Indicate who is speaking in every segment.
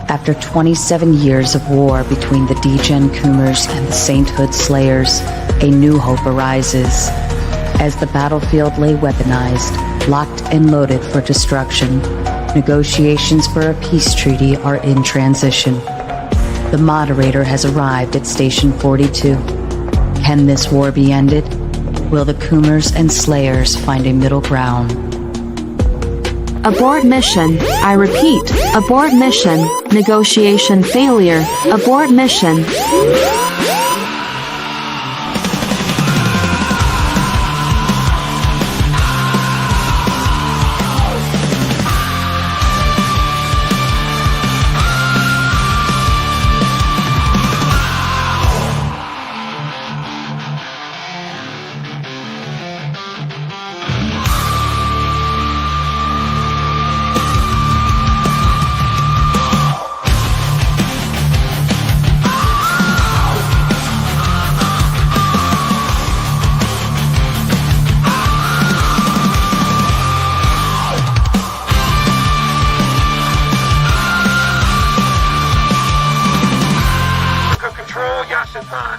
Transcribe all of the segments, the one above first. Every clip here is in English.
Speaker 1: After 27 years of war between the Degen Coomers and the Sainthood Slayers, a new hope arises. As the battlefield lay weaponized, locked and loaded for destruction, negotiations for a peace treaty are in transition. The moderator has arrived at Station 42. Can this war be ended? Will the Coomers and Slayers find a middle ground?
Speaker 2: Abort mission. I repeat, abort mission. Negotiation failure. Abort mission.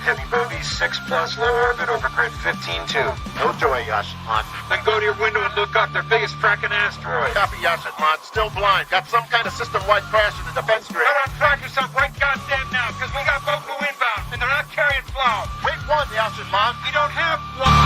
Speaker 3: Heavy booties, 6+, low orbit, over grid 15-2.
Speaker 4: No joy, Yashin-Man.
Speaker 3: Then go to your window and look up their biggest fracking asteroid.
Speaker 4: Copy, Yashin-Man. Still blind. Got some kind of system-wide crash in the defense grid.
Speaker 3: Go on track yourself right goddamn now, because we got Boku inbound, and they're not carrying flow.
Speaker 4: Wait one, Yashin-Man.
Speaker 3: We don't have one.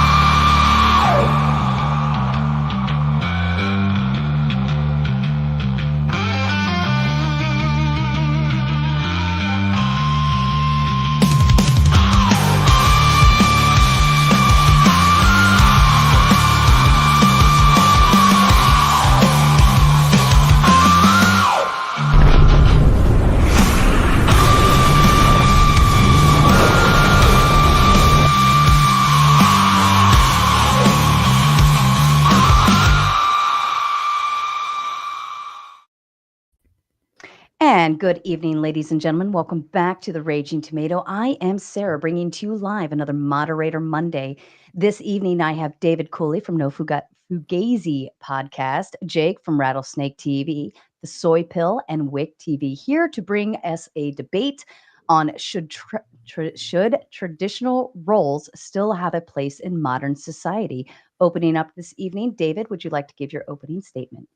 Speaker 1: And good evening, ladies and gentlemen. Welcome back to the Raging Tomato. I am Sarah, bringing to you live another Moderator Monday. This evening, I have David Cooley from No Fugazi podcast, Jake from Rattlesnake TV, The Soy Pill, and Wick TV here to bring us a debate on should traditional roles still have a place in modern society. Opening up this evening, David, would you like to give your opening statement?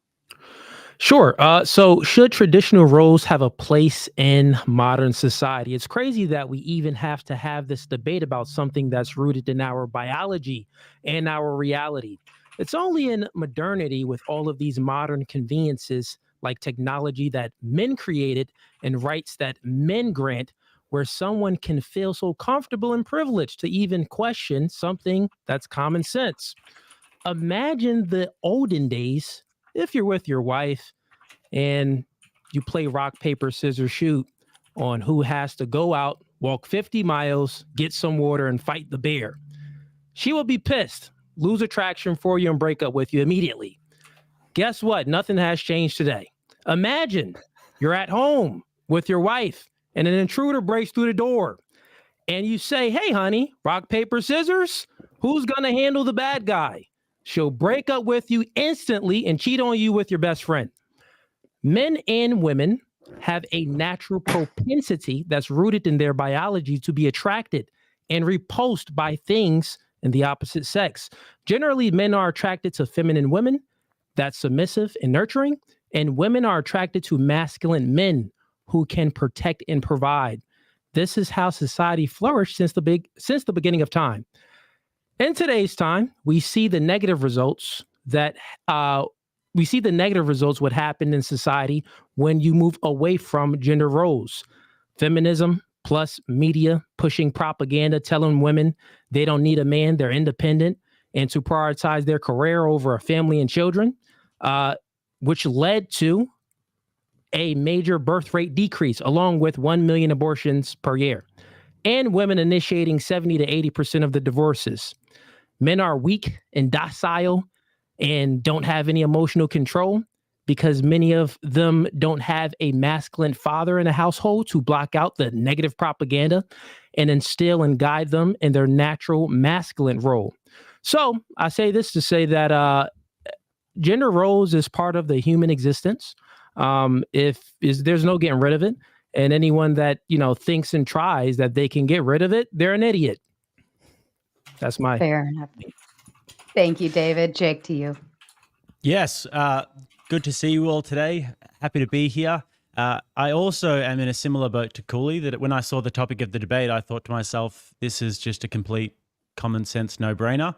Speaker 5: Sure. So should traditional roles have a place in modern society? It's crazy that we even have to have this debate about something that's rooted in our biology and our reality. It's only in modernity with all of these modern conveniences like technology that men created and rights that men grant, where someone can feel so comfortable and privileged to even question something that's common sense. Imagine the olden days if you're with your wife and you play rock, paper, scissors, shoot on who has to go out, walk 50 miles, get some water, and fight the bear. She will be pissed, lose attraction for you, and break up with you immediately. Guess what? Nothing has changed today. Imagine you're at home with your wife and an intruder breaks through the door and you say, "Hey, honey, rock, paper, scissors, who's going to handle the bad guy?" She'll break up with you instantly and cheat on you with your best friend. Men and women have a natural propensity that's rooted in their biology to be attracted and repulsed by things in the opposite sex. Generally, men are attracted to feminine women, that's submissive and nurturing, and women are attracted to masculine men who can protect and provide. This is how society flourished since the beginning of time. In today's time, we see the negative results what happened in society when you move away from gender roles. Feminism plus media pushing propaganda, telling women they don't need a man, they're independent, and to prioritize their career over a family and children, which led to a major birth rate decrease, along with 1 million abortions per year, and women initiating 70 to 80% of the divorces. Men are weak and docile and don't have any emotional control because many of them don't have a masculine father in a household to block out the negative propaganda and instill and guide them in their natural masculine role. So I say this to say that gender roles is part of the human existence. There's no getting rid of it, and anyone that thinks and tries that they can get rid of it, they're an idiot. That's my
Speaker 1: Fair enough. Thank you, David. Jake, to you.
Speaker 6: Yes, good to see you all today. Happy to be here. I also am in a similar boat to Cooley, that when I saw the topic of the debate, I thought to myself, this is just a complete common sense no-brainer.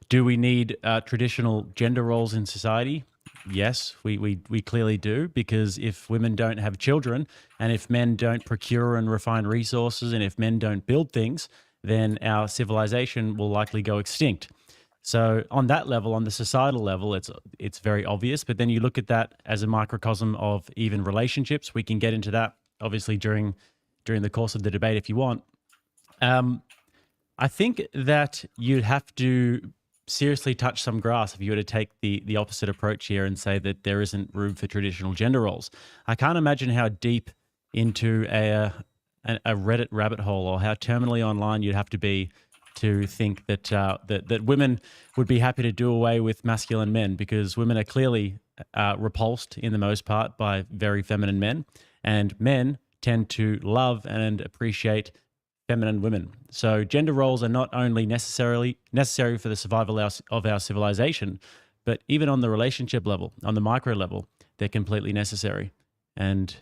Speaker 6: Do we need traditional gender roles in society? Yes, we clearly do, because if women don't have children and if men don't procure and refine resources and if men don't build things, then our civilization will likely go extinct. So on that level, on the societal level, it's very obvious. But then you look at that as a microcosm of even relationships. We can get into that obviously during the course of the debate if you want. I think that you'd have to seriously touch some grass if you were to take the opposite approach here and say that there isn't room for traditional gender roles. I can't imagine how deep into a Reddit rabbit hole or how terminally online you'd have to be to think that that women would be happy to do away with masculine men, because women are clearly repulsed in the most part by very feminine men, and men tend to love and appreciate feminine women. So gender roles are not only necessary for the survival of our civilization, but even on the relationship level, on the micro level, they're completely necessary. And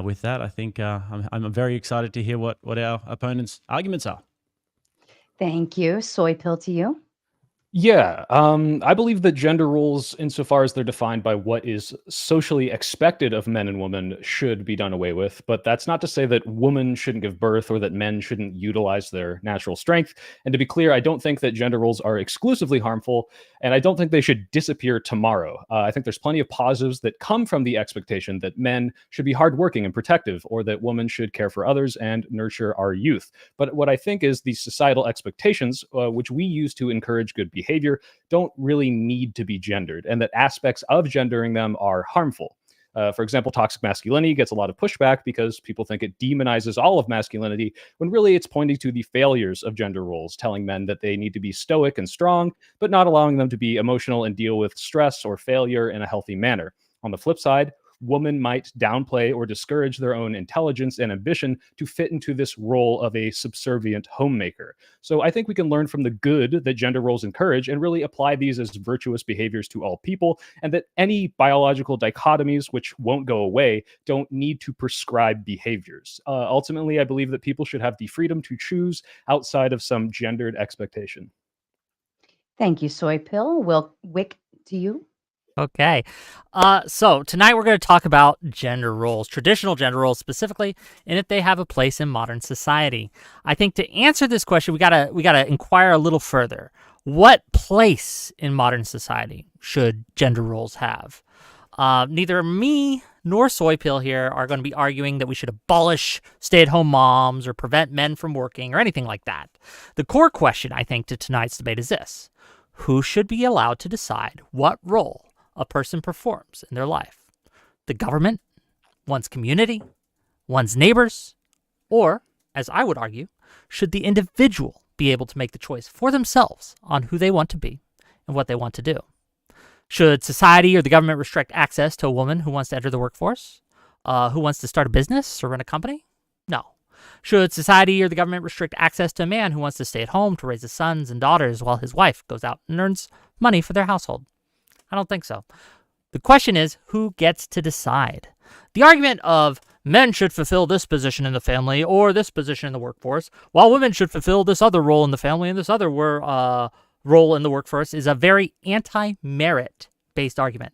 Speaker 6: with that, I think I'm very excited to hear what our opponents' arguments are.
Speaker 1: Thank you. Soy pill to you.
Speaker 7: Yeah, I believe that gender roles, insofar as they're defined by what is socially expected of men and women, should be done away with. But that's not to say that women shouldn't give birth or that men shouldn't utilize their natural strength. And to be clear, I don't think that gender roles are exclusively harmful, and I don't think they should disappear tomorrow. I think there's plenty of positives that come from the expectation that men should be hardworking and protective, or that women should care for others and nurture our youth. But what I think is the societal expectations, which we use to encourage good behavior, don't really need to be gendered, and that aspects of gendering them are harmful. For example, toxic masculinity gets a lot of pushback because people think it demonizes all of masculinity, when really it's pointing to the failures of gender roles, telling men that they need to be stoic and strong, but not allowing them to be emotional and deal with stress or failure in a healthy manner. On the flip side, women might downplay or discourage their own intelligence and ambition to fit into this role of a subservient homemaker. So I think we can learn from the good that gender roles encourage and really apply these as virtuous behaviors to all people, and that any biological dichotomies, which won't go away, don't need to prescribe behaviors. Ultimately, I believe that people should have the freedom to choose outside of some gendered expectation.
Speaker 1: Thank you, Soy pill. Wick, to you.
Speaker 8: Okay. So tonight we're going to talk about gender roles, traditional gender roles specifically, and if they have a place in modern society. I think to answer this question, we gotta inquire a little further. What place in modern society should gender roles have? Neither me nor Soypill here are going to be arguing that we should abolish stay-at-home moms or prevent men from working or anything like that. The core question, I think, to tonight's debate is this: who should be allowed to decide what role a person performs in their life? The government, one's community, one's neighbors, or, as I would argue, should the individual be able to make the choice for themselves on who they want to be and what they want to do? Should society or the government restrict access to a woman who wants to enter the workforce, who wants to start a business or run a company? No. Should society or the government restrict access to a man who wants to stay at home to raise his sons and daughters while his wife goes out and earns money for their household? I don't think so. The question is, who gets to decide? The argument of men should fulfill this position in the family or this position in the workforce, while women should fulfill this other role in the family and this other role in the workforce is a very anti-merit based argument.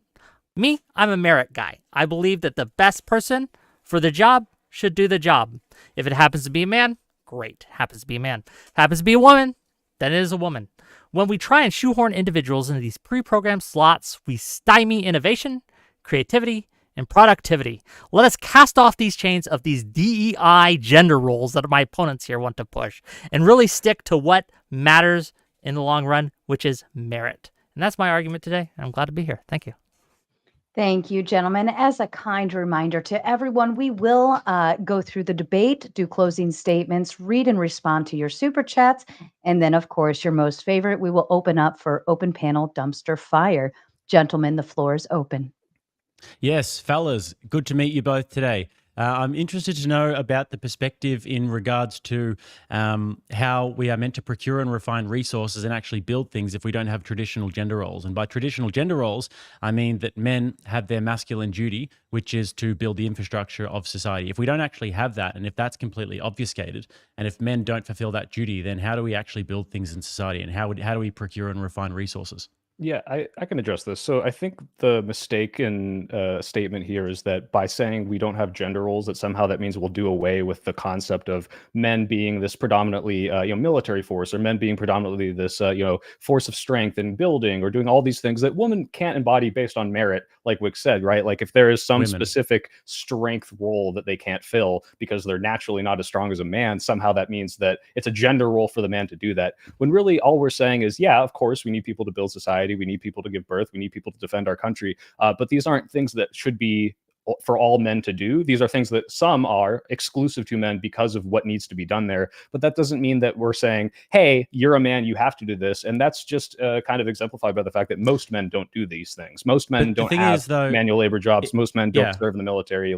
Speaker 8: Me, I'm a merit guy. I believe that the best person for the job should do the job. If it happens to be a man, great. Happens to be a man. Happens to be a woman, then it is a woman. When we try and shoehorn individuals into these pre-programmed slots, we stymie innovation, creativity, and productivity. Let us cast off these chains of these DEI gender roles that my opponents here want to push and really stick to what matters in the long run, which is merit. And that's my argument today. I'm glad to be here. Thank you.
Speaker 9: Thank you, gentlemen. As a kind reminder to everyone, we will go through the debate, do closing statements, read and respond to your super chats, and then, of course, your most favorite, we will open up for open panel dumpster fire. Gentlemen, the floor is open.
Speaker 6: Yes, fellas, good to meet you both today. I'm interested to know about the perspective in regards to how we are meant to procure and refine resources and actually build things if we don't have traditional gender roles. And by traditional gender roles, I mean that men have their masculine duty, which is to build the infrastructure of society. If we don't actually have that, and if that's completely obfuscated, and if men don't fulfill that duty, then how do we actually build things in society, and how do we procure and refine resources?
Speaker 7: Yeah, I can address this. So I think the mistaken statement here is that by saying we don't have gender roles, that somehow that means we'll do away with the concept of men being this predominantly military force, or men being predominantly this force of strength and building, or doing all these things that women can't embody based on merit, like Wick said, right? Like if there is some specific strength role that they can't fill because they're naturally not as strong as a man, somehow that means that it's a gender role for the man to do that. When really all we're saying is, yeah, of course, we need people to build society. We need people to give birth. We need people to defend our country. But these aren't things that should be for all men to do. These are things that some are exclusive to men because of what needs to be done there. But that doesn't mean that we're saying, hey, you're a man, you have to do this. And that's just kind of exemplified by the fact that most men don't do these things. Most men don't have manual labor jobs. Most men don't serve in the military.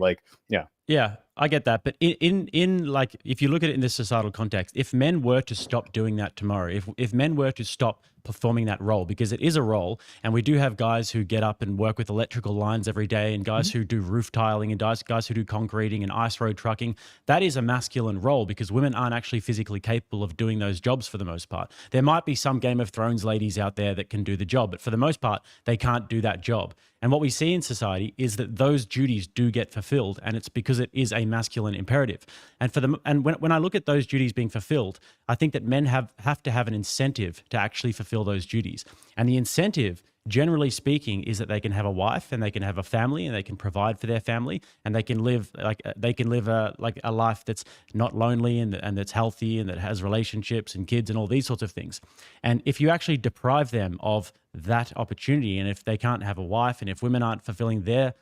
Speaker 7: Yeah, I get that. But in like, if you look at it in this societal context, if men were to stop doing that tomorrow, if men were to stop performing that role, because it is a role, and we do have guys who get up and work with electrical lines every day, and guys who do roof tiling, and guys who do concreting and ice road trucking, that is a masculine role because women aren't actually physically capable of doing those jobs for the most part. There might be some Game of Thrones ladies out there that can do the job, but for the most part, they can't do that job. And what we see in society is that those duties do get fulfilled, and it's because it is a masculine imperative. And when I look at those duties being fulfilled, I think that men have to have an incentive to actually fulfill those duties. And the incentive, generally speaking, is that they can have a wife and they can have a family and they can provide for their family and they can live a life that's not lonely and that's healthy and that has relationships and kids and all these sorts of things. And if you actually deprive them of that opportunity, and if they can't have a wife, and if women aren't fulfilling their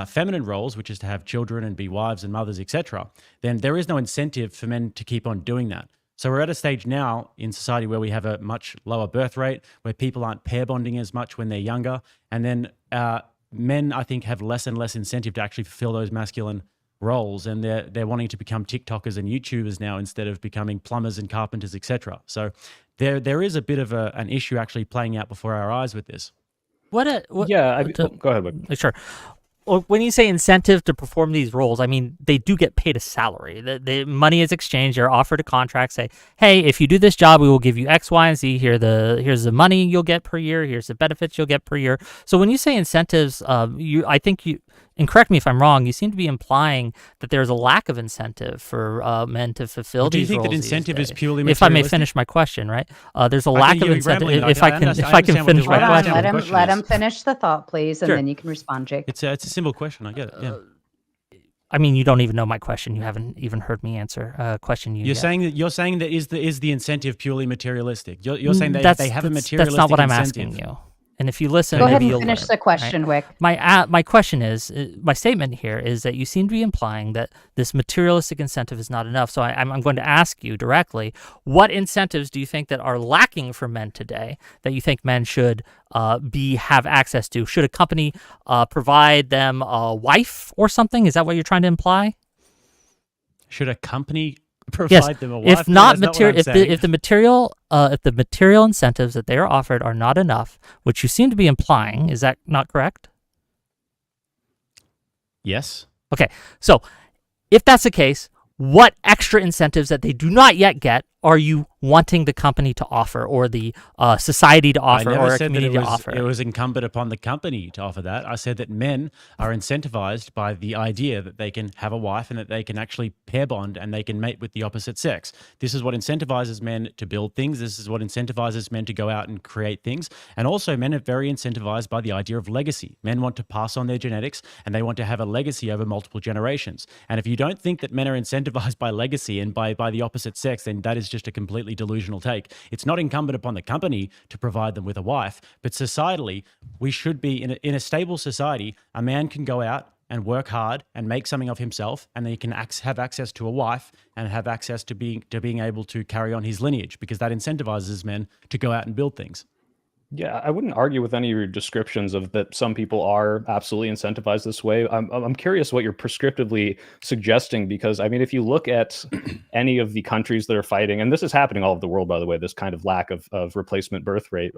Speaker 7: feminine roles, which is to have children and be wives and mothers, etc., then there is no incentive for men to keep on doing that. So we're at a stage now in society where we have a much lower birth rate, where people aren't pair bonding as much when they're younger. And then men, I think, have less and less incentive to actually fulfill those masculine roles. And they're wanting to become TikTokers and YouTubers now instead of becoming plumbers and carpenters, etc. So there is a bit of an issue actually playing out before our eyes with this. Go ahead.
Speaker 8: Sure. when you say incentive to perform these roles, I mean, they do get paid a salary. The money is exchanged. They're offered a contract. Say, hey, if you do this job, we will give you X, Y, and Z. Here's the money you'll get per year. Here's the benefits you'll get per year. So when you say incentives, I think you, and correct me if I'm wrong, you seem to be implying that there's a lack of incentive for men to fulfill these roles.
Speaker 6: Do you think that incentive is purely
Speaker 8: materialistic? If I may
Speaker 6: materialistic?
Speaker 8: finish my question, right? There's a lack of incentive.
Speaker 6: rambling.
Speaker 8: If I can finish my
Speaker 9: Hold on,
Speaker 8: question.
Speaker 9: let him finish the thought, please, and
Speaker 8: Sure.
Speaker 9: then you can respond, Jake.
Speaker 6: It's a simple question. I get it. Yeah.
Speaker 8: I mean, you don't even know my question. You haven't even heard me answer a question
Speaker 6: You're
Speaker 8: yet.
Speaker 6: saying that is the incentive purely materialistic? You're saying they have a materialistic
Speaker 8: That's not what I'm
Speaker 6: incentive.
Speaker 8: asking you. And if you listen,
Speaker 9: Go ahead
Speaker 8: maybe
Speaker 9: and
Speaker 8: you'll
Speaker 9: finish
Speaker 8: learn,
Speaker 9: the question,
Speaker 8: right?
Speaker 9: Wick.
Speaker 8: My question is, my statement here is that you seem to be implying that this materialistic incentive is not enough. So I'm going to ask you directly, what incentives do you think that are lacking for men today that you think men should have access to? Should a company provide them a wife or something? Is that what you're trying to imply?
Speaker 6: Should a company provide them a wife?
Speaker 8: If not
Speaker 6: No, that's what I'm saying.
Speaker 8: if the material incentives that they are offered are not enough, which you seem to be implying, is that not correct?
Speaker 6: Yes.
Speaker 8: Okay, so if that's the case, what extra incentives that they do not yet get are you wanting the company to offer, or the society to offer,
Speaker 6: I never
Speaker 8: or a
Speaker 6: said that
Speaker 8: community to offer?
Speaker 6: it was incumbent upon the company to offer that. I said that men are incentivized by the idea that they can have a wife and that they can actually pair bond and they can mate with the opposite sex. This is what incentivizes men to build things. This is what incentivizes men to go out and create things. And also, men are very incentivized by the idea of legacy. Men want to pass on their genetics and they want to have a legacy over multiple generations. And if you don't think that men are incentivized by legacy and by the opposite sex, then that is just a completely delusional take. It's not incumbent upon the company to provide them with a wife, but societally, we should be in a stable society. A man can go out and work hard and make something of himself, and then he can have access to a wife and have access to being able to carry on his lineage, because that incentivizes men to go out and build things.
Speaker 7: Yeah, I wouldn't argue with any of your descriptions of that some people are absolutely incentivized this way. I'm curious what you're prescriptively suggesting, because I mean, if you look at any of the countries that are fighting, and this is happening all over the world, by the way, this kind of lack of replacement birth rate,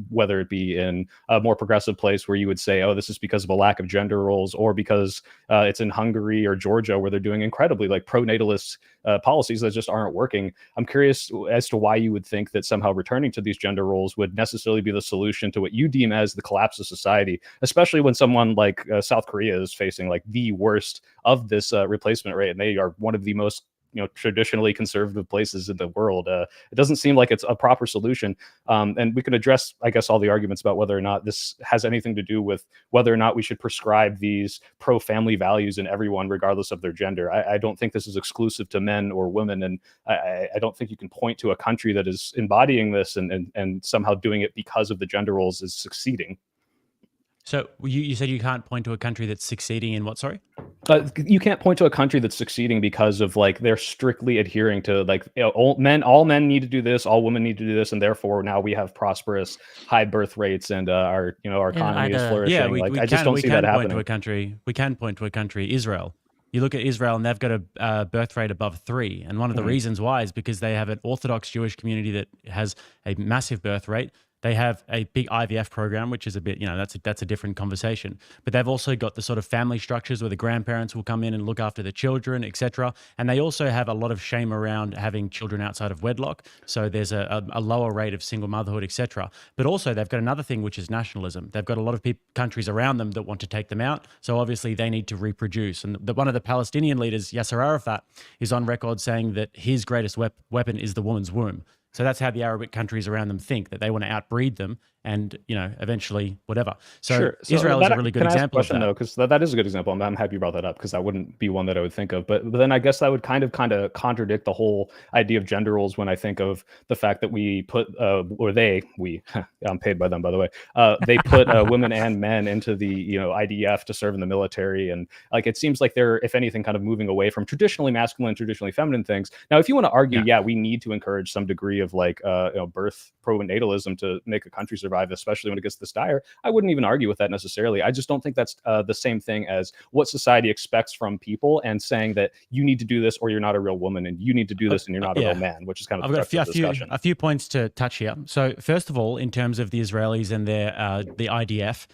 Speaker 7: whether it be in a more progressive place where you would say, oh, this is because of a lack of gender roles, or because it's in Hungary or Georgia where they're doing incredibly like pro-natalist policies that just aren't working. I'm curious as to why you would think that somehow returning to these gender roles would necessarily be the solution to what you deem as the collapse of society, especially when someone like South Korea is facing like the worst of this replacement rate, and they are one of the most traditionally conservative places in the world. It doesn't seem like it's a proper solution. And we can address, I guess, all the arguments about whether or not this has anything to do with whether or not we should prescribe these pro-family values in everyone, regardless of their gender. I don't think this is exclusive to men or women. And I don't think you can point to a country that is embodying this and somehow doing it because of the gender roles is succeeding.
Speaker 6: So you said you can't point to a country that's succeeding in what, sorry?
Speaker 7: You can't point to a country that's succeeding because of like they're strictly adhering to like all men need to do this, all women need to do this, and therefore now we have prosperous high birth rates and our economy is flourishing.
Speaker 6: Yeah,
Speaker 7: I just don't see that happening.
Speaker 6: We can point to a country, Israel. You look at Israel and they've got a birth rate above 3. And one of the reasons why is because they have an Orthodox Jewish community that has a massive birth rate. They have a big IVF program, which is a bit, that's a different conversation. But they've also got the sort of family structures where the grandparents will come in and look after the children, etc. And they also have a lot of shame around having children outside of wedlock. So there's a lower rate of single motherhood, etc. But also they've got another thing, which is nationalism. They've got a lot of countries around them that want to take them out. So obviously they need to reproduce. And one of the Palestinian leaders, Yasser Arafat, is on record saying that his greatest weapon is the woman's womb. So that's how the Arabic countries around them think, that they want to outbreed them and, eventually whatever. So, sure. Israel is a really good example of that.
Speaker 7: Though, because that is a good example. I'm happy you brought that up because that wouldn't be one that I would think of. But then I guess that would kind of contradict the whole idea of gender roles when I think of the fact that we put, I'm paid by them, by the way. They put women and men into the, IDF to serve in the military. And like, it seems like they're, if anything, kind of moving away from traditionally masculine, traditionally feminine things. Now, if you want to argue, we need to encourage some degree of like, birth pro-natalism to make a country survive, especially when it gets this dire, I wouldn't even argue with that necessarily. I just don't think that's the same thing as what society expects from people and saying that you need to do this or you're not a real woman and you need to do this and you're not a real man, which is kind of
Speaker 6: I've got a few points to touch here. So first of all, in terms of the Israelis and their the IDF,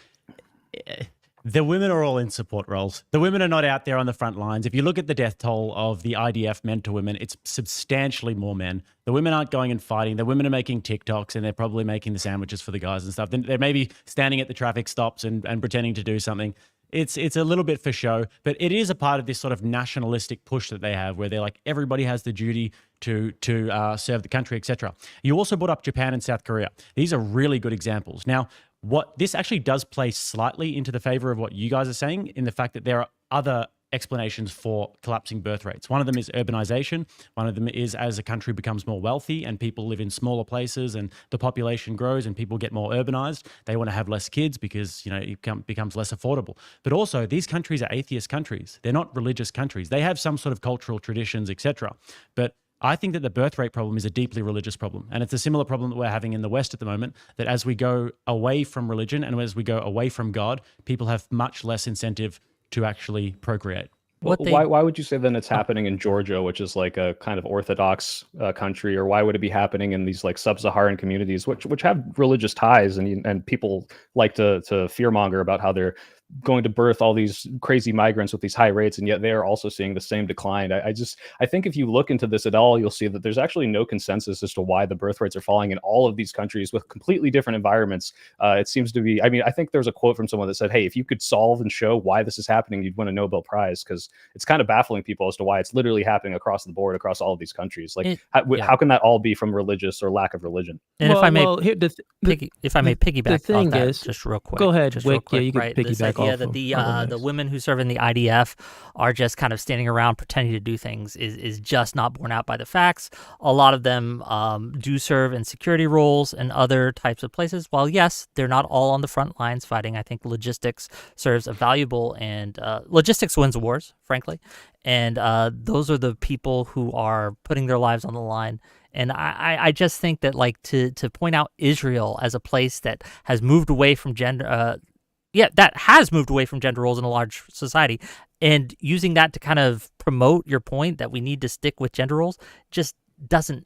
Speaker 6: The women are all in support roles. The women are not out there on the front lines. If you look at the death toll of the IDF men to women, it's substantially more men. The women aren't going and fighting. The women are making TikToks and they're probably making the sandwiches for the guys and stuff. They're maybe standing at the traffic stops and pretending to do something. It's a little bit for show, but it is a part of this sort of nationalistic push that they have where they're like, everybody has the duty to serve the country, etc. You also brought up Japan and South Korea. These are really good examples. Now, what this actually does play slightly into the favor of what you guys are saying in the fact that there are other explanations for collapsing birth rates. One of them is urbanization. One of them is as a country becomes more wealthy and people live in smaller places and the population grows and people get more urbanized, they want to have less kids because, you know, it becomes less affordable. But also these countries are atheist countries. They're not religious countries. They have some sort of cultural traditions, etc. But I think that the birth rate problem is a deeply religious problem. And it's a similar problem that we're having in the West at the moment, that as we go away from religion and as we go away from God, people have much less incentive to actually procreate.
Speaker 7: Why would you say then it's happening in Georgia, which is like a kind of Orthodox country, or why would it be happening in these like sub-Saharan communities, which have religious ties, and people like to fearmonger about how they're going to birth all these crazy migrants with these high rates, and yet they are also seeing the same decline. I think if you look into this at all, you'll see that there's actually no consensus as to why the birth rates are falling in all of these countries with completely different environments. It seems to be, I mean, I think there's a quote from someone that said, hey, if you could solve and show why this is happening, you'd win a Nobel Prize, because it's kind of baffling people as to why it's literally happening across the board, across all of these countries. Like, how can that all be from religious or lack of religion?
Speaker 8: And if I may piggyback off that just real quick.
Speaker 5: Go ahead, Wick.
Speaker 8: Quick,
Speaker 5: yeah, you can
Speaker 8: right?
Speaker 5: piggyback
Speaker 8: This idea
Speaker 5: off
Speaker 8: that the women who serve in the IDF are just kind of standing around pretending to do things is just not borne out by the facts. A lot of them do serve in security roles and other types of places. While yes, they're not all on the front lines fighting, I think logistics serves a valuable and logistics wins wars, frankly. And those are the people who are putting their lives on the line. And I just think that, like, to point out Israel as a place that has moved away from gender, that has moved away from gender roles in a large society, and using that to kind of promote your point that we need to stick with gender roles just doesn't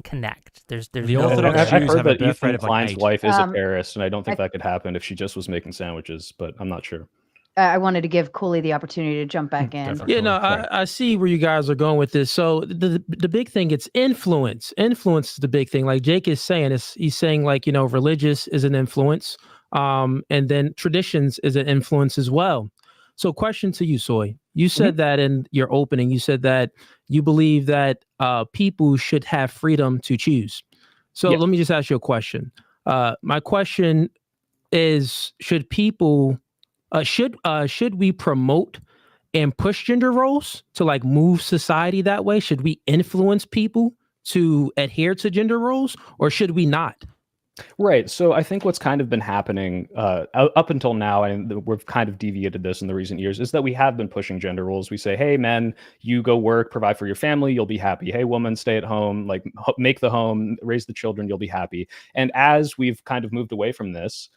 Speaker 8: connect. There's
Speaker 6: the Orthodox Jews
Speaker 7: I've heard
Speaker 6: have a
Speaker 7: that
Speaker 6: birth rate
Speaker 7: Ethan
Speaker 6: of like
Speaker 7: Klein's
Speaker 6: 8.
Speaker 7: wife is a terrorist, and I don't think that could happen if she just was making sandwiches, but I'm not sure.
Speaker 9: I wanted to give Cooley the opportunity to jump back in.
Speaker 6: Definitely.
Speaker 5: Yeah, no, I see where you guys are going with this. So the big thing, it's influence. Influence is the big thing. Like Jake is saying, he's saying, like, you know, religious is an influence, and then traditions is an influence as well. So question to you, Soy. You said that in your opening, you said that you believe that people should have freedom to choose. So let me just ask you a question. My question is, should people... should we promote and push gender roles to like move society that way? Should we influence people to adhere to gender roles, or should we not?
Speaker 7: Right. So I think what's kind of been happening up until now, and we've kind of deviated this in the recent years, is that we have been pushing gender roles. We say, hey, men, you go work, provide for your family, you'll be happy. Hey, woman, stay at home, like make the home, raise the children, you'll be happy. And as we've kind of moved away from this,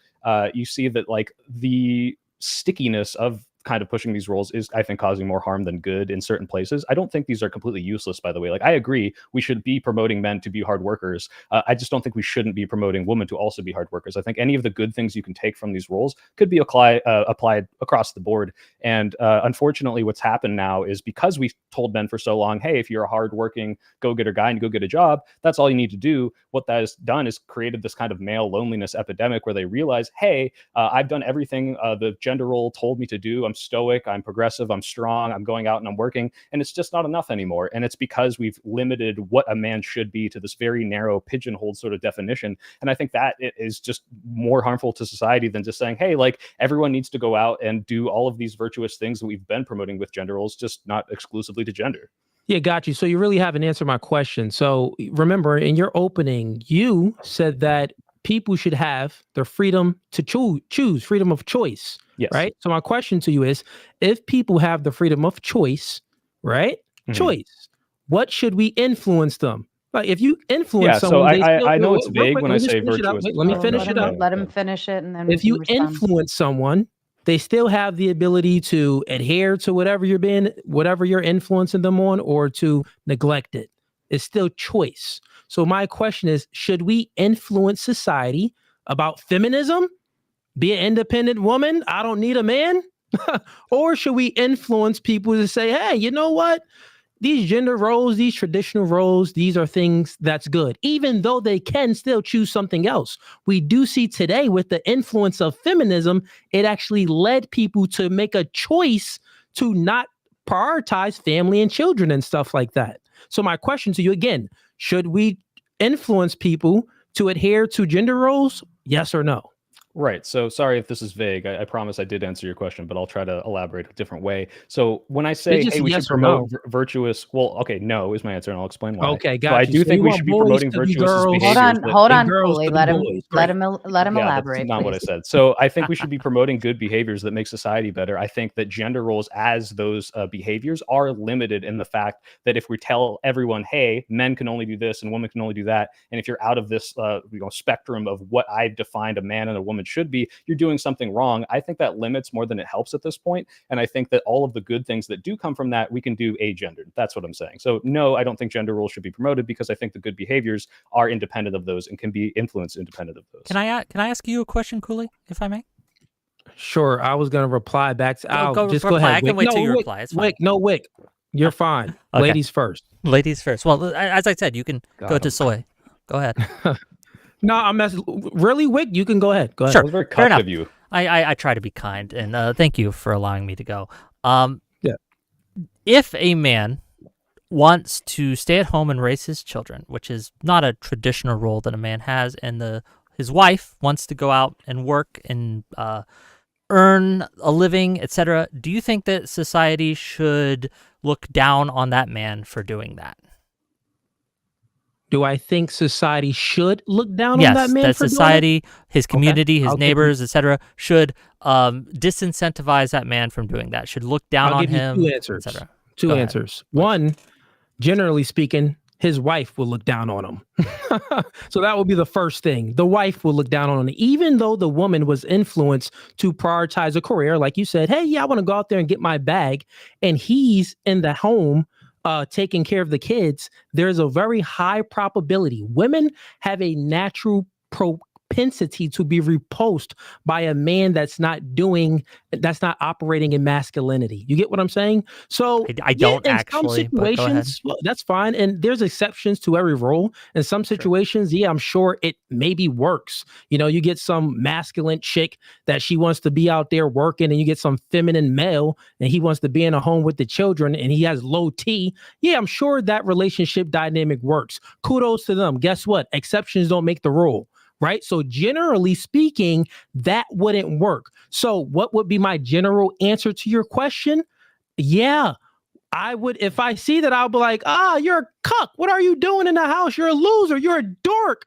Speaker 7: you see that like the stickiness of kind of pushing these roles is, I think, causing more harm than good in certain places. I don't think these are completely useless, by the way. Like, I agree, we should be promoting men to be hard workers. I just don't think we shouldn't be promoting women to also be hard workers. I think any of the good things you can take from these roles could be applied across the board. And unfortunately, what's happened now is because we've told men for so long, hey, if you're a hardworking go-getter guy and you go get a job, that's all you need to do. What that has done is created this kind of male loneliness epidemic where they realize, hey, I've done everything the gender role told me to do. I'm stoic, I'm progressive, I'm strong, I'm going out and I'm working, and it's just not enough anymore. And it's because we've limited what a man should be to this very narrow pigeonholed sort of definition. And I think that it is just more harmful to society than just saying, hey, like everyone needs to go out and do all of these virtuous things that we've been promoting with gender roles, just not exclusively to gender.
Speaker 5: Yeah, got you. So you really haven't answered my question. So remember, in your opening, you said that people should have their freedom to choose, freedom of choice.
Speaker 7: Yes.
Speaker 5: Right. So my question to you is, if people have the freedom of choice, right? Mm-hmm. Choice, what should we influence them? Like, if you influence someone,
Speaker 7: so I know it's vague when I say virtuous.
Speaker 5: Let me finish it up.
Speaker 9: Let him finish it, and then
Speaker 5: if you influence someone, they still have the ability to adhere to whatever you're influencing them on, or to neglect it. It's still choice. So my question is, should we influence society about feminism, Be an independent woman. I don't need a man. Or should we influence people to say, hey, you know what? These gender roles, these traditional roles, these are things that's good, even though they can still choose something else. We do see today with the influence of feminism, it actually led people to make a choice to not prioritize family and children and stuff like that. So my question to you again, should we influence people to adhere to gender roles? Yes or no?
Speaker 7: Right. So sorry if this is vague. I promise I did answer your question, but I'll try to elaborate a different way. So when I say,
Speaker 5: It's just
Speaker 7: hey, we should
Speaker 5: yes or
Speaker 7: promote
Speaker 5: no.
Speaker 7: virtuous, well, okay, no is my answer, and I'll explain why.
Speaker 5: Okay,
Speaker 7: So
Speaker 5: got
Speaker 7: I
Speaker 5: you.
Speaker 7: do
Speaker 5: So
Speaker 7: think
Speaker 5: you
Speaker 7: we
Speaker 5: want
Speaker 7: should be
Speaker 5: boys
Speaker 7: promoting
Speaker 5: to be
Speaker 7: virtuous
Speaker 5: girls
Speaker 7: behaviors.
Speaker 9: Hold
Speaker 5: and
Speaker 9: on,
Speaker 5: girls
Speaker 9: Cooley.
Speaker 5: to be boys.
Speaker 9: Let
Speaker 5: Great.
Speaker 9: him
Speaker 7: Yeah, that's
Speaker 9: elaborate,
Speaker 7: not what I
Speaker 9: please.
Speaker 7: said. So I think we should be promoting good behaviors that make society better. I think that gender roles as those behaviors are limited in the fact that if we tell everyone, hey, men can only do this and women can only do that, and if you're out of this spectrum of what I've defined a man and a woman should be, you're doing something wrong. I think that limits more than it helps at this point. And I think that all of the good things that do come from that, we can do agendered. That's what I'm saying. So no, I don't think gender roles should be promoted because I think the good behaviors are independent of those and can be influenced independent of those.
Speaker 8: Can I ask you a question, Cooley, if I may?
Speaker 5: Sure. I was going to reply back to
Speaker 8: Go
Speaker 5: just
Speaker 8: reply.
Speaker 5: go ahead.
Speaker 8: I can
Speaker 5: Wick.
Speaker 8: wait till you
Speaker 5: Wick,
Speaker 8: reply. It's fine.
Speaker 5: Wick. You're fine.
Speaker 8: Okay.
Speaker 5: Ladies first.
Speaker 8: Ladies first. Well, as I said, you can go to Soy. Go ahead.
Speaker 5: No, I'm really, Wick. You can go ahead. Go ahead.
Speaker 8: Sure.
Speaker 7: That was very
Speaker 8: Fair
Speaker 7: cucked
Speaker 8: enough.
Speaker 7: of you.
Speaker 8: I try to be kind, and thank you for allowing me to go.
Speaker 5: Yeah.
Speaker 8: If a man wants to stay at home and raise his children, which is not a traditional role that a man has, and his wife wants to go out and work and earn a living, etc., do you think that society should look down on that man for doing that?
Speaker 5: Do I think society should look down
Speaker 8: Yes,
Speaker 5: on that man
Speaker 8: that
Speaker 5: for
Speaker 8: society, his community, his
Speaker 5: I'll give you-
Speaker 8: neighbors, etc., should disincentivize that man from doing that. Should look down
Speaker 5: I'll
Speaker 8: on
Speaker 5: give you
Speaker 8: him,
Speaker 5: two answers.
Speaker 8: etc.
Speaker 5: Two
Speaker 8: Go ahead.
Speaker 5: answers. One, generally speaking, his wife will look down on him. So that will be the first thing. The wife will look down on him, even though the woman was influenced to prioritize a career. Like you said, hey, yeah, I want to go out there and get my bag. And he's in the home taking care of the kids. There's a very high probability. Women have a natural propensity to be repulsed by a man that's not operating in masculinity. You get what I'm saying? So
Speaker 8: I don't
Speaker 5: in
Speaker 8: actually,
Speaker 5: some
Speaker 8: but go ahead.
Speaker 5: situations, well, that's fine. And there's exceptions to every rule. In some situations, yeah, I'm sure it maybe works. You know, you get some masculine chick that she wants to be out there working, and you get some feminine male and he wants to be in a home with the children and he has low T. Yeah, I'm sure that relationship dynamic works. Kudos to them. Guess what? Exceptions don't make the rule. Right. So generally speaking, that wouldn't work. So what would be my general answer to your question? Yeah, I would. If I see that, I'll be like, you're a cuck. What are you doing in the house? You're a loser. You're a dork.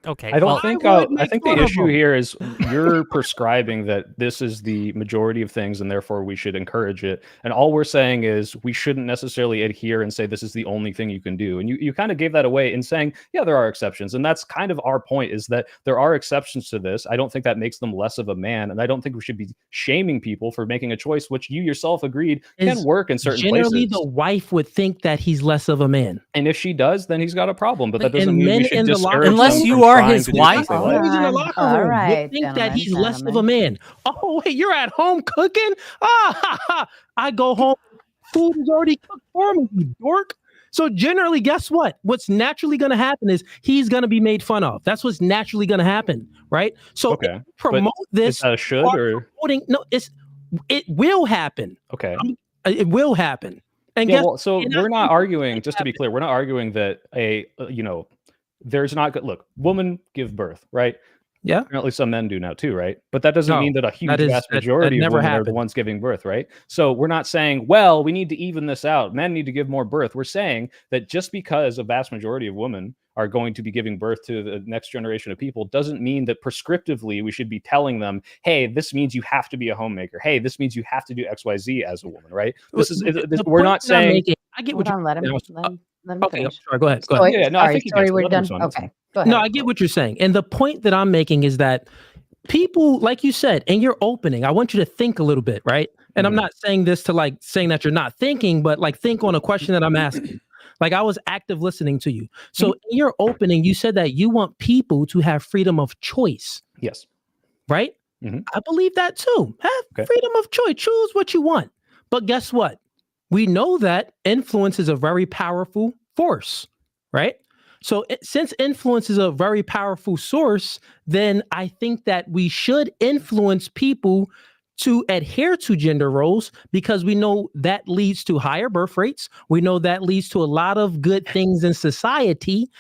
Speaker 8: Okay.
Speaker 7: I don't
Speaker 8: well,
Speaker 7: think.
Speaker 5: I would
Speaker 7: I
Speaker 5: make
Speaker 7: think the
Speaker 5: fun of
Speaker 7: issue
Speaker 5: them.
Speaker 7: here is you're prescribing that this is the majority of things, and therefore we should encourage it. And all we're saying is we shouldn't necessarily adhere and say this is the only thing you can do. And you kind of gave that away in saying, yeah, there are exceptions, and that's kind of our point: is that there are exceptions to this. I don't think that makes them less of a man, and I don't think we should be shaming people for making a choice which you yourself agreed can work in certain
Speaker 5: Generally,
Speaker 7: places.
Speaker 5: the wife would think that he's less of a man.
Speaker 7: And if she does, then he's got a problem. But that doesn't
Speaker 5: And
Speaker 7: mean
Speaker 5: men
Speaker 7: we should
Speaker 5: in the locker
Speaker 7: discourage
Speaker 8: Unless
Speaker 7: them
Speaker 8: you
Speaker 7: from
Speaker 8: are
Speaker 7: trying
Speaker 8: his
Speaker 7: to do
Speaker 8: wife.
Speaker 7: something
Speaker 9: Hold
Speaker 7: like
Speaker 5: Boys in the
Speaker 9: on.
Speaker 5: locker
Speaker 9: All
Speaker 5: room
Speaker 9: right,
Speaker 5: would think that
Speaker 9: gentlemen,
Speaker 5: he's less of a
Speaker 9: gentlemen.
Speaker 5: man. Oh, wait, you're at home cooking? I go home, food is already cooked for me, you dork. So generally, guess what? What's naturally going to happen is he's going to be made fun of. That's what's naturally going to happen, right? So
Speaker 7: Okay,
Speaker 5: promote this.
Speaker 7: Is that a should or
Speaker 5: No, it will happen.
Speaker 7: okay?
Speaker 5: It will happen. And
Speaker 7: Yeah,
Speaker 5: guess
Speaker 7: well, so
Speaker 5: and
Speaker 7: we're
Speaker 5: I
Speaker 7: not
Speaker 5: think
Speaker 7: arguing.
Speaker 5: it
Speaker 7: Just to be
Speaker 5: happen.
Speaker 7: clear, we're not arguing that there's not good. Look, women give birth, right?
Speaker 5: Yeah.
Speaker 7: Apparently, some men do now too, right? But that doesn't
Speaker 5: No,
Speaker 7: mean that a huge
Speaker 5: that
Speaker 7: vast majority of
Speaker 5: never
Speaker 7: women are the
Speaker 5: happened.
Speaker 7: ones giving birth, right? So we're not saying, well, we need to even this out. Men need to give more birth. We're saying that just because a vast majority of women are going to be giving birth to the next generation of people doesn't mean that prescriptively we should be telling them, hey, this means you have to be a homemaker. Hey, this means you have to do XYZ as a woman, right? We're not saying.
Speaker 5: I get what
Speaker 9: Hold
Speaker 5: you're
Speaker 9: on, let him
Speaker 5: okay,
Speaker 9: finish.
Speaker 5: sorry, go ahead. Go ahead.
Speaker 7: Yeah, no, I think you
Speaker 9: sorry,
Speaker 7: answered.
Speaker 9: we're
Speaker 7: Let him
Speaker 9: done.
Speaker 7: respond.
Speaker 9: Okay, go ahead.
Speaker 5: No, I get what you're saying. And the point that I'm making is that people, like you said, in your opening, I want you to think a little bit, right? And I'm not saying this to like saying that you're not thinking, but like think on a question that I'm asking. Like I was active listening to you. So in your opening, you said that you want people to have freedom of choice,
Speaker 7: Yes.
Speaker 5: right? I believe that too. Have
Speaker 7: Okay.
Speaker 5: freedom of choice. Choose what you want. But guess what? We know that influence is a very powerful force, right? So since influence is a very powerful source, then I think that we should influence people to adhere to gender roles because we know that leads to higher birth rates. We know that leads to a lot of good things in society.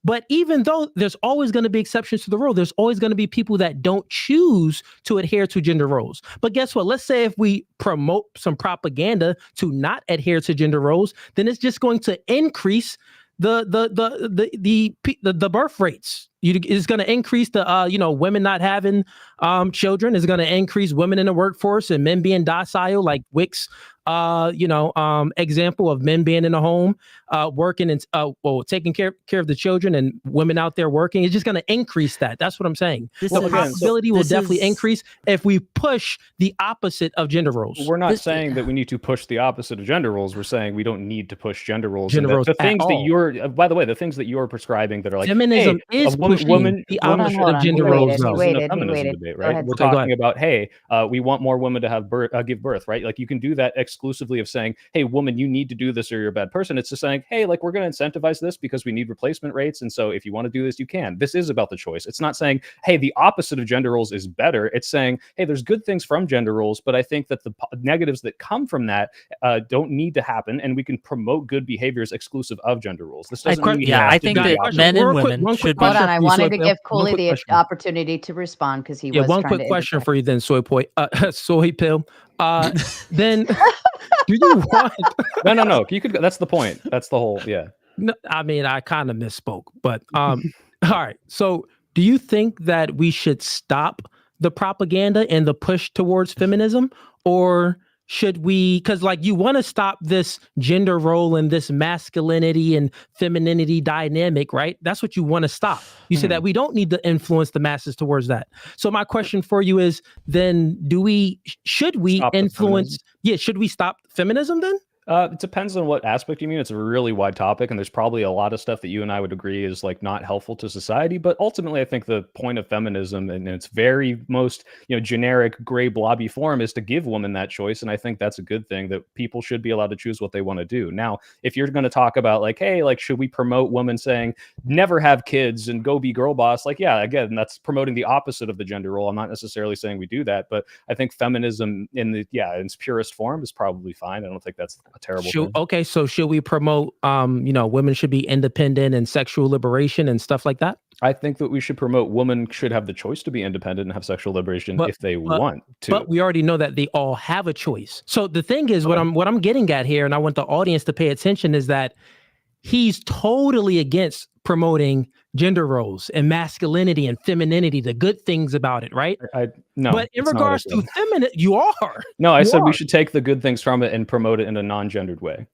Speaker 5: But even though there's always going to be exceptions to the rule, there's always going to be people that don't choose to adhere to gender roles. But guess what? Let's say if we promote some propaganda to not adhere to gender roles, then it's just going to increase the birth rates. It's going to increase the women not having children. It's going to increase women in the workforce and men being docile, like Wick's example of men being in the home, working and taking care of the children, and women out there working. It's just going to increase that. That's what I'm saying. The possibility will definitely increase if we push the opposite of gender roles.
Speaker 7: We're not saying that we need to push the opposite of gender roles. We're saying we don't need to push gender roles.
Speaker 5: The
Speaker 7: things that you're, by the way, the things that you're prescribing that are like
Speaker 5: feminism is pushing the opposite of gender roles.
Speaker 9: He waited.
Speaker 7: Debate, right? We're talking about, hey, we want more women to have give birth, right? Like you can do that exclusively of saying, hey, woman, you need to do this or you're a bad person. It's just saying, hey, like we're going to incentivize this because we need replacement rates, and so if you want to do this, you can. This is about the choice. It's not saying, hey, the opposite of gender roles is better. It's saying, hey, there's good things from gender roles, but I think that the negatives that come from that don't need to happen, and we can promote good behaviors exclusive of gender roles. This doesn't mean
Speaker 8: I think that men and women should.
Speaker 9: Hold on, I wanted to give Cooley the opportunity to respond because he was.
Speaker 5: One quick question for you, then, soy pill. Then, do you want?
Speaker 7: No. You could. That's the point. That's the whole. Yeah.
Speaker 5: No, I mean, I kind of misspoke, but all right. So, do you think that we should stop the propaganda and the push towards feminism, or should we? Because, like, you want to stop this gender role and this masculinity and femininity dynamic, right? That's what you want to stop. You say that we don't need to influence the masses towards that. So, my question for you is: then, should we influence? Yeah, should we stop feminism then?
Speaker 7: It depends on what aspect you mean. It's a really wide topic, and there's probably a lot of stuff that you and I would agree is like not helpful to society. But ultimately, I think the point of feminism, in its very most generic gray blobby form, is to give women that choice. And I think that's a good thing, that people should be allowed to choose what they want to do. Now, if you're going to talk about like, hey, like should we promote women saying never have kids and go be girl boss? Like, yeah, again, that's promoting the opposite of the gender role. I'm not necessarily saying we do that, but I think feminism in its purest form is probably fine. I don't think that's terrible thing.
Speaker 5: Okay, so should we promote women should be independent and sexual liberation and stuff like that?
Speaker 7: I think that we should promote women should have the choice to be independent and have sexual liberation if they want to.
Speaker 5: But we already know that they all have a choice. So the thing is, what I'm getting at here, and I want the audience to pay attention, is that he's totally against promoting gender roles and masculinity and femininity, the good things about it, right?
Speaker 7: No.
Speaker 5: But in regards to feminine, you are.
Speaker 7: No, I said we should take the good things from it and promote it in a non-gendered way.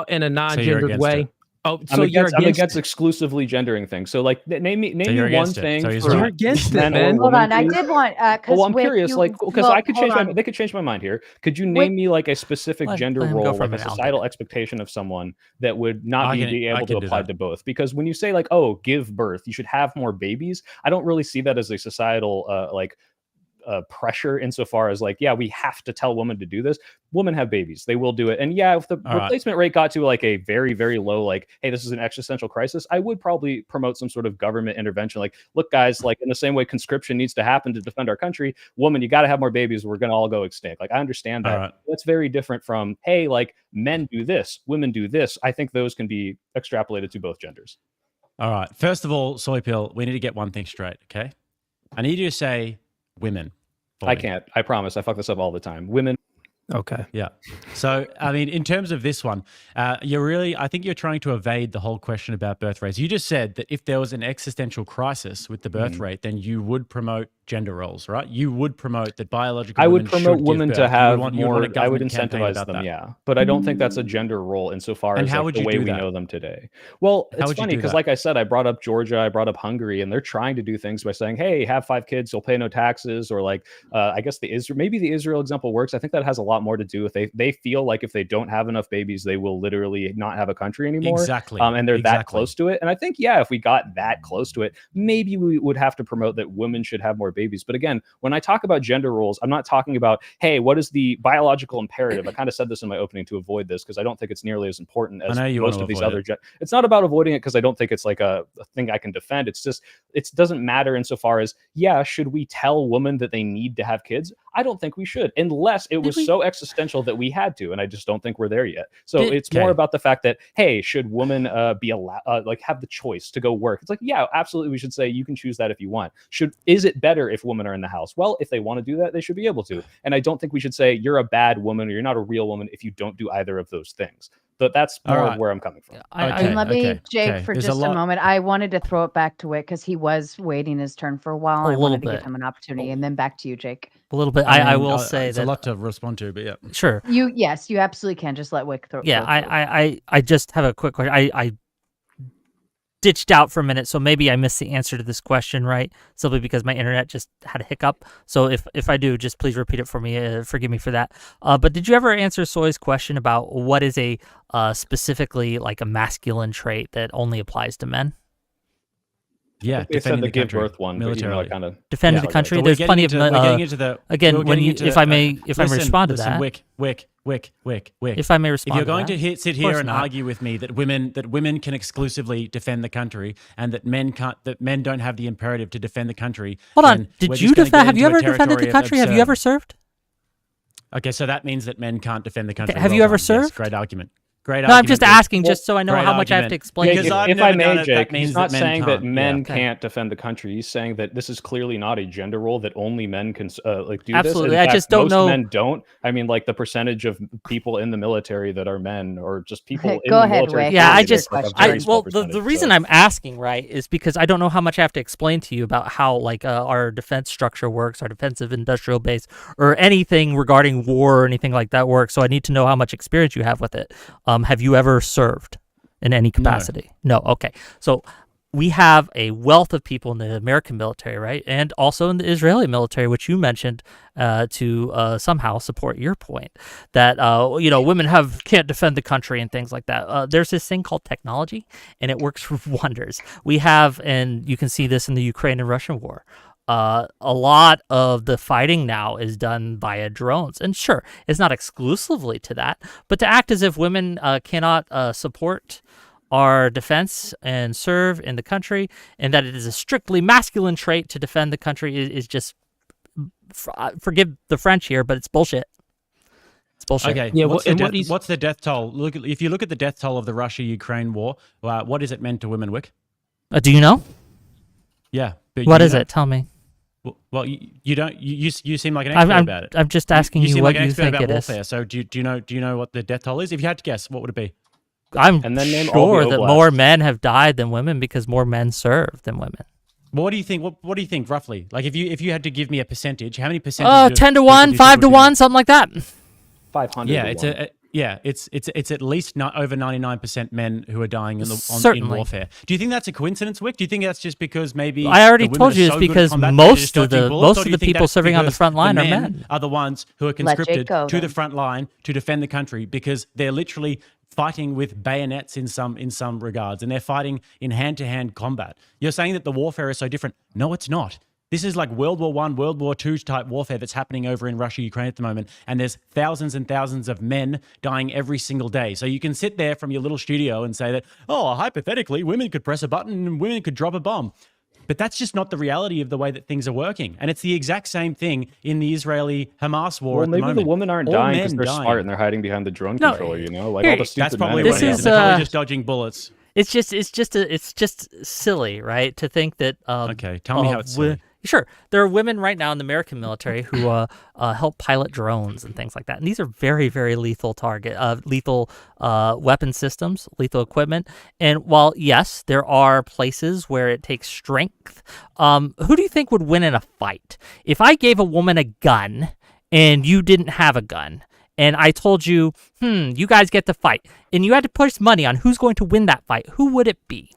Speaker 5: In a non-gendered way.
Speaker 7: Oh, so I'm against exclusively gendering things. So, like, name me one thing.
Speaker 5: So you're against it, man.
Speaker 9: Hold on, I did want.
Speaker 7: Well, I'm curious, because I could change they could change my mind here. Could you name me like a specific gender role, like a societal expectation of someone that would not be able to apply to both? Because when you say like, oh, give birth, you should have more babies. I don't really see that as a societal pressure insofar as like, yeah, we have to tell women to do this. Women have babies, they will do it. And yeah, if the replacement rate got to like a very, very low, like, hey, this is an existential crisis, I would probably promote some sort of government intervention. Like, look, guys, like in the same way conscription needs to happen to defend our country, woman, you got to have more babies, we're going to all go extinct. Like, I understand that. That's very different from, hey, like men do this, women do this. I think those can be extrapolated to both genders.
Speaker 6: All right. First of all, Soy Pill, we need to get one thing straight, okay? I need you to say women.
Speaker 7: I can't. I promise. I fuck this up all the time. Women.
Speaker 5: Okay.
Speaker 6: Yeah. So, I mean, in terms of this one, I think you're trying to evade the whole question about birth rates. You just said that if there was an existential crisis with the birth rate, then you would promote gender roles, right? You would promote that biological women should give birth. I would promote women to have
Speaker 7: more, I would incentivize them, yeah. But I don't think that's a gender role insofar as like the way we know them today. Well, it's funny because like I said, I brought up Georgia, I brought up Hungary, and they're trying to do things by saying, hey, have 5 kids, you'll pay no taxes, or like, I guess maybe the Israel example works. I think that has a lot more to do with they feel like if they don't have enough babies, they will literally not have a country anymore.
Speaker 6: Exactly.
Speaker 7: And they're that close to it. And I think, yeah, if we got that close to it, maybe we would have to promote that women should have more babies. babies. But again, when I talk about gender roles, I'm not talking about, hey, what is the biological imperative? I kind of said this in my opening to avoid this because I don't think it's nearly as important as most of these other. It's not about avoiding it because I don't think it's like a thing I can defend. It's just, it doesn't matter insofar as, yeah, should we tell women that they need to have kids? I don't think we should, unless it was so existential that we had to, and I just don't think we're there yet. So it's more about the fact that, hey, should women be allowed, like, have the choice to go work? It's like, yeah, absolutely, we should say you can choose that if you want. Is it better if women are in the house? Well, if they want to do that, they should be able to. And I don't think we should say you're a bad woman or you're not a real woman if you don't do either of those things. But that's more where I'm coming from.
Speaker 9: Let me, Jake, for just a moment. I wanted to throw it back to Wick because he was waiting his turn for a while. I wanted to give him an opportunity, and then back to you, Jake.
Speaker 8: A little bit. I will say
Speaker 6: there's
Speaker 8: that
Speaker 6: a lot to respond to, but yeah.
Speaker 8: Sure.
Speaker 9: You absolutely can. Just let Wick throw.
Speaker 8: Yeah, I just have a quick question. I ditched out for a minute, so maybe I missed the answer to this question, right? Simply because my internet just had a hiccup. So if I do, just please repeat it for me. Forgive me for that. But did you ever answer Soy's question about what is a specifically like a masculine trait that only applies to men?
Speaker 7: Yeah, defending the country, give birth one,
Speaker 8: militarily.
Speaker 7: Kind of
Speaker 8: defending the country. So there's plenty of again. When you, if I may respond to that,
Speaker 6: Wick.
Speaker 8: If I may respond,
Speaker 6: if you're going to sit here and argue with me that women can exclusively defend the country and that men can't, that men don't have the imperative to defend the country.
Speaker 8: Hold on, did you defend? Have you ever defended the country? Have you ever served?
Speaker 6: Okay, so that means that men can't defend the country.
Speaker 8: Okay, have you ever served?
Speaker 6: Yes, great argument.
Speaker 8: No, I'm just asking, just so I know how much I have to explain.
Speaker 7: Because if I may, Jake, he's not saying that men can't defend the country. He's saying that this is clearly not a gender role, that only men can do this.
Speaker 8: Absolutely,
Speaker 7: I
Speaker 8: just don't know.
Speaker 7: Most men don't. I mean, like the percentage of people in the military that are men, or just people in
Speaker 9: Go
Speaker 7: the
Speaker 9: ahead,
Speaker 7: military.
Speaker 9: Rick.
Speaker 8: Yeah, the reason I'm asking, right, is because I don't know how much I have to explain to you about how like our defense structure works, our defensive industrial base, or anything regarding war or anything like that works. So I need to know how much experience you have with it. Have you ever served in any capacity? No. Okay. So we have a wealth of people in the American military, right? And also in the Israeli military, which you mentioned to somehow support your point that, women can't defend the country and things like that. There's this thing called technology, and it works wonders. We have, and you can see this in the Ukraine and Russian war, a lot of the fighting now is done via drones. And sure, it's not exclusively to that, but to act as if women cannot support our defense and serve in the country, and that it is a strictly masculine trait to defend the country is just, forgive the French here, but it's bullshit. It's bullshit.
Speaker 6: Okay, yeah, what's the death toll? If you look at the death toll of the Russia-Ukraine war, what is it meant to women, Wick?
Speaker 8: Do you know?
Speaker 6: Yeah.
Speaker 8: What is it? Tell me.
Speaker 6: Well, you don't. You seem like an expert about it.
Speaker 8: I'm just asking you what you think it
Speaker 6: warfare. So do you know what the death toll is? If you had to guess, what would it be?
Speaker 8: I'm sure that more men have died than women because more men serve than women.
Speaker 6: Well, what do you think? What do you think roughly? Like if you had to give me a percentage, how many percentage?
Speaker 8: 10 to 1, 5 to 1, something like that.
Speaker 7: 500.
Speaker 6: Yeah, it's at least not over 99% men who are dying in warfare. Do you think that's a coincidence, Wick? Do you think that's just because maybe
Speaker 8: I already told you it's because most of the people serving on the front line are men.
Speaker 6: Are the ones who are conscripted to the front line to defend the country because they're literally fighting with bayonets in some regards, and they're fighting in hand-to-hand combat. You're saying that the warfare is so different. No, it's not. This is like World War I, World War II type warfare that's happening over in Russia, Ukraine at the moment. And there's thousands and thousands of men dying every single day. So you can sit there from your little studio and say that, oh, hypothetically, women could press a button and women could drop a bomb. But that's just not the reality of the way that things are working. And it's the exact same thing in the Israeli-Hamas war at the moment.
Speaker 7: Maybe the women aren't dying because they're smart and they're hiding behind the drone controller, Like all the stupid
Speaker 6: that's probably
Speaker 7: men.
Speaker 6: What it is. They're probably just dodging bullets.
Speaker 8: It's just silly, right? To think that.
Speaker 6: Okay, tell me how it's silly.
Speaker 8: Sure, there are women right now in the American military who help pilot drones and things like that, and these are very, very lethal weapon systems, lethal equipment. And while yes, there are places where it takes strength, who do you think would win in a fight? If I gave a woman a gun and you didn't have a gun, and I told you, you guys get to fight, and you had to put money on who's going to win that fight, who would it be?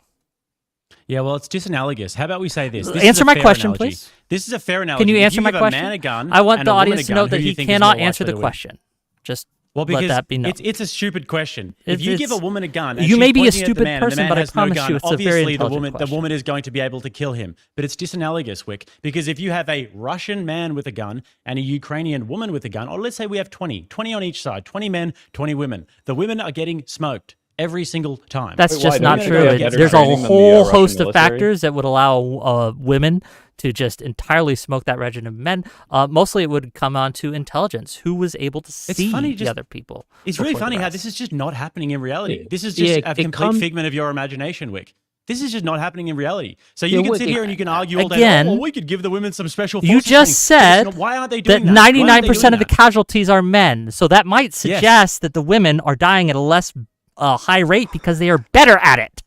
Speaker 6: Yeah, well, it's disanalogous. How about we say this?
Speaker 8: Answer my question, please.
Speaker 6: This is a fair analogy.
Speaker 8: Can you answer my question?
Speaker 6: A man a gun
Speaker 8: I want the audience to know
Speaker 6: that
Speaker 8: he cannot answer the question. Just
Speaker 6: Well, because
Speaker 8: let that be known.
Speaker 6: it's a stupid question. If
Speaker 8: It's-
Speaker 6: you give a
Speaker 8: it's-
Speaker 6: woman a gun, and
Speaker 8: you
Speaker 6: she's
Speaker 8: may be a
Speaker 6: pointing at the
Speaker 8: stupid
Speaker 6: man, and the
Speaker 8: person,
Speaker 6: man
Speaker 8: but I
Speaker 6: has no
Speaker 8: promise
Speaker 6: gun,
Speaker 8: you it's a very
Speaker 6: obviously the
Speaker 8: intelligent question.
Speaker 6: woman is going to be able to kill him. But it's disanalogous, Wick, because if you have a Russian man with a gun and a Ukrainian woman with a gun, or let's say we have 20 on each side, 20 men, 20 women, the women are getting smoked every single time.
Speaker 8: That's
Speaker 7: Wait,
Speaker 8: just
Speaker 7: why?
Speaker 8: not
Speaker 7: Don't you
Speaker 8: true.
Speaker 7: think they have better
Speaker 8: There's a
Speaker 7: training than the,
Speaker 8: whole
Speaker 7: Russian
Speaker 8: host of
Speaker 7: military?
Speaker 8: factors that would allow women to just entirely smoke that regiment of men. Mostly it would come on to intelligence. Who was able to see
Speaker 6: funny,
Speaker 8: the other people?
Speaker 6: It's really
Speaker 8: before the
Speaker 6: funny how
Speaker 8: rest.
Speaker 6: this is just not happening in reality. This is
Speaker 5: Yeah,
Speaker 6: just a
Speaker 5: it
Speaker 6: complete figment of your imagination, Wick. This is just not happening in reality. So you
Speaker 5: Yeah,
Speaker 6: can
Speaker 5: Wick,
Speaker 6: sit here and you can argue all day.
Speaker 8: again,
Speaker 6: Oh, well, we could give the women some special
Speaker 8: You
Speaker 6: forces
Speaker 8: just
Speaker 6: training. But it's
Speaker 8: said
Speaker 6: not- why aren't they
Speaker 8: that
Speaker 6: doing that? Why aren't they
Speaker 8: 99% of the
Speaker 6: doing that?
Speaker 8: casualties are men. So that might suggest that the women are dying at a less high rate because they are better at it.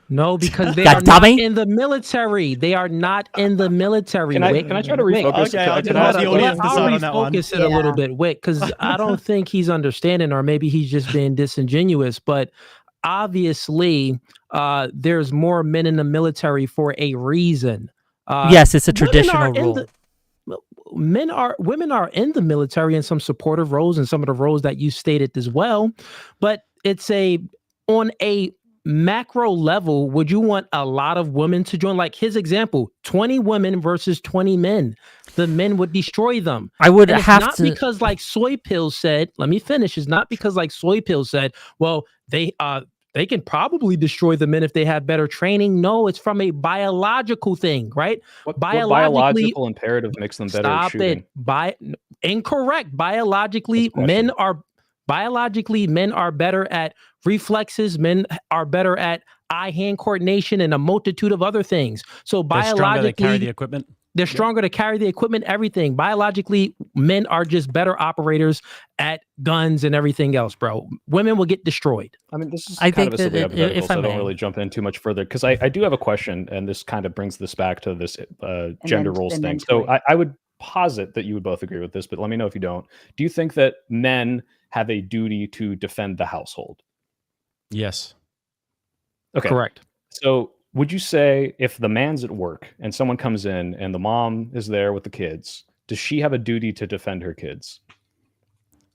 Speaker 5: No, because they
Speaker 8: God
Speaker 5: are not
Speaker 8: dummy.
Speaker 5: in the military. They are not in the military.
Speaker 7: Can I
Speaker 5: Wick.
Speaker 7: try to
Speaker 5: Wick,
Speaker 7: refocus?
Speaker 6: Okay, I'll
Speaker 7: Can
Speaker 6: just
Speaker 7: I
Speaker 6: let
Speaker 7: ask
Speaker 6: the
Speaker 7: you-
Speaker 6: audience
Speaker 5: I'll
Speaker 6: decide on that one.
Speaker 5: refocus it a little bit, Wick, because I don't think he's understanding, or maybe he's just being disingenuous. But obviously, there's more men in the military for a reason.
Speaker 8: Yes, it's a
Speaker 5: women
Speaker 8: traditional
Speaker 5: are in
Speaker 8: rule.
Speaker 5: women are in the military in some supportive roles and some of the roles that you stated as well, but it's on a macro level. Would you want a lot of women to join? Like his example, 20 women versus 20 men. The men would destroy them.
Speaker 8: I would
Speaker 5: And it's
Speaker 8: have
Speaker 5: not
Speaker 8: to.
Speaker 5: because like Soy Pills said, let me finish. It's not because like Soy Pills said, well, they can probably destroy the men if they have better training. No, it's from a biological thing, right?
Speaker 7: What
Speaker 5: Biologically,
Speaker 7: biological imperative makes them better at
Speaker 5: stop
Speaker 7: shooting?
Speaker 5: it. Incorrect. Biologically,
Speaker 7: That's a
Speaker 5: men are better at reflexes. Men are better at eye-hand coordination and a multitude of other things. So
Speaker 6: They're stronger to carry
Speaker 5: biologically,
Speaker 6: the equipment.
Speaker 5: they're stronger to carry the equipment, everything. Biologically, men are just better operators at guns and everything else, bro. Women will get destroyed.
Speaker 7: I mean, this is
Speaker 8: I
Speaker 7: kind
Speaker 8: think
Speaker 7: of a silly
Speaker 8: that
Speaker 7: hypothetical,
Speaker 8: if
Speaker 7: so
Speaker 8: I
Speaker 7: I don't
Speaker 8: may.
Speaker 7: really jump in too much further because I do have a question, and this kind of brings this back to this gender roles
Speaker 9: and then
Speaker 7: thing.
Speaker 9: to
Speaker 7: So
Speaker 9: Wade.
Speaker 7: I would posit that you would both agree with this, but let me know if you don't. Do you think that men have a duty to defend the household?
Speaker 6: Yes.
Speaker 7: Okay.
Speaker 5: Correct.
Speaker 7: So would you say if the man's at work and someone comes in and the mom is there with the kids, does she have a duty to defend her kids?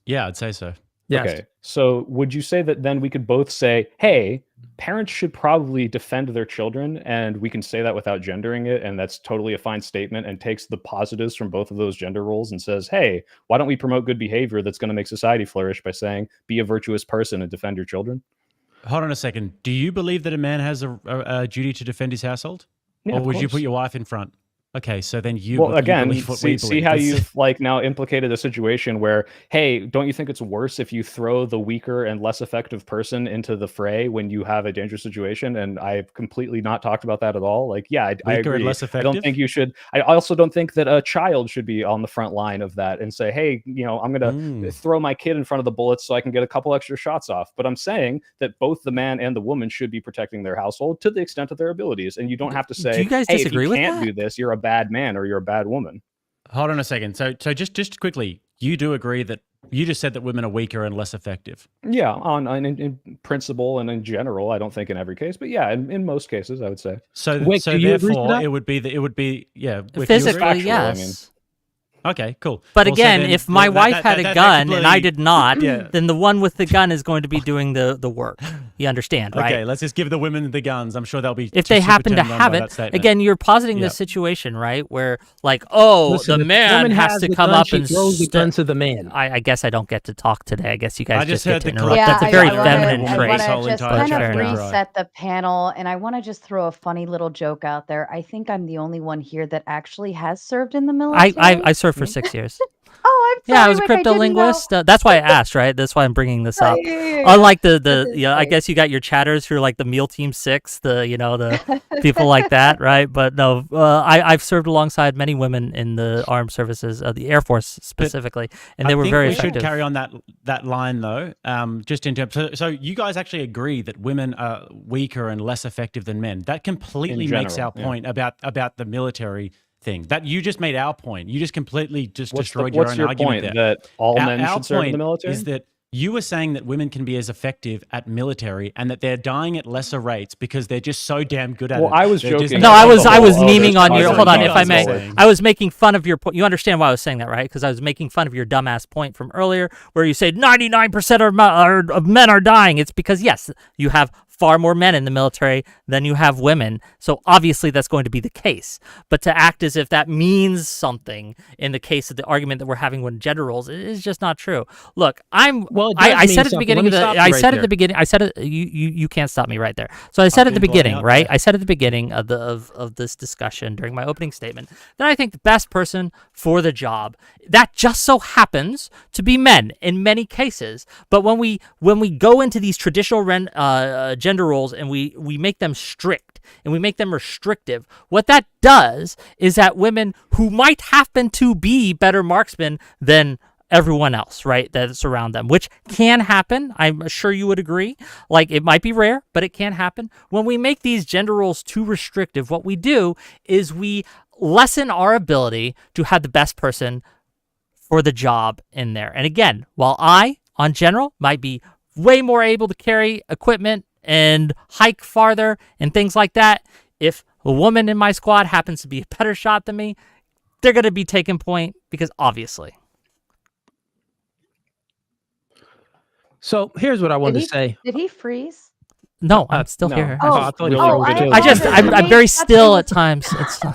Speaker 6: Yeah, I'd say so.
Speaker 5: Yes.
Speaker 7: Okay. So would you say that then we could both say, hey, parents should probably defend their children, and we can say that without gendering it, and that's totally a fine statement and takes the positives from both of those gender roles and says, hey, why don't we promote good behavior that's going to make society flourish by saying, be a virtuous person and defend your children?
Speaker 6: Hold on a second. Do you believe that a man has a duty to defend his household?
Speaker 7: Yeah,
Speaker 6: Or
Speaker 7: of
Speaker 6: would you
Speaker 7: course.
Speaker 6: put your wife in front? Okay, so then you
Speaker 7: Well,
Speaker 6: you
Speaker 7: again,
Speaker 6: believe what we
Speaker 7: see
Speaker 6: believe.
Speaker 7: how
Speaker 6: That's-
Speaker 7: you've like now implicated a situation where, hey, don't you think it's worse if you throw the weaker and less effective person into the fray when you have a dangerous situation? And I've completely not talked about that at all. Like, yeah, I
Speaker 6: Weaker and
Speaker 7: agree.
Speaker 6: less
Speaker 7: I don't
Speaker 6: effective?
Speaker 7: think you should. I also don't think that a child should be on the front line of that and say, hey, I'm going to throw my kid in front of the bullets so I can get a couple extra shots off. But I'm saying that both the man and the woman should be protecting their household to the extent of their abilities. And you don't have to say,
Speaker 8: Do you guys
Speaker 7: hey,
Speaker 8: disagree
Speaker 7: if you
Speaker 8: with
Speaker 7: can't
Speaker 8: that?
Speaker 7: do this, you're a bad man or you're a bad woman.
Speaker 6: Hold on a second. So just quickly, you do agree that you just said that women are weaker and less effective.
Speaker 7: Yeah, in principle and in general, I don't think in every case, but yeah, in most cases, I would say.
Speaker 6: So
Speaker 5: Wick,
Speaker 6: so
Speaker 5: do you agree to
Speaker 6: therefore
Speaker 5: that?
Speaker 6: it would be yeah. Wick, you agree?
Speaker 8: Physically,
Speaker 7: factual, I mean.
Speaker 8: yes.
Speaker 6: Okay, cool.
Speaker 8: But
Speaker 6: Well, so
Speaker 8: again,
Speaker 6: then
Speaker 8: if my
Speaker 6: that-
Speaker 8: wife
Speaker 6: that-
Speaker 8: had
Speaker 6: that-
Speaker 8: a
Speaker 6: that
Speaker 8: gun and I
Speaker 6: completely-
Speaker 8: did not,
Speaker 6: Yeah.
Speaker 8: then the one with the gun is going to be doing the work. You understand, right?
Speaker 6: Okay, let's just give the women the guns. I'm sure they'll be
Speaker 8: If
Speaker 6: too
Speaker 8: they
Speaker 6: super
Speaker 8: happen to
Speaker 6: turned on
Speaker 8: have
Speaker 6: by
Speaker 8: it,
Speaker 6: that statement.
Speaker 8: again, you're positing
Speaker 6: Yeah.
Speaker 8: this situation, right? Where like, oh,
Speaker 5: Listen,
Speaker 8: the
Speaker 5: if
Speaker 8: man
Speaker 5: woman
Speaker 8: has
Speaker 5: has
Speaker 8: to
Speaker 5: the
Speaker 8: come
Speaker 5: gun,
Speaker 8: up
Speaker 5: she
Speaker 8: and
Speaker 5: throws the
Speaker 8: st-
Speaker 5: gun to the man.
Speaker 8: I guess I don't get to talk today. I guess you guys
Speaker 6: I just
Speaker 8: get
Speaker 6: heard
Speaker 8: to
Speaker 6: the
Speaker 8: interrupt.
Speaker 6: clip.
Speaker 8: That's a
Speaker 6: Yeah,
Speaker 8: very
Speaker 6: I wanna-
Speaker 8: feminine
Speaker 6: I
Speaker 9: I
Speaker 8: trait.
Speaker 9: want
Speaker 6: This whole
Speaker 9: to just
Speaker 6: entire
Speaker 9: kind
Speaker 8: fair
Speaker 9: of
Speaker 8: enough.
Speaker 9: reset the panel, and I want to just throw a funny little joke out there. I think I'm the only one here that actually has served in the military.
Speaker 8: I served for 6 years.
Speaker 9: Oh, I'm sorry.
Speaker 8: Yeah, I was a
Speaker 9: Wick, didn't know.
Speaker 8: cryptolinguist. That's why I asked, right? That's why I'm bringing this up.
Speaker 9: Yeah.
Speaker 8: Unlike the
Speaker 9: This is
Speaker 8: yeah, I
Speaker 9: great.
Speaker 8: guess you got your chatters who are like the Meal Team 6, the people like that, right? But no, I've served alongside many women in the armed services, the Air Force specifically, and they were very
Speaker 6: we
Speaker 8: effective.
Speaker 6: should carry on that line though. Just in terms, so you guys actually agree that women are weaker and less effective than men. That completely
Speaker 7: In
Speaker 6: makes
Speaker 7: general,
Speaker 6: our point about the military thing. That you just made our point. You just completely destroyed
Speaker 7: What's
Speaker 6: your
Speaker 7: your
Speaker 6: own argument
Speaker 7: point
Speaker 6: there.
Speaker 7: that all
Speaker 6: Our-
Speaker 7: men
Speaker 6: our
Speaker 7: should serve in
Speaker 6: point
Speaker 7: the military?
Speaker 6: Is that You were saying that women can be as effective at military and that they're dying at lesser rates because they're just so damn good at it.
Speaker 7: Well, I was
Speaker 6: They're just-
Speaker 7: joking.
Speaker 8: No, I was
Speaker 7: Oh,
Speaker 8: memeing on
Speaker 7: there's
Speaker 8: your.
Speaker 7: positive
Speaker 8: Hold on,
Speaker 7: things
Speaker 8: if I may.
Speaker 7: going.
Speaker 8: I was making fun of your point. You understand why I was saying that, right? Because I was making fun of your dumbass point from earlier, where you said 99% of men are dying. It's because yes, you have far more men in the military than you have women. So obviously that's going to be the case. But to act as if that means something in the case of the argument that we're having with gender roles is just not true. Look,
Speaker 5: Well, it
Speaker 8: I
Speaker 5: does
Speaker 8: said
Speaker 5: mean
Speaker 8: at the beginning of
Speaker 5: something.
Speaker 8: the
Speaker 5: Let me stop you
Speaker 8: I
Speaker 5: right
Speaker 8: said at
Speaker 5: there.
Speaker 8: the beginning I said it you can't stop me right there. So I said at the
Speaker 6: being blown
Speaker 8: beginning,
Speaker 6: out,
Speaker 8: right?
Speaker 6: right?
Speaker 8: I said at the beginning of this discussion during my opening statement that I think the best person for the job that just so happens to be men in many cases. But when we go into these traditional gender roles and we make them strict and we make them restrictive, what that does is that women who might happen to be better marksmen than everyone else, right, that's around them, which can happen. I'm sure you would agree. Like, it might be rare, but it can happen. When we make these gender roles too restrictive, what we do is we lessen our ability to have the best person for the job in there. And again, while I, on general, might be way more able to carry equipment and hike farther and things like that, if a woman in my squad happens to be a better shot than me, they're going to be taking point because obviously.
Speaker 5: So here's what I wanted to say.
Speaker 9: Did he freeze?
Speaker 8: No, I'm still
Speaker 7: no.
Speaker 8: here.
Speaker 9: Oh,
Speaker 5: I thought you
Speaker 7: really
Speaker 5: were
Speaker 7: quick.
Speaker 5: chill.
Speaker 8: I just,
Speaker 9: apologize.
Speaker 8: I'm very
Speaker 9: That's
Speaker 8: still
Speaker 9: really-
Speaker 8: at times. It's
Speaker 7: How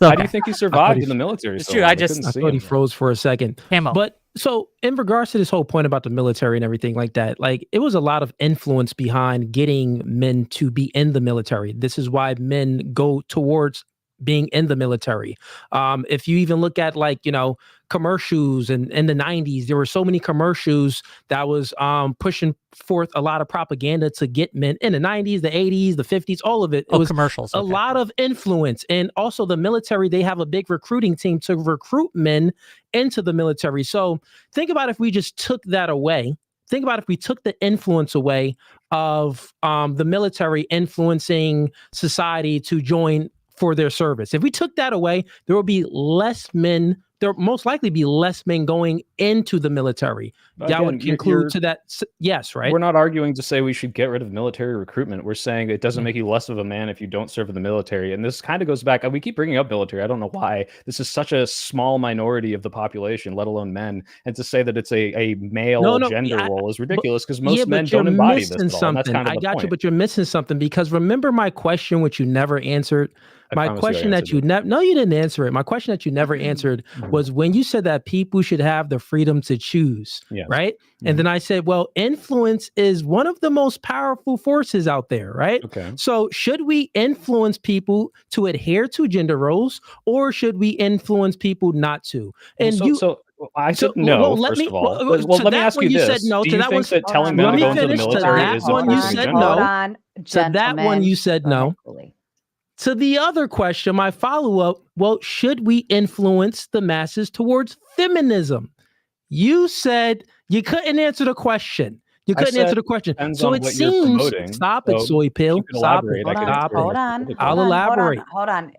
Speaker 8: okay.
Speaker 7: do you think he survived in the military?
Speaker 8: It's
Speaker 7: so
Speaker 8: true,
Speaker 7: long?
Speaker 8: I
Speaker 7: They
Speaker 8: just-
Speaker 7: couldn't
Speaker 5: I
Speaker 7: see
Speaker 5: thought he
Speaker 7: him.
Speaker 5: froze for a second.
Speaker 8: Camo.
Speaker 5: But so in regards to this whole point about the military and everything like that, like it was a lot of influence behind getting men to be in the military. This is why men go towards being in the military. If you even look at commercials and in the 90s, there were so many commercials that was pushing forth a lot of propaganda to get men in the 90s, the 80s, the 50s, all of it. It was
Speaker 8: commercials.
Speaker 5: a lot of influence. And also the military, they have a big recruiting team to recruit men into the military. So think about if we just took that away. Think about if we took the influence away of the military influencing society to join for their service. If we took that away, there will be less men. There will most likely be less men going into the military. That
Speaker 7: Again,
Speaker 5: would conclude to that. Yes, right?
Speaker 7: We're not arguing to say we should get rid of military recruitment. We're saying it doesn't make you less of a man if you don't serve in the military. And this kind of goes back. We keep bringing up military. I don't know why. This is such a small minority of the population, let alone men. And to say that it's a male gender role is ridiculous because most men don't embody this at all. And that's kind of
Speaker 5: I
Speaker 7: the
Speaker 5: got
Speaker 7: point.
Speaker 5: you, but you're missing something because remember my question, which you never answered. My question that you never, no, you didn't answer it. My question that you never answered was when you said that people should have the freedom to choose, right? And then I said, well, influence is one of the most powerful forces out there, right?
Speaker 7: Okay.
Speaker 5: So should we influence people to adhere to gender roles or should we influence people not to? And
Speaker 7: I said no, first of all. Well, let me ask you this.
Speaker 5: Said no,
Speaker 7: Do
Speaker 5: to
Speaker 7: you
Speaker 5: that
Speaker 7: think
Speaker 5: one,
Speaker 7: that telling men to go into the military is
Speaker 5: one you
Speaker 7: influencing
Speaker 5: said
Speaker 7: gender?
Speaker 5: no.
Speaker 9: Hold on,
Speaker 5: To that one you
Speaker 9: gentlemen.
Speaker 5: said
Speaker 9: Go ahead,
Speaker 5: no.
Speaker 9: Cooley.
Speaker 5: To the other question, my follow-up, well, should we influence the masses towards feminism? You said you couldn't answer the question. You couldn't answer the question.
Speaker 7: depends
Speaker 5: So
Speaker 7: on
Speaker 5: it
Speaker 7: what you're
Speaker 5: seems,
Speaker 7: promoting.
Speaker 5: stop it,
Speaker 7: So
Speaker 5: soy pill.
Speaker 7: you can
Speaker 5: Stop
Speaker 7: elaborate.
Speaker 5: it.
Speaker 7: I can
Speaker 5: Stop
Speaker 7: answer
Speaker 5: it.
Speaker 7: more specifically.
Speaker 5: I'll elaborate.
Speaker 9: Hold on.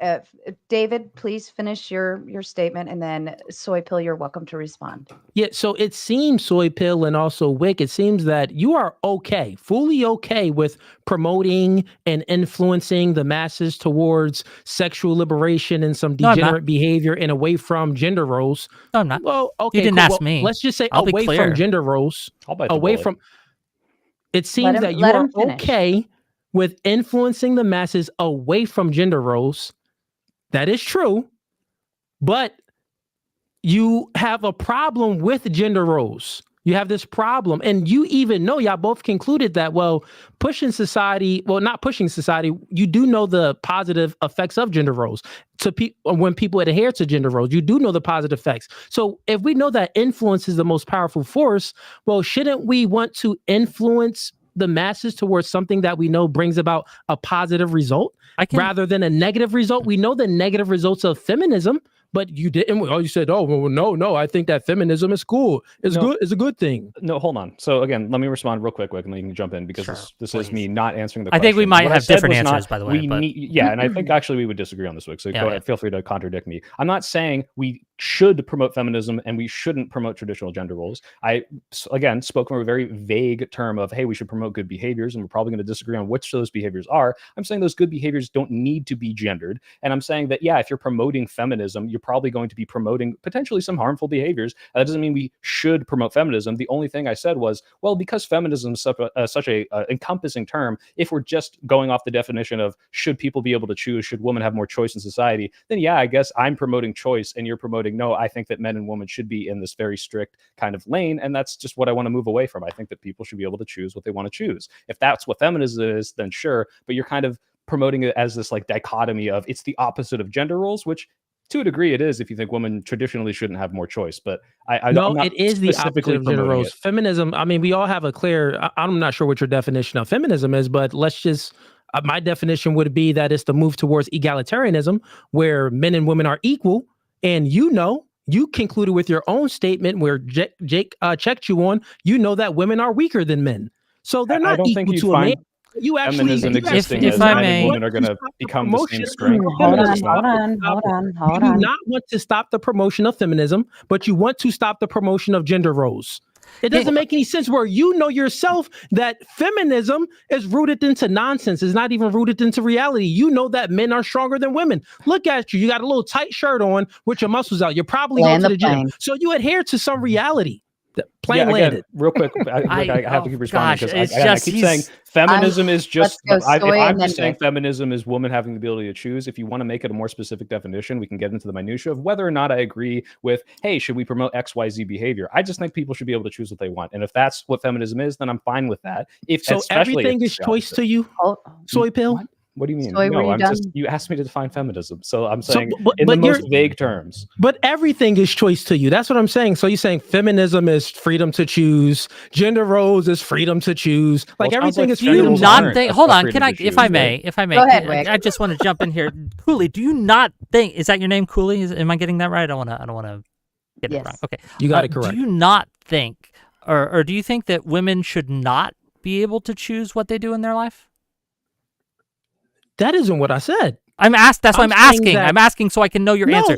Speaker 9: David, please finish your statement, and then Soy Pill, you're welcome to respond.
Speaker 5: Yeah, so it seems, soy pill and also Wick, it seems that you are okay, fully okay with promoting and influencing the masses towards sexual liberation and some
Speaker 8: No, I'm not.
Speaker 5: degenerate behavior and away from gender roles.
Speaker 8: No, I'm not.
Speaker 5: Well, okay,
Speaker 8: You didn't
Speaker 5: cool.
Speaker 8: ask
Speaker 5: Well,
Speaker 8: me.
Speaker 5: let's just say
Speaker 8: I'll be
Speaker 5: away
Speaker 8: clear.
Speaker 5: from gender roles,
Speaker 7: I'll bite the
Speaker 5: away
Speaker 7: bullet.
Speaker 5: from. It seems that you
Speaker 9: let
Speaker 5: are
Speaker 9: him finish.
Speaker 5: okay with influencing the masses away from gender roles. That is true, but you have a problem with gender roles. You have this problem, and you even know, y'all both concluded that, well, pushing society, well, not pushing society, you do know the positive effects of gender roles. When people adhere to gender roles, you do know the positive effects. So if we know that influence is the most powerful force, well, shouldn't we want to influence the masses towards something that we know brings about a positive result rather than a negative result? We know the negative results of feminism, but you didn't. Oh, you said, oh, well, no, I think that feminism is cool. It's good. It's a good thing.
Speaker 7: No, hold on. So again, let me respond real quick, and then you can jump in because this is me not answering the
Speaker 8: I
Speaker 7: question.
Speaker 8: think we might
Speaker 7: What I
Speaker 8: have
Speaker 7: said
Speaker 8: different
Speaker 7: was not,
Speaker 8: answers, by the way.
Speaker 7: we
Speaker 8: but-
Speaker 7: need, and I think actually we would disagree on this, Wick. So go ahead, feel free to contradict me. I'm not saying we should promote feminism and we shouldn't promote traditional gender roles. I, again, spoke from a very vague term of, hey, we should promote good behaviors, and we're probably going to disagree on which those behaviors are. I'm saying those good behaviors don't need to be gendered. And I'm saying that, yeah, if you're promoting feminism, you're probably going to be promoting potentially some harmful behaviors. That doesn't mean we should promote feminism. The only thing I said was, well, because feminism is such a encompassing term, if we're just going off the definition of should people be able to choose, should women have more choice in society, then yeah, I guess I'm promoting choice and you're promoting no, I think that men and women should be in this very strict kind of lane. And that's just what I want to move away from. I think that people should be able to choose what they want to choose. If that's what feminism is, then sure. But you're kind of promoting it as this like dichotomy of it's the opposite of gender roles, which to a degree it is if you think women traditionally shouldn't have more choice. But
Speaker 5: no, it is the opposite of gender roles. Feminism, I mean, we all have a clear, I'm not sure what your definition of feminism is, but let's just, my definition would be that it's the move towards egalitarianism where men and women are equal. And you concluded with your own statement where Jake checked you on, that women are weaker than men. So they're not equal to a man. You actually,
Speaker 7: if
Speaker 8: I
Speaker 7: may,
Speaker 8: men
Speaker 7: and women are going to become the same strength.
Speaker 9: Hold on.
Speaker 5: You do not want to stop the promotion of feminism, but you want to stop the promotion of gender roles. It doesn't make any sense where you know yourself that feminism is rooted into nonsense. It's not even rooted into reality. You know that men are stronger than women. Look at you. You got a little tight shirt on with your muscles out. You're probably going to the gym. So you adhere to some reality. Plane landed.
Speaker 7: Real quick, I have to keep responding because I keep saying feminism is just. I'm just saying feminism is women having the ability to choose. If you want to make it a more specific definition, we can get into the minutia of whether or not I agree with. Hey, should we promote XYZ behavior? I just think people should be able to choose what they want, and if that's what feminism is, then I'm fine with that.
Speaker 5: So everything is choice to you, soy pill.
Speaker 7: What do you mean?
Speaker 9: Soy,
Speaker 7: no, you asked me to define feminism. So I'm saying in the most vague terms.
Speaker 5: But everything is choice to you. That's what I'm saying. So you're saying feminism is freedom to choose. Gender roles is freedom to choose. Like everything is freedom.
Speaker 8: Do you not think, hold on, can I, if I may,
Speaker 9: Go ahead, Rick.
Speaker 8: I just want to jump in here. Cooley, do you not think, is that your name, Cooley? Am I getting that right? I don't want to get it wrong. Okay.
Speaker 5: You got it correct.
Speaker 8: Do you not think, or do you think that women should not be able to choose what they do in their life?
Speaker 5: That isn't what I said.
Speaker 8: That's why I'm asking. I'm asking so I can know your answer.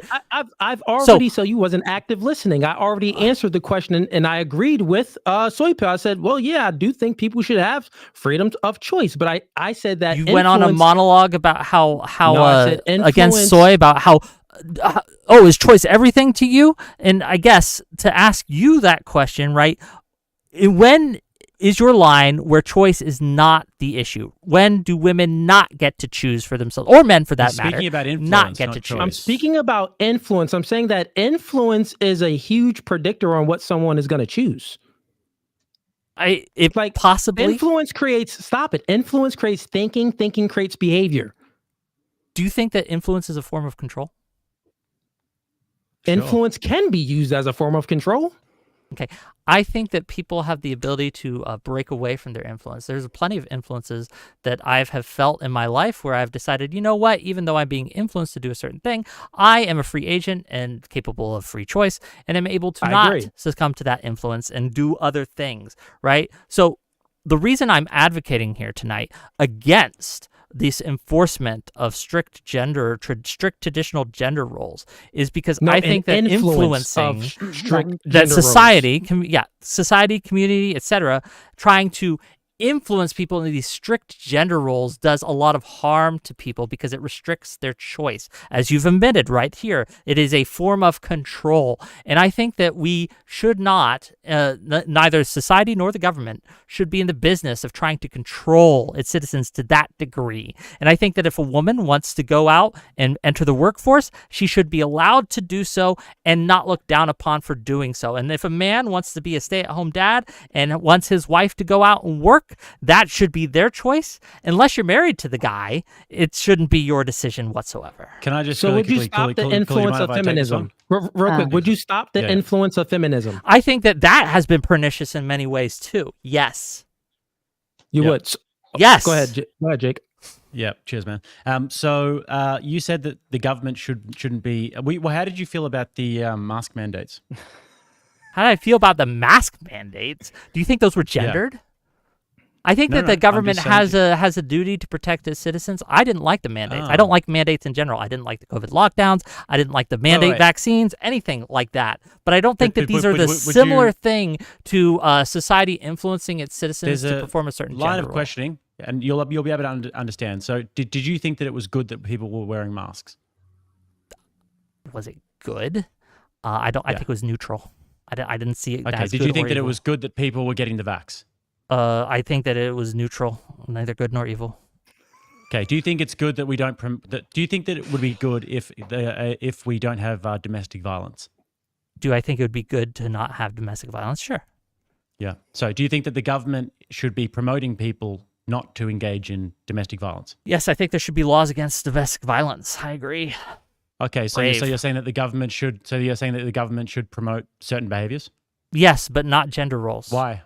Speaker 5: I've already, so you wasn't active listening. I already answered the question and I agreed with Soypil. I said, well, yeah, I do think people should have freedom of choice. But I said that
Speaker 8: you went on a monologue about how against Soy, about how, is choice everything to you? And I guess to ask you that question, right? When is your line where choice is not the issue? When do women not get to choose for themselves, or men for that matter?
Speaker 6: Speaking about influence,
Speaker 8: not get to choose.
Speaker 5: I'm speaking about influence. I'm saying that influence is a huge predictor on what someone is going to choose.
Speaker 8: Possibly
Speaker 5: influence creates. Stop it. Influence creates thinking. Thinking creates behavior.
Speaker 8: Do you think that influence is a form of control?
Speaker 5: Sure. Influence can be used as a form of control.
Speaker 8: Okay. I think that people have the ability to break away from their influence. There's plenty of influences that I have felt in my life where I've decided, you know what, even though I'm being influenced to do a certain thing, I am a free agent and capable of free choice, and am able to not succumb to that influence and do other things, right? So the reason I'm advocating here tonight against this enforcement of strict traditional gender roles is because I think that influencing that society, society, community, etc., trying to influence people into these strict gender roles does a lot of harm to people because it restricts their choice. As you've admitted right here, it is a form of control. And I think that we should not, neither society nor the government should be in the business of trying to control its citizens to that degree. And I think that if a woman wants to go out and enter the workforce, she should be allowed to do so and not looked down upon for doing so. And if a man wants to be a stay-at-home dad and wants his wife to go out and work, that should be their choice. Unless you're married to the guy, it shouldn't be your decision whatsoever.
Speaker 6: Can I just
Speaker 5: would you stop the influence of feminism? Real quick, would you stop the influence of feminism?
Speaker 8: I think that has been pernicious in many ways too. Yes.
Speaker 5: You would?
Speaker 8: Yes.
Speaker 5: Go ahead, Jake.
Speaker 6: Yeah, cheers, man. So you said that the government shouldn't be. How did you feel about the mask mandates?
Speaker 8: How did I feel about the mask mandates? Do you think those were gendered? I think
Speaker 6: No,
Speaker 8: that
Speaker 6: no,
Speaker 8: the
Speaker 6: I'm
Speaker 8: government
Speaker 6: just saying
Speaker 8: has a duty to protect its citizens. I didn't like the mandates. I don't like mandates in general. I didn't like the COVID lockdowns. I didn't like the mandate
Speaker 6: wait.
Speaker 8: vaccines, anything like that. But I don't think that these are the
Speaker 6: would
Speaker 8: similar
Speaker 6: you-
Speaker 8: thing to society influencing its citizens
Speaker 6: There's
Speaker 8: to
Speaker 6: a
Speaker 8: perform a certain
Speaker 6: line
Speaker 8: gender
Speaker 6: of
Speaker 8: role.
Speaker 6: questioning, and you'll be able to understand. So, did you think that it was good that people were wearing masks?
Speaker 8: Was it good? I think it was neutral. I didn't see it
Speaker 6: Okay.
Speaker 8: as
Speaker 6: Did
Speaker 8: good
Speaker 6: you think
Speaker 8: or
Speaker 6: that it
Speaker 8: evil.
Speaker 6: was good that people were getting the vax?
Speaker 8: I think that it was neutral, neither good nor evil.
Speaker 6: Okay. Do you think it's good that we don't? Do you think that it would be good if we don't have domestic violence?
Speaker 8: Do I think it would be good to not have domestic violence? Sure.
Speaker 6: Yeah. So, do you think that the government should be promoting people not to engage in domestic violence?
Speaker 8: Yes, I think there should be laws against domestic violence. I agree.
Speaker 6: Okay. So, you're saying that the government should. So, you're saying that the government should promote certain behaviors?
Speaker 8: Yes, but not gender roles.
Speaker 6: Why?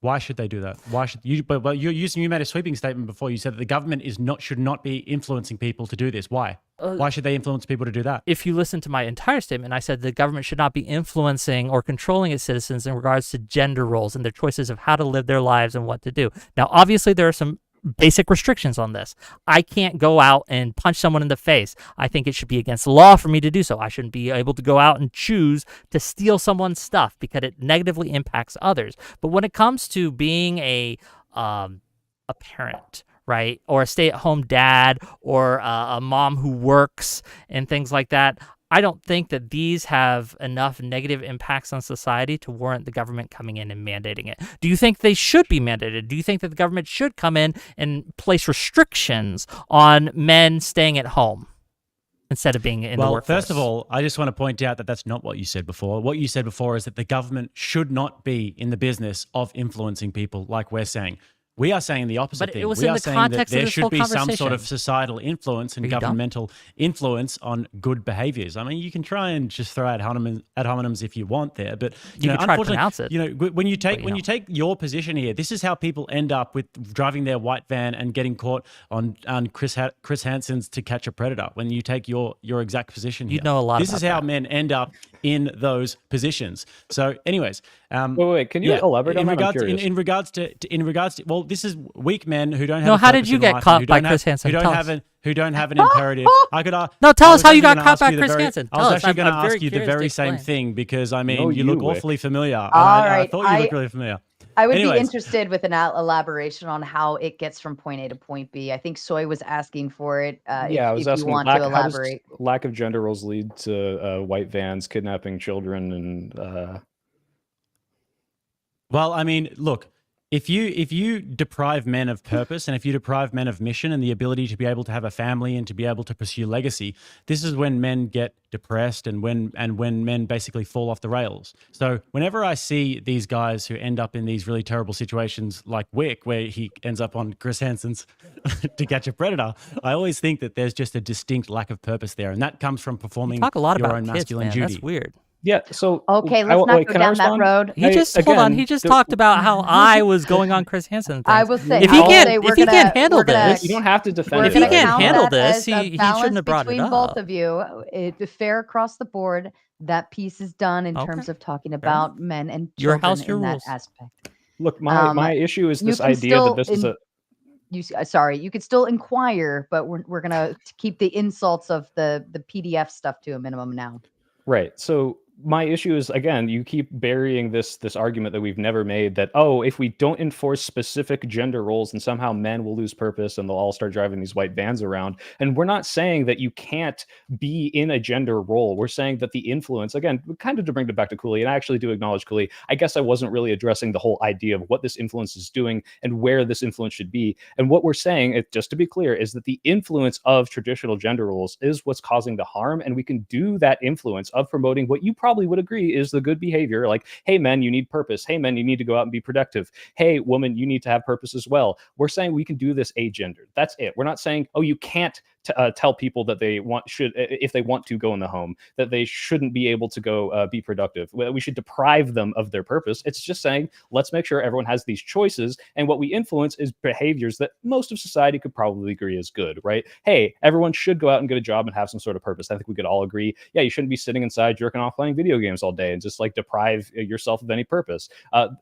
Speaker 6: Why should they do that? Why should you? But you made a sweeping statement before. You said that the government should not be influencing people to do this. Why? Why should they influence people to do that?
Speaker 8: If you listen to my entire statement, I said the government should not be influencing or controlling its citizens in regards to gender roles and their choices of how to live their lives and what to do. Now, obviously, there are some basic restrictions on this. I can't go out and punch someone in the face. I think it should be against the law for me to do so. I shouldn't be able to go out and choose to steal someone's stuff because it negatively impacts others. But when it comes to being a parent, right, or a stay-at-home dad, or a mom who works and things like that, I don't think that these have enough negative impacts on society to warrant the government coming in and mandating it. Do you think they should be mandated? Do you think that the government should come in and place restrictions on men staying at home instead of being in the workforce?
Speaker 6: Well, first of all, I just want to point out that that's not what you said before. What you said before is that the government should not be in the business of influencing people like we're saying. We are saying the opposite
Speaker 8: But
Speaker 6: thing.
Speaker 8: it was
Speaker 6: We
Speaker 8: in
Speaker 6: are
Speaker 8: the
Speaker 6: saying that
Speaker 8: context of
Speaker 6: there
Speaker 8: this
Speaker 6: should
Speaker 8: whole
Speaker 6: be some sort
Speaker 8: conversation.
Speaker 6: of societal influence and
Speaker 8: Are you dumb?
Speaker 6: governmental influence on good behaviors. I mean, you can try and just throw ad hominems if you want there, but
Speaker 8: You
Speaker 6: know,
Speaker 8: can try to
Speaker 6: unfortunately,
Speaker 8: pronounce it,
Speaker 6: you know, when you take
Speaker 8: but you know.
Speaker 6: take your position here, this is how people end up with driving their white van and getting caught on Chris Hansen's To Catch a Predator. When you take your exact position here,
Speaker 8: You'd know a lot
Speaker 6: This
Speaker 8: about
Speaker 6: is how
Speaker 8: that.
Speaker 6: men end up in those positions. So, anyways,
Speaker 7: Wait, can you elaborate on that? I'm curious.
Speaker 6: in regards to well, this is weak men who don't have.
Speaker 8: No,
Speaker 6: a
Speaker 8: how did
Speaker 6: purpose
Speaker 8: you
Speaker 6: in
Speaker 8: get
Speaker 6: life,
Speaker 8: caught
Speaker 6: who
Speaker 8: by
Speaker 6: don't
Speaker 8: Chris
Speaker 6: have-
Speaker 8: Hansen?
Speaker 6: Who don't
Speaker 8: Tell
Speaker 6: have
Speaker 8: us.
Speaker 6: who don't have an imperative. I could.
Speaker 8: No, tell
Speaker 6: I
Speaker 8: us
Speaker 6: was
Speaker 8: how you
Speaker 6: actually
Speaker 8: got
Speaker 6: gonna
Speaker 8: caught
Speaker 6: ask
Speaker 8: by
Speaker 6: you the
Speaker 8: Chris
Speaker 6: very-
Speaker 8: Hansen.
Speaker 6: I
Speaker 8: Tell
Speaker 6: was
Speaker 8: us.
Speaker 6: actually
Speaker 8: I'm
Speaker 6: going to
Speaker 8: very
Speaker 6: ask you the
Speaker 8: curious to
Speaker 6: very same
Speaker 8: explain.
Speaker 6: thing because I mean,
Speaker 7: No,
Speaker 6: you look
Speaker 7: you.
Speaker 6: awfully familiar. And
Speaker 9: All
Speaker 6: I
Speaker 9: right,
Speaker 6: thought you looked really familiar.
Speaker 9: I would be
Speaker 6: Anyways.
Speaker 9: interested with an elaboration on how it gets from point A to point B. I think Soy was asking for it.
Speaker 7: I was
Speaker 9: if
Speaker 7: asking,
Speaker 9: you want to
Speaker 7: how does
Speaker 9: elaborate.
Speaker 7: lack of gender roles lead to white vans kidnapping children and
Speaker 6: Well, I mean, look, if you deprive men of purpose and if you deprive men of mission and the ability to be able to have a family and to be able to pursue legacy, this is when men get depressed and when men basically fall off the rails. So whenever I see these guys who end up in these really terrible situations like Wick, where he ends up on Chris Hansen's To Catch a Predator, I always think that there's just a distinct lack of purpose there, and that comes from performing
Speaker 8: You talk a lot
Speaker 6: your
Speaker 8: about
Speaker 6: own
Speaker 8: kids,
Speaker 6: masculine
Speaker 8: man.
Speaker 6: duty.
Speaker 8: That's weird.
Speaker 7: yeah. So
Speaker 9: Okay, let's not go
Speaker 7: can I
Speaker 9: down that
Speaker 7: respond?
Speaker 9: road.
Speaker 8: He just hold on. He just talked about how I was going on Chris Hansen.
Speaker 9: I
Speaker 8: things.
Speaker 9: will say,
Speaker 8: if he
Speaker 9: I will
Speaker 8: can't,
Speaker 9: say
Speaker 8: if he can't handle this,
Speaker 7: You don't have to defend
Speaker 9: we're
Speaker 7: it.
Speaker 8: If he
Speaker 9: gonna
Speaker 7: right?
Speaker 8: can't
Speaker 9: count
Speaker 8: handle
Speaker 9: that
Speaker 8: this,
Speaker 9: as
Speaker 8: he
Speaker 9: a
Speaker 8: shouldn't
Speaker 9: balance
Speaker 8: have brought it
Speaker 9: between both
Speaker 8: up.
Speaker 9: of you. Fair across the board. That piece is done in
Speaker 8: Okay.
Speaker 9: terms of talking about men and
Speaker 8: Your
Speaker 9: children
Speaker 8: house, your
Speaker 9: in that
Speaker 8: rules.
Speaker 9: aspect.
Speaker 7: Look, my issue is
Speaker 9: you
Speaker 7: this
Speaker 9: can
Speaker 7: idea that
Speaker 9: still
Speaker 7: this is a
Speaker 9: sorry, you could still inquire, but we're gonna keep the insults of the PDF stuff to a minimum now.
Speaker 7: right. So my issue is, again, you keep burying this argument that we've never made that, oh, if we don't enforce specific gender roles, then somehow men will lose purpose and they'll all start driving these white vans around. And we're not saying that you can't be in a gender role. We're saying that the influence, again, kind of to bring it back to Cooley, and I actually do acknowledge Cooley, I guess I wasn't really addressing the whole idea of what this influence is doing and where this influence should be. And what we're saying, just to be clear, is that the influence of traditional gender roles is what's causing the harm. And we can do that influence of promoting what you probably would agree is the good behavior, like, hey, men, you need purpose. Hey, men, you need to go out and be productive. Hey, woman, you need to have purpose as well. We're saying we can do this agendered. That's it. We're not saying, oh, you can't tell people that they should, if they want to go in the home, that they shouldn't be able to go be productive. We should deprive them of their purpose. It's just saying, let's make sure everyone has these choices. And what we influence is behaviors that most of society could probably agree is good, right? Hey, everyone should go out and get a job and have some sort of purpose. I think we could all agree, yeah, you shouldn't be sitting inside jerking off playing video games all day and just like deprive yourself of any purpose.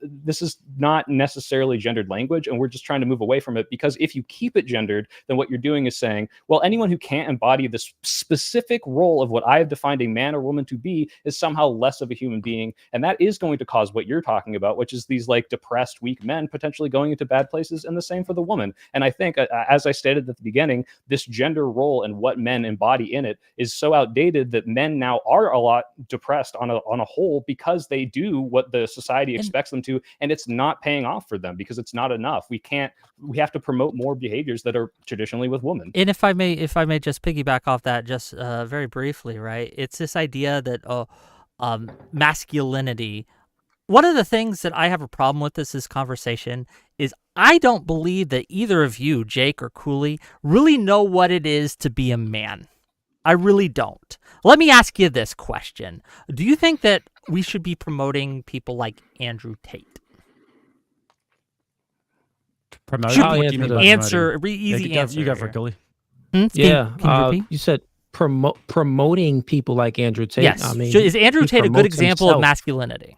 Speaker 7: This is not necessarily gendered language, and we're just trying to move away from it, because if you keep it gendered, then what you're doing is saying, well, anyone who can't embody this specific role of what I have defined a man or woman to be is somehow less of a human being, and that is going to cause what you're talking about, which is these like depressed, weak men potentially going into bad places, and the same for the woman. And I think, as I stated at the beginning, this gender role and what men embody in it is so outdated that men now are a lot depressed on a whole, because they do what the society expects them to, and it's not paying off for them because it's not enough. We have to promote more behaviors that are traditionally with women.
Speaker 8: And if I may just piggyback off that just very briefly, right? It's this idea that masculinity. One of the things that I have a problem with this conversation is I don't believe that either of you, Jake or Cooley, really know what it is to be a man. I really don't. Let me ask you this question. Do you think that we should be promoting people like Andrew Tate?
Speaker 6: Promoting?
Speaker 8: Answer, easy answer.
Speaker 6: You go for it, Cooley.
Speaker 8: Can you repeat?
Speaker 5: You said promoting people like Andrew Tate.
Speaker 8: Yes.
Speaker 5: I mean,
Speaker 8: is Andrew Tate a good example of masculinity?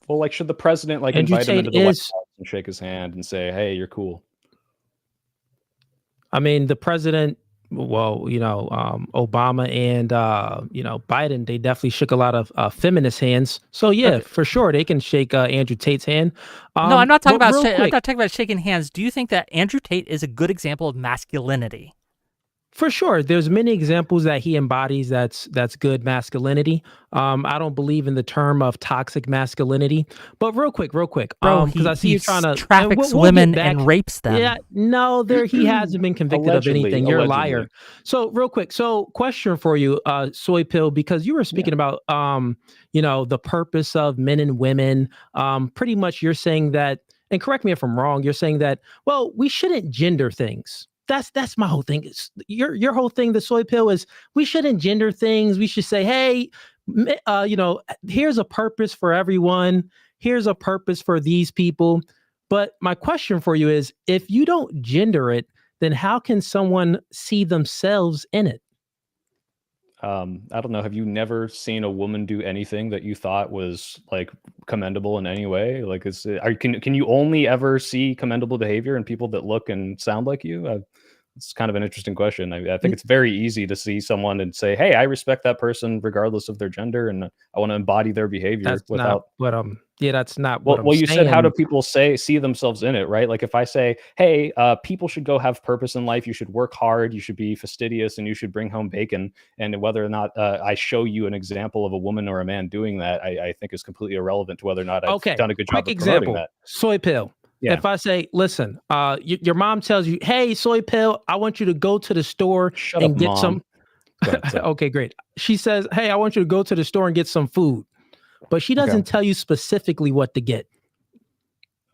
Speaker 7: Well, like, should the president like
Speaker 5: Andrew
Speaker 7: invite him
Speaker 5: Tate
Speaker 7: into the White
Speaker 5: is-
Speaker 7: House and shake his hand and say, "Hey, you're cool"?
Speaker 5: I mean, the president, well, Obama and, Biden, they definitely shook a lot of feminist hands. So, yeah, for sure, they can shake Andrew Tate's hand.
Speaker 8: No, I'm not talking
Speaker 5: but
Speaker 8: about.
Speaker 5: real
Speaker 8: I'm
Speaker 5: quick-
Speaker 8: not talking about shaking hands. Do you think that Andrew Tate is a good example of masculinity?
Speaker 5: For sure, there's many examples that he embodies that's good masculinity. I don't believe in the term of toxic masculinity. But real quick,
Speaker 8: Bro,
Speaker 5: because I see
Speaker 8: he
Speaker 5: you trying to
Speaker 8: traffics
Speaker 5: we'll
Speaker 8: women
Speaker 5: get back.
Speaker 8: and rapes them.
Speaker 5: Yeah, no, he hasn't been convicted
Speaker 7: Allegedly,
Speaker 5: of anything. You're a
Speaker 7: allegedly.
Speaker 5: liar. So real quick, question for you, Soy Pill, because you were speaking about the purpose of men and women. Pretty much you're saying that, and correct me if I'm wrong, you're saying that, well, we shouldn't gender things. That's my whole thing. Your whole thing, the Soy Pill, is we shouldn't gender things. We should say, hey, here's a purpose for everyone. Here's a purpose for these people. But my question for you is, if you don't gender it, then how can someone see themselves in it?
Speaker 7: I don't know. Have you never seen a woman do anything that you thought was like commendable in any way? Like, can you only ever see commendable behavior in people that look and sound like you? It's kind of an interesting question. I think it's very easy to see someone and say, "Hey, I respect that person regardless of their gender, and I want to embody their behavior."
Speaker 5: That's not what that's not what I'm
Speaker 7: you
Speaker 5: saying.
Speaker 7: said, how do people see themselves in it, right? Like, if I say, "Hey, people should go have purpose in life. You should work hard. You should be fastidious, and you should bring home bacon." And whether or not I show you an example of a woman or a man doing that, I think is completely irrelevant to whether or not I've done a good job of
Speaker 5: Quick
Speaker 7: promoting
Speaker 5: example,
Speaker 7: that.
Speaker 5: Soy Pill.
Speaker 7: Yeah.
Speaker 5: If I say, listen, your mom tells you, hey, Soy Pill, I want you to go to the store and get
Speaker 7: Mom.
Speaker 5: some.
Speaker 7: Go ahead, sorry.
Speaker 5: Okay, great. She says, hey, I want you to go to the store and get some food. But she doesn't tell you specifically what to get.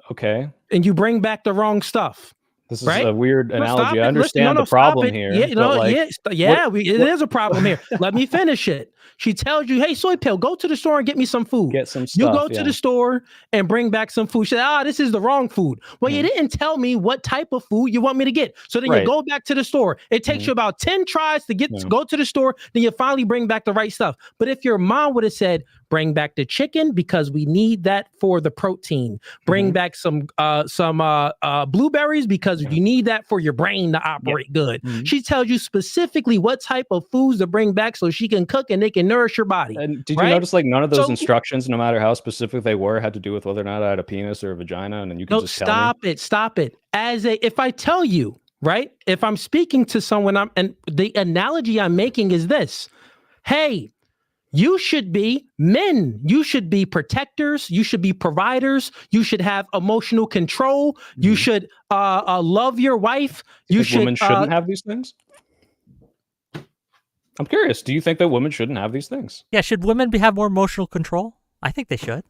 Speaker 7: Okay.
Speaker 5: And you bring back the wrong stuff.
Speaker 7: This is
Speaker 5: right?
Speaker 7: a weird
Speaker 5: Well,
Speaker 7: analogy.
Speaker 5: stop
Speaker 7: I
Speaker 5: it.
Speaker 7: understand
Speaker 5: Listen,
Speaker 7: the problem
Speaker 5: stop it.
Speaker 7: here.
Speaker 5: Yeah,
Speaker 7: but like,
Speaker 5: it is a problem here. Let me finish it. She tells you, hey, Soy Pill, go to the store and get me some food.
Speaker 7: Get some
Speaker 5: You
Speaker 7: stuff,
Speaker 5: go to the store and bring back some food. She said, this is the wrong food. Well, you didn't tell me what type of food you want me to get. So then you go back to the store. It takes you about 10 tries to go to the store. Then you finally bring back the right stuff. But if your mom would have said, bring back the chicken because we need that for the protein. Bring back some blueberries because you need that for your brain to operate good. She tells you specifically what type of foods to bring back so she can cook and they can nourish your body.
Speaker 7: And did you notice like none of those instructions, no matter how specific they were, had to do with whether or not I had a penis or a vagina? And then you can just tell me.
Speaker 5: Stop it. If I tell you, right? If I'm speaking to someone, and the analogy I'm making is this: hey, you should be men. You should be protectors. You should be providers. You should have emotional control. You should love your wife.
Speaker 7: You think women shouldn't have these things? I'm curious. Do you think that women shouldn't have these things?
Speaker 8: Yeah, should women have more emotional control? I think they should.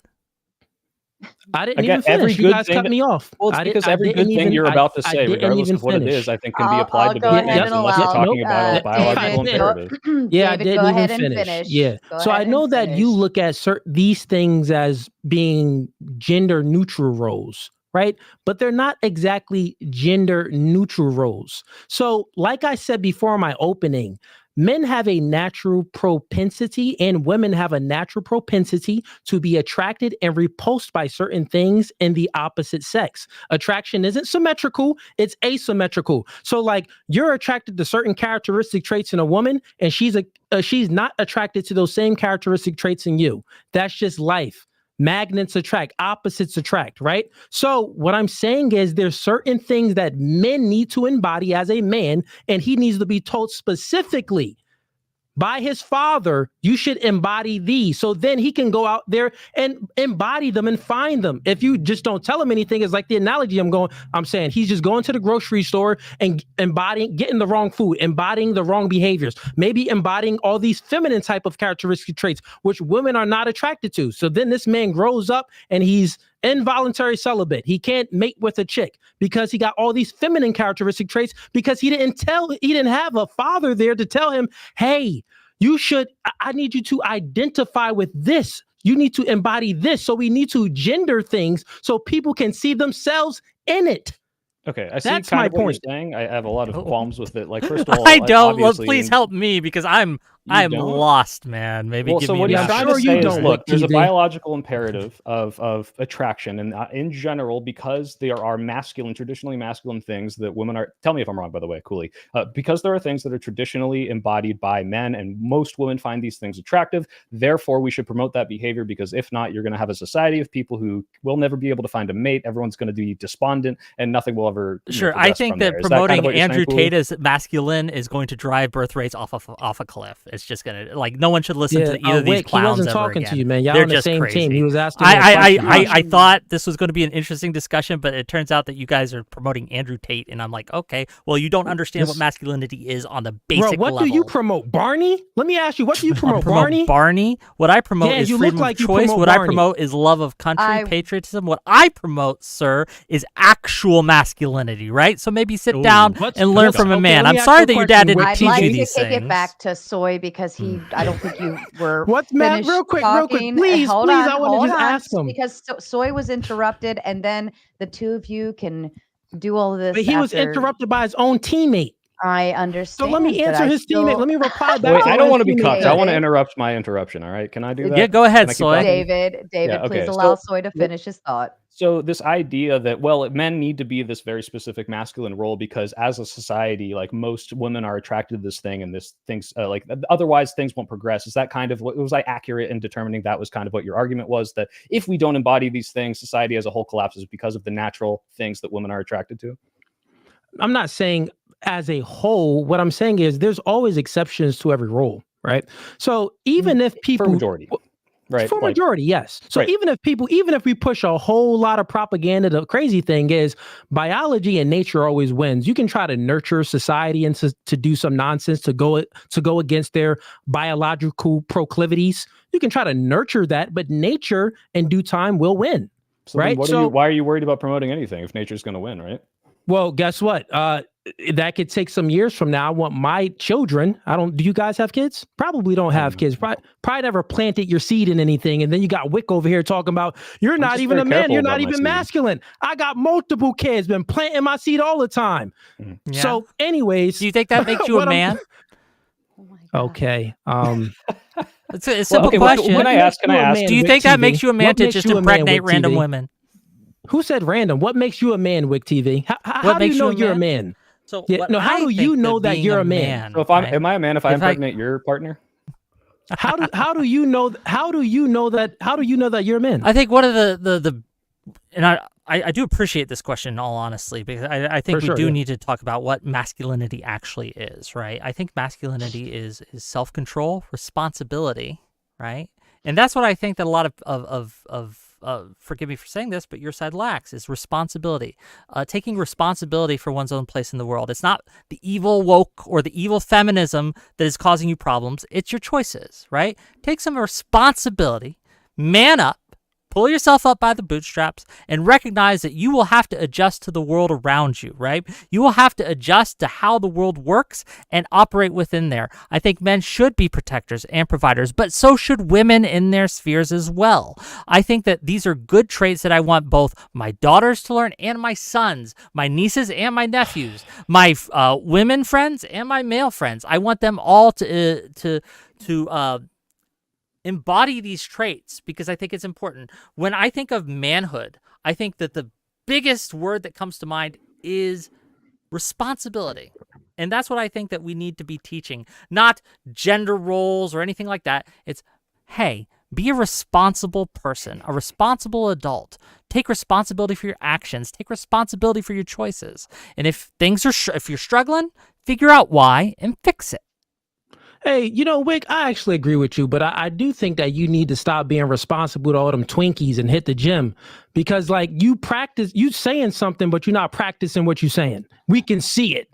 Speaker 5: I didn't even finish. You guys cut me off.
Speaker 7: Well, it's because every good thing you're about to say, regardless of what it is, I think can be applied to both things, unless you're talking about a biological imperative.
Speaker 5: Yeah, I didn't even finish. Yeah. So I know that you look at these things as being gender neutral roles, right? But they're not exactly gender neutral roles. So like I said before in my opening, men have a natural propensity and women have a natural propensity to be attracted and repulsed by certain things in the opposite sex. Attraction isn't symmetrical, it's asymmetrical. So like you're attracted to certain characteristic traits in a woman and she's not attracted to those same characteristic traits in you. That's just life. Magnets attract, opposites attract, right? So what I'm saying is there's certain things that men need to embody as a man, and he needs to be told specifically by his father, you should embody these. So then he can go out there and embody them and find them. If you just don't tell him anything, it's like the analogy I'm saying he's just going to the grocery store and getting the wrong food, embodying the wrong behaviors, maybe embodying all these feminine type of characteristic traits, which women are not attracted to. So then this man grows up and he's involuntary celibate. He can't mate with a chick because he got all these feminine characteristic traits because he didn't have a father there to tell him, hey, I need you to identify with this. You need to embody this. So we need to gender things so people can see themselves in it.
Speaker 7: Okay, I see
Speaker 5: That's
Speaker 7: kind
Speaker 5: my
Speaker 7: of what you're
Speaker 5: point.
Speaker 7: saying. I have a lot of qualms with it. Like, first of all,
Speaker 8: I don't. Well,
Speaker 7: obviously-
Speaker 8: please help me because I'm
Speaker 7: don't?
Speaker 8: lost, man. Maybe
Speaker 7: Well,
Speaker 8: give
Speaker 7: so
Speaker 8: me
Speaker 7: what
Speaker 8: an
Speaker 7: he's
Speaker 8: answer.
Speaker 7: trying
Speaker 5: sure
Speaker 7: to
Speaker 5: you
Speaker 7: say is,
Speaker 5: don't,
Speaker 7: look, there's a
Speaker 5: TV.
Speaker 7: biological imperative of attraction, and in general, because there are traditionally masculine things that women are. Tell me if I'm wrong, by the way, Cooley. Because there are things that are traditionally embodied by men, and most women find these things attractive. Therefore, we should promote that behavior because if not, you're going to have a society of people who will never be able to find a mate. Everyone's going to be despondent, and nothing will ever.
Speaker 8: Sure, I think that promoting Andrew Tate as masculine is going to drive birth rates off a cliff. It's just gonna no one should listen to either of these
Speaker 5: Wick,
Speaker 8: clowns
Speaker 5: he wasn't
Speaker 8: ever
Speaker 5: talking
Speaker 8: again.
Speaker 5: to you, man. Y'all
Speaker 8: They're
Speaker 5: on the
Speaker 8: just
Speaker 5: same
Speaker 8: crazy.
Speaker 5: team. He was asking me a question.
Speaker 8: I thought this was going to be an interesting discussion, but it turns out that you guys are promoting Andrew Tate, and I'm like, okay, well, you don't understand what masculinity is on the basic
Speaker 5: Bro, what
Speaker 8: level.
Speaker 5: do you promote, Barney? Let me ask you, what do you promote,
Speaker 8: Barney? What I promote is
Speaker 5: you
Speaker 8: freedom
Speaker 5: look like
Speaker 8: of
Speaker 5: you
Speaker 8: choice.
Speaker 5: promote
Speaker 8: What I
Speaker 5: Barney.
Speaker 8: promote is love of country, patriotism. What I promote, sir, is actual masculinity, right? So maybe sit down and learn from a man. I'm sorry that your dad didn't
Speaker 9: I'd
Speaker 8: teach
Speaker 9: like
Speaker 8: you
Speaker 9: to
Speaker 8: these
Speaker 9: take
Speaker 8: things.
Speaker 9: it back to Soy because I don't think you were
Speaker 5: What's Matt?
Speaker 9: finished
Speaker 5: Real quick,
Speaker 9: talking.
Speaker 5: please,
Speaker 9: Hold
Speaker 5: please,
Speaker 9: on,
Speaker 5: I want to
Speaker 9: hold
Speaker 5: just
Speaker 9: on,
Speaker 5: ask him.
Speaker 9: because Soy was interrupted, and then the two of you can do all of this.
Speaker 5: But he was
Speaker 9: after.
Speaker 5: interrupted by his own teammate.
Speaker 9: I
Speaker 5: So
Speaker 9: understand.
Speaker 5: let me
Speaker 9: but
Speaker 5: answer
Speaker 9: I
Speaker 5: his
Speaker 9: still-
Speaker 5: teammate. Let me reply back.
Speaker 7: Wait,
Speaker 5: to
Speaker 7: I don't
Speaker 5: his
Speaker 7: want to be
Speaker 5: teammate.
Speaker 7: cut. I want to
Speaker 9: David.
Speaker 7: interrupt my interruption. All right, can I do that?
Speaker 8: Yeah, go ahead,
Speaker 7: Can I keep
Speaker 8: Soy.
Speaker 7: talking?
Speaker 9: David,
Speaker 7: Yeah, okay,
Speaker 9: please
Speaker 7: so-
Speaker 9: allow Soy to finish his thought.
Speaker 7: So this idea that, well, men need to be this very specific masculine role because as a society, like most women are attracted to this thing and this things like otherwise things won't progress. Is that kind of what was I accurate in determining that was kind of what your argument was, that if we don't embody these things, society as a whole collapses because of the natural things that women are attracted to?
Speaker 5: I'm not saying as a whole. What I'm saying is there's always exceptions to every rule, right? So even if people
Speaker 7: For majority. Right.
Speaker 5: For majority, yes. So
Speaker 7: Right.
Speaker 5: even if we push a whole lot of propaganda, the crazy thing is biology and nature always wins. You can try to nurture society and to do some nonsense to go against their biological proclivities. You can try to nurture that, but nature in due time will win.
Speaker 7: So then
Speaker 5: right?
Speaker 7: why are you worried about promoting anything if nature's going to win, right?
Speaker 5: Well, guess what? That could take some years from now. I want my children. Do you guys have kids? Probably don't have kids. Probably never planted your seed in anything. And then you got Wick over here talking about, you're not even a man. You're not even masculine. I got multiple kids, been planting my seed all the time.
Speaker 8: Yeah.
Speaker 5: So anyways.
Speaker 8: Do you think that makes you a man?
Speaker 5: Okay.
Speaker 8: It's a simple question.
Speaker 7: Can I ask?
Speaker 8: Do you think that makes you a man to just impregnate random women?
Speaker 5: Who said random? What makes you a man, Wick TV? How do you know you're a man?
Speaker 8: So
Speaker 5: how do you know that you're a man?
Speaker 7: So am I a man if I impregnate your partner?
Speaker 5: How do you know that you're a man?
Speaker 8: I think one of the and I do appreciate this question in all honesty, because I think we do need to talk about what masculinity actually is, right? I think masculinity is self-control, responsibility, right? And that's what I think that a lot of forgive me for saying this, but your side lacks, is responsibility. Taking responsibility for one's own place in the world. It's not the evil woke or the evil feminism that is causing you problems. It's your choices, right? Take some responsibility, man up, pull yourself up by the bootstraps and recognize that you will have to adjust to the world around you, right? You will have to adjust to how the world works and operate within there. I think men should be protectors and providers, but so should women in their spheres as well. I think that these are good traits that I want both my daughters to learn and my sons, my nieces and my nephews, my women friends and my male friends. I want them all to embody these traits because I think it's important. When I think of manhood, I think that the biggest word that comes to mind is responsibility. And that's what I think that we need to be teaching, not gender roles or anything like that. It's, hey, be a responsible person, a responsible adult. Take responsibility for your actions. Take responsibility for your choices. And if things are, if you're struggling, figure out why and fix it.
Speaker 5: Hey, Wick, I actually agree with you, but I do think that you need to stop being responsible to all them Twinkies and hit the gym because, like, you saying something, but you're not practicing what you're saying. We can see it.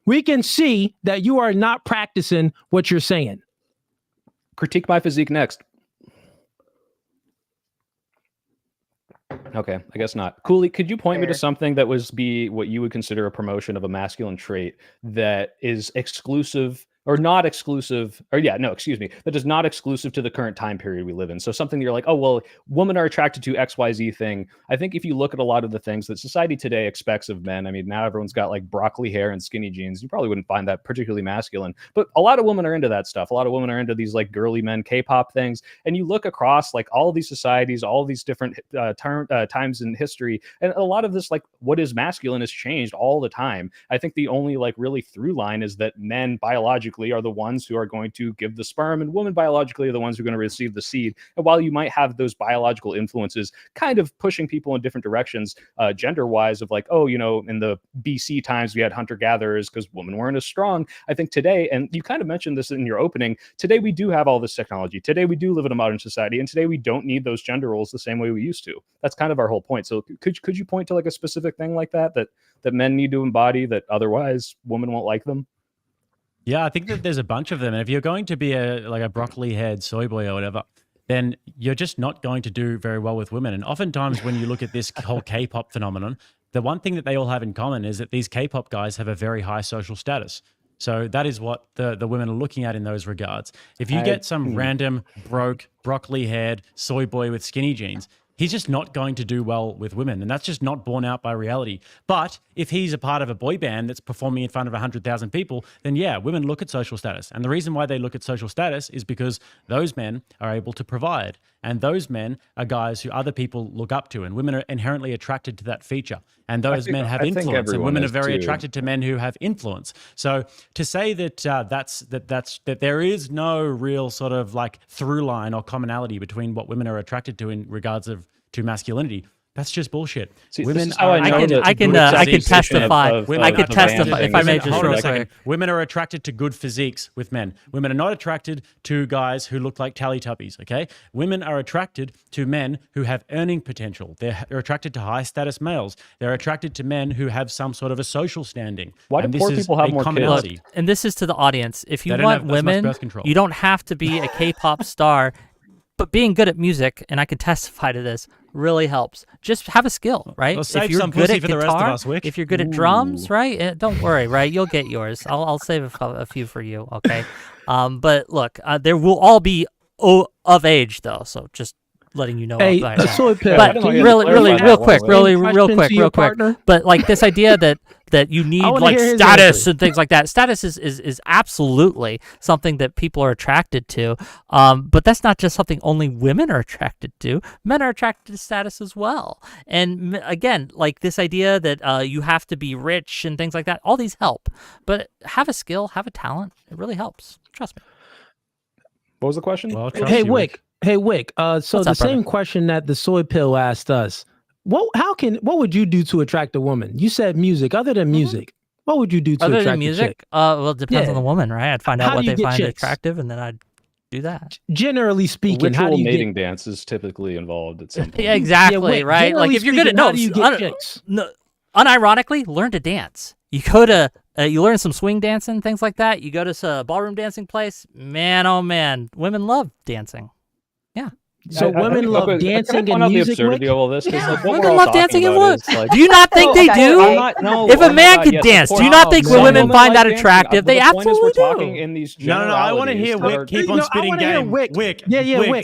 Speaker 5: We can see that you are not practicing what you're saying.
Speaker 7: Critique my physique next. Okay, I guess not. Cooley, could you point me to something that be what you would consider a promotion of a masculine trait that is exclusive or not exclusive, that is not exclusive to the current time period we live in. So something that you're like, oh, well, women are attracted to XYZ thing. I think if you look at a lot of the things that society today expects of men, I mean, now everyone's got like broccoli hair and skinny jeans. You probably wouldn't find that particularly masculine, but a lot of women are into that stuff. A lot of women are into these like girly men K-pop things. And you look across like all of these societies, all of these different times in history, and a lot of this, like what is masculine has changed all the time. I think the only like really through line is that men biologically are the ones who are going to give the sperm and women biologically are the ones who are going to receive the seed. And while you might have those biological influences kind of pushing people in different directions, gender wise, of like, oh, in the BC times we had hunter gatherers because women weren't as strong. I think today, and you kind of mentioned this in your opening, today we do have all this technology. Today we do live in a modern society, and today we don't need those gender roles the same way we used to. That's kind of our whole point. So could you point to like a specific thing like that men need to embody that otherwise women won't like them?
Speaker 6: Yeah, I think that there's a bunch of them. And if you're going to be a broccoli haired soy boy or whatever, then you're just not going to do very well with women. And oftentimes when you look at this whole K-pop phenomenon, the one thing that they all have in common is that these K-pop guys have a very high social status. So that is what the women are looking at in those regards. If you get some random broke broccoli haired soy boy with skinny jeans, he's just not going to do well with women. And that's just not borne out by reality. But if he's a part of a boy band that's performing in front of 100,000 people, then yeah, women look at social status. And the reason why they look at social status is because those men are able to provide. And those men are guys who other people look up to. And women are inherently attracted to that feature. And those men have influence. And women are very attracted to men who have influence. So to say that that there is no real sort of like through line or commonality between what women are attracted to in regards to masculinity, that's just bullshit.
Speaker 7: See,
Speaker 6: women
Speaker 8: I can testify. I can testify if I may just real quick.
Speaker 6: Women are attracted to good physiques with men. Women are not attracted to guys who look like Teletubbies, okay? Women are attracted to men who have earning potential. They're attracted to high status males. They're attracted to men who have some sort of a social standing.
Speaker 7: Why do poor people have more kids?
Speaker 8: Look, and this is to the audience. If you want women, you don't have to be a K-pop star. But being good at music, and I can testify to this, really helps. Just have a skill, right?
Speaker 6: Well,
Speaker 8: if you're good at guitar, if you're good at drums, right? Don't worry, right? You'll get yours. I'll save a few for you, okay? But look, there will all be of age though, so just letting you know.
Speaker 5: Hey,
Speaker 8: but
Speaker 5: real quick.
Speaker 8: But like this idea that you need like status and things like that. Status is absolutely something that people are attracted to. But that's not just something only women are attracted to. Men are attracted to status as well. And again, like this idea that you have to be rich and things like that, all these help. But have a skill, have a talent. It really helps. Trust me.
Speaker 7: What was the question?
Speaker 6: Well,
Speaker 5: Hey, Wick. So
Speaker 8: What's
Speaker 5: the
Speaker 8: up,
Speaker 5: same
Speaker 8: brother?
Speaker 5: question that the soy pill asked us. What would you do to attract a woman? You said music. Other than music, what would you do to
Speaker 8: Other
Speaker 5: attract
Speaker 8: than music?
Speaker 5: a chick?
Speaker 8: Well, it depends on
Speaker 5: Yeah.
Speaker 8: the woman, right? I'd find out
Speaker 5: How
Speaker 8: what
Speaker 5: do you
Speaker 8: they
Speaker 5: get
Speaker 8: find
Speaker 5: chicks?
Speaker 8: attractive, and then I'd do that.
Speaker 5: Generally speaking, how
Speaker 7: Ritual
Speaker 5: do you
Speaker 7: mating
Speaker 5: get?
Speaker 7: dance is typically involved at some point.
Speaker 8: Yeah, exactly,
Speaker 5: Wait,
Speaker 8: right? Like
Speaker 5: generally
Speaker 8: if you're good at
Speaker 5: speaking, how do you get chicks?
Speaker 8: unironically, learn to dance. You go to you learn some swing dancing, things like that. You go to a ballroom dancing place. Man, oh man, women love dancing.
Speaker 5: So women love dancing and music.
Speaker 7: The absurdity of all this.
Speaker 8: Yeah,
Speaker 7: Like, what
Speaker 8: women
Speaker 7: we're all
Speaker 8: love
Speaker 7: talking
Speaker 8: dancing and
Speaker 7: about
Speaker 8: what?
Speaker 7: is, like,
Speaker 8: Do you not think they do? If a man could dance, do you not think women find that attractive? They absolutely do.
Speaker 7: In these
Speaker 6: No. I want to hear Wick keep on spitting game.
Speaker 5: Wick.
Speaker 6: Wick,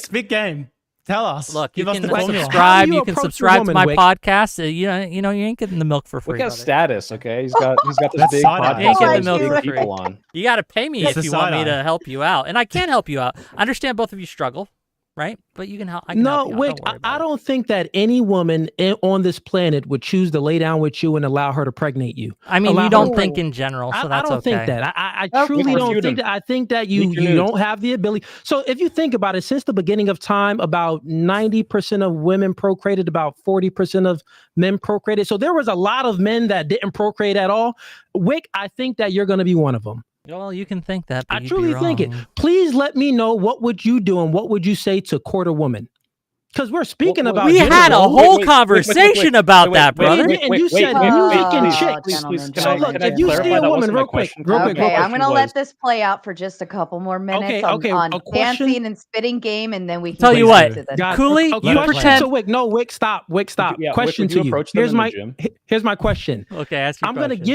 Speaker 6: spit game. Tell us.
Speaker 8: Look, you
Speaker 6: Give us
Speaker 8: can
Speaker 6: the formula.
Speaker 8: subscribe. You can
Speaker 5: approach a
Speaker 8: subscribe to
Speaker 5: woman,
Speaker 8: my
Speaker 5: Wick?
Speaker 8: podcast. You ain't getting the milk for free.
Speaker 7: Wick has
Speaker 8: brother.
Speaker 7: status. Okay, he's got this
Speaker 6: That's
Speaker 7: big
Speaker 6: side-eye.
Speaker 7: podcast.
Speaker 8: You ain't getting
Speaker 7: with
Speaker 8: the milk
Speaker 7: big
Speaker 8: for free.
Speaker 7: people on.
Speaker 8: You got to pay me
Speaker 6: It's
Speaker 8: if
Speaker 6: the
Speaker 8: you want me
Speaker 6: side-eye.
Speaker 8: to help you out, and I can help you out. I understand both of you struggle, right? But you can help. I can
Speaker 5: No,
Speaker 8: help you out.
Speaker 5: Wick,
Speaker 8: Don't worry about
Speaker 5: I
Speaker 8: it.
Speaker 5: don't think that any woman on this planet would choose to lay down with you and allow her to pregnate you.
Speaker 8: I mean,
Speaker 5: allow
Speaker 8: you
Speaker 5: her
Speaker 8: don't
Speaker 5: to-
Speaker 8: think in general, so
Speaker 5: I
Speaker 8: that's
Speaker 5: don't
Speaker 8: okay.
Speaker 5: think that. I
Speaker 9: Okay.
Speaker 5: truly don't
Speaker 7: Refute
Speaker 5: think
Speaker 7: him.
Speaker 5: that. I think that you
Speaker 7: Leak your news.
Speaker 5: don't have the ability. So if you think about it, since the beginning of time, about 90% of women procreated, about 40% of men procreated. So there was a lot of men that didn't procreate at all. Wick, I think that you're going to be one of them.
Speaker 8: Well, you can think that. But
Speaker 5: I
Speaker 8: you'd
Speaker 5: truly
Speaker 8: be
Speaker 5: think it.
Speaker 8: wrong.
Speaker 5: Please let me know, what would you do and what would you say to court a woman? Because we're speaking
Speaker 7: Well,
Speaker 5: about
Speaker 8: We
Speaker 5: gender
Speaker 8: had a
Speaker 5: roles.
Speaker 8: whole
Speaker 7: wait,
Speaker 8: conversation about that, brother.
Speaker 5: And you said music and chicks.
Speaker 9: Gentlemen,
Speaker 5: So look,
Speaker 7: can I
Speaker 5: if you
Speaker 7: clarify
Speaker 5: see a
Speaker 7: that
Speaker 5: woman,
Speaker 7: wasn't my
Speaker 5: real quick,
Speaker 7: question?
Speaker 5: real quick,
Speaker 9: Okay,
Speaker 5: real quick.
Speaker 9: I'm going to
Speaker 7: was-
Speaker 9: let this play out for just a couple more minutes
Speaker 5: Okay,
Speaker 9: on
Speaker 5: a question-
Speaker 9: dancing and spitting game, and then we can
Speaker 8: Tell
Speaker 9: get
Speaker 8: you
Speaker 9: back
Speaker 8: what,
Speaker 9: to the
Speaker 5: Got it.
Speaker 8: Cooley,
Speaker 5: Okay,
Speaker 8: you
Speaker 5: question.
Speaker 8: pretend.
Speaker 5: So Wick, stop.
Speaker 7: Yeah, Wick,
Speaker 5: Question
Speaker 7: would you
Speaker 5: to you.
Speaker 7: approach them
Speaker 5: Here's
Speaker 7: in the
Speaker 5: my
Speaker 7: gym?
Speaker 5: here's my question.
Speaker 8: Okay, ask your
Speaker 5: I'm gonna
Speaker 8: question.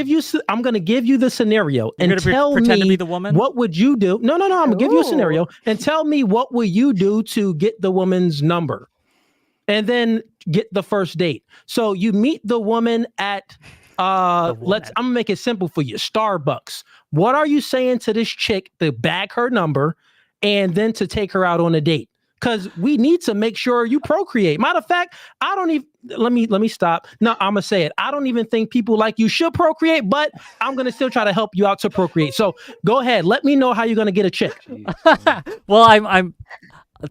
Speaker 5: give you the scenario
Speaker 8: You're
Speaker 5: and
Speaker 8: gonna
Speaker 5: tell
Speaker 8: pretend to
Speaker 5: me
Speaker 8: be the woman?
Speaker 5: what would you do. No. I'm gonna give you a
Speaker 9: Ooh.
Speaker 5: scenario and tell me what will you do to get the woman's number, and then get the first date. So you meet the woman at I'm gonna make it simple for you. Starbucks. What are you saying to this chick to bag her number and then to take her out on a date? Because we need to make sure you procreate. Matter of fact, I don't even let me stop. No, I'm gonna say it. I don't even think people like you should procreate, but I'm gonna still try to help you out to procreate. So go ahead. Let me know how you're gonna get a chick.
Speaker 8: Well, I'm.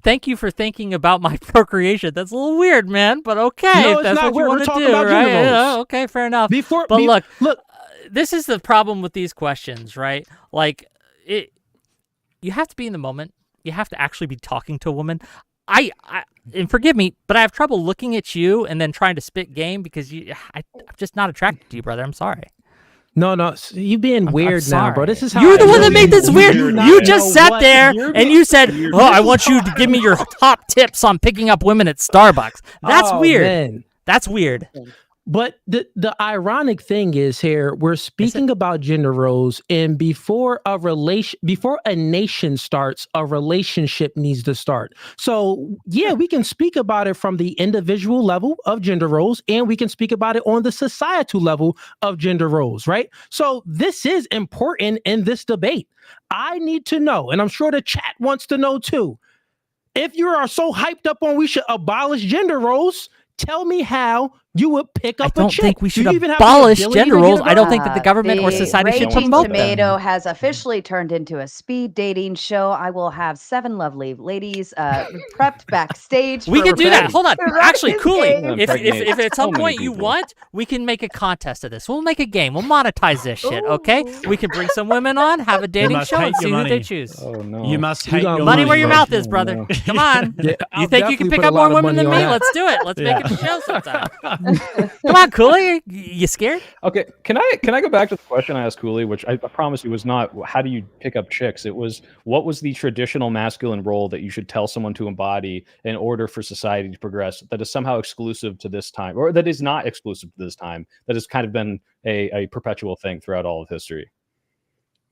Speaker 8: Thank you for thinking about my procreation. That's a little weird, man, but okay.
Speaker 5: No,
Speaker 8: if
Speaker 5: it's
Speaker 8: that's
Speaker 5: not
Speaker 8: what you
Speaker 5: weird.
Speaker 8: want
Speaker 5: We're
Speaker 8: to
Speaker 5: talking
Speaker 8: do,
Speaker 5: about
Speaker 8: right?
Speaker 5: gender roles.
Speaker 8: Yeah, okay, fair enough. Look,
Speaker 5: look.
Speaker 8: This is the problem with these questions, right? Like, you have to be in the moment. You have to actually be talking to a woman. And forgive me, but I have trouble looking at you and then trying to spit game because I'm just not attracted to you, brother. I'm sorry.
Speaker 5: No, you being weird now, bro. This is how
Speaker 8: You're
Speaker 5: I
Speaker 8: the one
Speaker 5: know
Speaker 8: that made this
Speaker 5: you
Speaker 8: weird.
Speaker 5: do not
Speaker 8: You
Speaker 5: know
Speaker 8: just sat
Speaker 5: what
Speaker 8: there
Speaker 5: you're
Speaker 8: and you said, "Oh, I want you to give me your top tips on picking up women at Starbucks." That's
Speaker 5: Oh,
Speaker 8: weird.
Speaker 5: man.
Speaker 8: That's weird.
Speaker 5: But the ironic thing is here, we're speaking about gender roles, and before a nation starts, a relationship needs to start. So yeah, we can speak about it from the individual level of gender roles, and we can speak about it on the societal level of gender roles, right? So this is important in this debate. I need to know, and I'm sure the chat wants to know too, if you are so hyped up on we should abolish gender roles, tell me how you would pick
Speaker 8: I
Speaker 5: up a
Speaker 8: don't
Speaker 5: chick.
Speaker 8: think we
Speaker 5: Do
Speaker 8: should
Speaker 5: you even have the
Speaker 8: abolish
Speaker 5: ability
Speaker 8: gender
Speaker 5: to get
Speaker 8: roles.
Speaker 5: a
Speaker 8: I don't
Speaker 5: girl?
Speaker 8: think that the government or society should
Speaker 9: Raging
Speaker 8: promote
Speaker 9: Tomato
Speaker 8: them.
Speaker 9: has officially turned into a speed dating show. I will have 7 lovely ladies prepped backstage.
Speaker 8: We
Speaker 9: for
Speaker 8: can do that.
Speaker 9: Raging.
Speaker 8: Hold on.
Speaker 9: For
Speaker 8: Actually,
Speaker 9: Raging
Speaker 8: Cooley,
Speaker 9: game.
Speaker 8: if at some
Speaker 7: So many
Speaker 8: point you
Speaker 7: people.
Speaker 8: want, we can make a contest of this. We'll make a game. We'll monetize this shit, okay? We can bring some women on, have a dating
Speaker 6: must
Speaker 8: show, and
Speaker 6: hate
Speaker 8: see
Speaker 6: your
Speaker 8: who they
Speaker 6: money.
Speaker 8: choose.
Speaker 7: Oh no!
Speaker 6: You must
Speaker 5: You
Speaker 6: hate
Speaker 5: got
Speaker 6: your
Speaker 8: Money where your
Speaker 6: bro.
Speaker 8: mouth is, brother. Come on.
Speaker 5: Yeah,
Speaker 8: You
Speaker 5: I'll
Speaker 8: think you can
Speaker 5: definitely
Speaker 8: pick
Speaker 5: put a
Speaker 8: up
Speaker 5: lot
Speaker 8: more
Speaker 5: of
Speaker 8: women
Speaker 5: money
Speaker 8: than
Speaker 5: on
Speaker 8: me?
Speaker 5: that.
Speaker 8: Let's do it. Let's
Speaker 6: Yeah.
Speaker 8: make it a show sometime. Come on, Cooley. You scared?
Speaker 7: Okay, can I go back to the question I asked Cooley, which I promise you was not how do you pick up chicks? It was what was the traditional masculine role that you should tell someone to embody in order for society to progress that is somehow exclusive to this time, or that is not exclusive to this time, that has kind of been a perpetual thing throughout all of history.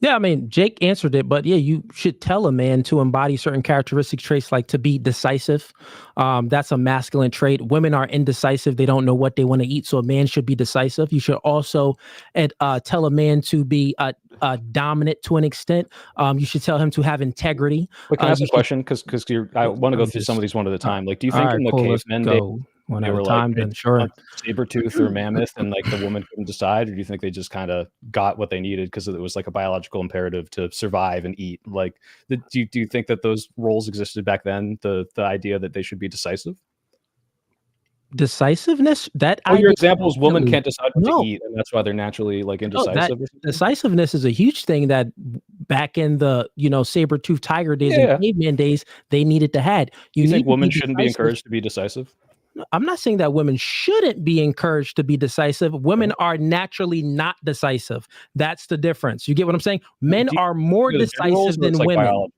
Speaker 5: Yeah, I mean, Jake answered it, but yeah, you should tell a man to embody certain characteristic traits, like to be decisive. That's a masculine trait. Women are indecisive. They don't know what they want to eat. So a man should be decisive. You should also tell a man to be dominant to an extent. You should tell him to have integrity.
Speaker 7: But can I ask
Speaker 5: you
Speaker 7: a
Speaker 5: should-
Speaker 7: question? Because I want to go
Speaker 5: I'm
Speaker 7: through
Speaker 5: just-
Speaker 7: some of these one at a time. Like, do you
Speaker 5: All
Speaker 7: think
Speaker 5: right,
Speaker 7: in the
Speaker 5: cool, let's
Speaker 7: cavemen days,
Speaker 5: go one
Speaker 7: they
Speaker 5: at a
Speaker 7: were
Speaker 5: time,
Speaker 7: like
Speaker 5: then sure.
Speaker 7: saber tooth or mammoth, and like the woman couldn't decide, or do you think they just kind of got what they needed because it was like a biological imperative to survive and eat? Like, do you think that those roles existed back then? The idea that they should be decisive.
Speaker 5: Decisiveness, that
Speaker 7: Well, your
Speaker 5: idea-
Speaker 7: example is women
Speaker 5: No.
Speaker 7: can't decide what
Speaker 5: No.
Speaker 7: to eat, and that's why they're naturally like
Speaker 5: No,
Speaker 7: indecisive.
Speaker 5: that
Speaker 7: or something?
Speaker 5: decisiveness is a huge thing that back in the saber-toothed tiger days
Speaker 7: Yeah.
Speaker 5: and caveman days they needed to have.
Speaker 7: You
Speaker 5: need
Speaker 7: think
Speaker 5: to
Speaker 7: women shouldn't be
Speaker 5: decisive.
Speaker 7: encouraged to be decisive?
Speaker 5: I'm not saying that women shouldn't be encouraged to be decisive. Women are naturally not decisive. That's the difference. You get what I'm saying? Men
Speaker 7: Do you
Speaker 5: are more
Speaker 7: do the gender roles,
Speaker 5: decisive
Speaker 7: or it's
Speaker 5: than
Speaker 7: like
Speaker 5: women.
Speaker 7: biological?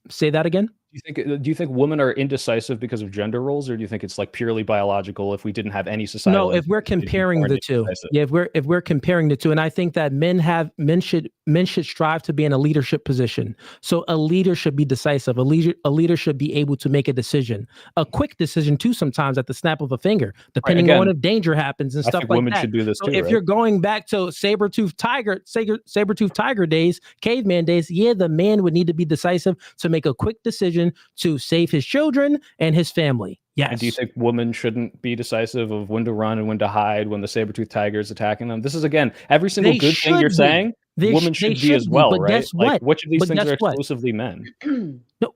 Speaker 5: Say that again.
Speaker 7: Do Do you think women are indecisive because of gender roles, or do you think it's like purely biological? If we didn't have any societal,
Speaker 5: No, if we're comparing the two, if we're comparing the two, and I think that men should strive to be in a leadership position. So a leader should be decisive. A leader should be able to make a decision, a quick decision too, sometimes at the snap of a finger, depending on if danger happens and
Speaker 7: I
Speaker 5: stuff
Speaker 7: think
Speaker 5: like
Speaker 7: women
Speaker 5: that.
Speaker 7: should do this
Speaker 5: So
Speaker 7: too,
Speaker 5: if
Speaker 7: right?
Speaker 5: you're going back to saber-toothed tiger days, caveman days, yeah, the man would need to be decisive to make a quick decision to save his children and his family. Yes.
Speaker 7: And do you think women shouldn't be decisive of when to run and when to hide when the saber-toothed tiger is attacking them? This is, again, every single
Speaker 5: They
Speaker 7: good thing you're
Speaker 5: should be.
Speaker 7: saying, women
Speaker 5: They
Speaker 7: should be as well,
Speaker 5: but
Speaker 7: right?
Speaker 5: guess
Speaker 7: Like,
Speaker 5: what?
Speaker 7: which of these
Speaker 5: But
Speaker 7: things
Speaker 5: guess
Speaker 7: are
Speaker 5: what?
Speaker 7: exclusively men?
Speaker 5: No,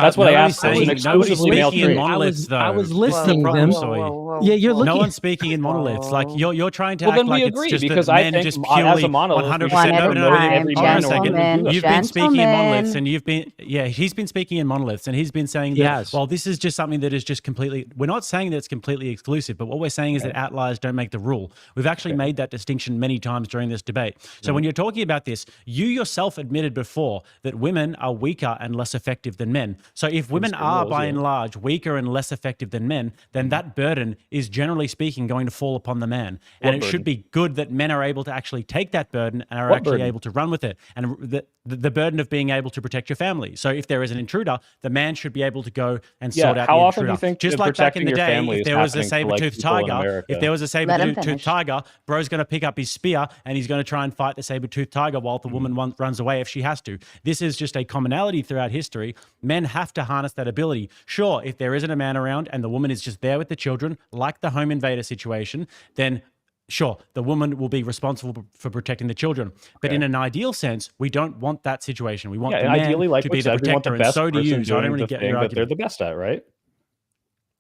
Speaker 7: That's what I
Speaker 6: Nobody's
Speaker 7: asked. It was an
Speaker 6: saying- nobody's
Speaker 7: exclusively male
Speaker 6: speaking in
Speaker 7: trait.
Speaker 6: monoliths, though.
Speaker 5: I was
Speaker 6: This is the
Speaker 5: listening to
Speaker 6: problem,
Speaker 5: them.
Speaker 6: Soy.
Speaker 5: Yeah, you're looking.
Speaker 6: No one's speaking in monoliths. Like you're trying to
Speaker 7: Well,
Speaker 6: act
Speaker 7: then we
Speaker 6: like
Speaker 7: agree,
Speaker 6: it's just
Speaker 7: because
Speaker 6: that
Speaker 7: I
Speaker 6: men
Speaker 7: think
Speaker 6: just
Speaker 7: as
Speaker 6: purely
Speaker 7: a monolith, we
Speaker 6: 100%.
Speaker 7: should
Speaker 6: No,
Speaker 7: never
Speaker 6: no,
Speaker 7: know
Speaker 6: no.
Speaker 7: every
Speaker 6: Hold on a
Speaker 7: man or
Speaker 6: second.
Speaker 7: woman to do
Speaker 6: You've
Speaker 7: that.
Speaker 6: been speaking in monoliths,
Speaker 9: Gentlemen.
Speaker 6: and you've been he's been speaking in monoliths, and he's been saying that.
Speaker 5: Yes.
Speaker 6: Well, this is just something that is just completely. We're not saying that it's completely exclusive, but what we're saying is that outliers don't make the rule. We've actually made that distinction many times during this debate. So when you're talking about this, you yourself admitted before that women are weaker and less effective than men. So if women are by and large weaker and less effective than men, then that burden is generally speaking going to fall upon the man. And it should be good that men are able to actually take that burden and are actually able to run with it. And the burden of being able to protect your family. So if there is an intruder, the man should be able to go and sort out
Speaker 7: how
Speaker 6: the
Speaker 7: often
Speaker 6: intruder.
Speaker 7: do you think
Speaker 6: Just
Speaker 7: that
Speaker 6: like back in
Speaker 7: protecting
Speaker 6: the
Speaker 7: your
Speaker 6: day,
Speaker 7: family
Speaker 6: if
Speaker 7: is
Speaker 6: there was a
Speaker 7: happening to, like,
Speaker 6: saber-toothed
Speaker 7: people in
Speaker 6: tiger,
Speaker 7: America?
Speaker 6: if there was a
Speaker 9: Let him
Speaker 6: saber-toothed
Speaker 9: finish.
Speaker 6: tiger, bro's going to pick up his spear and he's going to try and fight the saber-toothed tiger while the woman runs away if she has to. This is just a commonality throughout history. Men have to harness that ability. Sure, if there isn't a man around and the woman is just there with the children, like the home invader situation, then sure, the woman will be responsible for protecting the children. But in an ideal sense, we don't want that situation. We want the man
Speaker 7: ideally, like
Speaker 6: to be
Speaker 7: we
Speaker 6: the
Speaker 7: said, we want
Speaker 6: protector,
Speaker 7: the
Speaker 6: and
Speaker 7: best
Speaker 6: so do
Speaker 7: person
Speaker 6: you. So I don't
Speaker 7: doing
Speaker 6: really
Speaker 7: the
Speaker 6: get
Speaker 7: thing
Speaker 6: your
Speaker 7: that they're
Speaker 6: argument.
Speaker 7: the best at, right?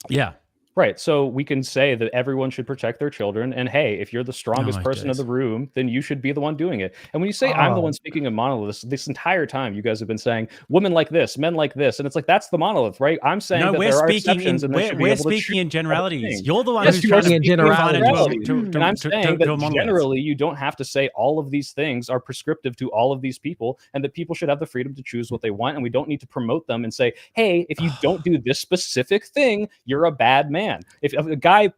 Speaker 6: Yeah.
Speaker 7: Right. So we can say that everyone should protect their children. And hey, if you're the strongest
Speaker 6: my
Speaker 7: person
Speaker 6: days.
Speaker 7: in the room, then you should be the one doing it. And when you say I'm the one speaking in monoliths, this entire time you guys have been saying women like this, men like this. And it's like, that's the monolith, right? I'm saying
Speaker 6: No,
Speaker 7: that
Speaker 6: we're
Speaker 7: there are
Speaker 6: speaking
Speaker 7: exceptions
Speaker 6: in
Speaker 7: and they should be
Speaker 6: we're
Speaker 7: able to
Speaker 6: speaking
Speaker 7: choose
Speaker 6: in
Speaker 7: other
Speaker 6: generalities.
Speaker 7: things.
Speaker 6: You're the one
Speaker 7: Yes,
Speaker 6: who's
Speaker 7: you
Speaker 6: trying
Speaker 7: are
Speaker 6: to
Speaker 5: speaking in
Speaker 6: define it
Speaker 5: generalities.
Speaker 7: And I'm saying that
Speaker 6: to a monolith.
Speaker 7: generally you don't have to say all of these things are prescriptive to all of these people, and that people should have the freedom to choose what they want. And we don't need to promote them and say, hey, if you don't do this specific thing, you're a bad man. If a guy,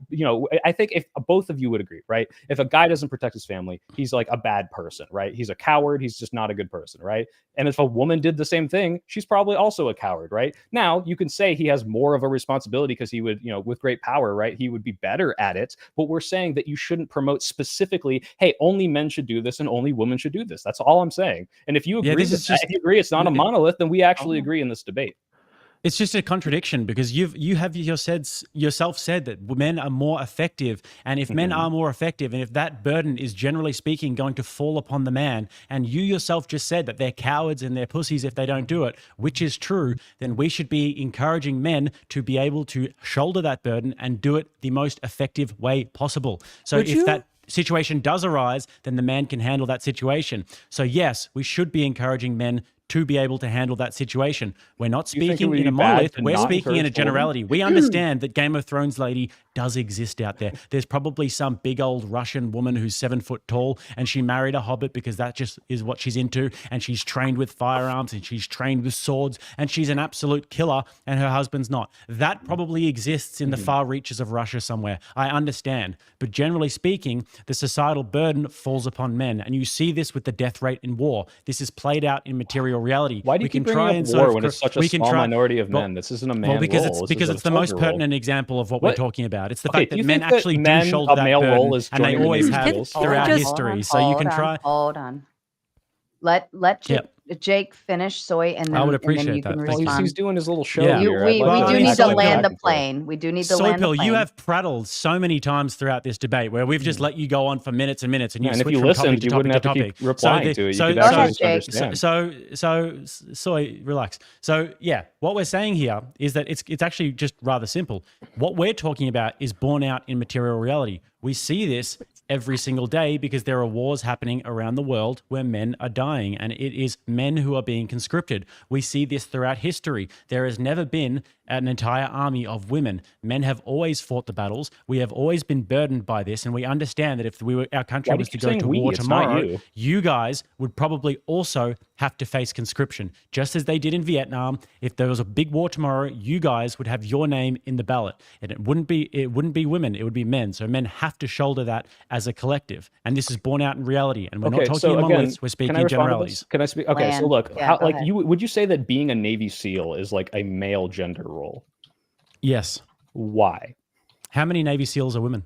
Speaker 7: I think if both of you would agree, right? If a guy doesn't protect his family, he's like a bad person, right? He's a coward. He's just not a good person, right? And if a woman did the same thing, she's probably also a coward, right? Now, you can say he has more of a responsibility because he would, with great power, right? He would be better at it. But we're saying that you shouldn't promote specifically, hey, only men should do this and only women should do this. That's all I'm saying. And if you agree, if you agree it's not a monolith, then we actually agree in this debate.
Speaker 6: It's just a contradiction because you have yourself said that men are more effective, and if men are more effective, and if that burden is generally speaking going to fall upon the man, and you yourself just said that they're cowards and they're pussies if they don't do it, which is true, then we should be encouraging men to be able to shoulder that burden and do it the most effective way possible. So if that situation does arise, then the man can handle that situation. So yes, we should be encouraging men to be able to handle that situation. We're not speaking in a monolith, we're speaking in a generality. We understand that Game of Thrones lady does exist out there. There's probably some big old Russian woman who's 7 foot tall and she married a hobbit because that just is what she's into, and she's trained with firearms and she's trained with swords and she's an absolute killer and her husband's not. That probably exists in the far reaches of Russia somewhere. I understand. But generally speaking, the societal burden falls upon men, and you see this with the death rate in war. This is played out in material reality.
Speaker 7: Why do you keep bringing up war when it's such a small minority of men? This isn't a man
Speaker 6: because
Speaker 7: role.
Speaker 6: it's the most pertinent example of what we're talking about. It's the fact that
Speaker 7: do you
Speaker 6: men
Speaker 7: think that
Speaker 6: actually do
Speaker 7: men,
Speaker 6: shoulder
Speaker 7: a
Speaker 6: that
Speaker 7: male
Speaker 6: burden,
Speaker 7: role is
Speaker 6: and they
Speaker 7: joining the
Speaker 6: always
Speaker 7: Navy
Speaker 6: have
Speaker 7: SEALs?
Speaker 6: throughout history. So you can try.
Speaker 9: Hold on. Let Jake finish, Soy, and then,
Speaker 6: I would
Speaker 9: and then
Speaker 6: appreciate
Speaker 9: you can
Speaker 6: that. Thank you.
Speaker 9: respond.
Speaker 7: He's doing his little show
Speaker 6: Yeah.
Speaker 7: here.
Speaker 9: We
Speaker 7: I'd like
Speaker 9: do need to
Speaker 6: Soy
Speaker 9: land the
Speaker 7: Pill.
Speaker 9: plane. We do need to land the
Speaker 6: Soypill,
Speaker 9: plane.
Speaker 6: you have prattled so many times throughout this debate where we've just let you go on for minutes and minutes, and you
Speaker 7: And if
Speaker 6: switch
Speaker 7: you
Speaker 6: from topic
Speaker 7: listened,
Speaker 6: to
Speaker 7: you
Speaker 6: topic
Speaker 7: wouldn't
Speaker 6: to
Speaker 7: have to
Speaker 6: topic.
Speaker 7: keep replying to it. You could
Speaker 9: Go
Speaker 7: actually
Speaker 9: ahead,
Speaker 7: just
Speaker 9: Jake.
Speaker 7: understand.
Speaker 6: Soy, relax. So yeah, what we're saying here is that it's actually just rather simple. What we're talking about is borne out in material reality. We see this every single day because there are wars happening around the world where men are dying, and it is men who are being conscripted. We see this throughout history. There has never been an entire army of women. Men have always fought the battles. We have always been burdened by this, and we understand that if our country was to go to war tomorrow, you guys would probably also have to face conscription, just as they did in Vietnam. If there was a big war tomorrow, you guys would have your name in the ballot, and it wouldn't be women, it would be men. So men have to shoulder that as a collective, and this is borne out in reality. And we're not talking in monoliths; we're speaking in generalities.
Speaker 7: Can I speak? Okay, so look,
Speaker 9: Yeah, go ahead.
Speaker 7: would you say that being a Navy SEAL is like a male gender role?
Speaker 6: Yes.
Speaker 7: Why?
Speaker 6: How many Navy SEAls are women?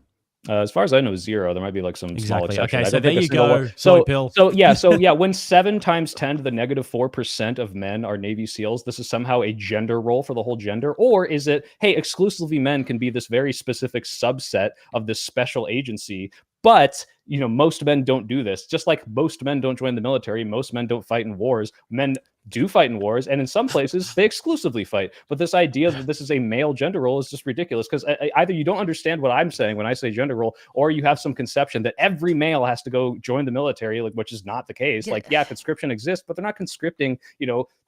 Speaker 7: As far as I know, 0. There might be like some small
Speaker 6: Exactly.
Speaker 7: exception.
Speaker 6: Okay,
Speaker 7: I
Speaker 6: so
Speaker 7: don't think
Speaker 6: there
Speaker 7: a
Speaker 6: you
Speaker 7: single
Speaker 6: go,
Speaker 7: one-
Speaker 6: soy pill.
Speaker 7: So yeah, when 7 times 10 to the negative 4% of men are Navy SEAls, this is somehow a gender role for the whole gender, or is it, hey, exclusively men can be this very specific subset of this special agency? But most men don't do this. Just like most men don't join the military, most men don't fight in wars. Men do fight in wars, and in some places they exclusively fight. But this idea that this is a male gender role is just ridiculous, because either you don't understand what I'm saying when I say gender role, or you have some conception that every male has to go join the military, which is not the case. Conscription exists, but they're not conscripting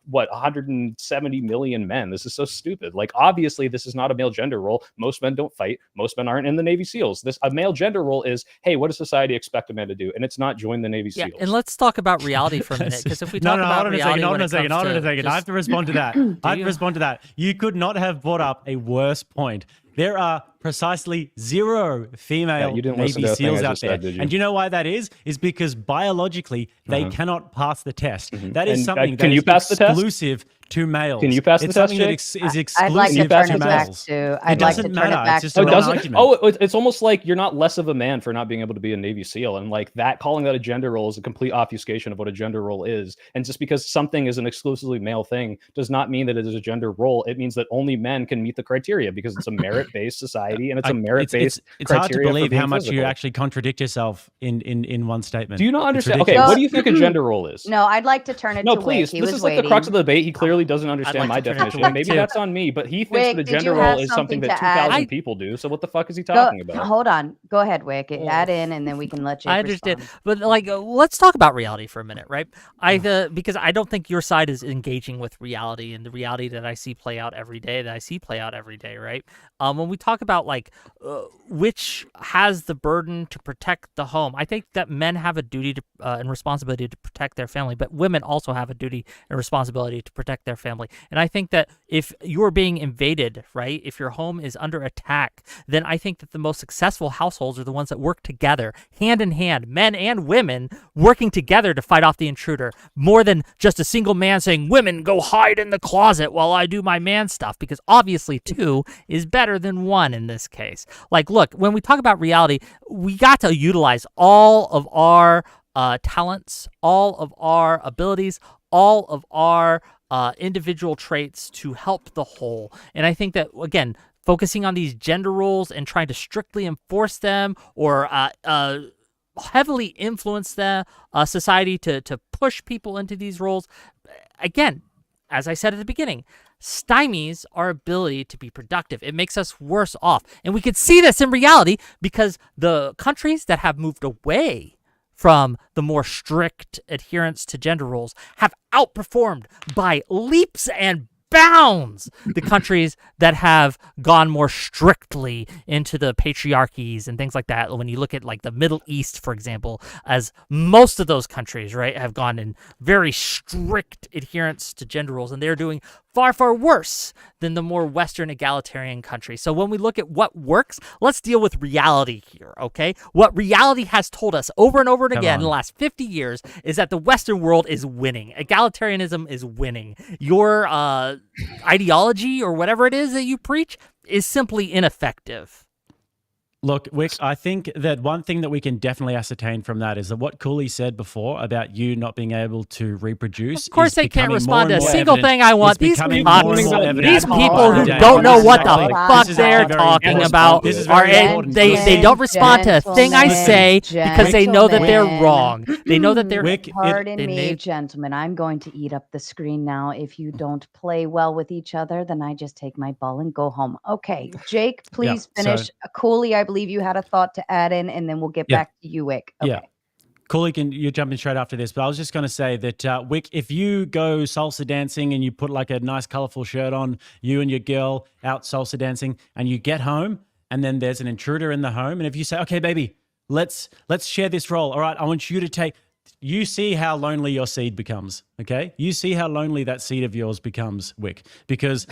Speaker 7: 170 million men. This is so stupid. Obviously this is not a male gender role. Most men don't fight. Most men aren't in the Navy SEAls. A male gender role is, hey, what does society expect a man to do? And it's not join the Navy SEAls.
Speaker 8: And let's talk about reality for a minute, because if we talk about reality,
Speaker 6: hold on a second. I have to respond to that. You could not have brought up a worse point. There are precisely 0 female Navy SEAls out there. And do you know why that is? Is because biologically they cannot pass the test. That is something that is exclusive to males.
Speaker 7: Can you pass the
Speaker 6: it's
Speaker 7: test,
Speaker 6: something that
Speaker 7: Jake?
Speaker 6: is exclusive
Speaker 9: I'd like to turn
Speaker 6: to
Speaker 9: it back
Speaker 6: males.
Speaker 9: to.
Speaker 6: It doesn't matter. It's just an argument.
Speaker 7: It's almost like you're not less of a man for not being able to be a Navy SEAL, and calling that a gender role is a complete obfuscation of what a gender role is. And just because something is an exclusively male thing does not mean that it is a gender role. It means that only men can meet the criteria, because it's a merit-based society and it's a merit-based criteria.
Speaker 6: It's hard to believe how much
Speaker 7: physical.
Speaker 6: you actually contradict yourself in one statement.
Speaker 7: Do you not understand? Okay, what do you think a gender role is?
Speaker 9: No, I'd like to turn it to
Speaker 7: please.
Speaker 9: Wick.
Speaker 7: This is like the crux of the debate. He clearly doesn't understand my definition. Maybe that's on me, but he thinks
Speaker 9: Wick,
Speaker 7: that a
Speaker 9: did you
Speaker 7: gender
Speaker 9: have
Speaker 7: role is something
Speaker 9: something
Speaker 7: that
Speaker 9: to add?
Speaker 7: 2,000 people do. So what the fuck is he talking about?
Speaker 9: Hold on. Go ahead, Wick. Add in, and then we can let you.
Speaker 8: I understand, but let's talk about reality for a minute, right? Because I don't think your side is engaging with reality, and the reality that I see play out every day, right? When we talk about which has the burden to protect the home, I think that men have a duty to and responsibility to protect their family, but women also have a duty and responsibility to protect their family. And I think that if you're being invaded, right, if your home is under attack, then I think that the most successful households are the ones that work together, hand in hand, men and women working together to fight off the intruder, more than just a single man saying, women, go hide in the closet while I do my man stuff, because obviously 2 is better than 1 in this case. Look, when we talk about reality, we got to utilize all of our talents, all of our abilities, all of our individual traits to help the whole. And I think that, again, focusing on these gender roles and trying to strictly enforce them or heavily influence the society to push people into these roles, again, as I said at the beginning, stymies our ability to be productive. It makes us worse off. And we can see this in reality because the countries that have moved away from the more strict adherence to gender roles have outperformed by leaps and bounds the countries that have gone more strictly into the patriarchies and things like that. When you look at the Middle East, for example, as most of those countries, right, have gone in very strict adherence to gender roles, and they're doing far, far worse than the more Western egalitarian countries. So when we look at what works, let's deal with reality here, okay? What reality has told us over and over again in the last 50 years is that the Western world is winning. Egalitarianism is winning. Your ideology or whatever it is that you preach is simply ineffective.
Speaker 6: Look, Wick, I think that one thing that we can definitely ascertain from that is that what Cooley said before about you not being able to reproduce.
Speaker 8: Of course, they can't respond to a single thing I want. These people who
Speaker 6: don't
Speaker 8: don't know what the fuck they're talking about, they don't respond to a thing I say because they know that they're wrong. They know that they're.
Speaker 9: Pardon me, gentlemen. I'm going to eat up the screen now. If you don't play well with each other, then I just take my ball and go home. Okay, Jake, please finish. Cooley, I believe you had a thought to add in, and then we'll get back to you, Wick. Okay.
Speaker 6: Yeah. Cooley, you're jumping straight after this, but I was just going to say that, Wick, if you go salsa dancing and you put a nice colorful shirt on, you and your girl out salsa dancing, and you get home, and then there's an intruder in the home, and if you say, okay, baby, let's share this role. All right, I want you to take you see how lonely your seed becomes, okay? You see how lonely that seed of yours becomes, Wick, because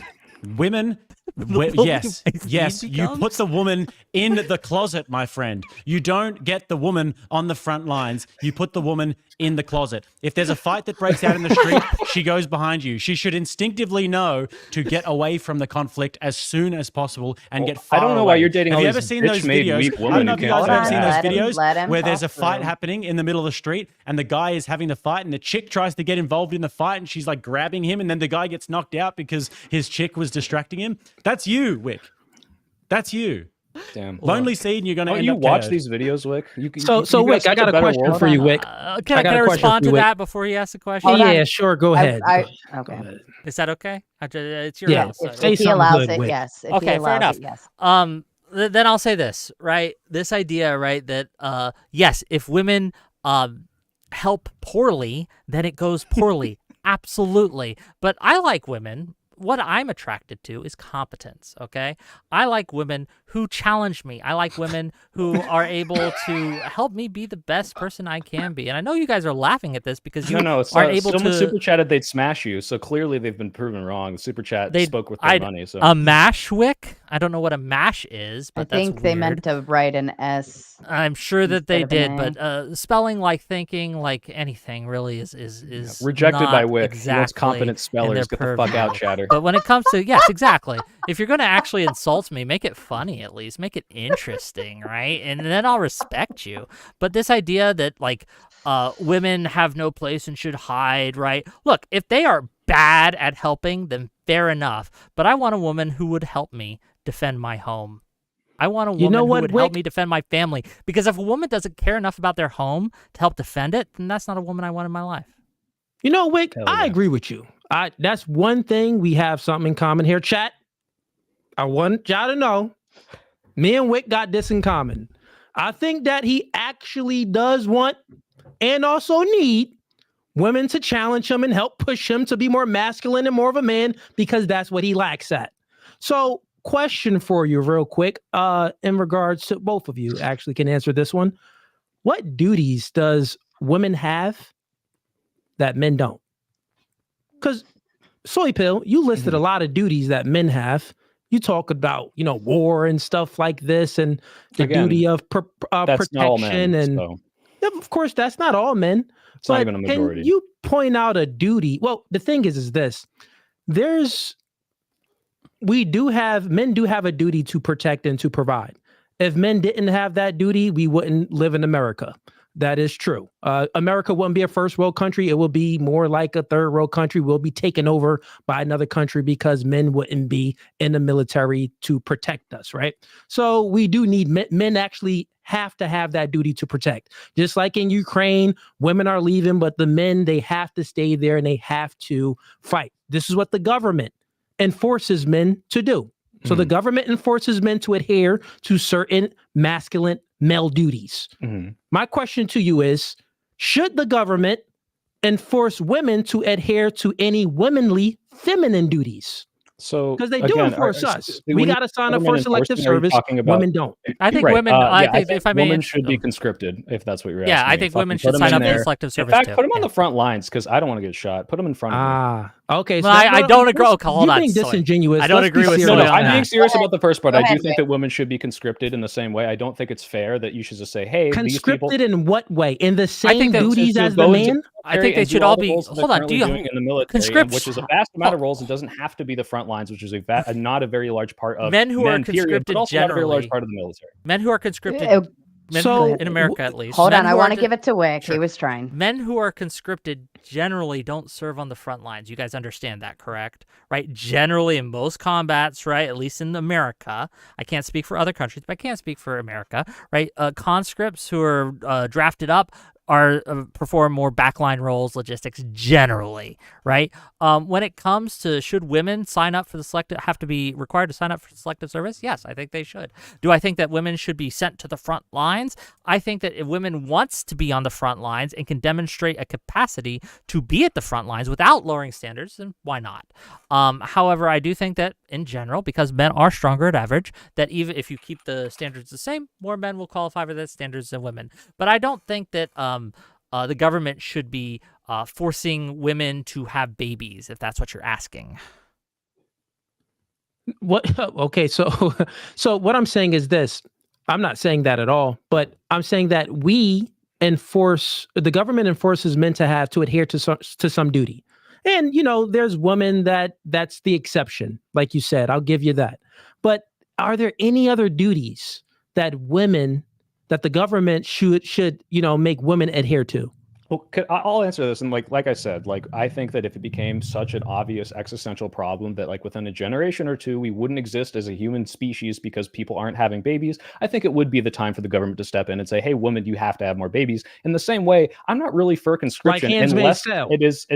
Speaker 6: women, yes, you put the woman in the closet, my friend. You don't get the woman on the front lines. You put the woman in the closet. If there's a fight that breaks out in the street, she goes behind you. She should instinctively know to get away from the conflict as soon as possible and get far away.
Speaker 7: I don't know why you're dating
Speaker 6: Have
Speaker 7: all
Speaker 6: you
Speaker 7: these
Speaker 6: ever seen those
Speaker 7: bitch-made
Speaker 6: videos?
Speaker 7: weak
Speaker 6: I
Speaker 7: women
Speaker 6: don't know
Speaker 7: who
Speaker 6: if you guys
Speaker 7: can't
Speaker 6: have ever
Speaker 7: fight
Speaker 6: seen those
Speaker 9: Let
Speaker 6: videos
Speaker 9: him
Speaker 6: where there's a
Speaker 9: talk
Speaker 6: fight
Speaker 9: through.
Speaker 6: happening in the middle of the street and the guy is having the fight and the chick tries to get involved in the fight and she's like grabbing him and then the guy gets knocked out because his chick was distracting him. That's you, Wick. That's you.
Speaker 7: Damn.
Speaker 6: Lonely seed, and you're going to
Speaker 7: Don't
Speaker 6: end
Speaker 7: you
Speaker 6: up
Speaker 7: watch
Speaker 6: KO'd.
Speaker 7: these videos, Wick?
Speaker 5: So Wick, I got a question for you, Wick.
Speaker 8: Can I respond to that before he asks a question?
Speaker 9: Hold on.
Speaker 5: Yeah, sure. Go ahead.
Speaker 9: Okay.
Speaker 8: Is that okay? It's your
Speaker 5: Yeah,
Speaker 8: house.
Speaker 9: If,
Speaker 5: Say
Speaker 9: if he
Speaker 5: something
Speaker 9: allows
Speaker 5: good,
Speaker 9: it,
Speaker 5: Wick.
Speaker 9: yes. If
Speaker 8: Okay,
Speaker 9: he
Speaker 8: fair
Speaker 9: allows
Speaker 8: enough.
Speaker 9: it, yes.
Speaker 8: Then I'll say this, right? This idea, right, that yes, if women help poorly, then it goes poorly. Absolutely. But I like women. What I'm attracted to is competence, okay? I like women who challenge me. I like women who are able to help me be the best person I can be. And I know you guys are laughing at this because you are able
Speaker 7: someone
Speaker 8: to...
Speaker 7: super chatted they'd smash you, so clearly they've been proven wrong. The super chat spoke with their money. So
Speaker 8: A mash wick? I don't know what a mash is, but
Speaker 9: I think
Speaker 8: that's
Speaker 9: they
Speaker 8: weird.
Speaker 9: meant to write an S.
Speaker 8: I'm sure that they
Speaker 9: instead of an
Speaker 8: did,
Speaker 9: A.
Speaker 8: but spelling like thinking like anything really is
Speaker 7: rejected
Speaker 8: not
Speaker 7: by Wick.
Speaker 8: Exactly
Speaker 7: He wants competent
Speaker 8: in their
Speaker 7: spellers. Get the fuck out,
Speaker 8: purview.
Speaker 7: chatter.
Speaker 8: But when it comes to yes, exactly. If you're going to actually insult me, make it funny at least. Make it interesting, right? And then I'll respect you. But this idea that like women have no place and should hide, right? Look, if they are bad at helping, then fair enough. But I want a woman who would help me defend my home. I want a woman who would help me defend my family. Because if a woman doesn't care enough about their home to help defend it, then that's not a woman I want in my life.
Speaker 5: You know, Wick,
Speaker 7: Hell
Speaker 5: I
Speaker 7: yeah.
Speaker 5: agree with you. That's one thing we have something in common here, chat. I want y'all to know, me and Wick got this in common. I think that he actually does want and also need women to challenge him and help push him to be more masculine and more of a man because that's what he lacks at. So, question for you real quick, in regards to both of you actually can answer this one. What duties does women have that men don't? Because Soy Pill, you listed a lot of duties that men have. You talk about, war and stuff like this and the duty of
Speaker 7: That's not all
Speaker 5: protection.
Speaker 7: men,
Speaker 5: And
Speaker 7: so.
Speaker 5: yeah, of course, that's not all men.
Speaker 7: It's not even a majority.
Speaker 5: Can you point out a duty? Well, the thing is this. Men do have a duty to protect and to provide. If men didn't have that duty, we wouldn't live in America. That is true. America wouldn't be a first world country. It will be more like a third world country. We'll be taken over by another country because men wouldn't be in the military to protect us, right? So we do need men actually have to have that duty to protect. Just like in Ukraine, women are leaving, but the men, they have to stay there and they have to fight. This is what the government enforces men to do. So the government enforces men to adhere to certain masculine male duties. My question to you is, should the government enforce women to adhere to any womanly feminine duties?
Speaker 7: So
Speaker 5: because they do
Speaker 7: again,
Speaker 5: enforce us.
Speaker 7: when
Speaker 5: We
Speaker 7: you
Speaker 5: got to sign up for selective service. Women don't.
Speaker 8: I think
Speaker 7: Right.
Speaker 8: women. I think if I may,
Speaker 7: women should be conscripted. If that's what you're asking.
Speaker 8: Yeah, I
Speaker 7: me.
Speaker 8: think
Speaker 7: Fucking
Speaker 8: women
Speaker 7: put
Speaker 8: should
Speaker 7: them
Speaker 8: sign
Speaker 7: in
Speaker 8: up for
Speaker 7: there.
Speaker 8: selective
Speaker 7: In
Speaker 8: service
Speaker 7: fact,
Speaker 8: too.
Speaker 7: put them on the front lines because I don't want to get shot. Put them in front of me.
Speaker 5: Okay.
Speaker 8: Well, I don't agree. Okay, hold
Speaker 5: you're
Speaker 8: on.
Speaker 5: being
Speaker 8: Soy.
Speaker 5: disingenuous.
Speaker 8: I don't
Speaker 5: Let's
Speaker 8: agree
Speaker 5: be
Speaker 8: with
Speaker 5: serious
Speaker 8: Soy
Speaker 7: No,
Speaker 8: on
Speaker 7: I'm
Speaker 8: that.
Speaker 7: being serious about the first part.
Speaker 9: Go
Speaker 7: I do
Speaker 9: ahead,
Speaker 7: think that women should be conscripted in the same way. I don't think it's fair that you should just say, "Hey,
Speaker 5: conscripted
Speaker 7: these people."
Speaker 5: in what way? In the same
Speaker 8: that-
Speaker 5: duties
Speaker 7: to
Speaker 5: as the
Speaker 7: go into
Speaker 5: man?
Speaker 8: I think they
Speaker 7: and do
Speaker 8: should all
Speaker 7: the
Speaker 8: be.
Speaker 7: roles that they're
Speaker 8: Hold on. Do
Speaker 7: currently
Speaker 8: you
Speaker 7: doing in the military,
Speaker 8: conscript?
Speaker 7: which is a vast amount of roles and doesn't have to be the front lines, which is not a very large part of
Speaker 8: Men who are
Speaker 7: men, period,
Speaker 8: conscripted
Speaker 7: but also not a very large
Speaker 8: generally-
Speaker 7: part of the military.
Speaker 8: Men who are conscripted. Men
Speaker 5: So-
Speaker 8: in America, at least.
Speaker 9: Hold
Speaker 8: men
Speaker 9: on, I
Speaker 8: who are
Speaker 9: want to
Speaker 8: di-
Speaker 9: give it to Wick.
Speaker 8: Sure.
Speaker 9: He was trying.
Speaker 8: Men who are conscripted generally don't serve on the front lines. You guys understand that, correct? Right? Generally, in most combats, right? At least in America, I can't speak for other countries, but I can speak for America, right? Conscripts who are drafted up are perform more backline roles, logistics generally, right? When it comes to should women sign up for the selective, have to be required to sign up for selective service? Yes, I think they should. Do I think that women should be sent to the front lines? I think that if women wants to be on the front lines and can demonstrate a capacity to be at the front lines without lowering standards, then why not? However, I do think that in general, because men are stronger at average, that even if you keep the standards the same, more men will qualify for those standards than women. But I don't think that the government should be forcing women to have babies, if that's what you're asking.
Speaker 5: What? Okay, so so what I'm saying is this. I'm not saying that at all, but I'm saying that the government enforces men to adhere to some duty. And there's women that's the exception, like you said. I'll give you that. But are there any other duties that the government should make women adhere to?
Speaker 7: Well, I'll answer this, and like I said, I think that if it became such an obvious existential problem that within a generation or two we wouldn't exist as a human species because people aren't having babies, I think it would be the time for the government to step in and say, "Hey, women, you have to have more babies." In the same way, I'm not really for conscription unless it is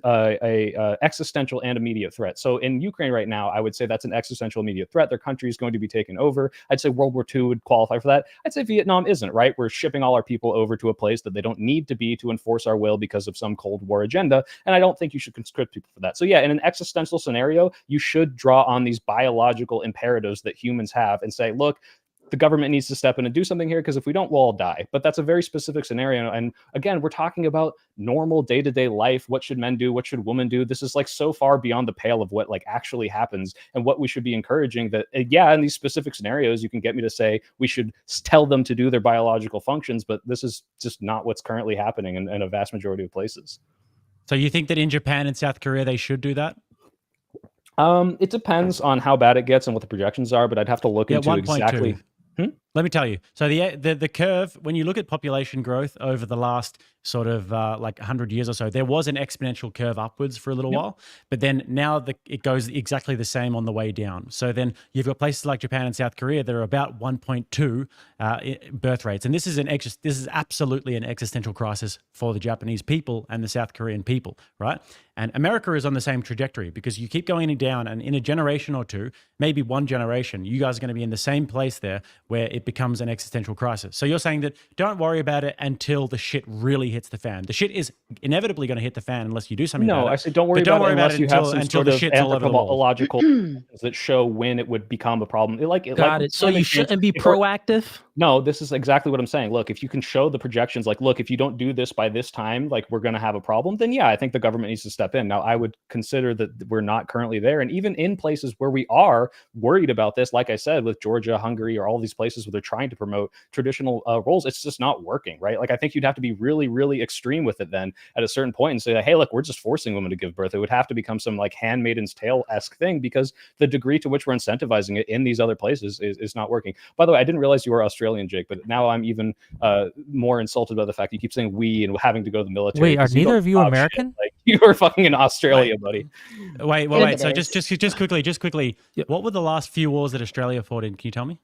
Speaker 7: a existential and immediate threat. So in Ukraine right now, I would say that's an existential immediate threat. Their country is going to be taken over. I'd say World War II would qualify for that. I'd say Vietnam isn't, right? We're shipping all our people over to a place that they don't need to be to enforce our will because of some Cold War agenda. And I don't think you should conscript people for that. So yeah, in an existential scenario, you should draw on these biological imperatives that humans have and say, look, the government needs to step in and do something here, because if we don't, we'll all die. But that's a very specific scenario. And again, we're talking about normal day-to-day life. What should men do? What should women do? This is so far beyond the pale of what actually happens and what we should be encouraging. That yeah, in these specific scenarios, you can get me to say we should tell them to do their biological functions, but this is just not what's currently happening in a vast majority of places.
Speaker 6: So you think that in Japan and South Korea they should do that?
Speaker 7: It depends on how bad it gets and what the projections are, but I'd have to look into
Speaker 6: 1.2.
Speaker 7: exactly.
Speaker 6: Let me tell you. So the curve, when you look at population growth over the last sort of 100 years or so, there was an exponential curve upwards for a little while, but then now it goes exactly the same on the way down. So then you've got places like Japan and South Korea that are about 1.2 birth rates, and this is absolutely an existential crisis for the Japanese people and the South Korean people, right? And America is on the same trajectory, because you keep going down, and in a generation or two, maybe one generation, you guys are going to be in the same place there where it becomes an existential crisis. So you're saying that don't worry about it until the shit really hits the fan. The shit is inevitably going to hit the fan unless you do something about it.
Speaker 7: No, I say don't worry about it unless you have some sort of anthropological that show when it would become a problem.
Speaker 5: Got it. So you shouldn't be proactive?
Speaker 7: No, this is exactly what I'm saying. Look, if you can show the projections, look, if you don't do this by this time, we're going to have a problem, then yeah, I think the government needs to step in. Now, I would consider that we're not currently there. And even in places where we are worried about this, like I said, with Georgia, Hungary, or all these places where they're trying to promote traditional roles, it's just not working, right? I think you'd have to be really, really extreme with it then at a certain point and say, hey, look, we're just forcing women to give birth. It would have to become some Handmaid's Tale-esque thing, because the degree to which we're incentivizing it in these other places is not working. By the way, I didn't realize you were Australian, Jake, but now I'm even more insulted by the fact you keep saying we and having to go to the military.
Speaker 8: Wait, are neither of you American?
Speaker 7: You were fucking in Australia, buddy.
Speaker 6: Wait. So just quickly, what were the last few wars that Australia fought in? Can you tell me?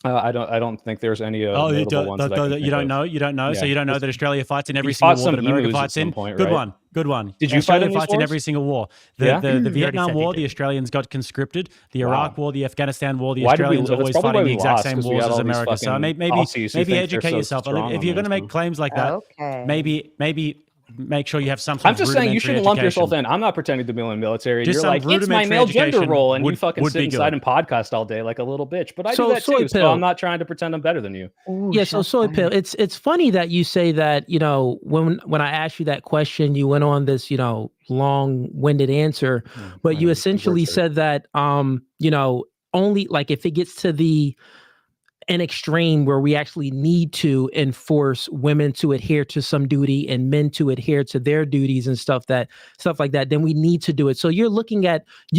Speaker 7: I don't think there's any
Speaker 6: you don't know.
Speaker 7: Yeah.
Speaker 6: So you don't know that Australia fights in every single war that America fights in.
Speaker 7: Point,
Speaker 6: Good
Speaker 7: right?
Speaker 6: one.
Speaker 7: Did you
Speaker 6: Australia
Speaker 7: fight in
Speaker 6: fights in every single war? The Vietnam War, the Australians got conscripted. The Iraq War, the Afghanistan War, the Australians always fighting the exact same wars as America. So maybe educate yourself. If you're going to make claims like that, maybe make sure you have something.
Speaker 7: I'm just saying you shouldn't lump yourself in. I'm not pretending to be in the military. You're like, it's my male gender role, and you fucking sit inside and podcast all day like a little bitch. But I do that too, so I'm not trying to pretend I'm better than you.
Speaker 5: Ooh, yeah, so Soy Pill, it's funny that you say that, when I asked you that question, you went on this, long-winded answer, but you essentially said that, only if it gets to an extreme where we actually need to enforce women to adhere to some duty and men to adhere to their duties and stuff like that, then we need to do it. So you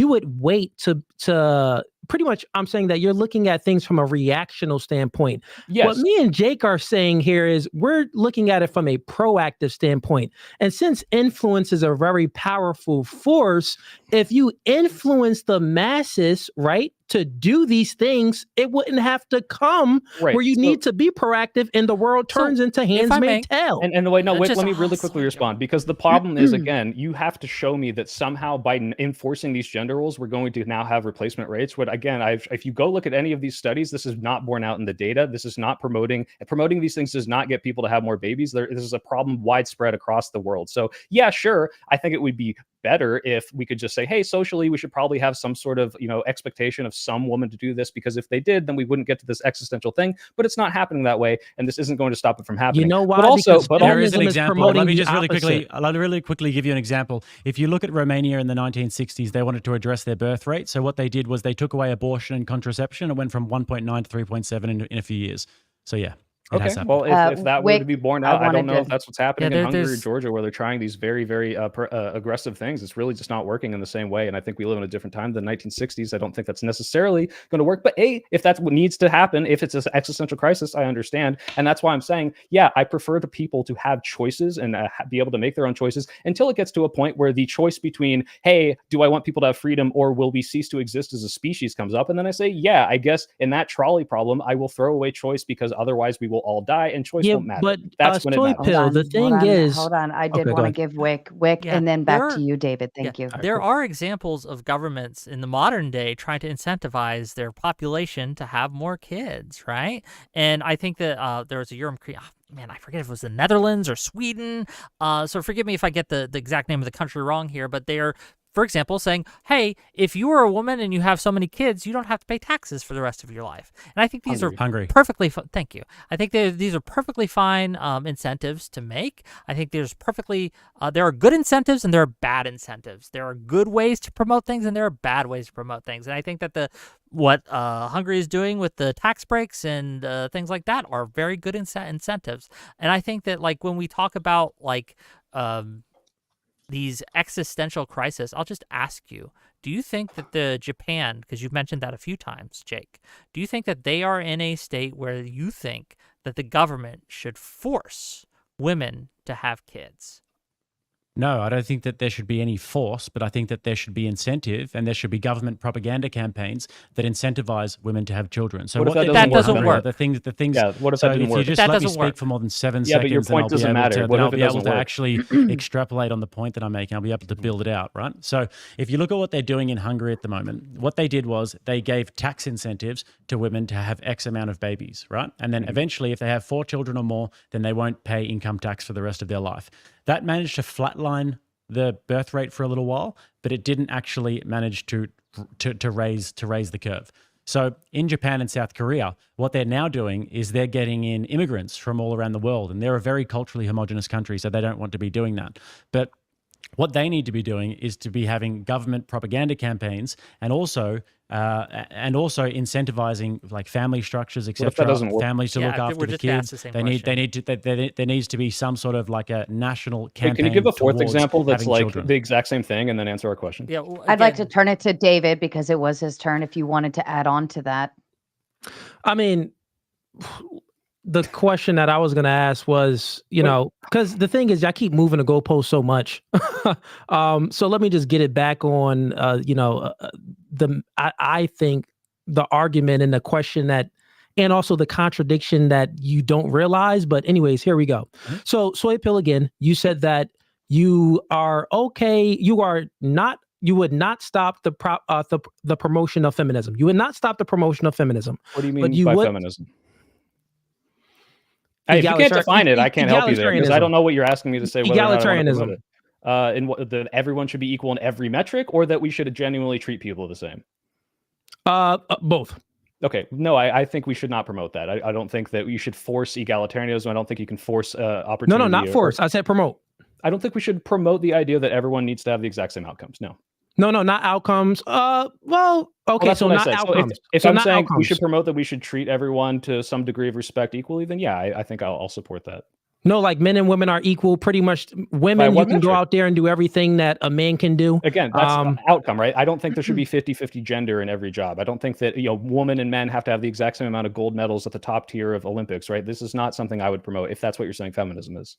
Speaker 5: would wait to pretty much, I'm saying that you're looking at things from a reactional standpoint.
Speaker 7: Yes.
Speaker 5: What me and Jake are saying here is we're looking at it from a proactive standpoint. And since influence is a very powerful force, if you influence the masses, right, to do these things, it wouldn't have to come where you need to be proactive and the world turns into Handmaid's Tale.
Speaker 7: And wait, let me really quickly respond, because the problem is, again, you have to show me that somehow by enforcing these gender roles, we're going to now have replacement rates. What again, if you go look at any of these studies, this is not borne out in the data. This is not promoting these things does not get people to have more babies. This is a problem widespread across the world. So yeah, sure, I think it would be better if we could just say, hey, socially, we should probably have some sort of, expectation of some woman to do this, because if they did, then we wouldn't get to this existential thing. But it's not happening that way, and this isn't going to stop it from happening.
Speaker 5: You know why?
Speaker 7: But also,
Speaker 5: Because
Speaker 6: there is an
Speaker 5: feminism is
Speaker 6: example.
Speaker 5: promoting
Speaker 6: Let me
Speaker 5: the
Speaker 6: just
Speaker 5: opposite.
Speaker 6: really quickly give you an example. If you look at Romania in the 1960s, they wanted to address their birth rate. So what they did was they took away abortion and contraception. It went from 1.9 to 3.7 in a few years. So yeah.
Speaker 7: Okay, well, if that were to be borne out, I don't know if that's what's happening in Hungary or Georgia, where they're trying these very, very aggressive things. It's really just not working in the same way. And I think we live in a different time than the 1960s. I don't think that's necessarily going to work. But if that's what needs to happen, if it's an existential crisis, I understand. And that's why I'm saying, yeah, I prefer to people to have choices and be able to make their own choices until it gets to a point where the choice between, hey, do I want people to have freedom or will we cease to exist as a species comes up? And then I say, yeah, I guess in that trolley problem, I will throw away choice because otherwise we will all die and choice won't matter.
Speaker 5: But
Speaker 7: that's when it matters.
Speaker 5: Pill, the thing is,
Speaker 9: hold on. I did
Speaker 5: Okay, go
Speaker 9: want to
Speaker 5: ahead.
Speaker 9: give Wick,
Speaker 8: Yeah,
Speaker 9: and then back
Speaker 8: there
Speaker 9: to
Speaker 8: are-
Speaker 9: you, David. Thank you.
Speaker 8: There are examples of governments in the modern day trying to incentivize their population to have more kids, right? And I think that there was a European, man, I forget if it was the Netherlands or Sweden. So forgive me if I get the exact name of the country wrong here, but they're, for example, saying, hey, if you are a woman and you have so many kids, you don't have to pay taxes for the rest of your life. And I think these are
Speaker 6: Hungary.
Speaker 8: perfectly thank you. I think these are perfectly fine incentives to make. I think there are good incentives and there are bad incentives. There are good ways to promote things and there are bad ways to promote things. And I think that what Hungary is doing with the tax breaks and things like that are very good incentives. And I think that when we talk about these existential crises, I'll just ask you, do you think that the Japan, because you've mentioned that a few times, Jake, do you think that they are in a state where you think that the government should force women to have kids?
Speaker 6: No, I don't think that there should be any force, but I think that there should be incentive and there should be government propaganda campaigns that incentivize women to have children. So
Speaker 7: what if
Speaker 8: that doesn't work?
Speaker 6: The things.
Speaker 7: Yeah, what if
Speaker 6: So
Speaker 7: that didn't
Speaker 6: if you
Speaker 7: work?
Speaker 6: just
Speaker 8: That
Speaker 6: let me
Speaker 8: doesn't
Speaker 6: speak
Speaker 8: work.
Speaker 6: for more than 7
Speaker 7: Yeah, but your
Speaker 6: seconds, then I'll
Speaker 7: point
Speaker 6: be
Speaker 7: doesn't
Speaker 6: able
Speaker 7: matter.
Speaker 6: to,
Speaker 7: What
Speaker 6: then
Speaker 7: if
Speaker 6: I'll
Speaker 7: it
Speaker 6: be able
Speaker 7: doesn't
Speaker 6: to
Speaker 7: work?
Speaker 6: actually extrapolate on the point that I'm making. I'll be able to build it out, right? So if you look at what they're doing in Hungary at the moment, what they did was they gave tax incentives to women to have X amount of babies, right? And then eventually, if they have 4 children or more, then they won't pay income tax for the rest of their life. That managed to flatline the birth rate for a little while, but it didn't actually manage to raise the curve. So in Japan and South Korea, what they're now doing is they're getting in immigrants from all around the world, and they're a very culturally homogenous country, so they don't want to be doing that. But what they need to be doing is to be having government propaganda campaigns and also incentivizing family structures,
Speaker 7: What if that
Speaker 6: etc.
Speaker 7: doesn't work?
Speaker 6: Families to look after
Speaker 8: we're
Speaker 6: the
Speaker 8: just
Speaker 6: kids.
Speaker 8: asked the same
Speaker 6: There needs to be some sort of a national
Speaker 7: Hey,
Speaker 6: campaign.
Speaker 7: can you give a fourth
Speaker 6: towards
Speaker 7: example that's
Speaker 6: having children.
Speaker 7: the exact same thing and then answer our question?
Speaker 8: Yeah, well,
Speaker 9: I'd like to
Speaker 8: again,
Speaker 9: turn it to David because it was his turn. If you wanted to add on to that.
Speaker 5: I mean, the question that I was going to ask was, because the thing is, I keep moving the goalpost so much. So let me just get it back on, I think the argument and the question and also the contradiction that you don't realize. But anyways, here we go.
Speaker 6: Mm-hmm.
Speaker 5: So Soy Pill, again, you said that you are okay. You would not stop the promotion of feminism. You would not stop the promotion of feminism.
Speaker 7: What do you
Speaker 5: But
Speaker 7: mean
Speaker 5: you
Speaker 7: by
Speaker 5: would-
Speaker 7: feminism? Hey, if you can't define it, I can't help you there because I don't know what you're asking me to say. Whether or not I want to promote it. And that everyone should be equal in every metric, or that we should genuinely treat people the same.
Speaker 5: Both.
Speaker 7: Okay, no, I think we should not promote that. I don't think that you should force egalitarianism. I don't think you can force opportunity.
Speaker 5: No, not force. I said promote.
Speaker 7: I don't think we should promote the idea that everyone needs to have the exact same outcomes. No.
Speaker 5: No, not outcomes. Well, okay,
Speaker 7: that's
Speaker 5: so
Speaker 7: what I
Speaker 5: not
Speaker 7: said.
Speaker 5: outcomes.
Speaker 7: So if
Speaker 5: So
Speaker 7: I'm
Speaker 5: not
Speaker 7: saying we
Speaker 5: outcomes.
Speaker 7: should promote that we should treat everyone to some degree of respect equally, then yeah, I think I'll support that.
Speaker 5: No, men and women are equal. Pretty much, women, you
Speaker 7: what
Speaker 5: can go
Speaker 7: metric?
Speaker 5: out there and do everything that a man can do.
Speaker 7: Again, that's an outcome, right? I don't think there should be 50-50 gender in every job. I don't think that women and men have to have the exact same amount of gold medals at the top tier of Olympics, right? This is not something I would promote if that's what you're saying feminism is.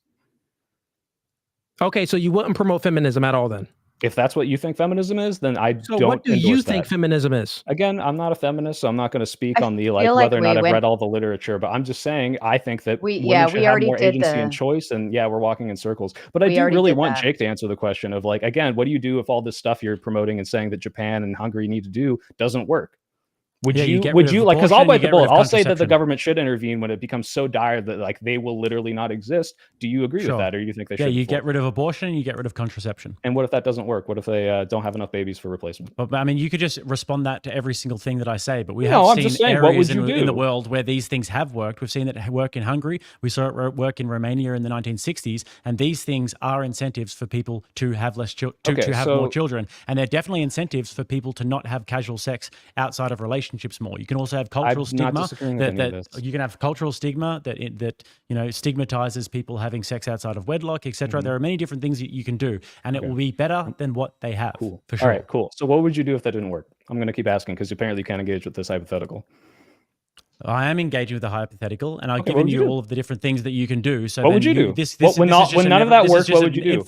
Speaker 5: Okay, so you wouldn't promote feminism at all then?
Speaker 7: If that's what you think feminism is, then I
Speaker 5: So
Speaker 7: don't.
Speaker 5: what do you
Speaker 7: endorse
Speaker 5: think
Speaker 7: that.
Speaker 5: feminism is?
Speaker 7: Again, I'm not a feminist, so I'm not going to speak
Speaker 9: I
Speaker 7: on the
Speaker 9: feel
Speaker 7: whether
Speaker 9: like
Speaker 7: or not
Speaker 9: we
Speaker 7: I've
Speaker 9: went-
Speaker 7: read all the literature. But I'm just saying I think that
Speaker 9: We
Speaker 7: women should have
Speaker 9: already
Speaker 7: more
Speaker 9: did
Speaker 7: agency and
Speaker 9: the-
Speaker 7: choice. And yeah, we're walking in circles. But I
Speaker 9: We
Speaker 7: do
Speaker 9: already
Speaker 7: really
Speaker 9: did
Speaker 7: want
Speaker 9: that.
Speaker 7: Jake to answer the question of again, what do you do if all this stuff you're promoting and saying that Japan and Hungary need to do doesn't work? Would
Speaker 6: Yeah,
Speaker 7: you
Speaker 6: get
Speaker 7: would
Speaker 6: rid
Speaker 7: you
Speaker 6: of
Speaker 7: like, because I'll
Speaker 6: abortion,
Speaker 7: bite
Speaker 6: you
Speaker 7: the
Speaker 6: get rid
Speaker 7: bullet.
Speaker 6: of
Speaker 7: I'll say that the
Speaker 6: contraception.
Speaker 7: government should intervene when it becomes so dire that like they will literally not exist. Do you agree with
Speaker 6: Sure.
Speaker 7: that, or you think they
Speaker 6: Yeah,
Speaker 7: should?
Speaker 6: you get rid of abortion, you get rid of contraception.
Speaker 7: And what if that doesn't work? What if they don't have enough babies for replacement?
Speaker 6: But I mean, you could just respond that to every single thing that I say. But we
Speaker 7: No, I'm
Speaker 6: have
Speaker 7: just
Speaker 6: seen
Speaker 7: saying, what
Speaker 6: areas
Speaker 7: would you
Speaker 6: in the
Speaker 7: do?
Speaker 6: world where these things have worked. We've seen it work in Hungary. We saw it work in Romania in the 1960s. And these things are incentives for people to have less to have more children. And they're definitely incentives for people to not have casual sex outside of relationships more. You can also have cultural
Speaker 7: I'm not
Speaker 6: stigma
Speaker 7: disagreeing with any of
Speaker 6: that
Speaker 7: this.
Speaker 6: you can have cultural stigma that stigmatizes people having sex outside of wedlock, etc. There are many different things that you can do, and it will be better than what they have.
Speaker 7: Cool.
Speaker 6: For sure.
Speaker 7: All right, cool. So what would you do if that didn't work? I'm going to keep asking because apparently you can't engage with this hypothetical.
Speaker 6: I am engaging with the hypothetical, and I've
Speaker 7: Okay, what
Speaker 6: given
Speaker 7: would you
Speaker 6: you
Speaker 7: do?
Speaker 6: all of the different things that you can do. So
Speaker 7: What
Speaker 6: then
Speaker 7: would you do? When none of that works, what would you do?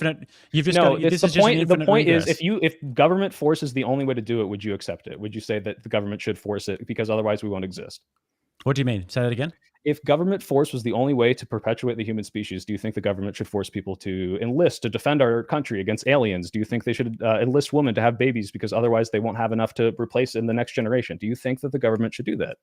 Speaker 6: You've just
Speaker 7: No,
Speaker 6: got,
Speaker 7: it's
Speaker 6: this
Speaker 7: the
Speaker 6: is just an
Speaker 7: point. The
Speaker 6: infinite
Speaker 7: point
Speaker 6: regress.
Speaker 7: is, if government force is the only way to do it, would you accept it? Would you say that the government should force it because otherwise we won't exist?
Speaker 6: What do you mean? Say that again.
Speaker 7: If government force was the only way to perpetuate the human species, do you think the government should force people to enlist to defend our country against aliens? Do you think they should enlist women to have babies because otherwise they won't have enough to replace in the next generation? Do you think that the government should do that?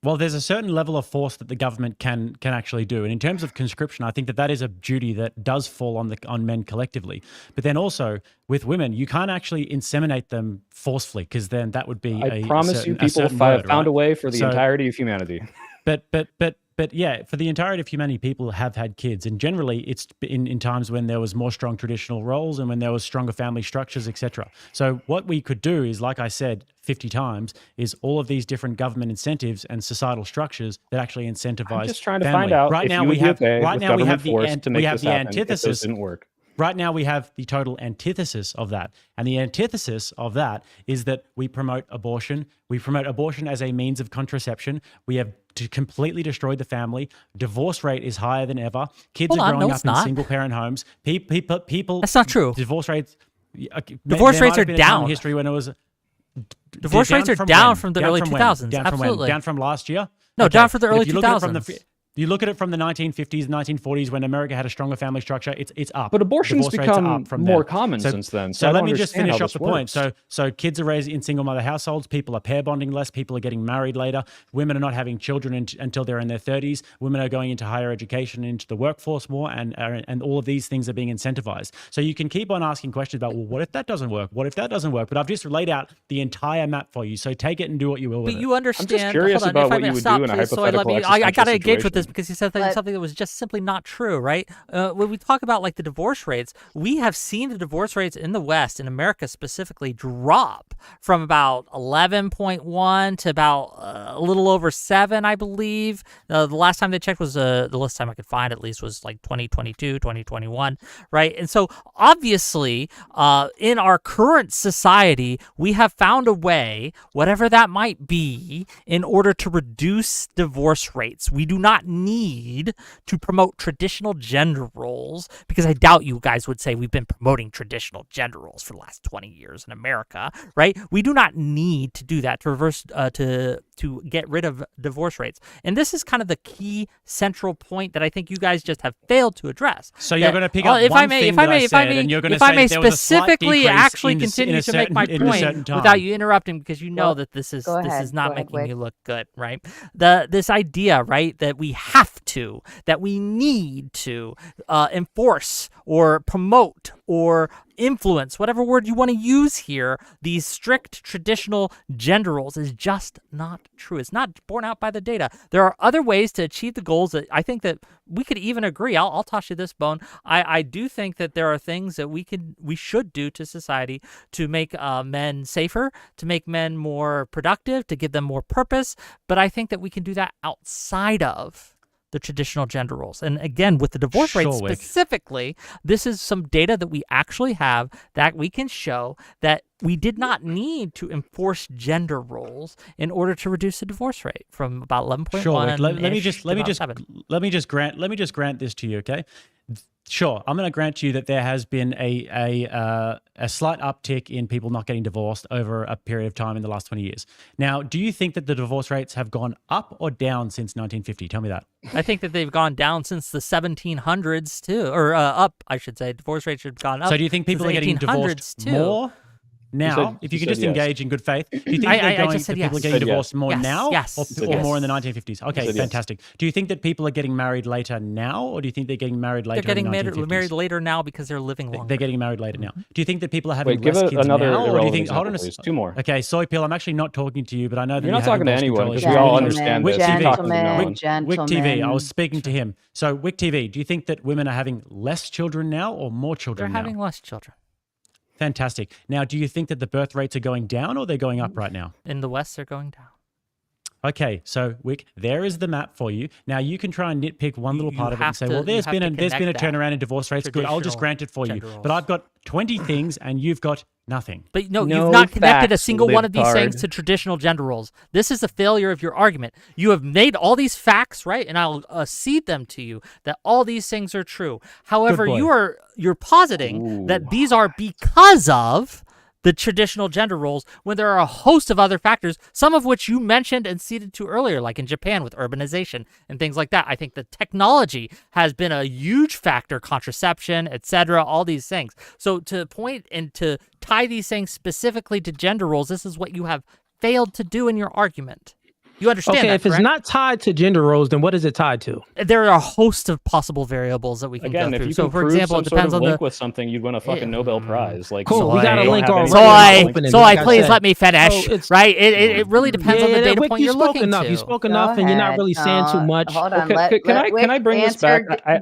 Speaker 6: Well, there's a certain level of force that the government can actually do, and in terms of conscription, I think that is a duty that does fall on men collectively. But then also with women, you can't actually inseminate them forcefully because then that would be
Speaker 7: I promise you, people have found a way for the entirety of humanity.
Speaker 6: But yeah, for the entirety of humanity, people have had kids, and generally it's in times when there was more strong traditional roles and when there was stronger family structures, etc. So what we could do is, like I said 50 times, is all of these different government incentives and societal structures that actually incentivize.
Speaker 7: I'm just trying to
Speaker 6: family.
Speaker 7: find out
Speaker 6: Right
Speaker 7: if
Speaker 6: now
Speaker 7: you
Speaker 6: we
Speaker 7: would be
Speaker 6: have
Speaker 7: okay
Speaker 6: right
Speaker 7: with
Speaker 6: now we
Speaker 7: government
Speaker 6: have the
Speaker 7: force to make
Speaker 6: we have
Speaker 7: this
Speaker 6: the
Speaker 7: happen if this
Speaker 6: antithesis.
Speaker 7: didn't work.
Speaker 6: Right now, we have the total antithesis of that. And the antithesis of that is that we promote abortion. We promote abortion as a means of contraception. We have to completely destroy the family. Divorce rate is higher than ever. Kids are growing up in single-parent homes. People.
Speaker 8: That's not true.
Speaker 6: Divorce rates.
Speaker 8: Divorce rates are down.
Speaker 6: In history when it was.
Speaker 8: Divorce rates are down from the early 2000s.
Speaker 6: Down from
Speaker 8: Absolutely.
Speaker 6: when? Down from last year?
Speaker 8: No,
Speaker 6: Okay.
Speaker 8: down from the early
Speaker 6: If you look at it from
Speaker 8: 2000s.
Speaker 6: You look at it from the 1950s, 1940s, when America had a stronger family structure. It's up.
Speaker 7: But abortion's
Speaker 6: Divorce rates are
Speaker 7: become
Speaker 6: up from
Speaker 7: more
Speaker 6: there.
Speaker 7: common since then.
Speaker 6: So
Speaker 7: I
Speaker 6: let
Speaker 7: don't
Speaker 6: me just
Speaker 7: understand
Speaker 6: finish
Speaker 7: how
Speaker 6: off the
Speaker 7: this
Speaker 6: point.
Speaker 7: works.
Speaker 6: So kids are raised in single mother households. People are pair bonding less. People are getting married later. Women are not having children until they're in their 30s. Women are going into higher education, into the workforce more, and all of these things are being incentivized. So you can keep on asking questions about, well, what if that doesn't work? What if that doesn't work? But I've just laid out the entire map for you. So take it and do what you will with
Speaker 8: But
Speaker 6: it.
Speaker 8: you understand.
Speaker 7: I'm just curious
Speaker 8: hold on,
Speaker 7: about
Speaker 8: if I
Speaker 7: what
Speaker 8: may
Speaker 7: you would
Speaker 8: stop,
Speaker 7: do in a
Speaker 8: please, Soy,
Speaker 7: hypothetical
Speaker 8: I got to engage
Speaker 7: existential
Speaker 8: with this
Speaker 7: situation.
Speaker 8: because you said something that was just simply not true, right? When we talk about like the divorce rates, we have seen the divorce rates in the West, in America specifically, drop from about 11.1 to about a little over 7, I believe. The last time they checked was the last time I could find at least was like 2022, 2021, right? And so obviously, in our current society, we have found a way, whatever that might be, in order to reduce divorce rates. We do not need to promote traditional gender roles, because I doubt you guys would say we've been promoting traditional gender roles for the last 20 years in America, right? We do not need to do that to reverse to get rid of divorce rates. And this is kind of the key central point that I think you guys just have failed to address.
Speaker 6: So you're going to pick up one thing that I said, and you're going to say there was a slight
Speaker 8: specifically
Speaker 6: decrease
Speaker 8: actually
Speaker 6: in
Speaker 8: continue to make my
Speaker 6: in a certain
Speaker 8: point
Speaker 6: time.
Speaker 8: without you interrupting, because you know
Speaker 9: Well,
Speaker 8: that this is
Speaker 9: go ahead.
Speaker 8: not
Speaker 9: Go ahead,
Speaker 8: making me
Speaker 9: Wick.
Speaker 8: look good, right? This idea, right, that we have to, that we need to enforce or promote or influence, whatever word you want to use here, these strict traditional gender roles is just not true. It's not borne out by the data. There are other ways to achieve the goals that I think that we could even agree. I'll toss you this bone. I do think that there are things that we should do to society to make men safer, to make men more productive, to give them more purpose. But I think that we can do that outside of the traditional gender roles. And again, with the divorce rate
Speaker 6: Sure, Wick.
Speaker 8: specifically, this is some data that we actually have that we can show that we did not need to enforce gender roles in order to reduce the divorce rate from about 11.1.
Speaker 6: Sure. Wick. Let me just
Speaker 8: 7.
Speaker 6: grant this to you, okay? Sure, I'm going to grant you that there has been a slight uptick in people not getting divorced over a period of time in the last 20 years. Now, do you think that the divorce rates have gone up or down since 1950? Tell me that.
Speaker 8: I think that they've gone down since the 1700s too, or up, I should say. Divorce rates have gone up.
Speaker 6: So do you think people are
Speaker 8: since
Speaker 6: getting
Speaker 8: 1800s
Speaker 6: divorced
Speaker 8: too.
Speaker 6: more now, if you could just
Speaker 7: yes.
Speaker 6: engage in good faith, do you think
Speaker 8: I
Speaker 6: they're
Speaker 8: just said
Speaker 6: people are
Speaker 8: yes.
Speaker 6: getting
Speaker 7: Said
Speaker 6: divorced
Speaker 7: yes.
Speaker 6: more
Speaker 8: Yes,
Speaker 6: now
Speaker 8: yes,
Speaker 6: or
Speaker 8: yes.
Speaker 6: more in the 1950s? Okay,
Speaker 7: Said yes.
Speaker 6: fantastic. Do you think that people are getting married later now, or do you think they're getting married later
Speaker 8: They're getting
Speaker 6: in the 1950s?
Speaker 8: married later now because they're living longer.
Speaker 6: They're getting married later now. Do you think that people are having
Speaker 7: Wait, give
Speaker 6: less kids
Speaker 7: another
Speaker 6: now, or do you
Speaker 7: irrelevant
Speaker 6: think? Hold
Speaker 7: example,
Speaker 6: on a
Speaker 7: please. 2 more.
Speaker 6: Okay, Soy Pill, I'm actually not talking to you, but I know that
Speaker 7: You're
Speaker 6: you
Speaker 7: not
Speaker 6: have
Speaker 7: talking to
Speaker 6: impulse
Speaker 7: anyone,
Speaker 6: control
Speaker 7: 'cause
Speaker 6: issues.
Speaker 7: we all
Speaker 6: Anyway,
Speaker 7: understand
Speaker 6: Wick
Speaker 7: this.
Speaker 6: TV,
Speaker 9: Gentlemen,
Speaker 6: Wick TV, I was speaking to him. So Wick TV, do you think that women are having less children now or more
Speaker 8: They're
Speaker 6: children now?
Speaker 8: having less children.
Speaker 6: Fantastic. Now, do you think that the birth rates are going down or they're going up right now?
Speaker 8: In the West, they're going down.
Speaker 6: Okay, so Wick, there is the map for you. Now you can try and nitpick one little
Speaker 8: You
Speaker 6: part of it and
Speaker 8: have
Speaker 6: say,
Speaker 8: to-
Speaker 6: well,
Speaker 8: you
Speaker 6: there's
Speaker 8: have
Speaker 6: been
Speaker 8: to
Speaker 6: a
Speaker 8: connect that
Speaker 6: turnaround in divorce rates. Good, I'll just
Speaker 8: traditional
Speaker 6: grant it for you.
Speaker 8: gender
Speaker 6: But
Speaker 8: roles.
Speaker 6: I've got 20 things and you've got nothing.
Speaker 8: But no,
Speaker 10: No
Speaker 8: you've not connected a
Speaker 10: facts,
Speaker 8: single one of these
Speaker 10: libtard.
Speaker 8: things to traditional gender roles. This is the failure of your argument. You have made all these facts, right? And I'll cede them to you that all these things are true. However,
Speaker 6: boy.
Speaker 8: you're positing that these are because of the traditional gender roles when there are a host of other factors, some of which you mentioned and ceded to earlier, like in Japan with urbanization and things like that. I think the technology has been a huge factor, contraception, etc., all these things. So to point and to tie these things specifically to gender roles, this is what you have failed to do in your argument. You understand
Speaker 5: Okay,
Speaker 8: that,
Speaker 5: if it's
Speaker 8: correct?
Speaker 5: not tied to gender roles, then what is it tied to?
Speaker 8: There are a host of possible variables that we can
Speaker 7: Again,
Speaker 8: go
Speaker 7: if
Speaker 8: through.
Speaker 7: you
Speaker 8: So,
Speaker 7: can
Speaker 8: for
Speaker 7: prove
Speaker 8: example,
Speaker 7: some
Speaker 8: it depends
Speaker 7: sort of
Speaker 8: on
Speaker 7: link
Speaker 8: the
Speaker 7: with something, you'd win a fucking Nobel Prize. Like,
Speaker 5: Cool, we got a
Speaker 7: don't
Speaker 5: link
Speaker 7: have any-
Speaker 5: already.
Speaker 8: Soy,
Speaker 5: opening,
Speaker 8: Soy,
Speaker 5: like I
Speaker 8: please
Speaker 5: said.
Speaker 8: let me finish.
Speaker 5: So it's-
Speaker 8: Right? It really depends on the data
Speaker 5: Wick,
Speaker 8: point
Speaker 5: you
Speaker 8: you're
Speaker 5: spoke
Speaker 8: looking
Speaker 5: enough.
Speaker 8: to.
Speaker 5: You spoke
Speaker 9: Go
Speaker 5: enough, and you're not
Speaker 9: ahead.
Speaker 5: really saying too much.
Speaker 9: Hold on.
Speaker 7: Okay, can I bring this back? I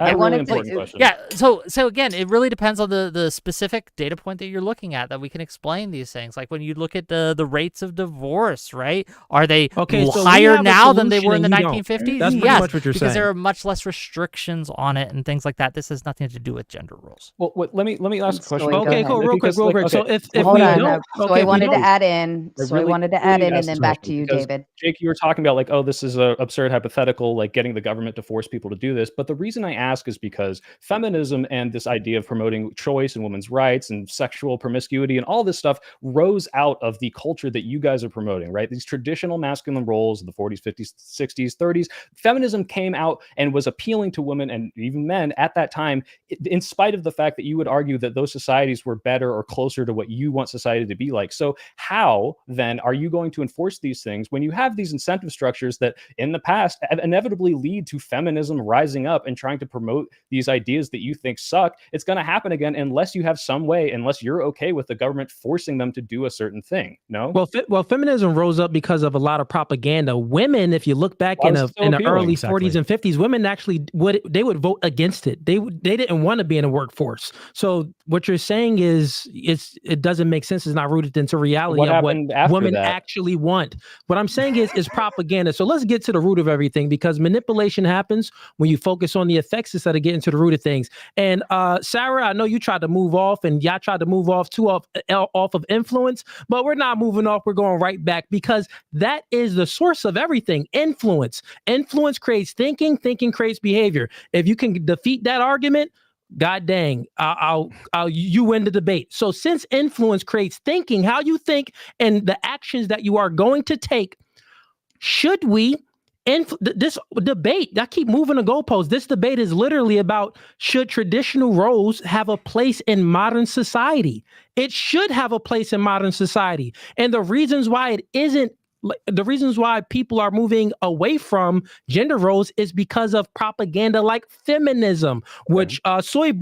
Speaker 7: have a really
Speaker 9: wanted to-
Speaker 7: important question.
Speaker 8: Yeah. So again, it really depends on the specific data point that you're looking at that we can explain these things. Like when you look at the rates of divorce, right? Are they
Speaker 5: Okay, so we
Speaker 8: higher
Speaker 5: have a
Speaker 8: now than they were in the
Speaker 5: solution and you don't.
Speaker 8: 1950s?
Speaker 5: That's pretty
Speaker 8: yes,
Speaker 5: much what you're
Speaker 8: because there
Speaker 5: saying.
Speaker 8: are much less restrictions on it and things like that. This has nothing to do with gender roles.
Speaker 7: Well, let me ask a question.
Speaker 9: Soy, go
Speaker 5: Okay,
Speaker 9: ahead.
Speaker 5: cool. Real quick,
Speaker 7: Because,
Speaker 5: real
Speaker 7: like,
Speaker 5: quick. So
Speaker 7: okay,
Speaker 5: if
Speaker 9: Hold
Speaker 5: we
Speaker 9: on.
Speaker 5: don't,
Speaker 9: Soy
Speaker 5: okay, if we
Speaker 9: wanted to
Speaker 5: don't,
Speaker 9: add in.
Speaker 7: I
Speaker 9: Soy
Speaker 7: really-
Speaker 9: wanted to
Speaker 7: really
Speaker 9: add in,
Speaker 7: ask
Speaker 9: and then
Speaker 7: this
Speaker 9: back to
Speaker 7: question
Speaker 9: you,
Speaker 7: because,
Speaker 9: David.
Speaker 7: Jake, you were talking about like, oh, this is a absurd hypothetical, like getting the government to force people to do this. But the reason I ask is because feminism and this idea of promoting choice and women's rights and sexual promiscuity and all this stuff rose out of the culture that you guys are promoting, right? These traditional masculine roles of the 40s, 50s, 60s, 30s. Feminism came out and was appealing to women and even men at that time, in spite of the fact that you would argue that those societies were better or closer to what you want society to be like. So how then are you going to enforce these things when you have these incentive structures that in the past inevitably lead to feminism rising up and trying to promote these ideas that you think suck? It's going to happen again unless you have some way, unless you're okay with the government forcing them to do a certain thing. No?
Speaker 5: well, feminism rose up because of a lot of propaganda. Women, if you look back
Speaker 7: Why
Speaker 5: in
Speaker 7: was
Speaker 5: the
Speaker 7: it so
Speaker 5: in the
Speaker 7: appealing?
Speaker 5: early
Speaker 6: Exactly.
Speaker 5: 40s and 50s, women actually would vote against it. They didn't want to be in a workforce. So what you're saying is it doesn't make sense. It's not rooted into reality
Speaker 7: What
Speaker 5: of what
Speaker 7: happened after
Speaker 5: women
Speaker 7: that?
Speaker 5: actually want. What I'm saying is propaganda. So let's get to the root of everything, because manipulation happens when you focus on the effects instead of getting to the root of things. And Sarah, I know you tried to move off, and y'all tried to move off of influence, but we're not moving off. We're going right back, because that is the source of everything. Influence creates thinking creates behavior. If you can defeat that argument, God dang, you win the debate. So since influence creates thinking, how you think and the actions that you are going to take, should we this debate, I keep moving the goalposts. This debate is literally about, should traditional roles have a place in modern society? It should have a place in modern society. And the reasons why it isn't, the reasons why people are moving away from gender roles is because of propaganda like feminism, which Soy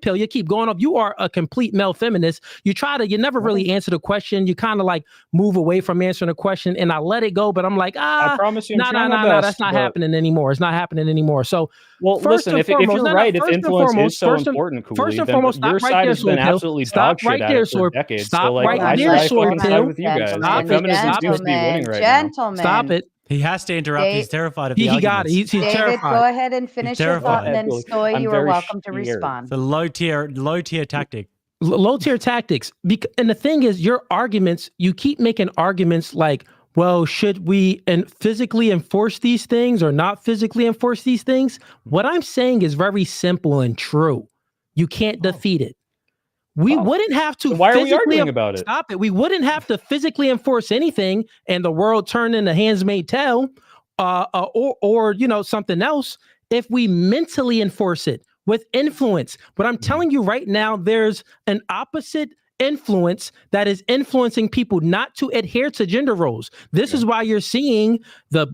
Speaker 5: Pill, you keep going up. You are a complete male feminist. You never really answer the question. You kind of like move away from answering the question, and I let it go. But I'm like,
Speaker 7: I promise you,
Speaker 5: no, that's not happening anymore. It's not happening anymore. So,
Speaker 7: well, listen, if you're right, if influence is so important,
Speaker 5: first and
Speaker 7: then
Speaker 5: foremost,
Speaker 7: your
Speaker 5: stop right
Speaker 7: side
Speaker 5: there,
Speaker 7: has been
Speaker 5: Soy Pill.
Speaker 7: absolutely
Speaker 5: Stop
Speaker 7: dog shit
Speaker 5: right
Speaker 7: at
Speaker 5: there,
Speaker 7: it for
Speaker 5: Soy.
Speaker 7: decades.
Speaker 5: Stop
Speaker 7: So, like,
Speaker 5: right
Speaker 7: why
Speaker 5: there,
Speaker 7: should I
Speaker 5: Soy
Speaker 7: fucking side
Speaker 5: Pill.
Speaker 7: with you guys?
Speaker 5: Stop
Speaker 7: Feminism
Speaker 5: it.
Speaker 7: seems to be winning right now.
Speaker 9: Gentlemen.
Speaker 5: Stop it.
Speaker 6: He has to interrupt. He's terrified of the
Speaker 5: He got it.
Speaker 6: arguments.
Speaker 5: He's
Speaker 9: David,
Speaker 5: terrified.
Speaker 9: go ahead and finish your thought, and then
Speaker 7: terrified.
Speaker 9: Soy,
Speaker 7: I'm
Speaker 9: you are
Speaker 7: very
Speaker 9: welcome to
Speaker 7: scared.
Speaker 9: respond.
Speaker 6: The low tier tactic.
Speaker 5: Low tier tactics. And the thing is, your arguments, you keep making arguments like, well, should we physically enforce these things or not physically enforce these things? What I'm saying is very simple and true. You can't defeat it. We wouldn't have to.
Speaker 7: So why are we
Speaker 5: physically
Speaker 7: arguing about it?
Speaker 5: Stop it. We wouldn't have to physically enforce anything, and the world turn into Handmaid's Tale, or something else, if we mentally enforce it. with influence. But I'm telling you right now, there's an opposite influence that is influencing people not to adhere to gender roles. This is why you're seeing the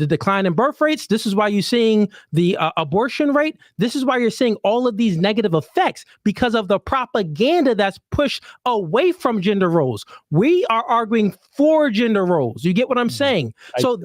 Speaker 5: decline in birth rates. This is why you're seeing the abortion rate. This is why you're seeing all of these negative effects because of the propaganda that's pushed away from gender roles. We are arguing for gender roles. You get what I'm saying? So,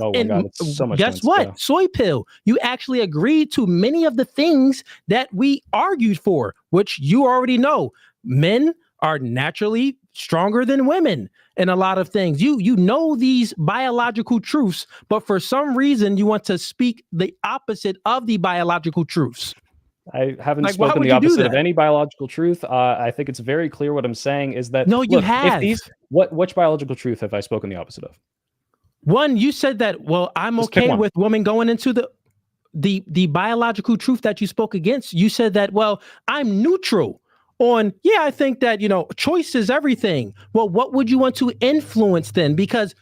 Speaker 5: guess what? Soy pill, you actually agreed to many of the things that we argued for, which you already know. Men are naturally stronger than women in a lot of things. You know these biological truths, but for some reason you want to speak the opposite of the biological truths.
Speaker 7: I haven't spoken the opposite of any biological truth. I think it's very clear what I'm saying is that
Speaker 5: you have.
Speaker 7: Which biological truth have I spoken the opposite of?
Speaker 5: One, you said that, well, I'm okay with women going into the biological truth that you spoke against. You said that, well, I'm neutral on, I think that, choice is everything. Well, what would you want to influence then? Because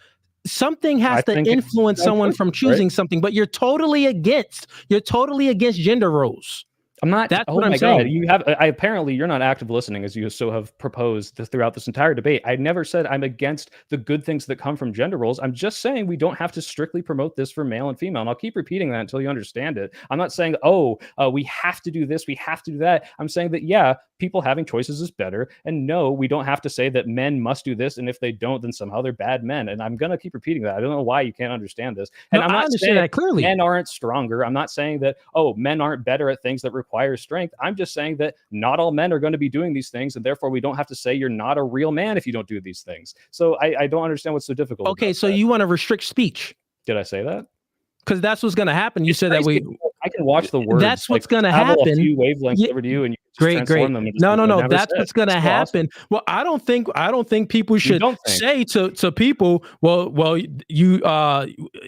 Speaker 5: something has to influence someone from choosing something, but you're totally against gender roles.
Speaker 7: I'm not.
Speaker 5: That's
Speaker 7: oh
Speaker 5: what I'm
Speaker 7: my
Speaker 5: saying.
Speaker 7: God! You have. Apparently, you're not active listening, as you so have proposed throughout this entire debate. I never said I'm against the good things that come from gender roles. I'm just saying we don't have to strictly promote this for male and female. And I'll keep repeating that until you understand it. I'm not saying, we have to do this, we have to do that. I'm saying that people having choices is better, and no, we don't have to say that men must do this, and if they don't, then somehow they're bad men. And I'm gonna keep repeating that. I don't know why you can't understand this. And I'm not saying
Speaker 5: that clearly.
Speaker 7: Men aren't stronger. I'm not saying that men aren't better at things that require strength. I'm just saying that not all men are going to be doing these things, and therefore we don't have to say you're not a real man if you don't do these things. So I don't understand what's so difficult.
Speaker 5: Okay, so you want to restrict speech?
Speaker 7: Did I say that?
Speaker 5: Because that's what's going to happen. You said that
Speaker 7: I can watch the words.
Speaker 5: That's what's going to happen.
Speaker 7: A few wavelengths over to you, and you can transform them.
Speaker 5: No. That's what's going to happen. Awesome. Well, I don't think people should say to people, well, you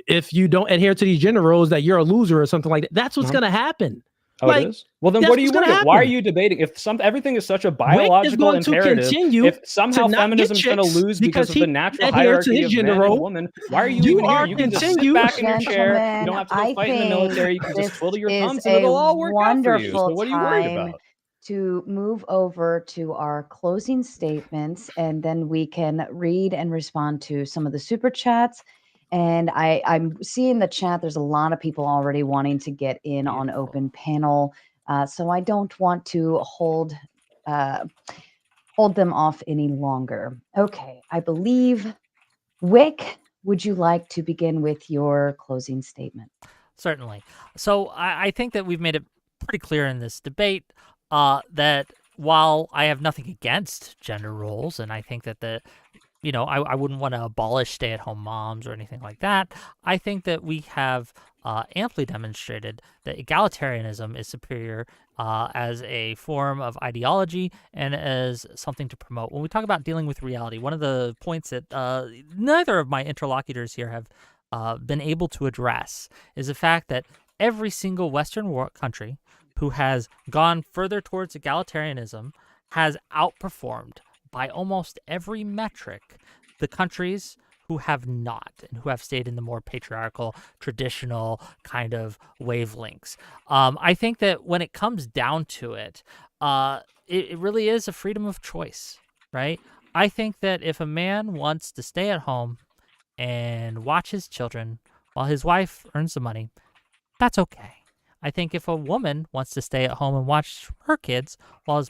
Speaker 5: if you don't adhere to these gender roles, that you're a loser or something like that. That's what's going to happen.
Speaker 7: Oh, it is? Well, then what are you worried about? Why are you debating? If everything is such a biological imperative, if somehow feminism is going to lose because of the natural hierarchy of man and woman, why are you even here? You can just sit back in your chair. You don't have to go fight in the military. You can just twiddle your thumbs and it'll all work out for you. So what are you worried about?
Speaker 9: To move over to our closing statements, and then we can read and respond to some of the super chats. And I'm seeing the chat. There's a lot of people already wanting to get in on open panel. So I don't want to hold them off any longer. Okay, I believe, Wick, would you like to begin with your closing statement?
Speaker 8: Certainly. So I think that we've made it pretty clear in this debate that while I have nothing against gender roles, and I think that I wouldn't want to abolish stay-at-home moms or anything like that. I think that we have amply demonstrated that egalitarianism is superior as a form of ideology and as something to promote. When we talk about dealing with reality, one of the points that neither of my interlocutors here have been able to address is the fact that every single Western country who has gone further towards egalitarianism has outperformed by almost every metric the countries who have not and who have stayed in the more patriarchal, traditional kind of wavelengths. I think that when it comes down to it, it really is a freedom of choice, right? I think that if a man wants to stay at home and watch his children while his wife earns the money, that's okay. I think if a woman wants to stay at home and watch her kids while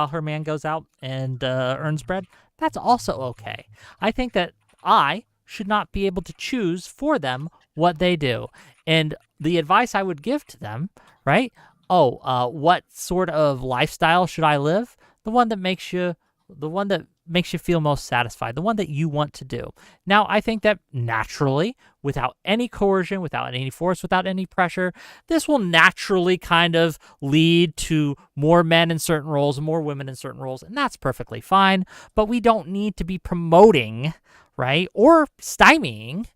Speaker 8: her man goes out and earns bread, that's also okay. I think that I should not be able to choose for them what they do. And the advice I would give to them, right? What sort of lifestyle should I live? The one that makes you feel most satisfied, the one that you want to do. Now, I think that naturally, without any coercion, without any force, without any pressure, this will naturally kind of lead to more men in certain roles and more women in certain roles, and that's perfectly fine. But we don't need to be promoting, right, or stymieing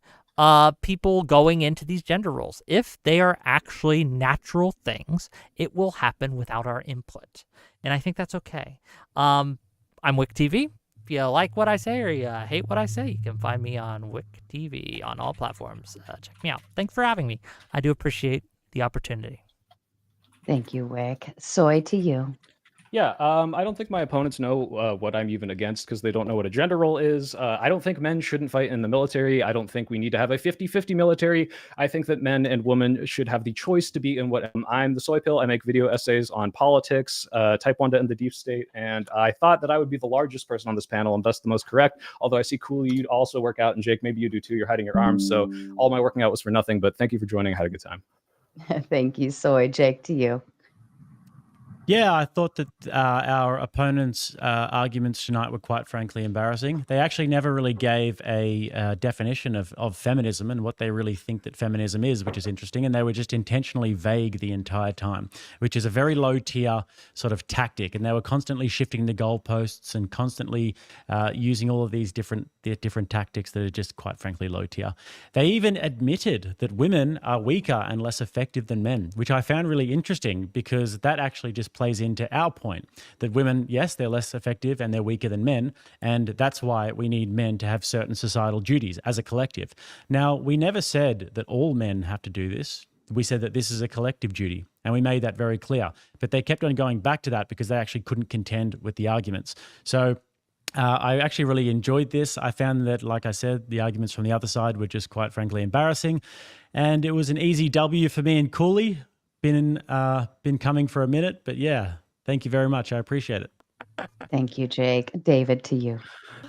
Speaker 8: people going into these gender roles. If they are actually natural things, it will happen without our input, and I think that's okay. I'm Wick TV. If you like what I say or you hate what I say, you can find me on Wick TV on all platforms. Check me out. Thanks for having me. I do appreciate the opportunity.
Speaker 9: Thank you, Wick. Soy to you.
Speaker 7: Yeah, I don't think my opponents know what I'm even against because they don't know what a gender role is. I don't think men shouldn't fight in the military. I don't think we need to have a 50-50 military. I think that men and women should have the choice to be in what I'm the soy pill. I make video essays on politics, type 1 to end the deep state, and I thought that I would be the largest person on this panel and thus the most correct. Although I see Cooley, you'd also work out, and Jake, maybe you do too. You're hiding your arms, so all my working out was for nothing, but thank you for joining. I had a good time.
Speaker 9: Thank you, Soy. Jake, to you.
Speaker 6: Yeah, I thought that our opponents' arguments tonight were quite frankly embarrassing. They actually never really gave a definition of feminism and what they really think that feminism is, which is interesting. And they were just intentionally vague the entire time, which is a very low tier sort of tactic. And they were constantly shifting the goalposts and constantly using all of these different tactics that are just quite frankly low tier. They even admitted that women are weaker and less effective than men, which I found really interesting because that actually just plays into our point that women, yes, they're less effective and they're weaker than men. And that's why we need men to have certain societal duties as a collective. Now, we never said that all men have to do this. We said that this is a collective duty, and we made that very clear. But they kept on going back to that because they actually couldn't contend with the arguments. So I actually really enjoyed this. I found that, like I said, the arguments from the other side were just quite frankly embarrassing. And it was an easy W for me and Cooley. Been coming for a minute, but yeah, thank you very much. I appreciate it.
Speaker 9: Thank you, Jake. David, to you.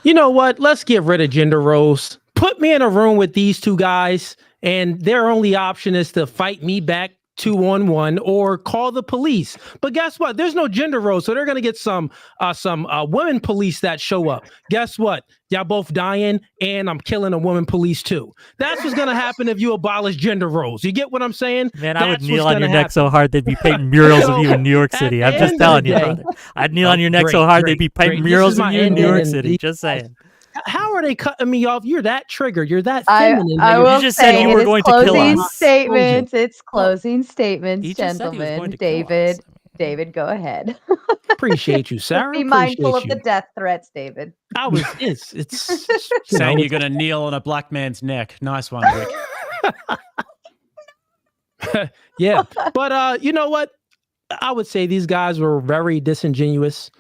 Speaker 5: You know what? Let's get rid of gender roles. Put me in a room with these two guys, and their only option is to fight me back 2-on-1 or call the police. But guess what? There's no gender roles, so they're gonna get some women police that show up. Guess what? Y'all both dying, and I'm killing a woman police too. That's what's gonna happen if you abolish gender roles. You get what I'm saying?
Speaker 8: Man, I would kneel on your neck so hard they'd be painting murals of you in New York City. I'm just telling you, brother. I'd kneel on your neck so hard they'd be painting murals of you in New York City. Just saying.
Speaker 5: How are they cutting me off? You're that triggered. You're that feminine.
Speaker 9: I will
Speaker 8: you just said you were going to kill us.
Speaker 9: Statements. It's closing statements,
Speaker 8: He just said he was going
Speaker 9: gentlemen.
Speaker 8: to kill
Speaker 9: David,
Speaker 8: us.
Speaker 9: David, go ahead.
Speaker 5: Appreciate you, Sarah.
Speaker 9: Be mindful of
Speaker 5: Appreciate
Speaker 9: the
Speaker 5: you.
Speaker 9: death threats, David.
Speaker 5: I was. It's
Speaker 6: Saying you're going to kneel on a black man's neck. Nice one, Rick.
Speaker 5: Yeah, but you know what? I would say these guys were very disingenuous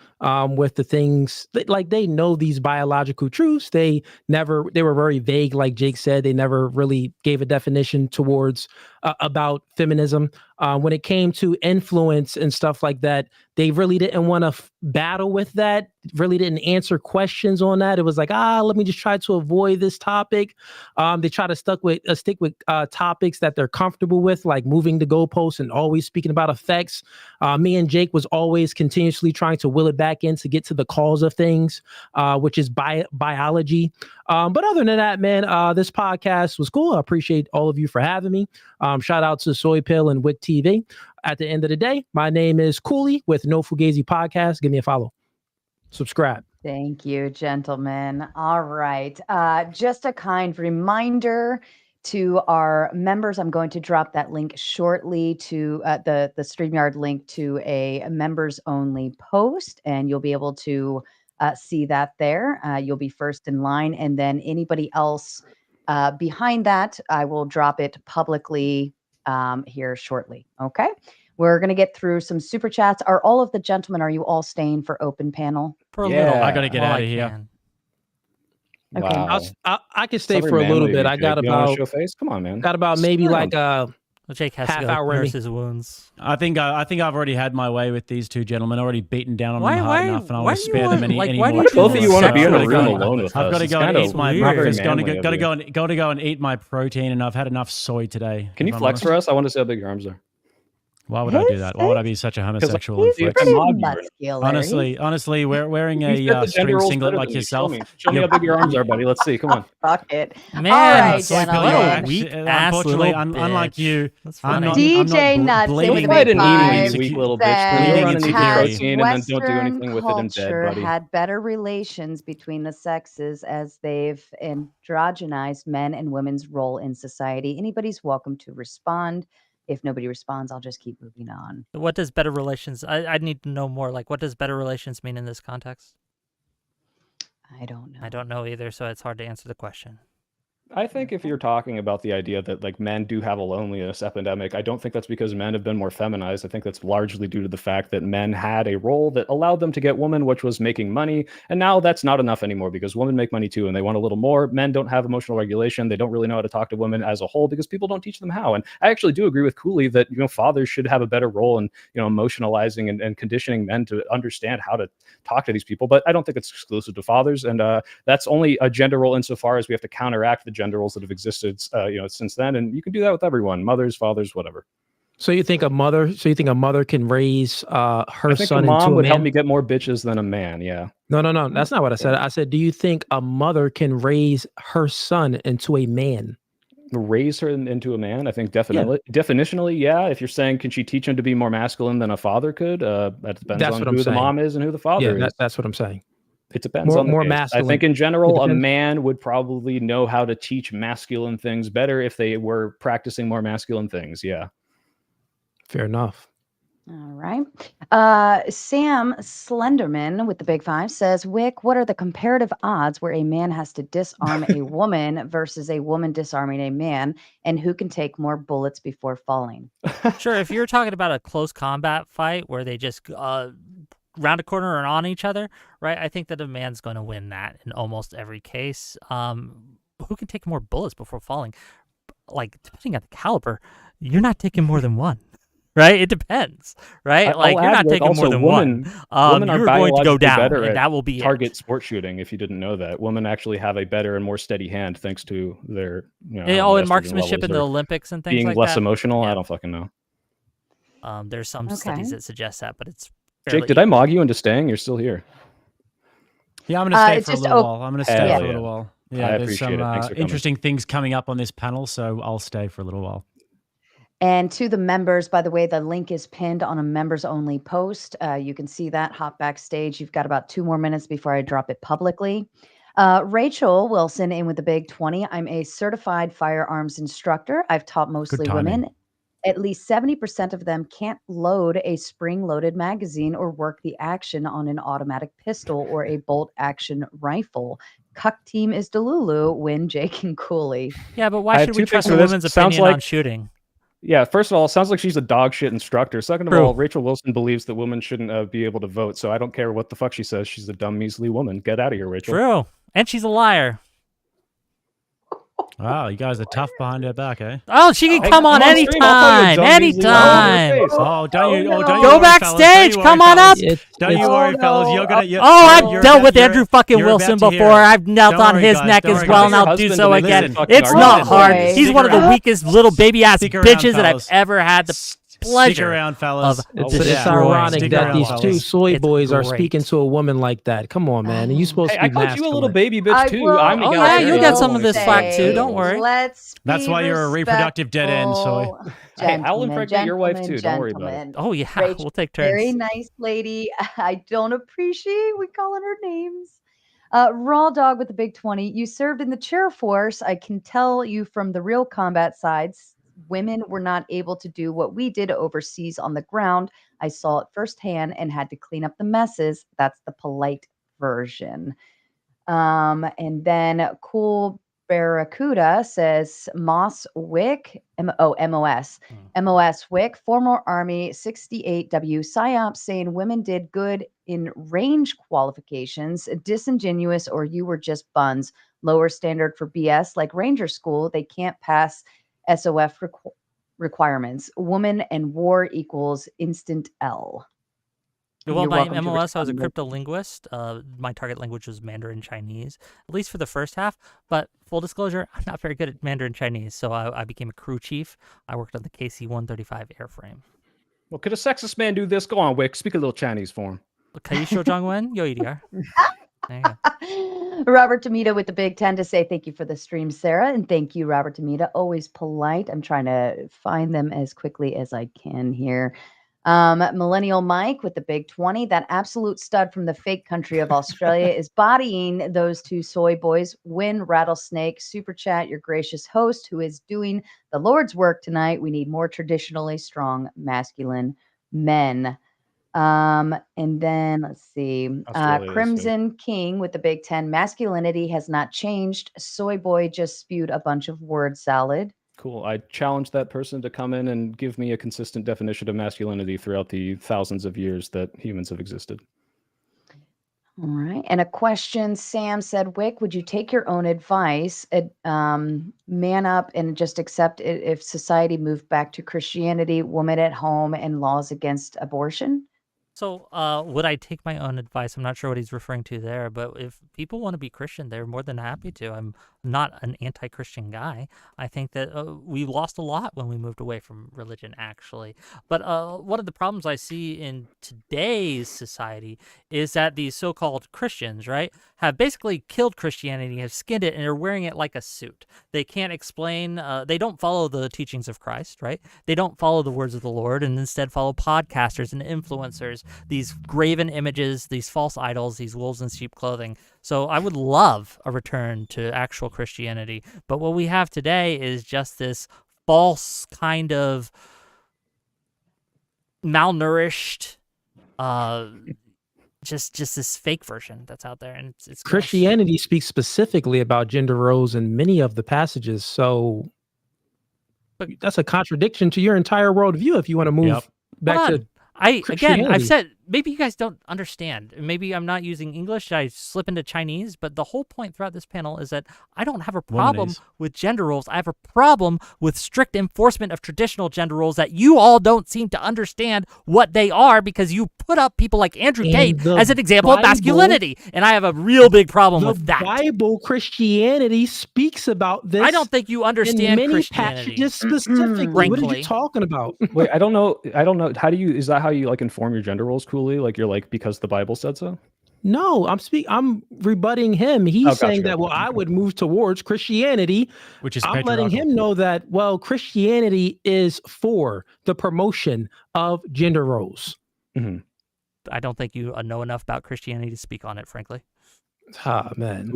Speaker 5: with the things like they know these biological truths. They were very vague, like Jake said. They never really gave a definition towards about feminism. When it came to influence and stuff like that, they really didn't want to battle with that. Really didn't answer questions on that. It was like, let me just try to avoid this topic. They try to stick with topics that they're comfortable with, like moving the goalposts and always speaking about effects. Me and Jake was always continuously trying to will it back in to get to the cause of things, which is biology. But other than that, man, this podcast was cool. I appreciate all of you for having me. Shout out to Soy Pill and Wick TV. At the end of the day, my name is Cooley with No Fugazi Podcast. Give me a follow. Subscribe.
Speaker 9: Thank you, gentlemen. All right. Just a kind reminder to our members, I'm going to drop that link shortly to the StreamYard link to a members only post, and you'll be able to see that there. You'll be first in line, and then anybody else behind that, I will drop it publicly here shortly. Okay. We're going to get through some super chats. Are all of the gentlemen, are you all staying for open panel?
Speaker 8: For a little.
Speaker 6: I got to get
Speaker 8: All
Speaker 6: out
Speaker 8: I
Speaker 6: of here.
Speaker 8: can.
Speaker 9: Okay.
Speaker 7: Wow.
Speaker 5: I can stay
Speaker 7: Southern
Speaker 5: for a little
Speaker 7: manly,
Speaker 5: bit. I
Speaker 7: Jake.
Speaker 5: got
Speaker 7: You don't wanna
Speaker 5: about
Speaker 7: show face? Come on, man.
Speaker 5: got about maybe
Speaker 7: Sit
Speaker 5: like
Speaker 7: down.
Speaker 8: Well, Jake has
Speaker 5: half
Speaker 8: to go
Speaker 5: hour
Speaker 8: nurse
Speaker 5: maybe.
Speaker 8: his wounds.
Speaker 6: I think I've already had my way with these two gentlemen. Already beaten down on them hard
Speaker 8: Why-
Speaker 6: enough, and I
Speaker 8: why
Speaker 6: want
Speaker 8: do
Speaker 6: to
Speaker 8: you
Speaker 6: spare them
Speaker 8: want-
Speaker 6: any
Speaker 8: like,
Speaker 6: any
Speaker 8: why do
Speaker 6: more.
Speaker 8: you
Speaker 7: Both of you want to be in a
Speaker 6: I've
Speaker 7: room
Speaker 6: gotta go-
Speaker 7: alone with
Speaker 6: I've
Speaker 7: us.
Speaker 6: got to
Speaker 7: It's
Speaker 6: go and
Speaker 7: kinda
Speaker 6: eat my
Speaker 8: weird.
Speaker 6: breakfast. Got
Speaker 7: manly of you.
Speaker 6: to go and eat my protein, and I've had enough soy today.
Speaker 7: Can you
Speaker 6: if I'm
Speaker 7: flex
Speaker 6: honest.
Speaker 7: for us? I want to see how big your arms are.
Speaker 6: Why would I do that? Why would I be such a homosexual?
Speaker 7: He's
Speaker 6: and
Speaker 7: pretty
Speaker 6: flex?
Speaker 7: mod you were.
Speaker 9: muscular.
Speaker 6: Honestly, wearing
Speaker 7: You
Speaker 6: a
Speaker 7: fit the gender
Speaker 6: string
Speaker 7: roles
Speaker 6: singlet
Speaker 7: better
Speaker 6: like
Speaker 7: than me.
Speaker 6: yourself.
Speaker 7: Show me how big your arms are, buddy. Let's see. Come on.
Speaker 9: Fuck it.
Speaker 8: Man,
Speaker 9: All right,
Speaker 8: Soy Pill,
Speaker 9: gentlemen.
Speaker 8: you're a
Speaker 6: Actually,
Speaker 8: weak-ass
Speaker 6: unfortunately,
Speaker 8: little
Speaker 6: unlike
Speaker 8: bitch.
Speaker 6: you,
Speaker 8: That's
Speaker 6: I'm
Speaker 8: funny.
Speaker 6: not.
Speaker 9: DJ
Speaker 6: I'm
Speaker 9: Nuts
Speaker 6: not
Speaker 9: with
Speaker 6: bleeding.
Speaker 9: a
Speaker 7: Fight an
Speaker 9: five
Speaker 7: eating, you weak little bitch. Man. You
Speaker 6: Bleeding
Speaker 7: run and eat your
Speaker 6: insecurity.
Speaker 7: protein and then don't do
Speaker 9: Western
Speaker 7: anything with it in bed,
Speaker 9: culture
Speaker 7: buddy.
Speaker 9: had better relations between the sexes as they've androgenized men and women's role in society. Anybody's welcome to respond. If nobody responds, I'll just keep moving on.
Speaker 8: What does better relations? I need to know more. Like, what does better relations mean in this context?
Speaker 9: I don't know.
Speaker 8: I don't know either, so it's hard to answer the question.
Speaker 7: I think if you're talking about the idea that like men do have a loneliness epidemic, I don't think that's because men have been more feminized. I think that's largely due to the fact that men had a role that allowed them to get women, which was making money. And now that's not enough anymore because women make money too and they want a little more. Men don't have emotional regulation. They don't really know how to talk to women as a whole because people don't teach them how. And I actually do agree with Cooley that, fathers should have a better role in, emotionalizing and conditioning men to understand how to talk to these people. But I don't think it's exclusive to fathers. And that's only a gender role insofar as we have to counteract the gender roles that have existed, since then, and you can do that with everyone, mothers, fathers, whatever.
Speaker 5: So you think a mother can raise her
Speaker 7: I think
Speaker 5: son
Speaker 7: a mom
Speaker 5: into a
Speaker 7: would help
Speaker 5: man?
Speaker 7: me get more bitches than a man. Yeah,
Speaker 5: No. That's not what I said. I said, do you think a mother can raise her son into a man?
Speaker 7: raise her into a man. I think definitionally, yeah. If you're saying can she teach him to be more masculine than a father could, that depends
Speaker 5: That's
Speaker 7: on
Speaker 5: what I'm
Speaker 7: who the
Speaker 5: saying.
Speaker 7: mom is and who the father
Speaker 5: Yeah,
Speaker 7: is.
Speaker 5: that's what I'm saying.
Speaker 7: It depends on the
Speaker 5: More
Speaker 7: case.
Speaker 5: masculine.
Speaker 7: I think in
Speaker 5: It
Speaker 7: general, a
Speaker 5: depends.
Speaker 7: man would probably know how to teach masculine things better if they were practicing more masculine things. Yeah.
Speaker 5: Fair enough.
Speaker 9: All right. Sam Slenderman with the big five says, Wick, what are the comparative odds where a man has to disarm a woman versus a woman disarming a man, and who can take more bullets before falling?
Speaker 8: Sure, if you're talking about a close combat fight where they just round a corner and on each other, right? I think that a man's going to win that in almost every case. Who can take more bullets before falling? Like, depending on the caliber, you're not taking more than one. Right? It depends, right?
Speaker 7: I'll
Speaker 8: Like, you're
Speaker 7: add,
Speaker 8: not
Speaker 7: like,
Speaker 8: taking more
Speaker 7: also
Speaker 8: than
Speaker 7: women
Speaker 8: one.
Speaker 7: are
Speaker 8: You're going to go
Speaker 7: biologically
Speaker 8: down,
Speaker 7: better
Speaker 8: and
Speaker 7: at
Speaker 8: that will be
Speaker 7: target
Speaker 8: it.
Speaker 7: sport shooting. If you didn't know that, women actually have a better and more steady hand thanks to their
Speaker 8: And
Speaker 7: estrogen
Speaker 8: marksmanship
Speaker 7: levels
Speaker 8: in the
Speaker 7: or
Speaker 8: Olympics and things
Speaker 7: being
Speaker 8: like
Speaker 7: less
Speaker 8: that.
Speaker 7: emotional.
Speaker 8: Yeah.
Speaker 7: I don't fucking know.
Speaker 8: There's some
Speaker 9: Okay.
Speaker 8: studies that suggest that, but it's
Speaker 7: Jake, did I mog you into staying? You're still here.
Speaker 6: Yeah, I'm going to stay
Speaker 9: it's
Speaker 6: for a
Speaker 9: just
Speaker 6: little while. I'm going to stay
Speaker 7: Hell
Speaker 6: for a
Speaker 7: yeah.
Speaker 6: little while.
Speaker 7: I
Speaker 6: Yeah, there's
Speaker 7: appreciate
Speaker 6: some
Speaker 7: it. Thanks for coming.
Speaker 6: interesting things coming up on this panel, so I'll stay for a little while.
Speaker 9: And to the members, by the way, the link is pinned on a members only post. You can see that. Hop backstage. You've got about 2 more minutes before I drop it publicly. Rachel Wilson in with the big 20. I'm a certified firearms instructor. I've taught mostly women. At least 70% of them can't load a spring-loaded magazine or work the action on an automatic pistol or a bolt-action rifle. Cuck team is Delulu. Win Jake and Cooley.
Speaker 8: Yeah, but
Speaker 7: I
Speaker 8: why
Speaker 7: have
Speaker 8: should
Speaker 7: two
Speaker 8: we trust
Speaker 7: things
Speaker 8: a
Speaker 7: for this.
Speaker 8: woman's
Speaker 7: Sounds
Speaker 8: opinion on
Speaker 7: like-
Speaker 8: shooting?
Speaker 7: Yeah, first of all, it sounds like she's a dog shit instructor. Second of
Speaker 8: True.
Speaker 7: all, Rachel Wilson believes that women shouldn't be able to vote. So I don't care what the fuck she says. She's a dumb, measly woman. Get out of here, Rachel.
Speaker 8: True. And she's a liar.
Speaker 6: Wow, you guys are tough behind her back, eh?
Speaker 8: Oh, she can
Speaker 7: Hey,
Speaker 8: come on
Speaker 7: come on stream, I'll call you a
Speaker 8: anytime.
Speaker 7: dumb, measly woman.
Speaker 8: Anytime.
Speaker 6: Oh, don't you
Speaker 9: no.
Speaker 6: worry,
Speaker 8: Go
Speaker 6: fellas.
Speaker 8: backstage.
Speaker 6: Don't you
Speaker 8: Come
Speaker 6: worry,
Speaker 8: on up.
Speaker 6: fellas. Don't you
Speaker 9: Oh,
Speaker 6: worry,
Speaker 9: no.
Speaker 6: fellas. You're gonna. You're,
Speaker 8: Oh, I've
Speaker 6: you're
Speaker 8: dealt
Speaker 6: about-
Speaker 8: with
Speaker 6: you're-
Speaker 8: Andrew fucking
Speaker 6: you're
Speaker 8: Wilson
Speaker 6: about to
Speaker 8: before.
Speaker 6: hear it.
Speaker 8: I've knelt
Speaker 6: Don't
Speaker 8: on
Speaker 6: worry,
Speaker 8: his
Speaker 6: guys,
Speaker 8: neck
Speaker 6: don't
Speaker 8: as
Speaker 6: worry,
Speaker 8: well,
Speaker 6: guys.
Speaker 8: and I'll
Speaker 7: Your
Speaker 8: do
Speaker 7: husband
Speaker 8: so
Speaker 7: to make
Speaker 8: again.
Speaker 7: this fucking
Speaker 8: It's
Speaker 7: argument.
Speaker 8: not hard.
Speaker 9: Okay.
Speaker 8: He's
Speaker 6: Stick
Speaker 8: one of the
Speaker 6: around.
Speaker 8: weakest little baby ass
Speaker 6: Stick around,
Speaker 8: bitches that I've
Speaker 6: fellas.
Speaker 8: ever had the
Speaker 6: Stick
Speaker 8: pleasure
Speaker 6: around, fellas.
Speaker 8: of
Speaker 5: It's,
Speaker 8: destroying.
Speaker 5: it's ironic
Speaker 6: Stick
Speaker 5: that
Speaker 6: around,
Speaker 5: these
Speaker 6: fellas.
Speaker 5: two soy
Speaker 8: It's
Speaker 5: boys are
Speaker 8: great.
Speaker 5: speaking to a woman like that. Come on, man. And you supposed
Speaker 7: Hey,
Speaker 5: to
Speaker 7: I
Speaker 5: be
Speaker 7: called you a little
Speaker 5: masculine.
Speaker 7: baby bitch
Speaker 9: I
Speaker 7: too.
Speaker 9: will-
Speaker 7: I'm
Speaker 8: Oh, yeah,
Speaker 7: egalitarian.
Speaker 8: you'll get some of this flack too,
Speaker 9: say,
Speaker 8: don't worry.
Speaker 9: Let's
Speaker 6: That's
Speaker 9: be
Speaker 6: why you're a reproductive dead end, Soy.
Speaker 9: respectful.
Speaker 7: Hey, I'll
Speaker 9: Gentlemen,
Speaker 7: impregnate your wife
Speaker 9: gentlemen,
Speaker 7: too. Don't worry about it.
Speaker 9: gentlemen.
Speaker 8: Oh, yeah.
Speaker 9: Rachel,
Speaker 8: We'll take turns.
Speaker 9: Very nice lady. I don't appreciate we calling her names. Raw Dog with the big 20. You served in the chair force. I can tell you from the real combat sides, women were not able to do what we did overseas on the ground. I saw it firsthand and had to clean up the messes. That's the polite version. And then Cool Barracuda says Moss Wick, MOS. MOS Wick, former Army 68W PSYOP saying women did good in range qualifications, disingenuous, or you were just buns. Lower standard for BS like Ranger School. They can't pass SOF requirements. Woman and war equals instant L.
Speaker 8: Well,
Speaker 9: You're
Speaker 8: my
Speaker 9: welcome to
Speaker 8: MOS, I was a
Speaker 9: respond.
Speaker 8: cryptolinguist. My target language was Mandarin Chinese, at least for the first half. But full disclosure, I'm not very good at Mandarin Chinese, so I became a crew chief. I worked on the KC-135 airframe.
Speaker 7: Well, could a sexist man do this? Go on, Wick. Speak a little Chinese for him.
Speaker 8: 可以说中文？有一点儿。There you go.
Speaker 9: Robert Tamita with the big 10 to say thank you for the stream, Sarah. And thank you, Robert Tamita. Always polite. I'm trying to find them as quickly as I can here. Millennial Mike with the big 20. That absolute stud from the fake country of Australia is bodying those two soy boys. Win Rattlesnake. Super chat, your gracious host who is doing the Lord's work tonight. We need more traditionally strong masculine men. And then let's see,
Speaker 7: Australia is, yeah.
Speaker 9: Crimson King with the Big Ten. Masculinity has not changed. Soy Boy just spewed a bunch of word salad.
Speaker 7: Cool. I challenge that person to come in and give me a consistent definition of masculinity throughout the thousands of years that humans have existed.
Speaker 9: All right. And a question, Sam said, Wick, would you take your own advice, man up and just accept it if society moved back to Christianity, woman at home, and laws against abortion?
Speaker 8: So, would I take my own advice? I'm not sure what he's referring to there, but if people want to be Christian, they're more than happy to. I'm not an anti-Christian guy. I think that we lost a lot when we moved away from religion, actually. But one of the problems I see in today's society is that these so-called Christians, right, have basically killed Christianity, have skinned it, and are wearing it like a suit. They can't explain, they don't follow the teachings of Christ, right? They don't follow the words of the Lord and instead follow podcasters and influencers, these graven images, these false idols, these wolves in sheep clothing. So I would love a return to actual Christianity. But what we have today is just this false kind of malnourished, just this fake version that's out there, and it's gross.
Speaker 5: Christianity speaks specifically about gender roles in many of the passages, so that's a contradiction to your entire worldview if you want to move back to
Speaker 8: I've said, maybe you guys don't understand. Maybe I'm not using English. I slip into Chinese, but the whole point throughout this panel is that I don't have a problem with gender roles. I have a problem with strict enforcement of traditional gender roles that you all don't seem to understand what they are because you put up people like Andrew Tate as an example of masculinity. And I have a real big problem with that.
Speaker 5: The Bible, Christianity speaks about this.
Speaker 8: I don't think you understand
Speaker 5: in many
Speaker 8: Christianity.
Speaker 5: passages specifically. What are you talking about?
Speaker 7: Wait, I don't know. Is that how you like inform your gender roles, Cooley? Like you're like, because the Bible said so?
Speaker 5: No, I'm rebutting him. He's saying that, I would move towards Christianity,
Speaker 6: which is
Speaker 5: I'm letting him know that, Christianity is for the promotion of gender roles.
Speaker 7: Mm-hmm.
Speaker 8: I don't think you know enough about Christianity to speak on it, frankly.
Speaker 5: Ah, man.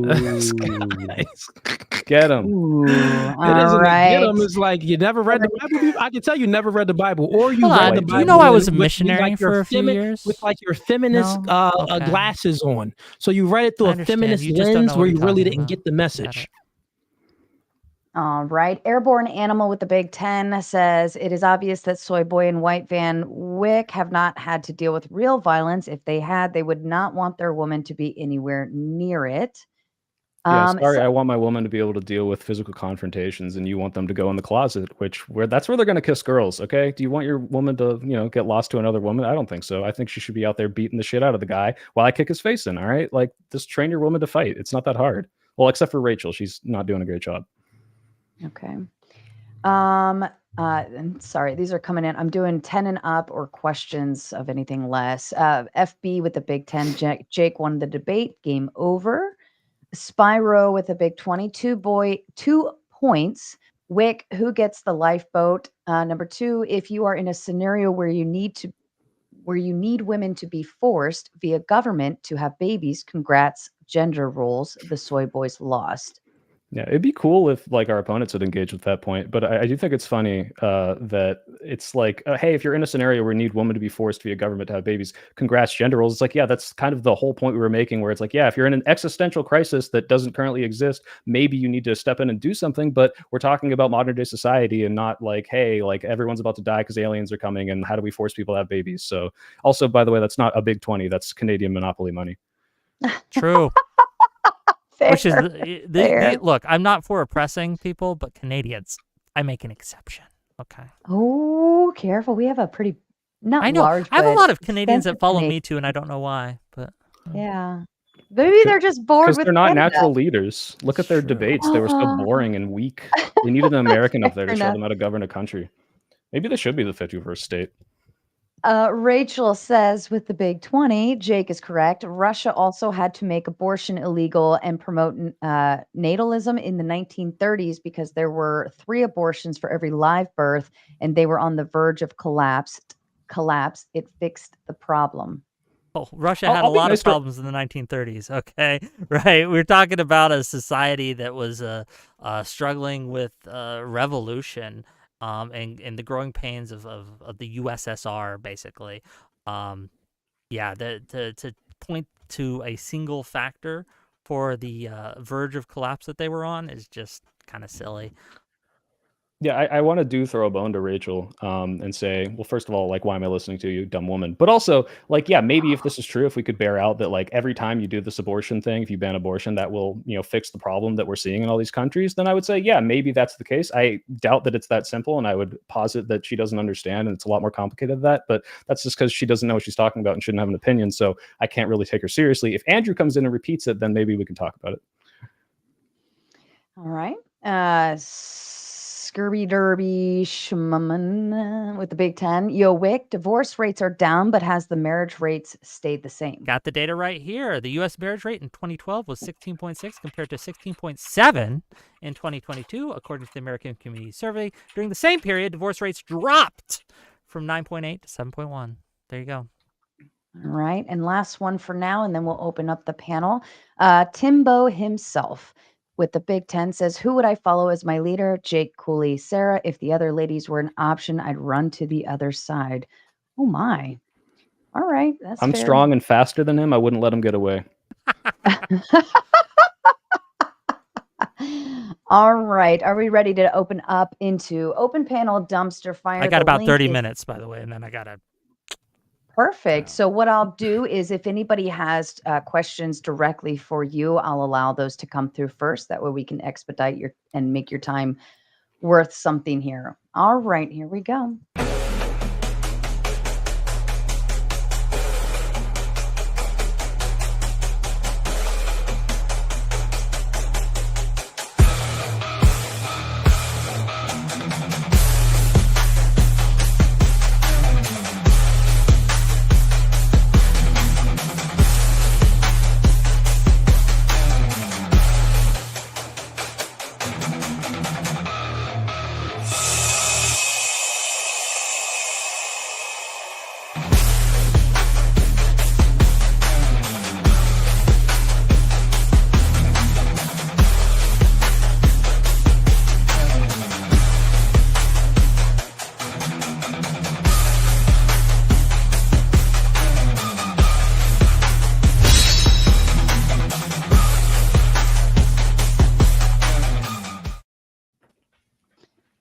Speaker 7: Get him.
Speaker 9: All right.
Speaker 5: Get him is like, you never read the Bible? I can tell you never read the Bible. Or you read the Bible.
Speaker 8: Do you know I was a missionary for a few years?
Speaker 5: With like your feminist glasses on. So you read it through a feminist lens where you really didn't get the message.
Speaker 9: All right. Airborne Animal with the Big Ten says, it is obvious that Soy Boy and White Van Wyck have not had to deal with real violence. If they had, they would not want their woman to be anywhere near it.
Speaker 7: Yeah, sorry, I want my woman to be able to deal with physical confrontations, and you want them to go in the closet, that's where they're going to kiss girls, okay? Do you want your woman to, get lost to another woman? I don't think so. I think she should be out there beating the shit out of the guy while I kick his face in, all right? Like, just train your woman to fight. It's not that hard. Well, except for Rachel. She's not doing a great job.
Speaker 9: Okay. Sorry, these are coming in. I'm doing 10 and up or questions of anything less. FB with the Big Ten. Jake won the debate. Game over. Spyro with a big 22 points. Wick, who gets the lifeboat? Number 2, if you are in a scenario where you need women to be forced via government to have babies, congrats, gender roles. The Soy Boys lost.
Speaker 7: Yeah, it'd be cool if like our opponents would engage with that point, but I do think it's funny that it's like, hey, if you're in a scenario where you need women to be forced via government to have babies, congrats, gender roles. It's like, yeah, that's kind of the whole point we were making, where it's like, yeah, if you're in an existential crisis that doesn't currently exist, maybe you need to step in and do something. But we're talking about modern day society and not like, hey, like everyone's about to die because aliens are coming, and how do we force people to have babies? So also, by the way, that's not a big 20. That's Canadian monopoly money.
Speaker 8: True.
Speaker 9: Fair,
Speaker 8: which is look, I'm not for oppressing people, but Canadians, I make an exception. Okay.
Speaker 9: Oh, careful. We have a pretty
Speaker 8: I know.
Speaker 9: large.
Speaker 8: I have a lot of Canadians that follow me too, and I don't know why. But
Speaker 9: yeah, maybe they're just bored with.
Speaker 7: Because they're not
Speaker 9: Canada.
Speaker 7: natural leaders. Look at their debates; they were so boring and weak. They needed an American up there to show them how to govern a country. Maybe they should be the 51st state.
Speaker 9: Rachel says with the big 20, Jake is correct. Russia also had to make abortion illegal and promote natalism in the 1930s because there were 3 abortions for every live birth, and they were on the verge of collapse. It fixed the problem.
Speaker 8: Oh, Russia had a lot of problems in the 1930s. Okay, right. We're talking about a society that was struggling with revolution. And the growing pains of the USSR, basically. Yeah, to point to a single factor for the verge of collapse that they were on is just kind of silly.
Speaker 7: Yeah, I want to do throw a bone to Rachel, and say, well, first of all, like, why am I listening to you, dumb woman? But also, like, yeah, maybe if this is true, if we could bear out that, like, every time you do this abortion thing, if you ban abortion, that will, fix the problem that we're seeing in all these countries, then I would say, yeah, maybe that's the case. I doubt that it's that simple, and I would posit that she doesn't understand, and it's a lot more complicated than that. But that's just because she doesn't know what she's talking about and shouldn't have an opinion. So I can't really take her seriously. If Andrew comes in and repeats it, then maybe we can talk about it.
Speaker 9: All right. Scurvy Derby Schmumman with the Big Ten. Yo, Wick, divorce rates are down, but has the marriage rates stayed the same?
Speaker 8: Got the data right here. The U.S. marriage rate in 2012 was 16.6 compared to 16.7 in 2022, according to the American Community Survey. During the same period, divorce rates dropped from 9.8 to 7.1. There you go.
Speaker 9: All right. And last one for now, and then we'll open up the panel. Timbo himself with the Big Ten says, who would I follow as my leader? Jake, Cooley, Sarah. If the other ladies were an option, I'd run to the other side. Oh, my. All right. That's
Speaker 7: I'm
Speaker 9: fair.
Speaker 7: strong and faster than him. I wouldn't let him get away.
Speaker 9: All right. Are we ready to open up into open panel dumpster fire?
Speaker 8: I got
Speaker 9: The
Speaker 8: about
Speaker 9: link
Speaker 8: 30
Speaker 9: is-
Speaker 8: minutes, by the way, and then I got to...
Speaker 9: Perfect. So what I'll do is if anybody has questions directly for you, I'll allow those to come through first. That way we can expedite and make your time worth something here. All right, here we go.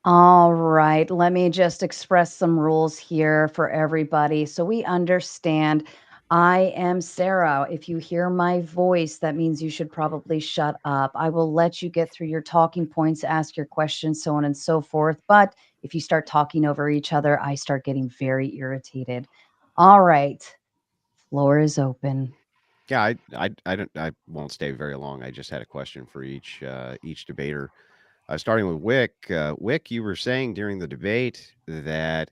Speaker 9: All right, let me just express some rules here for everybody so we understand. I am Sarah. If you hear my voice, that means you should probably shut up. I will let you get through your talking points, ask your questions, so on and so forth. But if you start talking over each other, I start getting very irritated. All right, floor is open.
Speaker 10: Yeah, I won't stay very long. I just had a question for each debater. Starting with Wick. Wick, you were saying during the debate that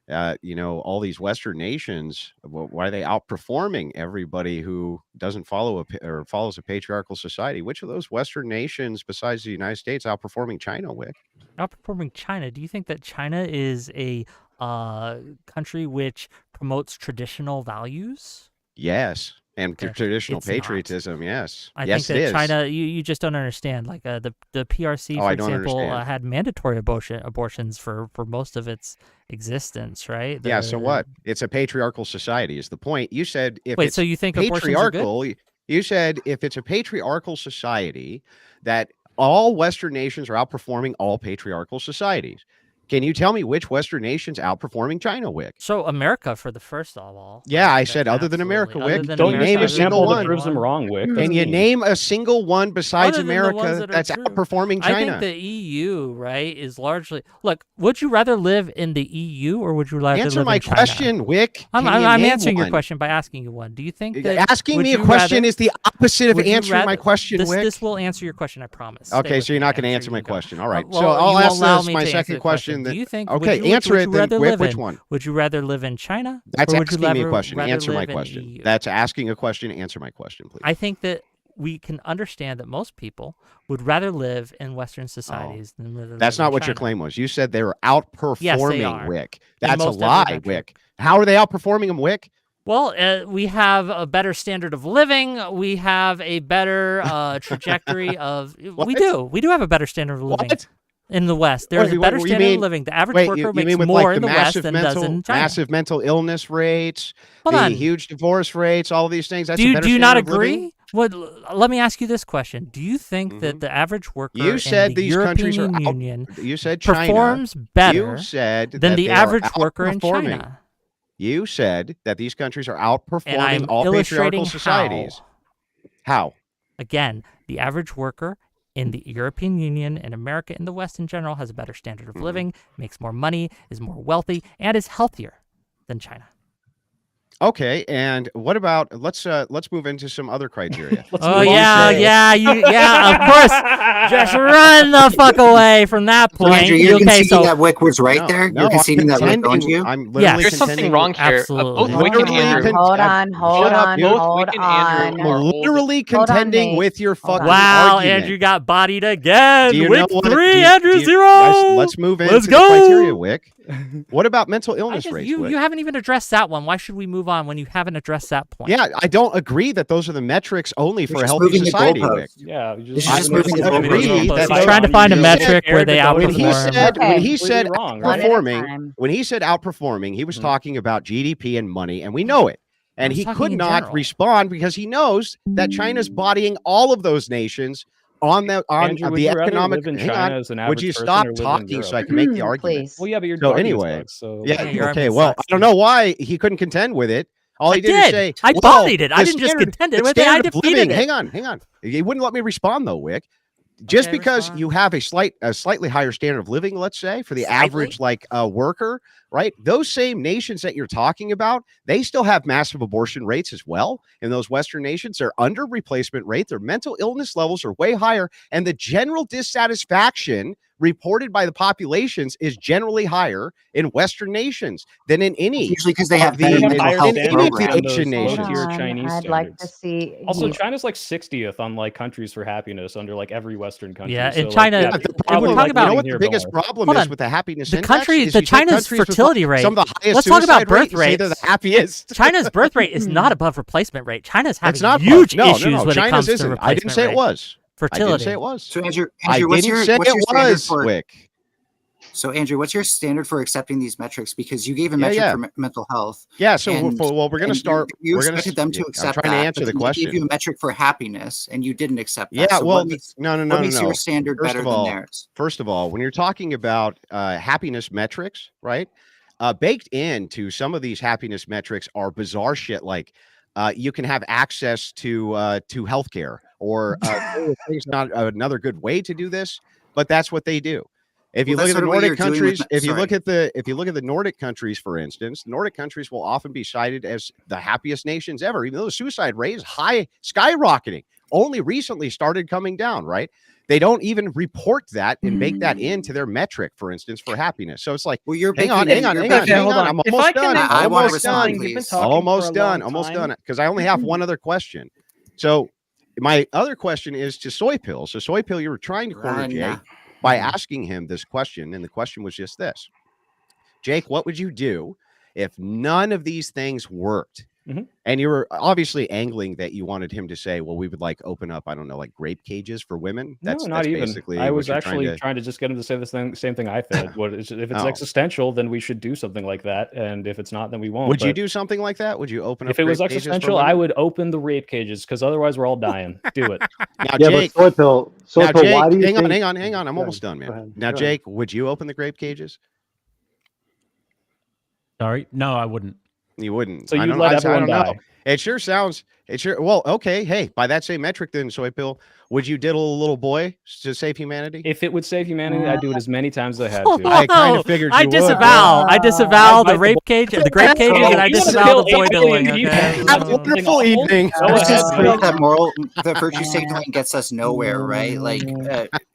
Speaker 10: all these Western nations, why are they outperforming everybody who doesn't follow or follows a patriarchal society? Which of those Western nations, besides the United States, outperforming China, Wick?
Speaker 8: Outperforming China. Do you think that China is a country which promotes traditional values?
Speaker 10: Yes. And
Speaker 8: Okay.
Speaker 10: traditional
Speaker 8: It's not.
Speaker 10: patriotism, yes.
Speaker 8: I
Speaker 10: yes,
Speaker 8: think
Speaker 10: it
Speaker 8: that
Speaker 10: is.
Speaker 8: China, you just don't understand. Like the PRC,
Speaker 10: Oh,
Speaker 8: for
Speaker 10: I don't
Speaker 8: example,
Speaker 10: understand.
Speaker 8: had mandatory abortions for most of its existence, right?
Speaker 10: Yeah, so what? It's a patriarchal society is the point. You said if
Speaker 8: Wait,
Speaker 10: it's
Speaker 8: so you think abortions are good?
Speaker 10: patriarchal, you said if it's a patriarchal society, that all Western nations are outperforming all patriarchal societies. Can you tell me which Western nation's outperforming China, Wick?
Speaker 8: So America for the first of all.
Speaker 10: Yeah, I
Speaker 8: think
Speaker 10: said
Speaker 8: that's
Speaker 10: other than America,
Speaker 8: absolutely- other
Speaker 10: Wick.
Speaker 8: than
Speaker 10: Can you
Speaker 7: Don't
Speaker 8: America,
Speaker 10: name
Speaker 7: name
Speaker 10: a
Speaker 7: a
Speaker 10: single
Speaker 7: example
Speaker 10: one?
Speaker 7: that proves them wrong, Wick.
Speaker 10: Can
Speaker 7: That's
Speaker 10: you
Speaker 7: mean.
Speaker 10: name a single one besides
Speaker 8: Other than the ones
Speaker 10: America
Speaker 8: that are
Speaker 10: that's
Speaker 8: true.
Speaker 10: outperforming
Speaker 8: I
Speaker 10: China?
Speaker 8: think the EU, right, is largely... Look, would you rather live in the EU or would you rather
Speaker 10: Answer
Speaker 8: live
Speaker 10: my
Speaker 8: in China?
Speaker 10: question, Wick.
Speaker 8: I'm
Speaker 10: Can you
Speaker 8: I'm
Speaker 10: name
Speaker 8: answering your
Speaker 10: one?
Speaker 8: question by asking you one. Do you think that...
Speaker 10: Asking
Speaker 8: would
Speaker 10: me a
Speaker 8: you
Speaker 10: question
Speaker 8: rather-
Speaker 10: is the opposite of
Speaker 8: would you
Speaker 10: answering my
Speaker 8: rather-
Speaker 10: question,
Speaker 8: this,
Speaker 10: Wick.
Speaker 8: This will answer your question, I promise. Stay
Speaker 10: Okay,
Speaker 8: with
Speaker 10: so you're
Speaker 8: me.
Speaker 10: not going to
Speaker 8: I'm
Speaker 10: answer
Speaker 8: sure
Speaker 10: my
Speaker 8: you can go.
Speaker 10: question. All right.
Speaker 8: Well,
Speaker 10: so I'll
Speaker 8: you
Speaker 10: ask
Speaker 8: allow
Speaker 10: this,
Speaker 8: me
Speaker 10: my
Speaker 8: to answer
Speaker 10: second
Speaker 8: the
Speaker 10: question.
Speaker 8: Do
Speaker 10: That,
Speaker 8: you think...
Speaker 10: okay,
Speaker 8: would
Speaker 10: answer
Speaker 8: you
Speaker 10: it
Speaker 8: rather
Speaker 10: then, Wick.
Speaker 8: live
Speaker 10: Which
Speaker 8: in-
Speaker 10: one?
Speaker 8: Would you rather live in China?
Speaker 10: That's
Speaker 8: or would you
Speaker 10: asking me a
Speaker 8: rather-
Speaker 10: question.
Speaker 8: rather
Speaker 10: Answer my
Speaker 8: live in
Speaker 10: question.
Speaker 8: EU?
Speaker 10: That's asking a question. Answer my question, please.
Speaker 8: I think that we can understand that most people would rather live in Western societies than live
Speaker 10: That's
Speaker 8: in
Speaker 10: not what your
Speaker 8: China.
Speaker 10: claim was. You said they were outperforming
Speaker 8: Yes, they are.
Speaker 10: Wick.
Speaker 8: In
Speaker 10: That's a
Speaker 8: most every
Speaker 10: lie,
Speaker 8: country.
Speaker 10: Wick. How are they outperforming them, Wick?
Speaker 8: Well, we have a better standard of living. We have a better trajectory of... We
Speaker 10: What?
Speaker 8: do. We do have a better standard of living.
Speaker 10: What?
Speaker 8: in the West. There's a better standard of living. The average worker makes more in the West than does in China.
Speaker 10: Massive mental illness rates, huge divorce rates, all of these things. That's
Speaker 8: do you not agree?
Speaker 10: What?
Speaker 8: Let me ask you this question: do you think that the average worker
Speaker 10: you said
Speaker 8: in the
Speaker 10: these
Speaker 8: European
Speaker 10: countries are
Speaker 8: Union
Speaker 10: you said China,
Speaker 8: performs better than the average worker in
Speaker 10: outperforming.
Speaker 8: China?
Speaker 10: You said that these countries are outperforming
Speaker 8: And I'm
Speaker 10: all
Speaker 8: illustrating
Speaker 10: patriarchal societies. How?
Speaker 8: Again, the average worker in the European Union and America and the West in general has a better standard of living, makes more money, is more wealthy, and is healthier than China.
Speaker 10: Okay, and what about let's move into some other criteria.
Speaker 8: Of course. Just run the fuck away from that point.
Speaker 11: Andrew, you're conceding that Wick was right there? You're conceding that Wick owned you?
Speaker 10: I'm literally
Speaker 12: There's something wrong here.
Speaker 8: Absolutely.
Speaker 12: Both Wick and Andrew.
Speaker 9: Hold on.
Speaker 10: Literally contending with your fucking
Speaker 8: Wow,
Speaker 10: argument.
Speaker 8: Andrew got bodied again.
Speaker 10: Do you
Speaker 8: Wick
Speaker 10: know what-
Speaker 8: 3, Andrew 0.
Speaker 10: Guys, let's move into the criteria, Wick. What about mental illness rates, Wick?
Speaker 8: You haven't even addressed that one. Why should we move on when you haven't addressed that point?
Speaker 10: Yeah, I don't agree that those are the metrics only for a healthy society, Wick.
Speaker 7: Yeah,
Speaker 11: This is just moving the goalposts.
Speaker 8: He's trying to find a metric where they outperform.
Speaker 10: When he said
Speaker 7: wrong,
Speaker 10: outperforming, when he said outperforming, he was talking about GDP and money, and we know it. And he could not respond because he knows that China's bodying all of those nations on the
Speaker 7: Andrew, would
Speaker 10: the
Speaker 7: you rather
Speaker 10: economic.
Speaker 7: live in
Speaker 10: Hang
Speaker 7: China
Speaker 10: on.
Speaker 7: as an
Speaker 10: Would
Speaker 7: average
Speaker 10: you
Speaker 7: person
Speaker 10: stop
Speaker 7: or live in
Speaker 10: talking
Speaker 7: Europe?
Speaker 10: so I can make the argument?
Speaker 9: Please.
Speaker 7: Well, yeah, but you're
Speaker 10: So anyway,
Speaker 7: so
Speaker 8: Yeah, your
Speaker 10: okay.
Speaker 8: argument
Speaker 10: Well,
Speaker 8: sucks.
Speaker 10: I don't know why he couldn't contend with it. All he
Speaker 8: I
Speaker 10: did is say,
Speaker 8: I
Speaker 10: well,
Speaker 8: bodied it. I
Speaker 10: the
Speaker 8: didn't just
Speaker 10: standard-
Speaker 8: contend
Speaker 10: the
Speaker 8: with it. I
Speaker 10: standard of
Speaker 8: defeated
Speaker 10: living-
Speaker 8: it.
Speaker 10: Hang on. He wouldn't let me respond though, Wick. Just
Speaker 8: Okay,
Speaker 10: because
Speaker 8: respond.
Speaker 10: you have a slightly higher standard of living, let's say, for the average worker, right? Those same nations that you're talking about, they still have massive abortion rates as well. In those Western nations, they're under replacement rate. Their mental illness levels are way higher, and the general dissatisfaction reported by the populations is generally higher in Western nations than in any.
Speaker 11: Usually because they have
Speaker 10: of
Speaker 11: better mental health
Speaker 10: any of the
Speaker 11: programs.
Speaker 10: Asian
Speaker 7: Hold
Speaker 10: nations.
Speaker 7: on. Chinese
Speaker 9: I'd like to
Speaker 7: standards.
Speaker 9: see.
Speaker 7: Also, China's like 60th on like countries for happiness under like every Western country.
Speaker 8: Yeah,
Speaker 7: so,
Speaker 8: in
Speaker 7: like,
Speaker 8: China,
Speaker 7: yeah,
Speaker 10: But the
Speaker 7: they're
Speaker 10: problem,
Speaker 8: we're
Speaker 7: probably,
Speaker 8: talking
Speaker 10: you
Speaker 8: about-
Speaker 10: know what the
Speaker 7: here
Speaker 10: biggest
Speaker 7: below.
Speaker 10: problem
Speaker 8: Hold
Speaker 10: is
Speaker 8: on.
Speaker 10: with the happiness
Speaker 8: The
Speaker 10: index?
Speaker 8: country,
Speaker 10: is
Speaker 8: the
Speaker 10: you take
Speaker 8: China's
Speaker 10: countries with
Speaker 8: fertility rate.
Speaker 10: some of the highest
Speaker 8: Let's talk about
Speaker 10: suicide rate
Speaker 8: birth
Speaker 10: and say they're
Speaker 8: rates.
Speaker 10: the happiest.
Speaker 8: China's birth rate is not above replacement rate. China's having
Speaker 10: It's not
Speaker 8: huge
Speaker 10: no,
Speaker 8: issues when
Speaker 10: China's
Speaker 8: it comes to
Speaker 10: isn't.
Speaker 8: replacement
Speaker 10: I didn't say
Speaker 8: rate.
Speaker 10: it was.
Speaker 8: Fertility.
Speaker 10: I didn't say it was.
Speaker 11: So Andrew,
Speaker 10: I
Speaker 11: what's
Speaker 10: didn't
Speaker 11: your
Speaker 10: say
Speaker 11: what's your
Speaker 10: it
Speaker 11: standard
Speaker 10: was,
Speaker 11: for?
Speaker 10: Wick.
Speaker 11: So Andrew, what's your standard for accepting these metrics? Because you gave a
Speaker 10: Yeah,
Speaker 11: metric
Speaker 10: yeah.
Speaker 11: for mental health.
Speaker 10: Yeah, so
Speaker 11: and-
Speaker 10: we're going to
Speaker 11: and
Speaker 10: start.
Speaker 11: You
Speaker 10: we're going
Speaker 11: expected them to
Speaker 10: I'm
Speaker 11: accept
Speaker 10: trying to
Speaker 11: that,
Speaker 10: answer
Speaker 11: but
Speaker 10: the
Speaker 11: then
Speaker 10: question.
Speaker 11: They gave you a metric for happiness, and you didn't accept that.
Speaker 10: Yeah,
Speaker 11: So
Speaker 10: well,
Speaker 11: what makes,
Speaker 10: no.
Speaker 11: what makes your standard
Speaker 10: First
Speaker 11: better
Speaker 10: of all,
Speaker 11: than theirs?
Speaker 10: First of all, when you're talking about happiness metrics, right? Baked into some of these happiness metrics are bizarre shit like you can have access to healthcare, or there's not another good way to do this, but that's what they do. If you
Speaker 11: Well,
Speaker 10: look at
Speaker 11: that's
Speaker 10: the
Speaker 11: sort of what
Speaker 10: Nordic
Speaker 11: you're doing
Speaker 10: countries,
Speaker 11: with-
Speaker 10: if you look
Speaker 11: sorry.
Speaker 10: at the Nordic countries, for instance, the Nordic countries will often be cited as the happiest nations ever, even though the suicide rate is high, skyrocketing. Only recently started coming down, right? They don't even report that and bake that into their metric, for instance, for happiness. So it's like,
Speaker 11: Well, you're
Speaker 10: hang on.
Speaker 11: hold on.
Speaker 10: I'm
Speaker 12: If
Speaker 10: almost
Speaker 12: I can
Speaker 10: done.
Speaker 12: make-
Speaker 11: I wanna
Speaker 10: Almost
Speaker 11: respond,
Speaker 10: done.
Speaker 11: please.
Speaker 10: Almost done. Because I only have one other question. So my other question is to Soy Pill. So Soy Pill, you were trying to corner Jake by asking him this question, and the question was just this: Jake, what would you do if none of these things worked? And you were obviously angling that you wanted him to say, well, we would like open up, I don't know, like grape cages for women.
Speaker 7: No, not even.
Speaker 10: Basically
Speaker 7: I
Speaker 10: what
Speaker 7: was
Speaker 10: you're
Speaker 7: actually trying to just get him to say the same thing I said. If it's
Speaker 10: Oh.
Speaker 7: existential, then we should do something like that. And if it's not, then we won't.
Speaker 10: Would you
Speaker 7: But
Speaker 10: do something like that? Would you open up
Speaker 7: if it was
Speaker 10: grape cages for
Speaker 7: existential,
Speaker 10: women?
Speaker 7: I would open the rape cages because otherwise we're all dying. Do it.
Speaker 10: Now,
Speaker 13: Yeah,
Speaker 10: Jake,
Speaker 13: but Soy Pill, why do you think...
Speaker 10: hang on. I'm
Speaker 13: Go
Speaker 10: almost done,
Speaker 13: Go
Speaker 10: man.
Speaker 13: ahead.
Speaker 10: Now,
Speaker 13: Go
Speaker 10: Jake, would you open the grape cages?
Speaker 6: Sorry, no, I wouldn't.
Speaker 10: You wouldn't.
Speaker 7: So
Speaker 10: I
Speaker 7: you'd
Speaker 10: don't-
Speaker 7: let
Speaker 10: I
Speaker 7: everyone
Speaker 10: don't know.
Speaker 7: die.
Speaker 10: It sure sounds. Well, okay. Hey, by that same metric, then, Soy Pill, would you diddle a little boy to save humanity?
Speaker 7: If it would save humanity, I'd do it as many times as I had
Speaker 8: Oh,
Speaker 7: to.
Speaker 10: I kind of figured you
Speaker 8: I
Speaker 10: would.
Speaker 8: disavow. I disavow
Speaker 7: I'd bite
Speaker 8: the
Speaker 7: the
Speaker 8: rape cage, the grape cages, and I
Speaker 7: You wanna
Speaker 8: disavow
Speaker 7: kill
Speaker 8: the boy
Speaker 7: 8
Speaker 8: diddling.
Speaker 7: billion
Speaker 8: Okay.
Speaker 7: people.
Speaker 10: Have a wonderful evening.
Speaker 7: Go
Speaker 11: This
Speaker 7: ahead,
Speaker 11: is
Speaker 7: buddy.
Speaker 11: proof that virtue signaling gets us nowhere, right? Like,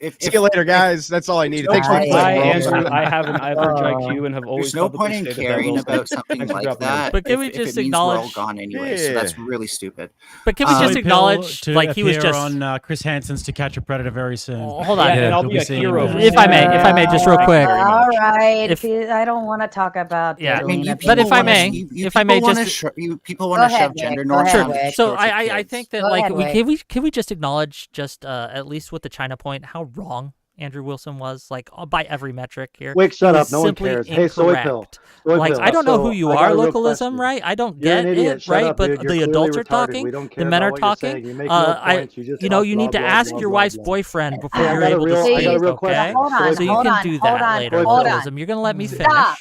Speaker 11: if
Speaker 10: See you later, guys. That's all I need. Thanks for playing.
Speaker 7: Andrew, I have an average IQ and have always
Speaker 11: there's no
Speaker 7: publicly
Speaker 11: point in
Speaker 7: stated that
Speaker 11: caring
Speaker 7: Will
Speaker 11: about
Speaker 7: Smith-
Speaker 11: something
Speaker 7: Thanks for
Speaker 11: like
Speaker 7: dropping in.
Speaker 11: that.
Speaker 8: But can we
Speaker 11: if
Speaker 8: just
Speaker 11: it means we're all
Speaker 8: acknowledge-
Speaker 11: gone anyway? So
Speaker 10: Yeah.
Speaker 11: that's really stupid.
Speaker 8: But can we just
Speaker 6: Soy Pill
Speaker 8: acknowledge,
Speaker 6: to
Speaker 8: like he was
Speaker 6: appear
Speaker 8: just
Speaker 6: on Chris Hansen's To Catch a Predator very soon.
Speaker 8: Hold on.
Speaker 7: Yeah, and I'll
Speaker 6: you'll
Speaker 7: be a
Speaker 6: seeing
Speaker 7: hero.
Speaker 6: him.
Speaker 8: If I may, just real quick.
Speaker 9: All right.
Speaker 8: If-
Speaker 9: I don't want to talk about.
Speaker 8: Yeah,
Speaker 9: diddling
Speaker 11: you
Speaker 9: of
Speaker 8: but if
Speaker 11: people
Speaker 8: I
Speaker 11: wanna-
Speaker 8: may,
Speaker 11: you
Speaker 8: if I may
Speaker 11: people wanna
Speaker 8: just-
Speaker 11: people
Speaker 9: Go
Speaker 11: want to
Speaker 9: ahead,
Speaker 11: shove
Speaker 9: Nick.
Speaker 11: gender
Speaker 9: Go
Speaker 11: norms
Speaker 9: ahead,
Speaker 11: on
Speaker 9: Nick.
Speaker 11: kids.
Speaker 8: So I think that
Speaker 9: Go
Speaker 8: like
Speaker 9: ahead, Wick.
Speaker 8: can we just acknowledge just at least with the China point how wrong Andrew Wilson was, like by every metric here.
Speaker 13: Wick, shut
Speaker 8: He
Speaker 13: up.
Speaker 8: was
Speaker 13: No one
Speaker 8: simply
Speaker 13: cares. Hey, soy pill.
Speaker 8: incorrect.
Speaker 13: Soy
Speaker 8: Like,
Speaker 13: pill.
Speaker 8: I don't know
Speaker 13: So,
Speaker 8: who you
Speaker 13: I got
Speaker 8: are,
Speaker 13: a real
Speaker 8: localism,
Speaker 13: question.
Speaker 8: right? I don't
Speaker 13: You're
Speaker 8: get
Speaker 13: an idiot.
Speaker 8: it,
Speaker 13: Shut
Speaker 8: right?
Speaker 13: up,
Speaker 8: But
Speaker 13: dude. You're
Speaker 8: the
Speaker 13: clearly
Speaker 8: adults are
Speaker 13: retarded.
Speaker 8: talking,
Speaker 13: We don't care
Speaker 8: the men
Speaker 13: about
Speaker 8: are
Speaker 13: what you're
Speaker 8: talking.
Speaker 13: saying. You make no points. You just
Speaker 8: You know,
Speaker 13: talk
Speaker 8: you need to
Speaker 13: blah, blah,
Speaker 8: ask
Speaker 13: blah,
Speaker 8: your
Speaker 13: blah,
Speaker 8: wife's
Speaker 13: blah.
Speaker 8: boyfriend before
Speaker 9: I
Speaker 8: you're
Speaker 9: got a
Speaker 8: able to
Speaker 9: real- I got a
Speaker 8: speak,
Speaker 13: real
Speaker 8: okay?
Speaker 13: question.
Speaker 9: Hold on,
Speaker 8: So you
Speaker 9: hold
Speaker 8: can
Speaker 9: on,
Speaker 8: do
Speaker 9: hold
Speaker 8: that
Speaker 9: on,
Speaker 8: later,
Speaker 9: hold on.
Speaker 8: localism. You're gonna let me finish.
Speaker 9: Stop.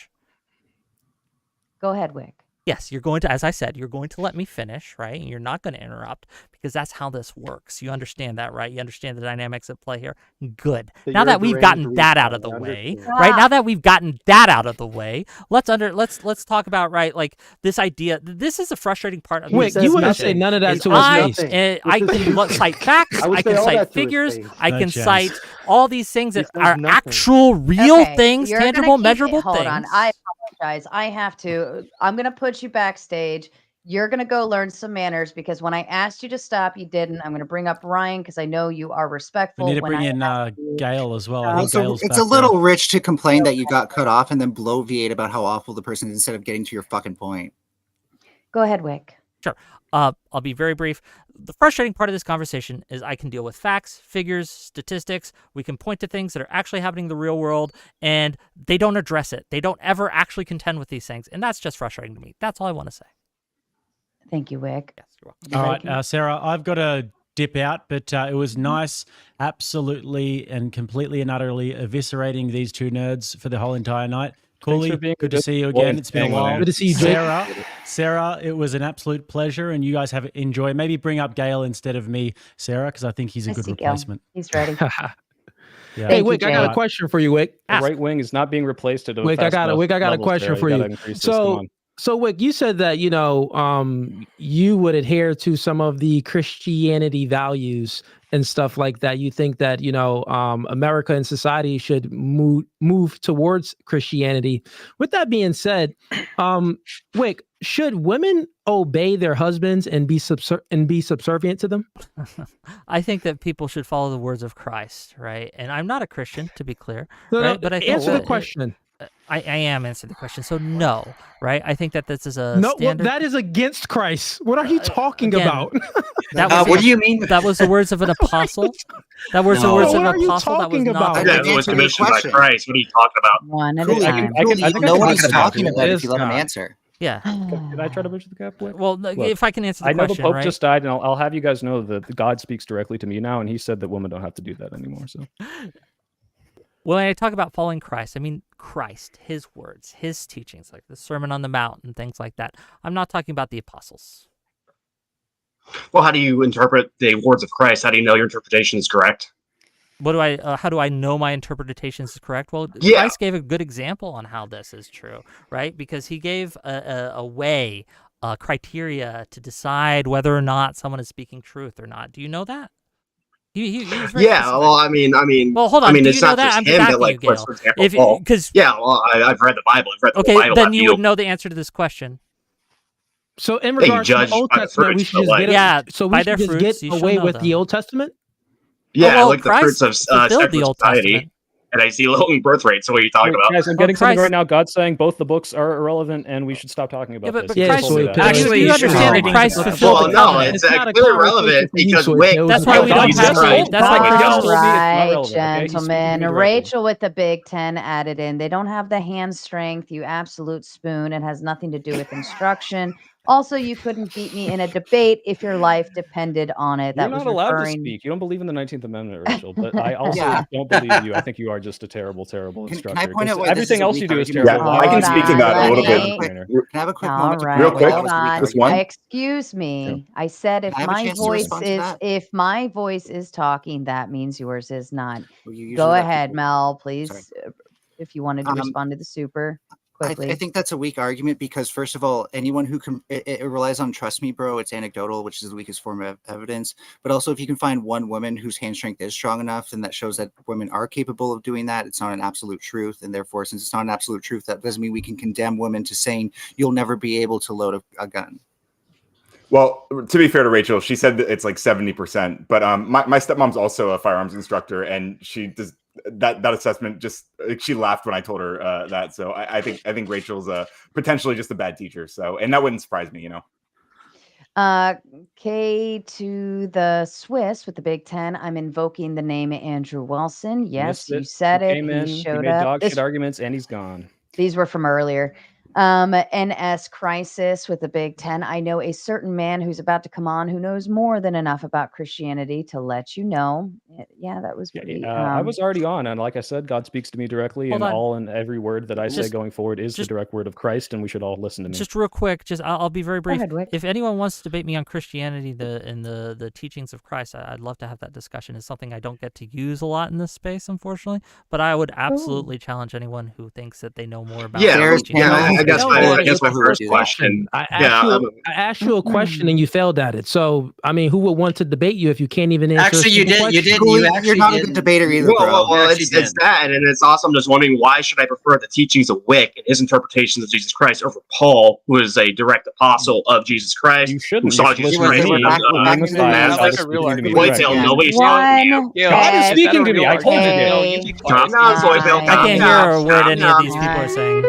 Speaker 9: Go ahead, Wick.
Speaker 8: Yes, you're going to, as I said, you're going to let me finish, right? And you're not going to interrupt because that's how this works. You understand that, right? You understand the dynamics at play here. Good.
Speaker 13: That
Speaker 8: Now
Speaker 13: you're
Speaker 8: that
Speaker 13: a
Speaker 8: we've
Speaker 13: deranged
Speaker 8: gotten that out
Speaker 13: retard.
Speaker 8: of the
Speaker 13: I
Speaker 8: way,
Speaker 13: understand.
Speaker 8: right? Now that we've gotten that out of the way, let's talk about, right, like this idea. This is a frustrating part of
Speaker 5: Wick,
Speaker 8: this
Speaker 5: you wouldn't
Speaker 8: discussion,
Speaker 5: say none of that
Speaker 8: is
Speaker 5: to his
Speaker 8: I,
Speaker 5: face.
Speaker 8: I can cite facts,
Speaker 13: I would
Speaker 8: I
Speaker 13: say
Speaker 8: can
Speaker 13: all
Speaker 8: cite
Speaker 13: that to his
Speaker 8: figures,
Speaker 13: face.
Speaker 8: I
Speaker 6: No
Speaker 8: can
Speaker 6: chance.
Speaker 8: cite all these things
Speaker 13: He
Speaker 8: that
Speaker 13: says
Speaker 8: are
Speaker 13: nothing.
Speaker 8: actual real
Speaker 9: Okay,
Speaker 8: things,
Speaker 9: you're gonna
Speaker 8: tangible,
Speaker 9: keep it-
Speaker 8: measurable
Speaker 9: hold
Speaker 8: things.
Speaker 9: on. I apologize. I have to. I'm going to put you backstage. You're going to go learn some manners because when I asked you to stop, you didn't. I'm going to bring up Ryan because I know you are
Speaker 6: We
Speaker 9: respectful.
Speaker 6: need to
Speaker 9: when
Speaker 6: bring
Speaker 9: I
Speaker 6: in
Speaker 9: asked you.
Speaker 6: Gail as well. I think
Speaker 11: Also,
Speaker 6: Gail's
Speaker 11: it's
Speaker 6: back
Speaker 11: a little
Speaker 6: there.
Speaker 11: rich to complain that you got cut off and then bloviate about how awful the person is instead of getting to your fucking point.
Speaker 9: Go ahead, Wick.
Speaker 8: Sure. I'll be very brief. The frustrating part of this conversation is I can deal with facts, figures, statistics. We can point to things that are actually happening in the real world, and they don't address it. They don't ever actually contend with these things, and that's just frustrating to me. That's all I want to say.
Speaker 9: Thank you, Wick.
Speaker 8: Yes, you're welcome.
Speaker 6: All
Speaker 9: Anybody
Speaker 6: right, Sarah, I've got to dip out, but it was nice, absolutely and completely and utterly eviscerating these two nerds for the whole entire night. Cooley,
Speaker 7: being
Speaker 6: good to
Speaker 7: good
Speaker 6: see you
Speaker 7: boy
Speaker 6: again.
Speaker 7: and
Speaker 6: It's been a
Speaker 7: hanging on
Speaker 6: while.
Speaker 7: in.
Speaker 5: Good to see you, Jake.
Speaker 6: Sarah, it was an absolute pleasure, and you guys have enjoyed. Maybe bring up Gail instead of me, Sarah, because I think he's a
Speaker 9: I
Speaker 6: good
Speaker 9: see Gil.
Speaker 6: replacement.
Speaker 9: He's ready.
Speaker 6: Yeah.
Speaker 5: Hey,
Speaker 9: Thank you,
Speaker 5: Wick, I got a
Speaker 9: Jake.
Speaker 5: question for you, Wick.
Speaker 7: The right wing is not being replaced at a
Speaker 5: Wick, I
Speaker 7: fast
Speaker 5: got
Speaker 7: enough
Speaker 5: a
Speaker 7: levels,
Speaker 5: question
Speaker 7: Sarah.
Speaker 5: for
Speaker 7: gotta
Speaker 5: you.
Speaker 7: increase this. Come on.
Speaker 5: So Wick, you said that you would adhere to some of the Christianity values and stuff like that. You think that America and society should move towards Christianity. With that being said, Wick, should women obey their husbands and be subservient to them?
Speaker 8: I think that people should follow the words of Christ, right? And I'm not a Christian, to be clear,
Speaker 5: No,
Speaker 8: right? But I think
Speaker 5: answer the
Speaker 8: that
Speaker 5: question.
Speaker 8: I am answering the question. So no, right? I think that this is a
Speaker 5: No, well,
Speaker 8: standard.
Speaker 5: that is against Christ. What are you talking
Speaker 8: again,
Speaker 5: about?
Speaker 8: That was
Speaker 11: What do you mean?
Speaker 8: That was the words of an apostle. That was the
Speaker 11: No.
Speaker 8: words
Speaker 5: What
Speaker 8: of
Speaker 5: are
Speaker 8: an
Speaker 5: you
Speaker 8: apostle. That was
Speaker 5: talking
Speaker 8: not.
Speaker 5: about?
Speaker 11: I
Speaker 3: Yeah, it was
Speaker 11: answered your
Speaker 3: commissioned by
Speaker 11: question.
Speaker 3: Christ. What are you talking about?
Speaker 9: One at
Speaker 11: Cooley,
Speaker 9: a time.
Speaker 11: Cooley,
Speaker 7: I
Speaker 11: you
Speaker 7: can
Speaker 11: know what
Speaker 7: bridge
Speaker 11: he's
Speaker 7: the gap
Speaker 11: talking
Speaker 7: here.
Speaker 11: about if
Speaker 5: This
Speaker 11: you let him
Speaker 5: guy.
Speaker 11: answer.
Speaker 8: Yeah.
Speaker 7: Can I try to bridge the gap? Wick?
Speaker 8: Well,
Speaker 7: Look,
Speaker 8: if I can answer the
Speaker 7: I know
Speaker 8: question,
Speaker 7: the Pope
Speaker 8: right?
Speaker 7: just died, and I'll have you guys know that God speaks directly to me now, and he said that women don't have to do that anymore. So
Speaker 8: When I talk about following Christ, I mean Christ, his words, his teachings, like the Sermon on the Mount and things like that. I'm not talking about the apostles.
Speaker 3: Well, how do you interpret the words of Christ? How do you know your interpretation is correct?
Speaker 8: How do I know my interpretation is correct? Well,
Speaker 3: Yeah.
Speaker 8: Christ gave a good example on how this is true, right? Because he gave a way, a criteria to decide whether or not someone is speaking truth or not. Do you know that? He was very
Speaker 3: Yeah,
Speaker 8: specific.
Speaker 3: well, I mean,
Speaker 8: Well, hold on. Do
Speaker 3: it's
Speaker 8: you know
Speaker 3: not
Speaker 8: that?
Speaker 3: just
Speaker 8: I'm just
Speaker 3: him that
Speaker 8: asking you,
Speaker 3: like puts,
Speaker 8: Gail.
Speaker 3: for example,
Speaker 8: If
Speaker 3: Paul.
Speaker 8: because
Speaker 3: Yeah, well, I've read the Bible. I've read the
Speaker 8: okay,
Speaker 3: whole Bible.
Speaker 8: then
Speaker 3: Have
Speaker 8: you would know the answer to this question.
Speaker 5: So in
Speaker 3: Yeah, you
Speaker 5: regards to the
Speaker 3: judge
Speaker 5: Old
Speaker 3: by the
Speaker 5: Testament, we
Speaker 3: fruits,
Speaker 5: should
Speaker 3: but
Speaker 5: just
Speaker 3: like,
Speaker 5: get
Speaker 8: Yeah,
Speaker 5: so we
Speaker 8: by
Speaker 5: should
Speaker 8: their
Speaker 5: just
Speaker 8: fruits
Speaker 5: get
Speaker 8: you shall
Speaker 5: away
Speaker 8: know
Speaker 5: with
Speaker 8: them.
Speaker 5: the Old Testament.
Speaker 3: yeah,
Speaker 8: well,
Speaker 3: I like the fruits of
Speaker 8: Christ fulfilled the
Speaker 3: secular
Speaker 8: Old
Speaker 3: society,
Speaker 8: Testament.
Speaker 3: and I see low birth rate. So what are you talking
Speaker 7: wait,
Speaker 3: about?
Speaker 7: guys, I'm
Speaker 8: Well,
Speaker 7: getting something
Speaker 8: Christ-
Speaker 7: right now. God's saying both the books are irrelevant, and we should stop talking about
Speaker 8: Yeah, but
Speaker 7: this.
Speaker 8: but
Speaker 7: He
Speaker 8: Christ,
Speaker 7: told me that.
Speaker 5: Actually,
Speaker 8: do you
Speaker 5: you should
Speaker 8: understand
Speaker 5: be
Speaker 8: that
Speaker 5: reading
Speaker 8: Christ
Speaker 5: the book.
Speaker 8: fulfilled
Speaker 3: Well,
Speaker 8: the
Speaker 3: no,
Speaker 8: covenant?
Speaker 3: it's
Speaker 5: not a
Speaker 3: clearly
Speaker 5: conversation
Speaker 3: relevant
Speaker 5: for you,
Speaker 3: because
Speaker 5: so it
Speaker 3: Wick.
Speaker 5: knows
Speaker 8: That's
Speaker 5: about
Speaker 8: why we
Speaker 5: God.
Speaker 8: don't
Speaker 3: Jesus
Speaker 8: have to.
Speaker 3: Christ.
Speaker 8: That's why
Speaker 7: God
Speaker 8: Christians
Speaker 7: told me it's not
Speaker 9: Right,
Speaker 7: relevant, okay? He's speaking to me
Speaker 9: gentlemen.
Speaker 7: directly.
Speaker 9: Rachel with the Big Ten added in. They don't have the hand strength, you absolute spoon. It has nothing to do with instruction. Also, you couldn't beat me in a debate if your life depended on it.
Speaker 7: You're
Speaker 9: That was
Speaker 7: not allowed to
Speaker 9: referring.
Speaker 7: speak. You don't believe in the 19th Amendment, Rachel. But I also
Speaker 11: Yeah.
Speaker 7: don't believe you. I think you are just a terrible, terrible
Speaker 11: Can I
Speaker 7: instructor.
Speaker 11: point out
Speaker 7: 'Cause
Speaker 11: why this
Speaker 7: everything
Speaker 11: is a
Speaker 7: else
Speaker 11: weak
Speaker 7: you do is
Speaker 11: argument?
Speaker 7: terrible.
Speaker 12: Yeah,
Speaker 7: Why
Speaker 12: I can
Speaker 7: would
Speaker 12: speak
Speaker 7: you
Speaker 12: to
Speaker 7: do
Speaker 12: that a
Speaker 9: let
Speaker 12: little
Speaker 9: me-
Speaker 12: bit.
Speaker 11: Can I have a quick
Speaker 9: All
Speaker 11: moment to
Speaker 9: right,
Speaker 11: point out why
Speaker 12: quick,
Speaker 11: that was a weak
Speaker 9: hold on.
Speaker 12: just
Speaker 11: argument?
Speaker 12: one?
Speaker 9: Excuse me. I said if
Speaker 11: Can I have a
Speaker 9: my
Speaker 11: chance to
Speaker 9: voice
Speaker 11: respond to
Speaker 9: is
Speaker 11: that?
Speaker 9: if my voice is talking, that means yours is not.
Speaker 11: Well, you usually
Speaker 9: Go
Speaker 11: let
Speaker 9: ahead,
Speaker 11: people-
Speaker 9: Mel,
Speaker 11: Sorry.
Speaker 9: please. If you wanted to respond to the super quickly.
Speaker 11: I think that's a weak argument because, first of all, anyone who can it relies on trust me, bro. It's anecdotal, which is the weakest form of evidence. But also, if you can find one woman whose hand strength is strong enough, then that shows that women are capable of doing that. It's not an absolute truth, and therefore, since it's not an absolute truth, that doesn't mean we can condemn women to saying you'll never be able to load a gun.
Speaker 12: Well, to be fair to Rachel, she said that it's like 70%. But my stepmom's also a firearms instructor, and she does that assessment. Just she laughed when I told her that. So I think Rachel's potentially just a bad teacher. So, and that wouldn't surprise me,
Speaker 9: K to the Swiss with the Big Ten. I'm invoking the name Andrew Wilson. Yes,
Speaker 7: Missed
Speaker 9: you
Speaker 7: it.
Speaker 9: said
Speaker 7: He
Speaker 9: it.
Speaker 7: came
Speaker 9: He
Speaker 7: in. He
Speaker 9: showed
Speaker 7: made
Speaker 9: up.
Speaker 7: dog shit arguments, and he's gone.
Speaker 9: These were from earlier. NS Crisis with the Big Ten. I know a certain man who's about to come on who knows more than enough about Christianity to let you know. Yeah, that was pretty.
Speaker 7: I was already on, and like I said, God speaks to me directly,
Speaker 8: Hold
Speaker 7: and
Speaker 8: on.
Speaker 7: all and every word that I say
Speaker 8: Just-
Speaker 7: going forward is the direct word of Christ, and we should all listen to me.
Speaker 8: Just real quick, I'll be very brief.
Speaker 9: ahead, Wick.
Speaker 8: If anyone wants to debate me on Christianity and the teachings of Christ, I'd love to have that discussion. It's something I don't get to use a lot in this space, unfortunately. But I would absolutely challenge anyone who thinks that they know more about Christianity.
Speaker 3: I guess my first question.
Speaker 5: I asked you a question and you failed at it. So, I mean, who would want to debate you if you can't even answer
Speaker 14: Actually,
Speaker 5: a
Speaker 14: you
Speaker 5: simple
Speaker 14: did. You
Speaker 5: question?
Speaker 14: did.
Speaker 11: You're not a good debater either, bro.
Speaker 3: Well, it's that, and it's also I'm just wondering why should I prefer the teachings of Wick and his interpretations of Jesus Christ over Paul, who is a direct apostle of Jesus Christ, who saw Jesus Christ. Nobody saw you.
Speaker 7: God is speaking to me. I told you.
Speaker 3: Calm down, Soyfield.
Speaker 8: I can't hear a word any of these people are saying.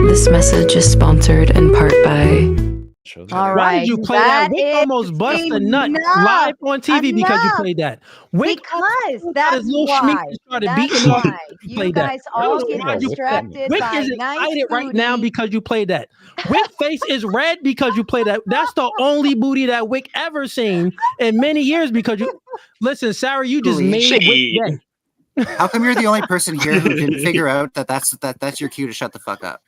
Speaker 15: This message is sponsored in part by.
Speaker 9: All
Speaker 5: Why did you play that? Wick almost bust a nut live on TV because you played that. Wick,
Speaker 9: because that's
Speaker 5: why.
Speaker 9: That's why. You guys all get distracted
Speaker 5: Wick
Speaker 9: by
Speaker 5: is
Speaker 9: nice
Speaker 5: excited right now
Speaker 9: booty.
Speaker 5: because you played that. Wick's face is red because you played that. That's the only booty that Wick ever seen in many years because you listen, Sarah, you just made Wick gay.
Speaker 11: How come you're the only person here who didn't figure out that's your cue to shut the fuck up?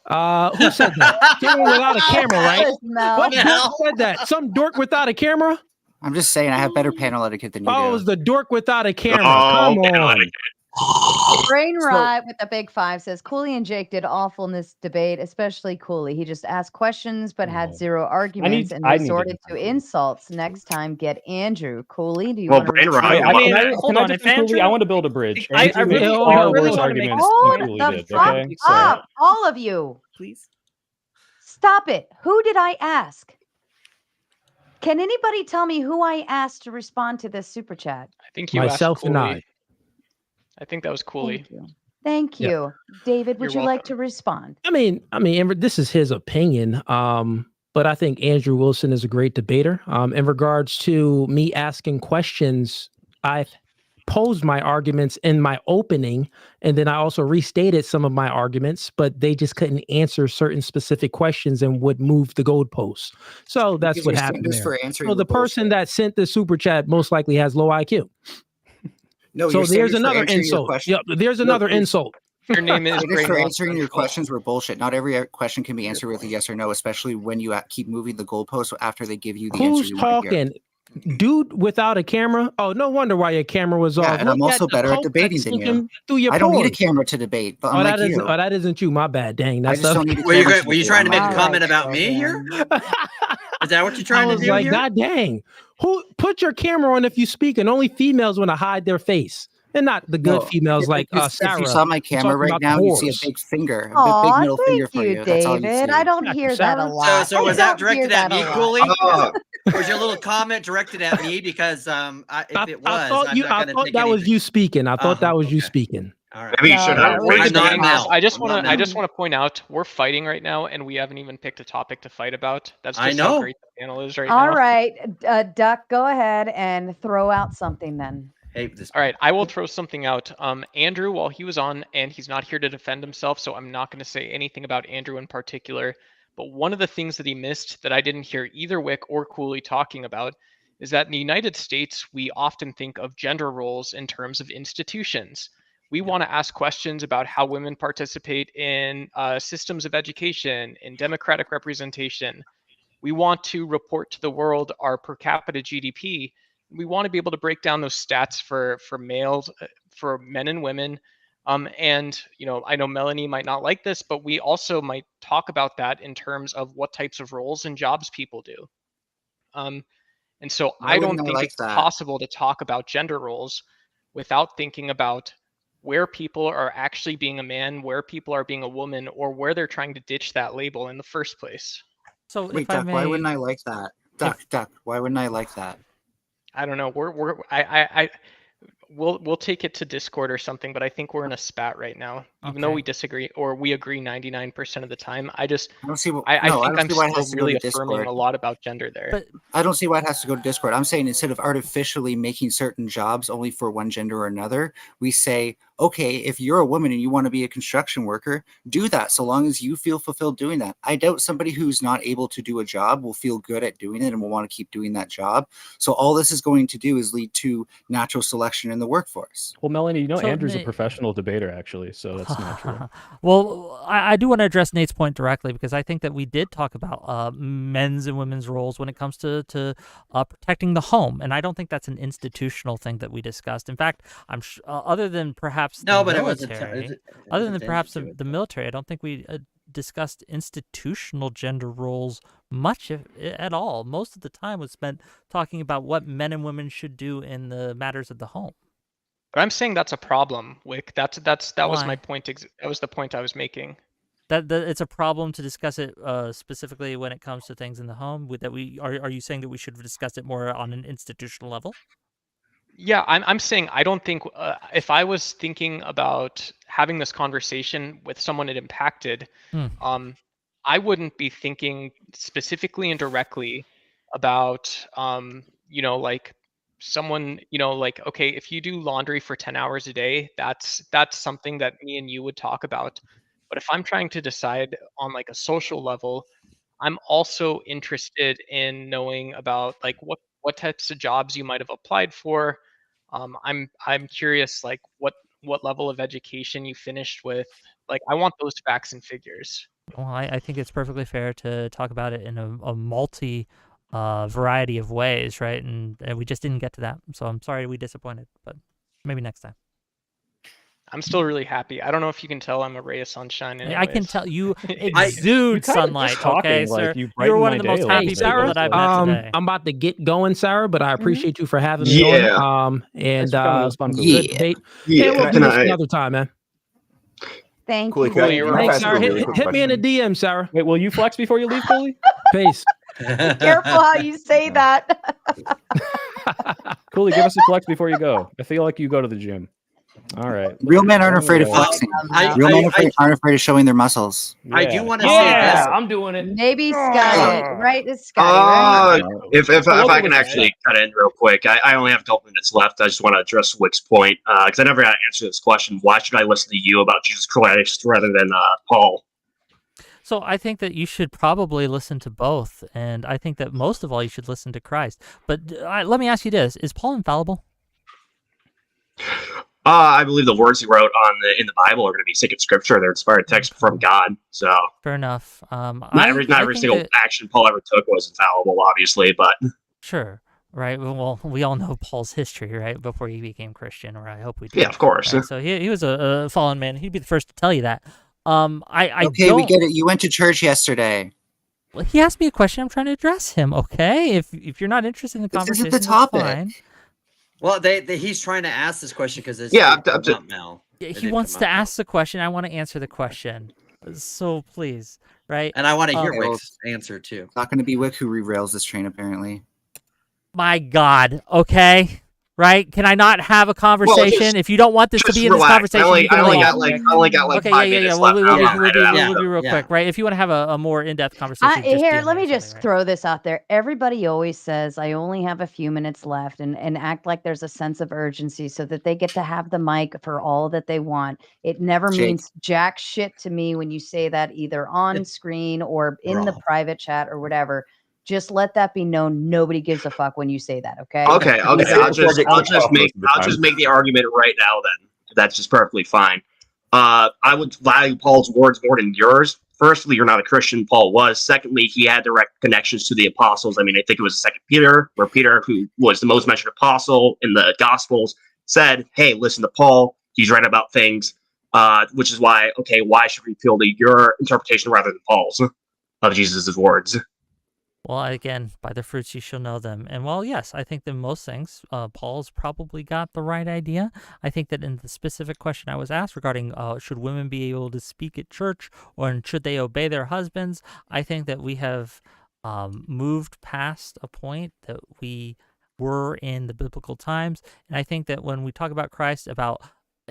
Speaker 5: Who said that? Someone without a camera, right?
Speaker 9: Mel.
Speaker 5: What dork said that? Some dork without a camera?
Speaker 11: I'm just saying I have better panel etiquette than you do.
Speaker 5: Oh, it was the dork without a camera. Come on.
Speaker 9: Brain Rot with the Big Five says Cooley and Jake did awful in this debate, especially Cooley. He just asked questions but had zero arguments and resorted to insults. Next time, get Andrew. Cooley, do you want to?
Speaker 3: Brain Rot.
Speaker 7: I mean,
Speaker 16: hold on. If Andrew,
Speaker 7: I want to build a bridge.
Speaker 16: I
Speaker 7: Andrew made
Speaker 16: really
Speaker 7: far
Speaker 16: want
Speaker 7: worse
Speaker 16: to make
Speaker 7: arguments
Speaker 9: Hold
Speaker 7: than Cooley
Speaker 9: the
Speaker 7: did.
Speaker 9: fuck
Speaker 7: Okay,
Speaker 9: up, all of you.
Speaker 16: please.
Speaker 9: Stop it. Who did I ask? Can anybody tell me who I asked to respond to this super chat?
Speaker 17: I think you
Speaker 5: Myself
Speaker 17: asked
Speaker 5: and
Speaker 17: Cooley.
Speaker 5: I.
Speaker 17: I think that was Cooley.
Speaker 9: Thank you.
Speaker 5: Yeah.
Speaker 9: David, would
Speaker 17: You're
Speaker 9: you like to respond?
Speaker 5: I mean, Amber, this is his opinion. But I think Andrew Wilson is a great debater. In regards to me asking questions, I've posed my arguments in my opening, and then I also restated some of my arguments, but they just couldn't answer certain specific questions and would move the goalposts. So that's
Speaker 11: Because
Speaker 5: what
Speaker 11: your
Speaker 5: happened
Speaker 11: standards
Speaker 5: there.
Speaker 11: for answering
Speaker 5: So the
Speaker 11: were
Speaker 5: person that sent the super chat most likely has low IQ.
Speaker 11: No,
Speaker 5: So
Speaker 11: your
Speaker 5: there's
Speaker 11: standards for
Speaker 5: another
Speaker 11: answering your
Speaker 5: insult.
Speaker 11: question-
Speaker 5: Yeah, there's
Speaker 11: No,
Speaker 5: another
Speaker 11: please.
Speaker 5: insult.
Speaker 17: Your name is
Speaker 11: Standards
Speaker 17: Brain
Speaker 11: for
Speaker 17: Rot
Speaker 11: answering your
Speaker 17: Central.
Speaker 11: questions were bullshit. Not every question can be answered with a yes or no, especially when you keep moving the goalposts after they give you the answer
Speaker 5: Who's
Speaker 11: you want to hear.
Speaker 5: talking? Dude without a camera? Oh, no wonder why your camera was
Speaker 11: Yeah,
Speaker 5: off.
Speaker 11: and I'm
Speaker 5: Look
Speaker 11: also
Speaker 5: at the
Speaker 11: better at
Speaker 5: coke
Speaker 11: debating
Speaker 5: that's
Speaker 11: than you.
Speaker 5: sinking through your
Speaker 11: I don't need a
Speaker 5: pores.
Speaker 11: camera to debate, but
Speaker 5: Oh,
Speaker 11: unlike
Speaker 5: that
Speaker 11: you,
Speaker 5: isn't you. My bad. Dang,
Speaker 11: I
Speaker 5: that's
Speaker 11: just don't need a
Speaker 14: Were you,
Speaker 11: camera.
Speaker 14: were you trying to make a
Speaker 9: All
Speaker 14: comment
Speaker 9: right,
Speaker 14: about me here? Is that what you're
Speaker 5: I
Speaker 14: trying to
Speaker 5: was
Speaker 14: do
Speaker 5: like,
Speaker 14: here?
Speaker 5: God dang. Who put your camera on if you speak? And only females want to hide their face. And not the good
Speaker 11: No,
Speaker 5: females like
Speaker 11: If
Speaker 5: Sarah.
Speaker 11: you saw my
Speaker 5: I'm
Speaker 11: camera
Speaker 5: talking
Speaker 11: right
Speaker 5: about
Speaker 11: now,
Speaker 5: the
Speaker 11: you see a
Speaker 5: whores.
Speaker 11: big finger, a
Speaker 9: Aw,
Speaker 11: big middle finger
Speaker 9: thank
Speaker 11: for
Speaker 9: you,
Speaker 11: you. That's all you
Speaker 9: David.
Speaker 11: see.
Speaker 9: I don't
Speaker 5: Got you,
Speaker 9: hear that a
Speaker 5: Sarah.
Speaker 9: lot.
Speaker 14: So
Speaker 9: I
Speaker 14: was that
Speaker 9: don't hear
Speaker 14: directed at
Speaker 9: that
Speaker 14: me,
Speaker 9: a lot.
Speaker 14: Cooley? Was your little comment directed at me? Because if it was,
Speaker 5: I thought
Speaker 14: I'm not
Speaker 5: I
Speaker 14: going to
Speaker 5: thought
Speaker 14: take
Speaker 5: that was
Speaker 14: anything.
Speaker 5: you speaking. I thought that was you
Speaker 14: okay.
Speaker 5: speaking.
Speaker 14: All right.
Speaker 3: Maybe you should have.
Speaker 14: I'm not Mel.
Speaker 17: I just
Speaker 14: I'm not
Speaker 17: want
Speaker 14: Mel.
Speaker 17: to point out we're fighting right now, and we haven't even picked a topic to fight about. That's
Speaker 14: I
Speaker 17: just how
Speaker 14: know.
Speaker 17: great the panel is right
Speaker 9: All
Speaker 17: now.
Speaker 9: right, Duck, go ahead and throw out something then.
Speaker 14: Hey, this.
Speaker 17: All right, I will throw something out. Andrew, while he was on, and he's not here to defend himself, so I'm not going to say anything about Andrew in particular. But one of the things that he missed that I didn't hear either Wick or Cooley talking about is that in the United States, we often think of gender roles in terms of institutions. We want to ask questions about how women participate in systems of education, in democratic representation. We want to report to the world our per capita GDP. We want to be able to break down those stats for males, for men and women. And I know Melanie might not like this, but we also might talk about that in terms of what types of roles and jobs people do. And so I don't think it's possible to talk about gender roles without thinking about where people are actually being a man, where people are being a woman, or where they're trying to ditch that label in the first place.
Speaker 8: So
Speaker 11: Wait, Duck, why wouldn't I like that? Duck, why wouldn't I like that?
Speaker 17: I don't know. We'll take it to Discord or something, but I think we're in a spat right now. even though we disagree or we agree 99% of the time. I just
Speaker 11: don't see what,
Speaker 17: I
Speaker 11: no, I
Speaker 17: think
Speaker 11: don't
Speaker 17: I'm
Speaker 11: see why it
Speaker 17: still
Speaker 11: has to go
Speaker 17: really
Speaker 11: to
Speaker 17: affirming
Speaker 11: Discord.
Speaker 17: a lot about gender there.
Speaker 8: But
Speaker 11: I don't see why it has to go to Discord. I'm saying instead of artificially making certain jobs only for one gender or another, we say, okay, if you're a woman and you want to be a construction worker, do that so long as you feel fulfilled doing that. I doubt somebody who's not able to do a job will feel good at doing it and will want to keep doing that job. So all this is going to do is lead to natural selection in the workforce.
Speaker 7: Well, Melanie, you know,
Speaker 8: So,
Speaker 7: Andrew's a
Speaker 8: Nate-
Speaker 7: professional debater, actually, so that's natural.
Speaker 8: Well, I do want to address Nate's point directly because I think that we did talk about men's and women's roles when it comes to protecting the home, and I don't think that's an institutional thing that we discussed. In fact, I'm other than perhaps
Speaker 14: No,
Speaker 8: the
Speaker 14: but it wasn't.
Speaker 8: military, other than perhaps the military, I don't think we discussed institutional gender roles much at all. Most of the time was spent talking about what men and women should do in the matters of the home.
Speaker 17: But I'm saying that's a problem, Wick. That was my
Speaker 8: Why?
Speaker 17: point. That was the point I was making.
Speaker 8: That it's a problem to discuss it specifically when it comes to things in the home. Are you saying that we should discuss it more on an institutional level?
Speaker 17: Yeah, I'm saying I don't think if I was thinking about having this conversation with someone it impacted, I wouldn't be thinking specifically and directly about like someone, like, okay, if you do laundry for 10 hours a day, that's something that me and you would talk about. But if I'm trying to decide on like a social level, I'm also interested in knowing about like what types of jobs you might have applied for. I'm curious like what level of education you finished with. Like I want those facts and figures.
Speaker 8: Well, I think it's perfectly fair to talk about it in a multi variety of ways, right? And we just didn't get to that, so I'm sorry we disappointed, but maybe next time.
Speaker 17: I'm still really happy. I don't know if you can tell I'm a ray of sunshine.
Speaker 8: I can tell you
Speaker 17: Anyways.
Speaker 8: exude sunlight. Okay, sir. You're one of the most happy people
Speaker 5: Sarah,
Speaker 8: that I've met today.
Speaker 5: I'm about to get going, Sarah, but I appreciate you for having me on. And
Speaker 7: Thanks for coming. It was fun, Cooley.
Speaker 5: good debate.
Speaker 3: Yeah.
Speaker 5: We'll do this another time, man.
Speaker 9: Thank
Speaker 12: Cooley,
Speaker 9: you.
Speaker 12: can I-
Speaker 9: very
Speaker 12: can I
Speaker 5: Thanks,
Speaker 12: ask you a
Speaker 5: Sarah.
Speaker 12: really
Speaker 5: Hit,
Speaker 12: quick
Speaker 5: hit me in the
Speaker 12: question?
Speaker 5: DM, Sarah.
Speaker 7: Wait, will you flex before you leave, Cooley?
Speaker 5: Peace.
Speaker 9: Careful how you say that.
Speaker 7: Cooley, give us a flex before you go. I feel like you go to the gym. All right.
Speaker 11: Real men aren't afraid of
Speaker 7: Anyway.
Speaker 11: flexing.
Speaker 14: I-
Speaker 11: Real men
Speaker 14: I-
Speaker 11: aren't afraid of showing their muscles.
Speaker 14: I do want to say
Speaker 7: Yeah,
Speaker 14: this.
Speaker 7: I'm doing it.
Speaker 9: Maybe Scotty, right? It's Scotty, right?
Speaker 3: If
Speaker 7: A little
Speaker 3: I
Speaker 7: bit
Speaker 3: can
Speaker 7: of
Speaker 3: actually cut in real quick, I only have a couple minutes left. I just want to address Wick's point because I never got to answer this question. Why should I listen to you about Jesus Christ rather than Paul?
Speaker 8: So I think that you should probably listen to both, and I think that most of all you should listen to Christ. But let me ask you this: is Paul infallible?
Speaker 3: I believe the words he wrote in the Bible are going to be sacred scripture. They're inspired text from God. So
Speaker 8: Fair enough.
Speaker 3: not every single action Paul ever took was infallible, obviously, but
Speaker 8: Sure. Right. Well, we all know Paul's history, right? Before he became Christian, or I hope we do.
Speaker 3: Yeah, of course.
Speaker 8: Right? So he was a fallen man. He'd be the first to tell you that.
Speaker 11: Okay, we get it. You went to church yesterday.
Speaker 8: Well, he asked me a question. I'm trying to address him. Okay. If you're not interested in the
Speaker 11: This
Speaker 8: conversation,
Speaker 11: isn't the
Speaker 8: that's
Speaker 11: topic.
Speaker 8: fine.
Speaker 14: Well, he's trying to ask this question because it's
Speaker 3: Yeah,
Speaker 14: didn't come up now.
Speaker 8: Yeah,
Speaker 14: It
Speaker 8: he
Speaker 14: didn't
Speaker 8: wants
Speaker 14: come
Speaker 8: to
Speaker 14: up now.
Speaker 8: ask the question. I want to answer the question. So please, right?
Speaker 14: And I want to hear
Speaker 11: Okay, well,
Speaker 14: Wick's answer too.
Speaker 11: It's not going to be Wick who rerails this train, apparently.
Speaker 8: My God. Okay. Right? Can I not have a conversation? If you don't want this to be in this conversation, you can
Speaker 3: I only
Speaker 8: leave.
Speaker 3: got like
Speaker 8: Okay,
Speaker 3: 5
Speaker 8: yeah.
Speaker 3: minutes
Speaker 8: We'll
Speaker 3: left.
Speaker 8: be real quick, right? If you want to have a more in-depth conversation, just
Speaker 9: Here,
Speaker 8: DM
Speaker 9: let
Speaker 8: me
Speaker 9: me
Speaker 8: or
Speaker 9: just
Speaker 8: something, right?
Speaker 9: throw this out there. Everybody always says, I only have a few minutes left, and act like there's a sense of urgency so that they get to have the mic for all that they want. It never
Speaker 11: Jake.
Speaker 9: means jack shit to me when you say that either on screen or in the
Speaker 14: Wrong.
Speaker 9: private chat or whatever. Just let that be known. Nobody gives a fuck when you say that, okay?
Speaker 3: Okay. I'll just make the argument right now. Then that's just perfectly fine. I would value Paul's words more than yours. Firstly, you're not a Christian. Paul was. Secondly, he had direct connections to the apostles. I mean, I think it was Second Peter, where Peter, who was the most mentioned apostle in the Gospels, said, "Hey, listen to Paul. He's right about things." Which is why, okay, why should we appeal to your interpretation rather than Paul's of Jesus' words?
Speaker 8: Well, again, by the fruits you shall know them. And well, yes, I think that most things, Paul's probably got the right idea. I think that in the specific question I was asked regarding should women be able to speak at church or should they obey their husbands, I think that we have moved past a point that we were in the biblical times. And I think that when we talk about Christ, about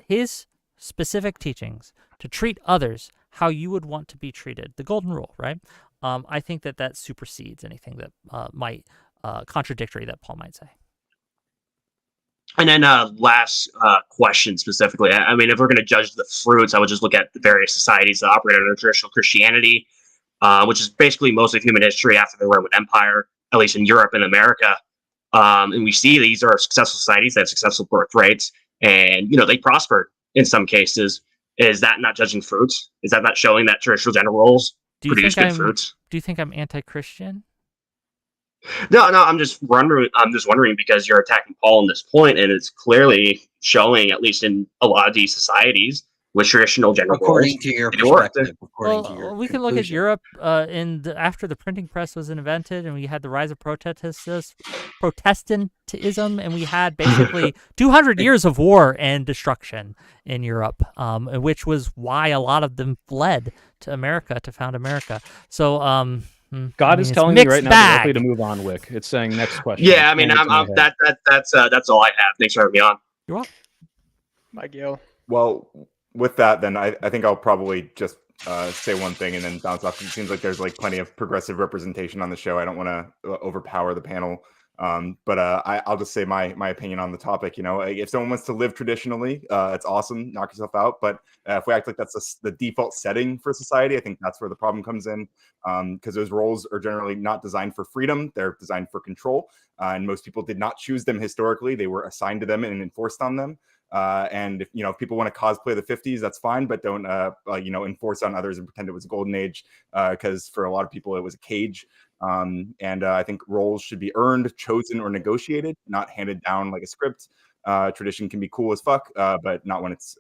Speaker 8: his specific teachings to treat others how you would want to be treated, the golden rule, right? I think that supersedes anything that might contradictory that Paul might say.
Speaker 3: And then last question specifically. I mean, if we're going to judge the fruits, I would just look at the various societies that operate under traditional Christianity, which is basically most of human history after the Roman Empire, at least in Europe and America. And we see these are successful societies that have successful birth rates, and they prospered in some cases. Is that not judging fruits? Is that not showing that traditional gender roles produce good fruits?
Speaker 8: Do you think I'm anti-Christian?
Speaker 3: No, I'm just wondering. Because you're attacking Paul on this point, and it's clearly showing, at least in a lot of these societies, with traditional gender roles.
Speaker 14: According to your perspective.
Speaker 8: We can look at Europe after the printing press was invented, and we had the rise of Protestantism, and we had basically 200 years of war and destruction in Europe, which was why a lot of them fled to America to found America. So,
Speaker 7: God is telling me right now directly to move on, Wick. It's saying next question.
Speaker 3: Yeah, I mean, that's all I have. Thanks for having me on.
Speaker 8: You're welcome.
Speaker 17: Bye, Gil.
Speaker 12: Well, with that, then I think I'll probably just say one thing and then bounce off. It seems like there's plenty of progressive representation on the show. I don't want to overpower the panel, but I'll just say my opinion on the topic. If someone wants to live traditionally, it's awesome. Knock yourself out. But if we act like that's the default setting for society, I think that's where the problem comes in. Because those roles are generally not designed for freedom; they're designed for control. And most people did not choose them historically; they were assigned to them and enforced on them. And if people want to cosplay the 50s, that's fine, but don't enforce on others and pretend it was a golden age, because for a lot of people it was a cage. And I think roles should be earned, chosen, or negotiated, not handed down like a script. Tradition can be cool as fuck, but not when it's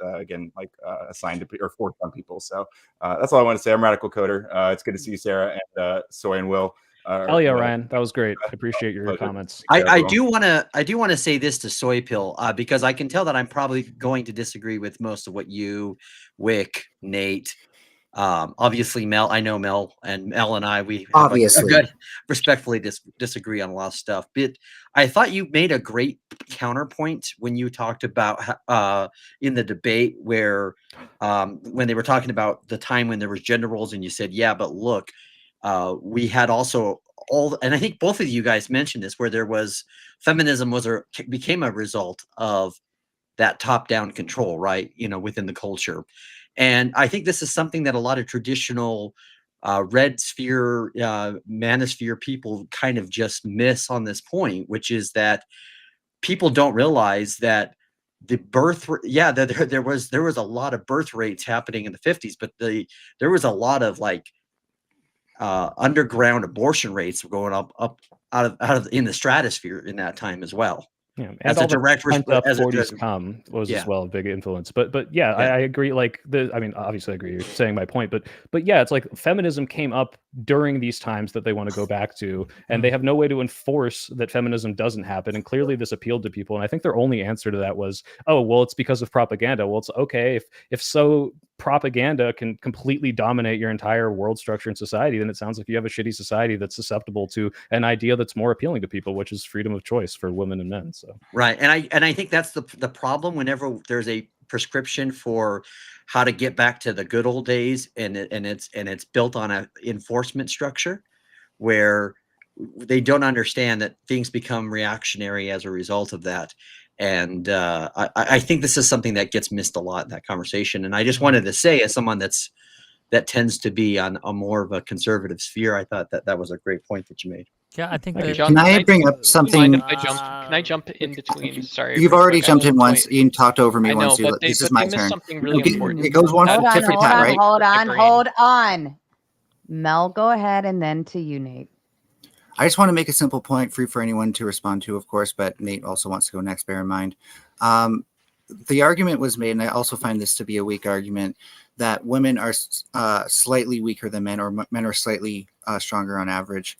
Speaker 12: assigned to or forced on people. So that's all I want to say. I'm Radical Coder. It's good to see you, Sarah, and Soy and Will.
Speaker 7: Hell yeah, Ryan, that was great. I appreciate your comments.
Speaker 14: I do want to say this to Soy Pill, because I can tell that I'm probably going to disagree with most of what you, Wick, Nate, obviously Mel. I know Mel and I we obviously good respectfully disagree on a lot of stuff. But I thought you made a great counterpoint when you talked about in the debate where when they were talking about the time when there was gender roles, and you said, yeah, but look. We had also and I think both of you guys mentioned this, where there was feminism became a result of that top-down control, right? Within the culture. And I think this is something that a lot of traditional red sphere, manosphere people kind of just miss on this point, which is that people don't realize that the birth, there was a lot of birth rates happening in the 50s, but there was a lot of underground abortion rates were going up out of in the stratosphere in that time as well.
Speaker 7: Yeah, and
Speaker 14: as a direct
Speaker 7: 40s come was as well a big influence. But I agree. Obviously I agree. You're saying my point, but yeah, it's like feminism came up during these times that they want to go back to, and they have no way to enforce that feminism doesn't happen. And clearly this appealed to people. And I think their only answer to that was, oh, well, it's because of propaganda. Well, it's okay if so propaganda can completely dominate your entire world structure and society, then it sounds like you have a shitty society that's susceptible to an idea that's more appealing to people, which is freedom of choice for women and men. So
Speaker 14: right, and I think that's the problem. Whenever there's a prescription for how to get back to the good old days, and it's built on an enforcement structure where they don't understand that things become reactionary as a result of that. And I think this is something that gets missed a lot in that conversation. And I just wanted to say, as someone that tends to be on a more of a conservative sphere, I thought that was a great point that you made.
Speaker 8: Yeah, I think.
Speaker 11: Can I bring up something?
Speaker 17: Can I jump in between? Sorry,
Speaker 11: you've already jumped in once. You talked over me once.
Speaker 17: But
Speaker 11: this is my turn.
Speaker 17: Something really important.
Speaker 11: It goes one for tit for tat, right?
Speaker 9: Hold on. Mel, go ahead, and then to you, Nate.
Speaker 11: I just want to make a simple point, free for anyone to respond to, of course, but Nate also wants to go next, bear in mind. The argument was made, and I also find this to be a weak argument, that women are slightly weaker than men, or men are slightly stronger on average.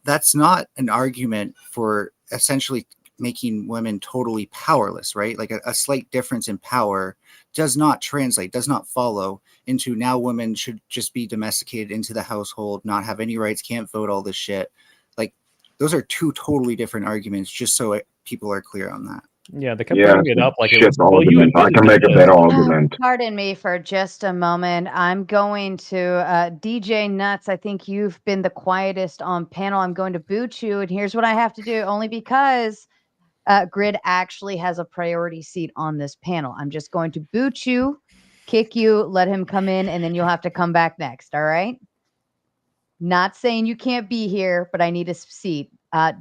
Speaker 11: That's not an argument for essentially making women totally powerless, right? Like a slight difference in power does not translate, does not follow into now women should just be domesticated into the household, not have any rights, can't vote, all this shit. Like those are two totally different arguments, just so people are clear on that.
Speaker 7: Yeah, they kept bringing it up like it was.
Speaker 16: Well, you I can make a better argument.
Speaker 9: Pardon me for just a moment. I'm going to DJ Nuts. I think you've been the quietest on panel. I'm going to boot you, and here's what I have to do. Only because Grid actually has a priority seat on this panel. I'm just going to boot you, kick you, let him come in, and then you'll have to come back next. All right. Not saying you can't be here, but I need a seat.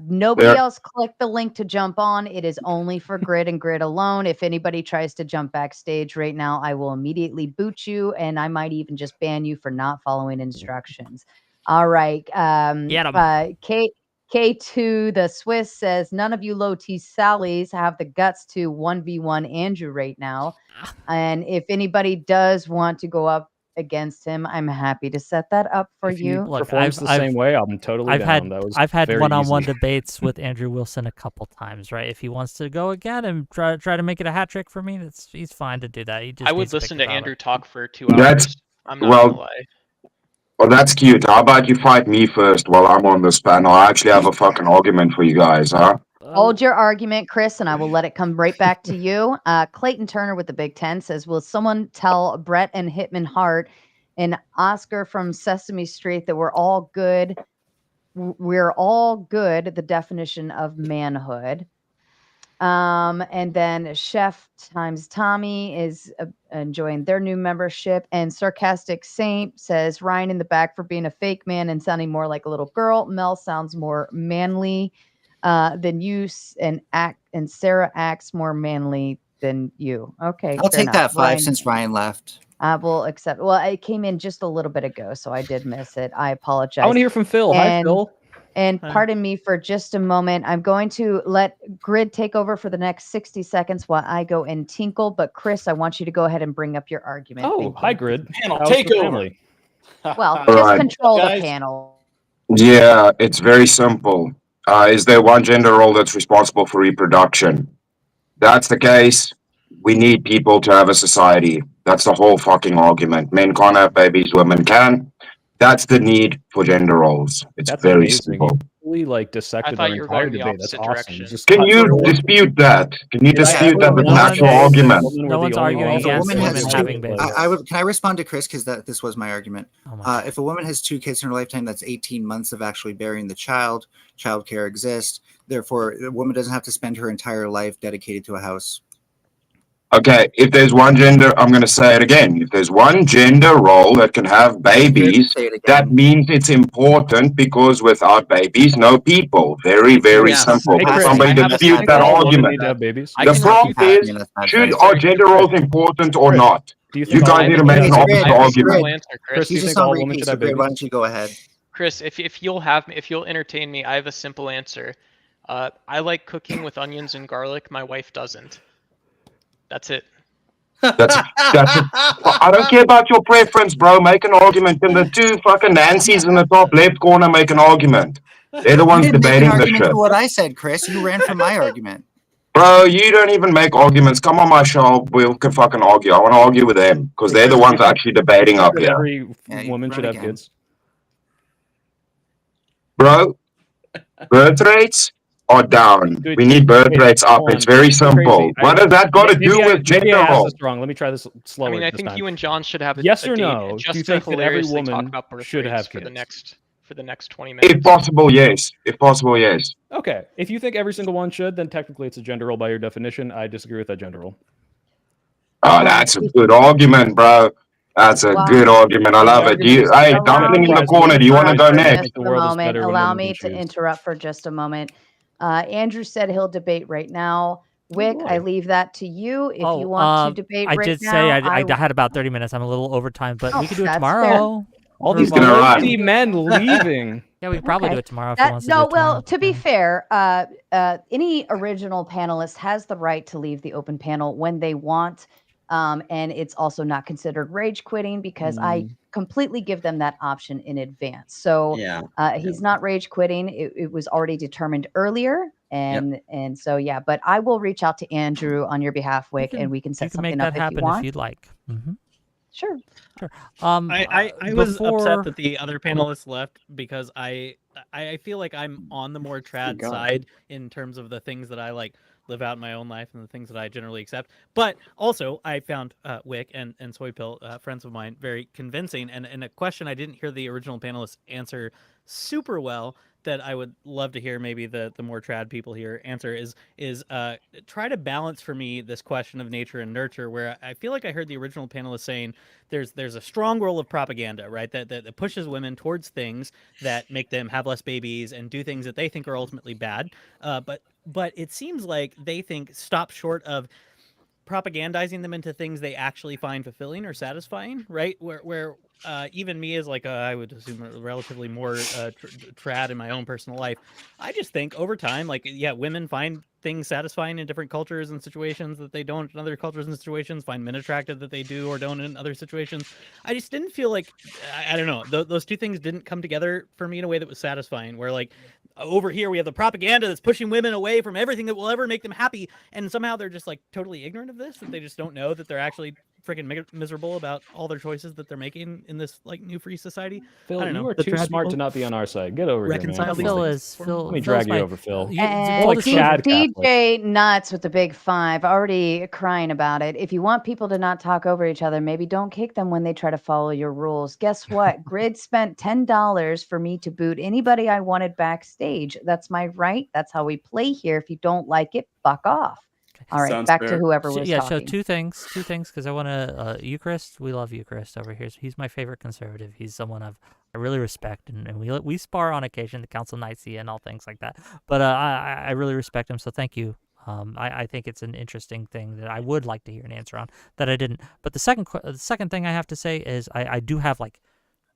Speaker 9: Nobody else click the link to jump on. It is only for Grid and Grid alone. If anybody tries to jump backstage right now, I will immediately boot you, and I might even just ban you for not following instructions. All right. K2, the Swiss says, none of you low T Sallys have the guts to 1v1 Andrew right now. And if anybody does want to go up against him, I'm happy to set that up for you.
Speaker 7: Look, performs the same way, I'm totally down.
Speaker 8: I've had
Speaker 7: very
Speaker 8: one-on-one
Speaker 7: easy.
Speaker 8: debates with Andrew Wilson a couple times, right? If he wants to go again and try to make it a hat trick for me, he's fine to do that. He just
Speaker 17: I would
Speaker 8: needs to
Speaker 17: listen
Speaker 8: pick
Speaker 17: to
Speaker 8: a
Speaker 17: Andrew
Speaker 8: battle.
Speaker 17: talk for 2 hours. I'm not gonna lie.
Speaker 16: Well, that's cute. How about you fight me first while I'm on this panel? I actually have a fucking argument for you guys, huh?
Speaker 9: Hold your argument, Chris, and I will let it come right back to you. Clayton Turner with the Big Ten says, will someone tell Brett and Hitman Hart and Oscar from Sesame Street that we're all good? We're all good, the definition of manhood. And then Chef times Tommy is enjoying their new membership. And Sarcastic Saint says, Ryan in the back for being a fake man and sounding more like a little girl. Mel sounds more manly than you, and Sarah acts more manly than you. Okay,
Speaker 11: I'll
Speaker 9: fair
Speaker 11: take that
Speaker 9: enough.
Speaker 11: 5 since Ryan left.
Speaker 9: I will accept. Well, it came in just a little bit ago, so I did miss it. I apologize.
Speaker 7: I want to hear from Phil. Hi, Phil.
Speaker 9: And pardon me for just a moment. I'm going to let Grid take over for the next 60 seconds while I go and tinkle. But Chris, I want you to go ahead and bring up your argument.
Speaker 7: Oh, hi, Grid.
Speaker 13: Panel
Speaker 7: How's the
Speaker 13: takeover.
Speaker 7: family?
Speaker 9: Well,
Speaker 16: All
Speaker 9: just
Speaker 16: right.
Speaker 9: control the
Speaker 13: Guys.
Speaker 9: panel.
Speaker 16: Yeah, it's very simple. Is there one gender role that's responsible for reproduction? That's the case. We need people to have a society. That's the whole fucking argument. Men can't have babies, women can. That's the need for gender roles. It's
Speaker 7: That's
Speaker 16: very
Speaker 7: amazing.
Speaker 16: simple.
Speaker 7: You really like dissected
Speaker 17: thought
Speaker 7: our
Speaker 17: you were
Speaker 7: entire
Speaker 17: going the
Speaker 7: debate. That's
Speaker 17: opposite
Speaker 7: awesome.
Speaker 17: direction.
Speaker 7: Just
Speaker 16: Can
Speaker 7: cut
Speaker 16: you
Speaker 7: through it.
Speaker 16: dispute that? Can you
Speaker 7: Did I
Speaker 16: dispute
Speaker 7: ever
Speaker 16: that with
Speaker 7: once
Speaker 16: an actual
Speaker 7: say that
Speaker 16: argument?
Speaker 7: women were
Speaker 8: No
Speaker 7: the
Speaker 8: one's
Speaker 7: only
Speaker 8: arguing
Speaker 7: ones that
Speaker 8: against
Speaker 7: were
Speaker 8: women
Speaker 7: born
Speaker 8: having
Speaker 7: like-
Speaker 8: babies.
Speaker 11: I would. Can I respond to Chris because this was my argument?
Speaker 8: Oh my
Speaker 11: If a woman has 2 kids in her lifetime, that's 18 months of actually bearing the child. Child care exists. Therefore, the woman doesn't have to spend her entire life dedicated to a house.
Speaker 16: Okay, if there's one gender, I'm going to say it again. If there's one gender role that can have babies,
Speaker 11: Say it again.
Speaker 16: that means it's important because without babies, no people. Very, very
Speaker 14: Yes.
Speaker 16: simple.
Speaker 7: Hey,
Speaker 16: Can
Speaker 7: Chris,
Speaker 16: somebody
Speaker 11: I have a
Speaker 16: dispute
Speaker 11: side
Speaker 16: that
Speaker 11: vote.
Speaker 7: all women
Speaker 16: argument?
Speaker 7: need to have babies.
Speaker 14: I
Speaker 16: The
Speaker 14: can
Speaker 16: problem
Speaker 11: argue
Speaker 16: is,
Speaker 11: that that's
Speaker 16: should
Speaker 11: right.
Speaker 16: are gender roles important or
Speaker 7: Chris,
Speaker 16: not?
Speaker 7: Do you
Speaker 16: You
Speaker 7: think all
Speaker 16: guys need to
Speaker 7: women
Speaker 16: make
Speaker 7: should
Speaker 16: an
Speaker 7: have
Speaker 11: Grid,
Speaker 16: honest
Speaker 11: Grid,
Speaker 16: argument.
Speaker 11: Grid.
Speaker 17: Answer,
Speaker 7: Chris,
Speaker 17: Chris.
Speaker 7: do you
Speaker 11: He's
Speaker 7: think
Speaker 11: just on
Speaker 7: all women
Speaker 11: repeat,
Speaker 7: should
Speaker 11: so
Speaker 7: have
Speaker 11: Grid, why
Speaker 7: babies?
Speaker 11: don't you go ahead?
Speaker 17: Chris, if you'll entertain me, I have a simple answer. I like cooking with onions and garlic. My wife doesn't. That's it.
Speaker 16: That's I don't care about your preference, bro. Make an argument. And the 2 fucking Nancy's in the top left corner make an argument. They're the
Speaker 11: You
Speaker 16: ones
Speaker 11: didn't make an
Speaker 16: debating the
Speaker 11: argument
Speaker 16: shit.
Speaker 11: for what I said, Chris. You ran from my argument.
Speaker 16: Bro, you don't even make arguments. Come on my show. We can fucking argue. I want to argue with them because they're the
Speaker 7: Chris,
Speaker 16: ones actually debating
Speaker 7: Do you
Speaker 16: up
Speaker 7: think that
Speaker 16: here.
Speaker 7: every
Speaker 11: Yeah, you
Speaker 7: woman
Speaker 11: run
Speaker 7: should have
Speaker 11: again.
Speaker 7: kids?
Speaker 16: Bro, birth rates are down.
Speaker 7: Dude,
Speaker 16: We need birth
Speaker 7: wait,
Speaker 16: rates up.
Speaker 7: hold
Speaker 16: It's
Speaker 7: on.
Speaker 16: very
Speaker 7: You're
Speaker 16: simple.
Speaker 7: crazy.
Speaker 16: What does that got to do
Speaker 7: Maybe
Speaker 16: with
Speaker 7: maybe
Speaker 16: gender
Speaker 7: I asked
Speaker 16: role?
Speaker 7: this wrong. Let me try this slower
Speaker 17: I mean, I
Speaker 7: this
Speaker 17: think
Speaker 7: time.
Speaker 17: you and John should have
Speaker 7: Yes
Speaker 17: a
Speaker 7: or
Speaker 17: date
Speaker 7: no?
Speaker 17: and
Speaker 7: Do you
Speaker 17: just
Speaker 7: think
Speaker 17: to
Speaker 7: that every
Speaker 17: hilariously talk
Speaker 7: woman
Speaker 17: about birth
Speaker 7: should
Speaker 17: rates
Speaker 7: have
Speaker 17: for the
Speaker 7: kids?
Speaker 17: next 20 minutes.
Speaker 16: If possible, yes. If possible, yes.
Speaker 7: Okay, if you think every single one should, then technically it's a gender role by your definition. I disagree with that gender role.
Speaker 16: Oh, that's a good argument, bro. That's a
Speaker 9: Wow.
Speaker 16: good argument. I love it. Do you, hey,
Speaker 9: Allow
Speaker 16: dumpling in
Speaker 9: me
Speaker 16: the
Speaker 9: to
Speaker 16: corner, do you want to go
Speaker 9: interrupt for
Speaker 16: next?
Speaker 9: just
Speaker 7: The
Speaker 9: a
Speaker 7: world is
Speaker 9: moment.
Speaker 7: better when
Speaker 9: Allow
Speaker 7: women
Speaker 9: me
Speaker 7: can
Speaker 9: to
Speaker 7: choose.
Speaker 9: interrupt for just a moment. Andrew said he'll debate right now. Wick,
Speaker 7: boy.
Speaker 9: I leave that to you. If you want to debate
Speaker 8: I
Speaker 9: right
Speaker 8: did
Speaker 9: now,
Speaker 8: say I had about 30 minutes. I'm a little over time, but we could do it
Speaker 9: that's
Speaker 8: tomorrow.
Speaker 7: All
Speaker 8: Or
Speaker 7: these
Speaker 16: gonna
Speaker 8: Monday.
Speaker 16: run.
Speaker 7: lazy men leaving.
Speaker 8: Yeah, we could probably
Speaker 9: Okay.
Speaker 8: do it tomorrow if he wants to do
Speaker 9: No,
Speaker 8: it tomorrow.
Speaker 9: well, to be fair, any original panelist has the right to leave the open panel when they want. And it's also not considered rage quitting because I completely give them that option in advance. So
Speaker 14: Yeah.
Speaker 9: he's not rage quitting. It was already determined earlier. And so, yeah, but I will reach out to Andrew on your behalf, Wick, and we can set
Speaker 8: You can
Speaker 9: something
Speaker 8: make
Speaker 9: up
Speaker 8: that
Speaker 9: if you
Speaker 8: happen
Speaker 9: want.
Speaker 8: if you'd like. Mm-hmm.
Speaker 9: Sure.
Speaker 8: Sure.
Speaker 18: I was
Speaker 8: before-
Speaker 18: upset that the other panelists left because I feel like I'm on the more trad side in terms of the things that I like live out my own life and the things that I generally accept. But also, I found Wick and Soypill, friends of mine, very convincing. And a question I didn't hear the original panelists answer super well that I would love to hear maybe the more trad people here answer is try to balance for me this question of nature and nurture, where I feel like I heard the original panelist saying there's a strong role of propaganda, right? That pushes women towards things that make them have less babies and do things that they think are ultimately bad. But it seems like they think stop short of propagandizing them into things they actually find fulfilling or satisfying, right? Where even me as like I would assume a relatively more trad in my own personal life, I just think over time, like, yeah, women find things satisfying in different cultures and situations that they don't in other cultures and situations, find men attractive that they do or don't in other situations. I just didn't feel like, I don't know, those two things didn't come together for me in a way that was satisfying, where like over here we have the propaganda that's pushing women away from everything that will ever make them happy, and somehow they're just like totally ignorant of this, that they just don't know that they're actually freaking miserable about all their choices that they're making in this like new free society.
Speaker 7: Phil,
Speaker 18: I don't know.
Speaker 7: you are too smart to not be on our side. Get over here, man.
Speaker 8: Phil
Speaker 7: Let me drag you over, Phil.
Speaker 9: And
Speaker 7: Chad
Speaker 9: DJ Nuts with the big 5 already crying about it. If you want people to not talk over each other, maybe don't kick them when they try to follow your rules. Guess what? Grid spent $10 for me to boot anybody I wanted backstage. That's my right. That's how we play here. If you don't like it, fuck off. All right, back to whoever was
Speaker 8: yeah,
Speaker 9: talking.
Speaker 8: so two things, because I want to, Eucharist, we love Eucharist over here. He's my favorite conservative. He's someone I really respect, and we spar on occasion, the Council Nicaea and all things like that. But I really respect him, so thank you. I think it's an interesting thing that I would like to hear an answer on that I didn't. But the second thing I have to say is I do have like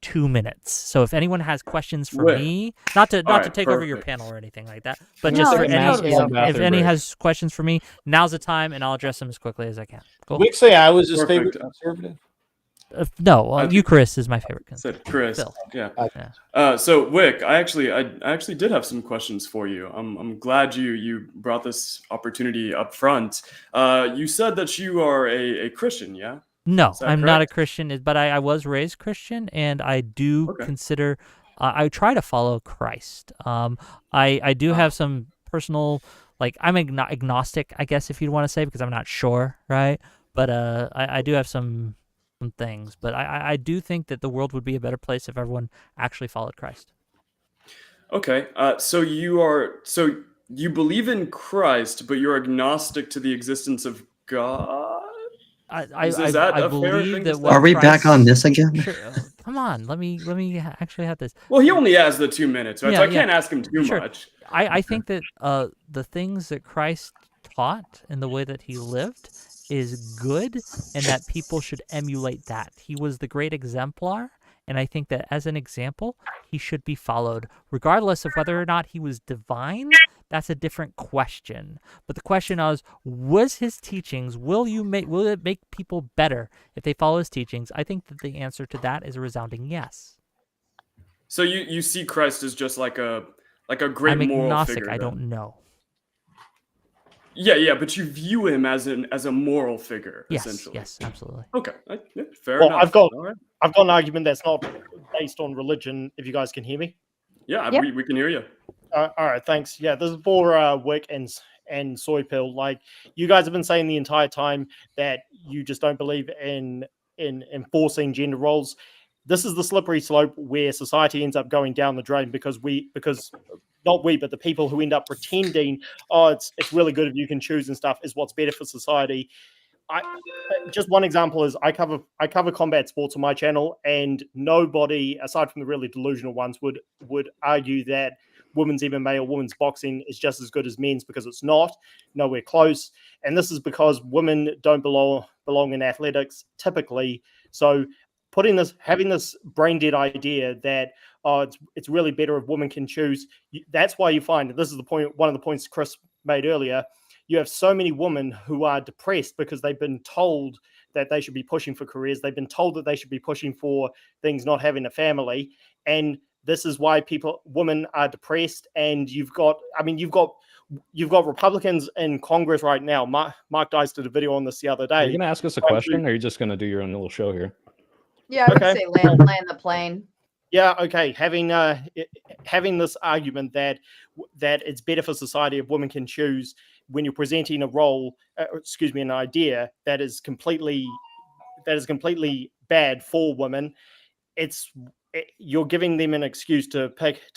Speaker 8: 2 minutes. So if anyone has questions for me, not to take over your panel or anything like that, but just for if any has questions for me, now's the time, and I'll address them as quickly as I can. Cool.
Speaker 19: Wick say I was his favorite conservative.
Speaker 8: No, Eucharist is my favorite conservative.
Speaker 20: Said Chris.
Speaker 8: Phil.
Speaker 20: Yeah. So Wick, I actually did have some questions for you. I'm glad you brought this opportunity up front. You said that you are a Christian, yeah?
Speaker 8: No, I'm not a Christian, but I was raised Christian, and I do consider, I try to follow Christ. I do have some personal, like, I'm agnostic, I guess, if you'd want to say, because I'm not sure, right? But I do have some things, but I do think that the world would be a better place if everyone actually followed Christ.
Speaker 20: Okay, so you believe in Christ, but you're agnostic to the existence of God? Is that a fair thing to say?
Speaker 14: Are we back on this again?
Speaker 8: Sure. Come on, let me actually have this.
Speaker 20: Well, he only has the 2 minutes, right? So I can't ask him too much.
Speaker 8: I think that the things that Christ taught and the way that he lived is good, and that people should emulate that. He was the great exemplar, and I think that as an example, he should be followed, regardless of whether or not he was divine. That's a different question. But the question was his teachings, will it make people better if they follow his teachings? I think that the answer to that is a resounding yes.
Speaker 20: So you see Christ as just like a great
Speaker 8: I'm
Speaker 20: moral
Speaker 8: agnostic,
Speaker 20: figure.
Speaker 8: I don't know.
Speaker 20: Yeah, but you view him as a moral figure, essentially.
Speaker 8: Yes, absolutely.
Speaker 20: Okay, fair
Speaker 19: well,
Speaker 20: enough.
Speaker 19: I've got an argument that's not based on religion. If you guys can hear me.
Speaker 20: Yeah, we can hear you.
Speaker 19: All right, thanks. Yeah, this is for Wick and Soypill. Like, you guys have been saying the entire time that you just don't believe in enforcing gender roles. This is the slippery slope where society ends up going down the drain because not we, but the people who end up pretending, it's really good if you can choose and stuff, is what's better for society. Just one example is I cover combat sports on my channel, and nobody aside from the really delusional ones would argue that women's MMA or women's boxing is just as good as men's, because it's not, nowhere close. And this is because women don't belong in athletics typically. So having this brain dead idea that it's really better if women can choose, that's why you find, this is the point, one of the points Chris made earlier, you have so many women who are depressed because they've been told that they should be pushing for careers. They've been told that they should be pushing for things, not having a family. And this is why women are depressed. And you've got Republicans in Congress right now. Mark Dice did a video on this the other day.
Speaker 7: Are you going to ask us a question, or are you just going to do your own little show here?
Speaker 9: Yeah, I would say land the plane.
Speaker 19: Yeah, okay. Having this argument that it's better for society if women can choose, when you're presenting a role, an idea that is completely bad for women, you're giving them an excuse to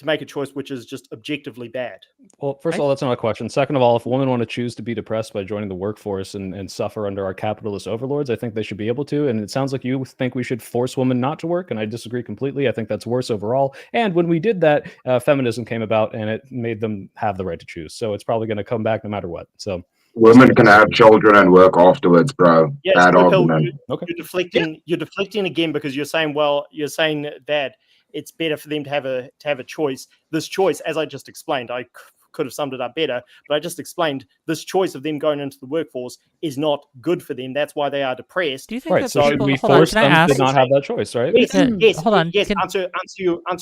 Speaker 19: make a choice which is just objectively bad.
Speaker 7: Well, first of all, that's not a question. Second of all, if women want to choose to be depressed by joining the workforce and suffer under our capitalist overlords, I think they should be able to. And it sounds like you think we should force women not to work, and I disagree completely. I think that's worse overall. And when we did that, feminism came about, and it made them have the right to choose. So it's probably going to come back no matter what. So
Speaker 16: women can have children and work afterwards, bro.
Speaker 19: Yes,
Speaker 16: Bad argument.
Speaker 19: You're deflecting again because you're saying that it's better for them to have a choice. This choice, as I just explained, I could have summed it up better, but I just explained this choice of them going into the workforce is not good for them. That's why they are depressed.
Speaker 8: Do you think
Speaker 7: right?
Speaker 8: that
Speaker 7: So should we force them to not have that choice, right?
Speaker 19: Yes.
Speaker 8: Hold on.
Speaker 19: Yes. Answer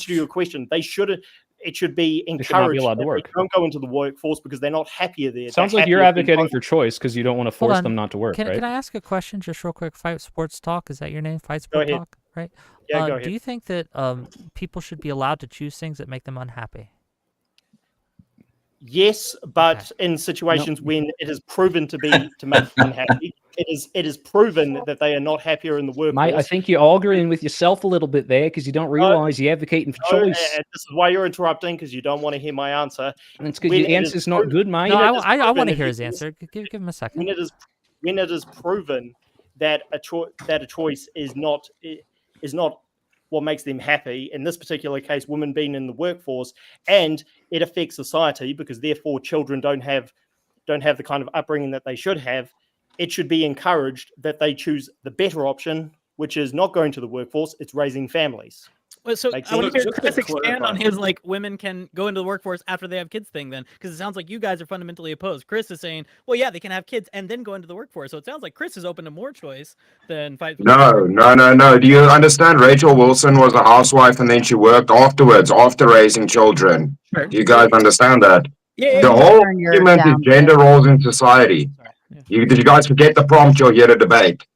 Speaker 19: your question. They should. It should be encouraged.
Speaker 7: They should not be allowed to
Speaker 19: that
Speaker 7: work.
Speaker 19: They don't go into the workforce because they're not happier there.
Speaker 7: Sounds like you're advocating for choice because you don't want to force them not to work, right?
Speaker 8: Can I ask a question just real quick? Fight Sports Talk, is that your name? Fight Sports Talk, right?
Speaker 19: Yeah, go ahead.
Speaker 8: Do you think that people should be allowed to choose things that make them unhappy?
Speaker 19: Yes, but in situations when it is proven to make them unhappy, it is proven that they are not happier in the workforce.
Speaker 7: Mate, I think you're arguing with yourself a little bit there because you don't realize you're advocating for choice.
Speaker 19: This is why you're interrupting, because you don't want to hear my answer.
Speaker 7: And it's because your answer's not good, mate.
Speaker 8: No, I want to hear his answer. Give him a second.
Speaker 19: When it is proven that a choice is not what makes them happy, in this particular case, women being in the workforce, and it affects society because therefore children don't have the kind of upbringing that they should have, it should be encouraged that they choose the better option, which is not going to the workforce, it's raising families.
Speaker 18: Well, so
Speaker 19: Makes
Speaker 18: I want to
Speaker 19: sense.
Speaker 18: hear Chris expand on his women can go into the workforce after they have kids thing then, because it sounds like you guys are fundamentally opposed. Chris is saying, well, yeah, they can have kids and then go into the workforce. So it sounds like Chris is open to more choice than fight.
Speaker 16: No. Do you understand? Rachel Wilson was a housewife and then she worked afterwards after raising children.
Speaker 18: Sure.
Speaker 16: Do you guys understand that?
Speaker 18: Yeah.
Speaker 16: The whole argument is gender roles in society. Did you guys forget the prompt you're here to debate?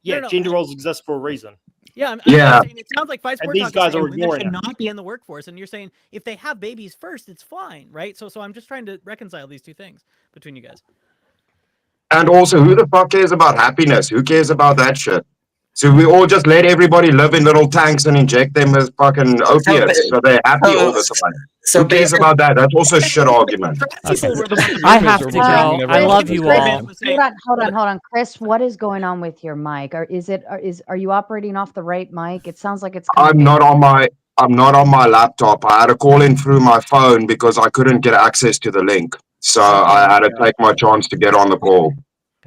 Speaker 19: Yeah, gender roles exist for a reason.
Speaker 18: Yeah, I'm saying it sounds like Fight Sports
Speaker 19: these guys are ignoring
Speaker 18: should
Speaker 19: it.
Speaker 18: not be in the workforce, and you're saying if they have babies first, it's fine, right? So I'm just trying to reconcile these two things between you guys.
Speaker 16: And also, who the fuck cares about happiness? Who cares about that shit? So we all just let everybody live in little tanks and inject them with fucking opiates so they're happy all the time. Who cares about that? That's also a shit argument.
Speaker 8: I have to go. I love you all.
Speaker 9: Hold on. Chris, what is going on with your mic? Or are you operating off the right mic? It sounds like it's
Speaker 16: I'm not on my laptop. I had to call in through my phone because I couldn't get access to the link. So I had to take my chance to get on the call.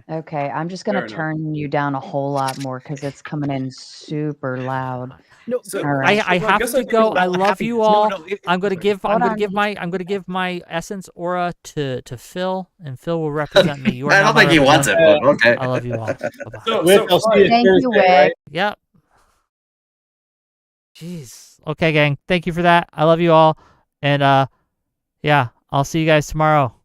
Speaker 9: Okay, I'm just going to turn you down a whole lot more because it's coming in super loud.
Speaker 18: No,
Speaker 9: all right.
Speaker 8: I have to go. I love you all. I'm going to give my essence aura to Phil, and Phil will represent me. You are
Speaker 14: I don't think he wants it. But okay.
Speaker 8: I love you all.
Speaker 9: Thank you, Wick.
Speaker 8: Yep. Jeez. Okay, gang. Thank you for that. I love you all, and yeah, I'll see you guys tomorrow.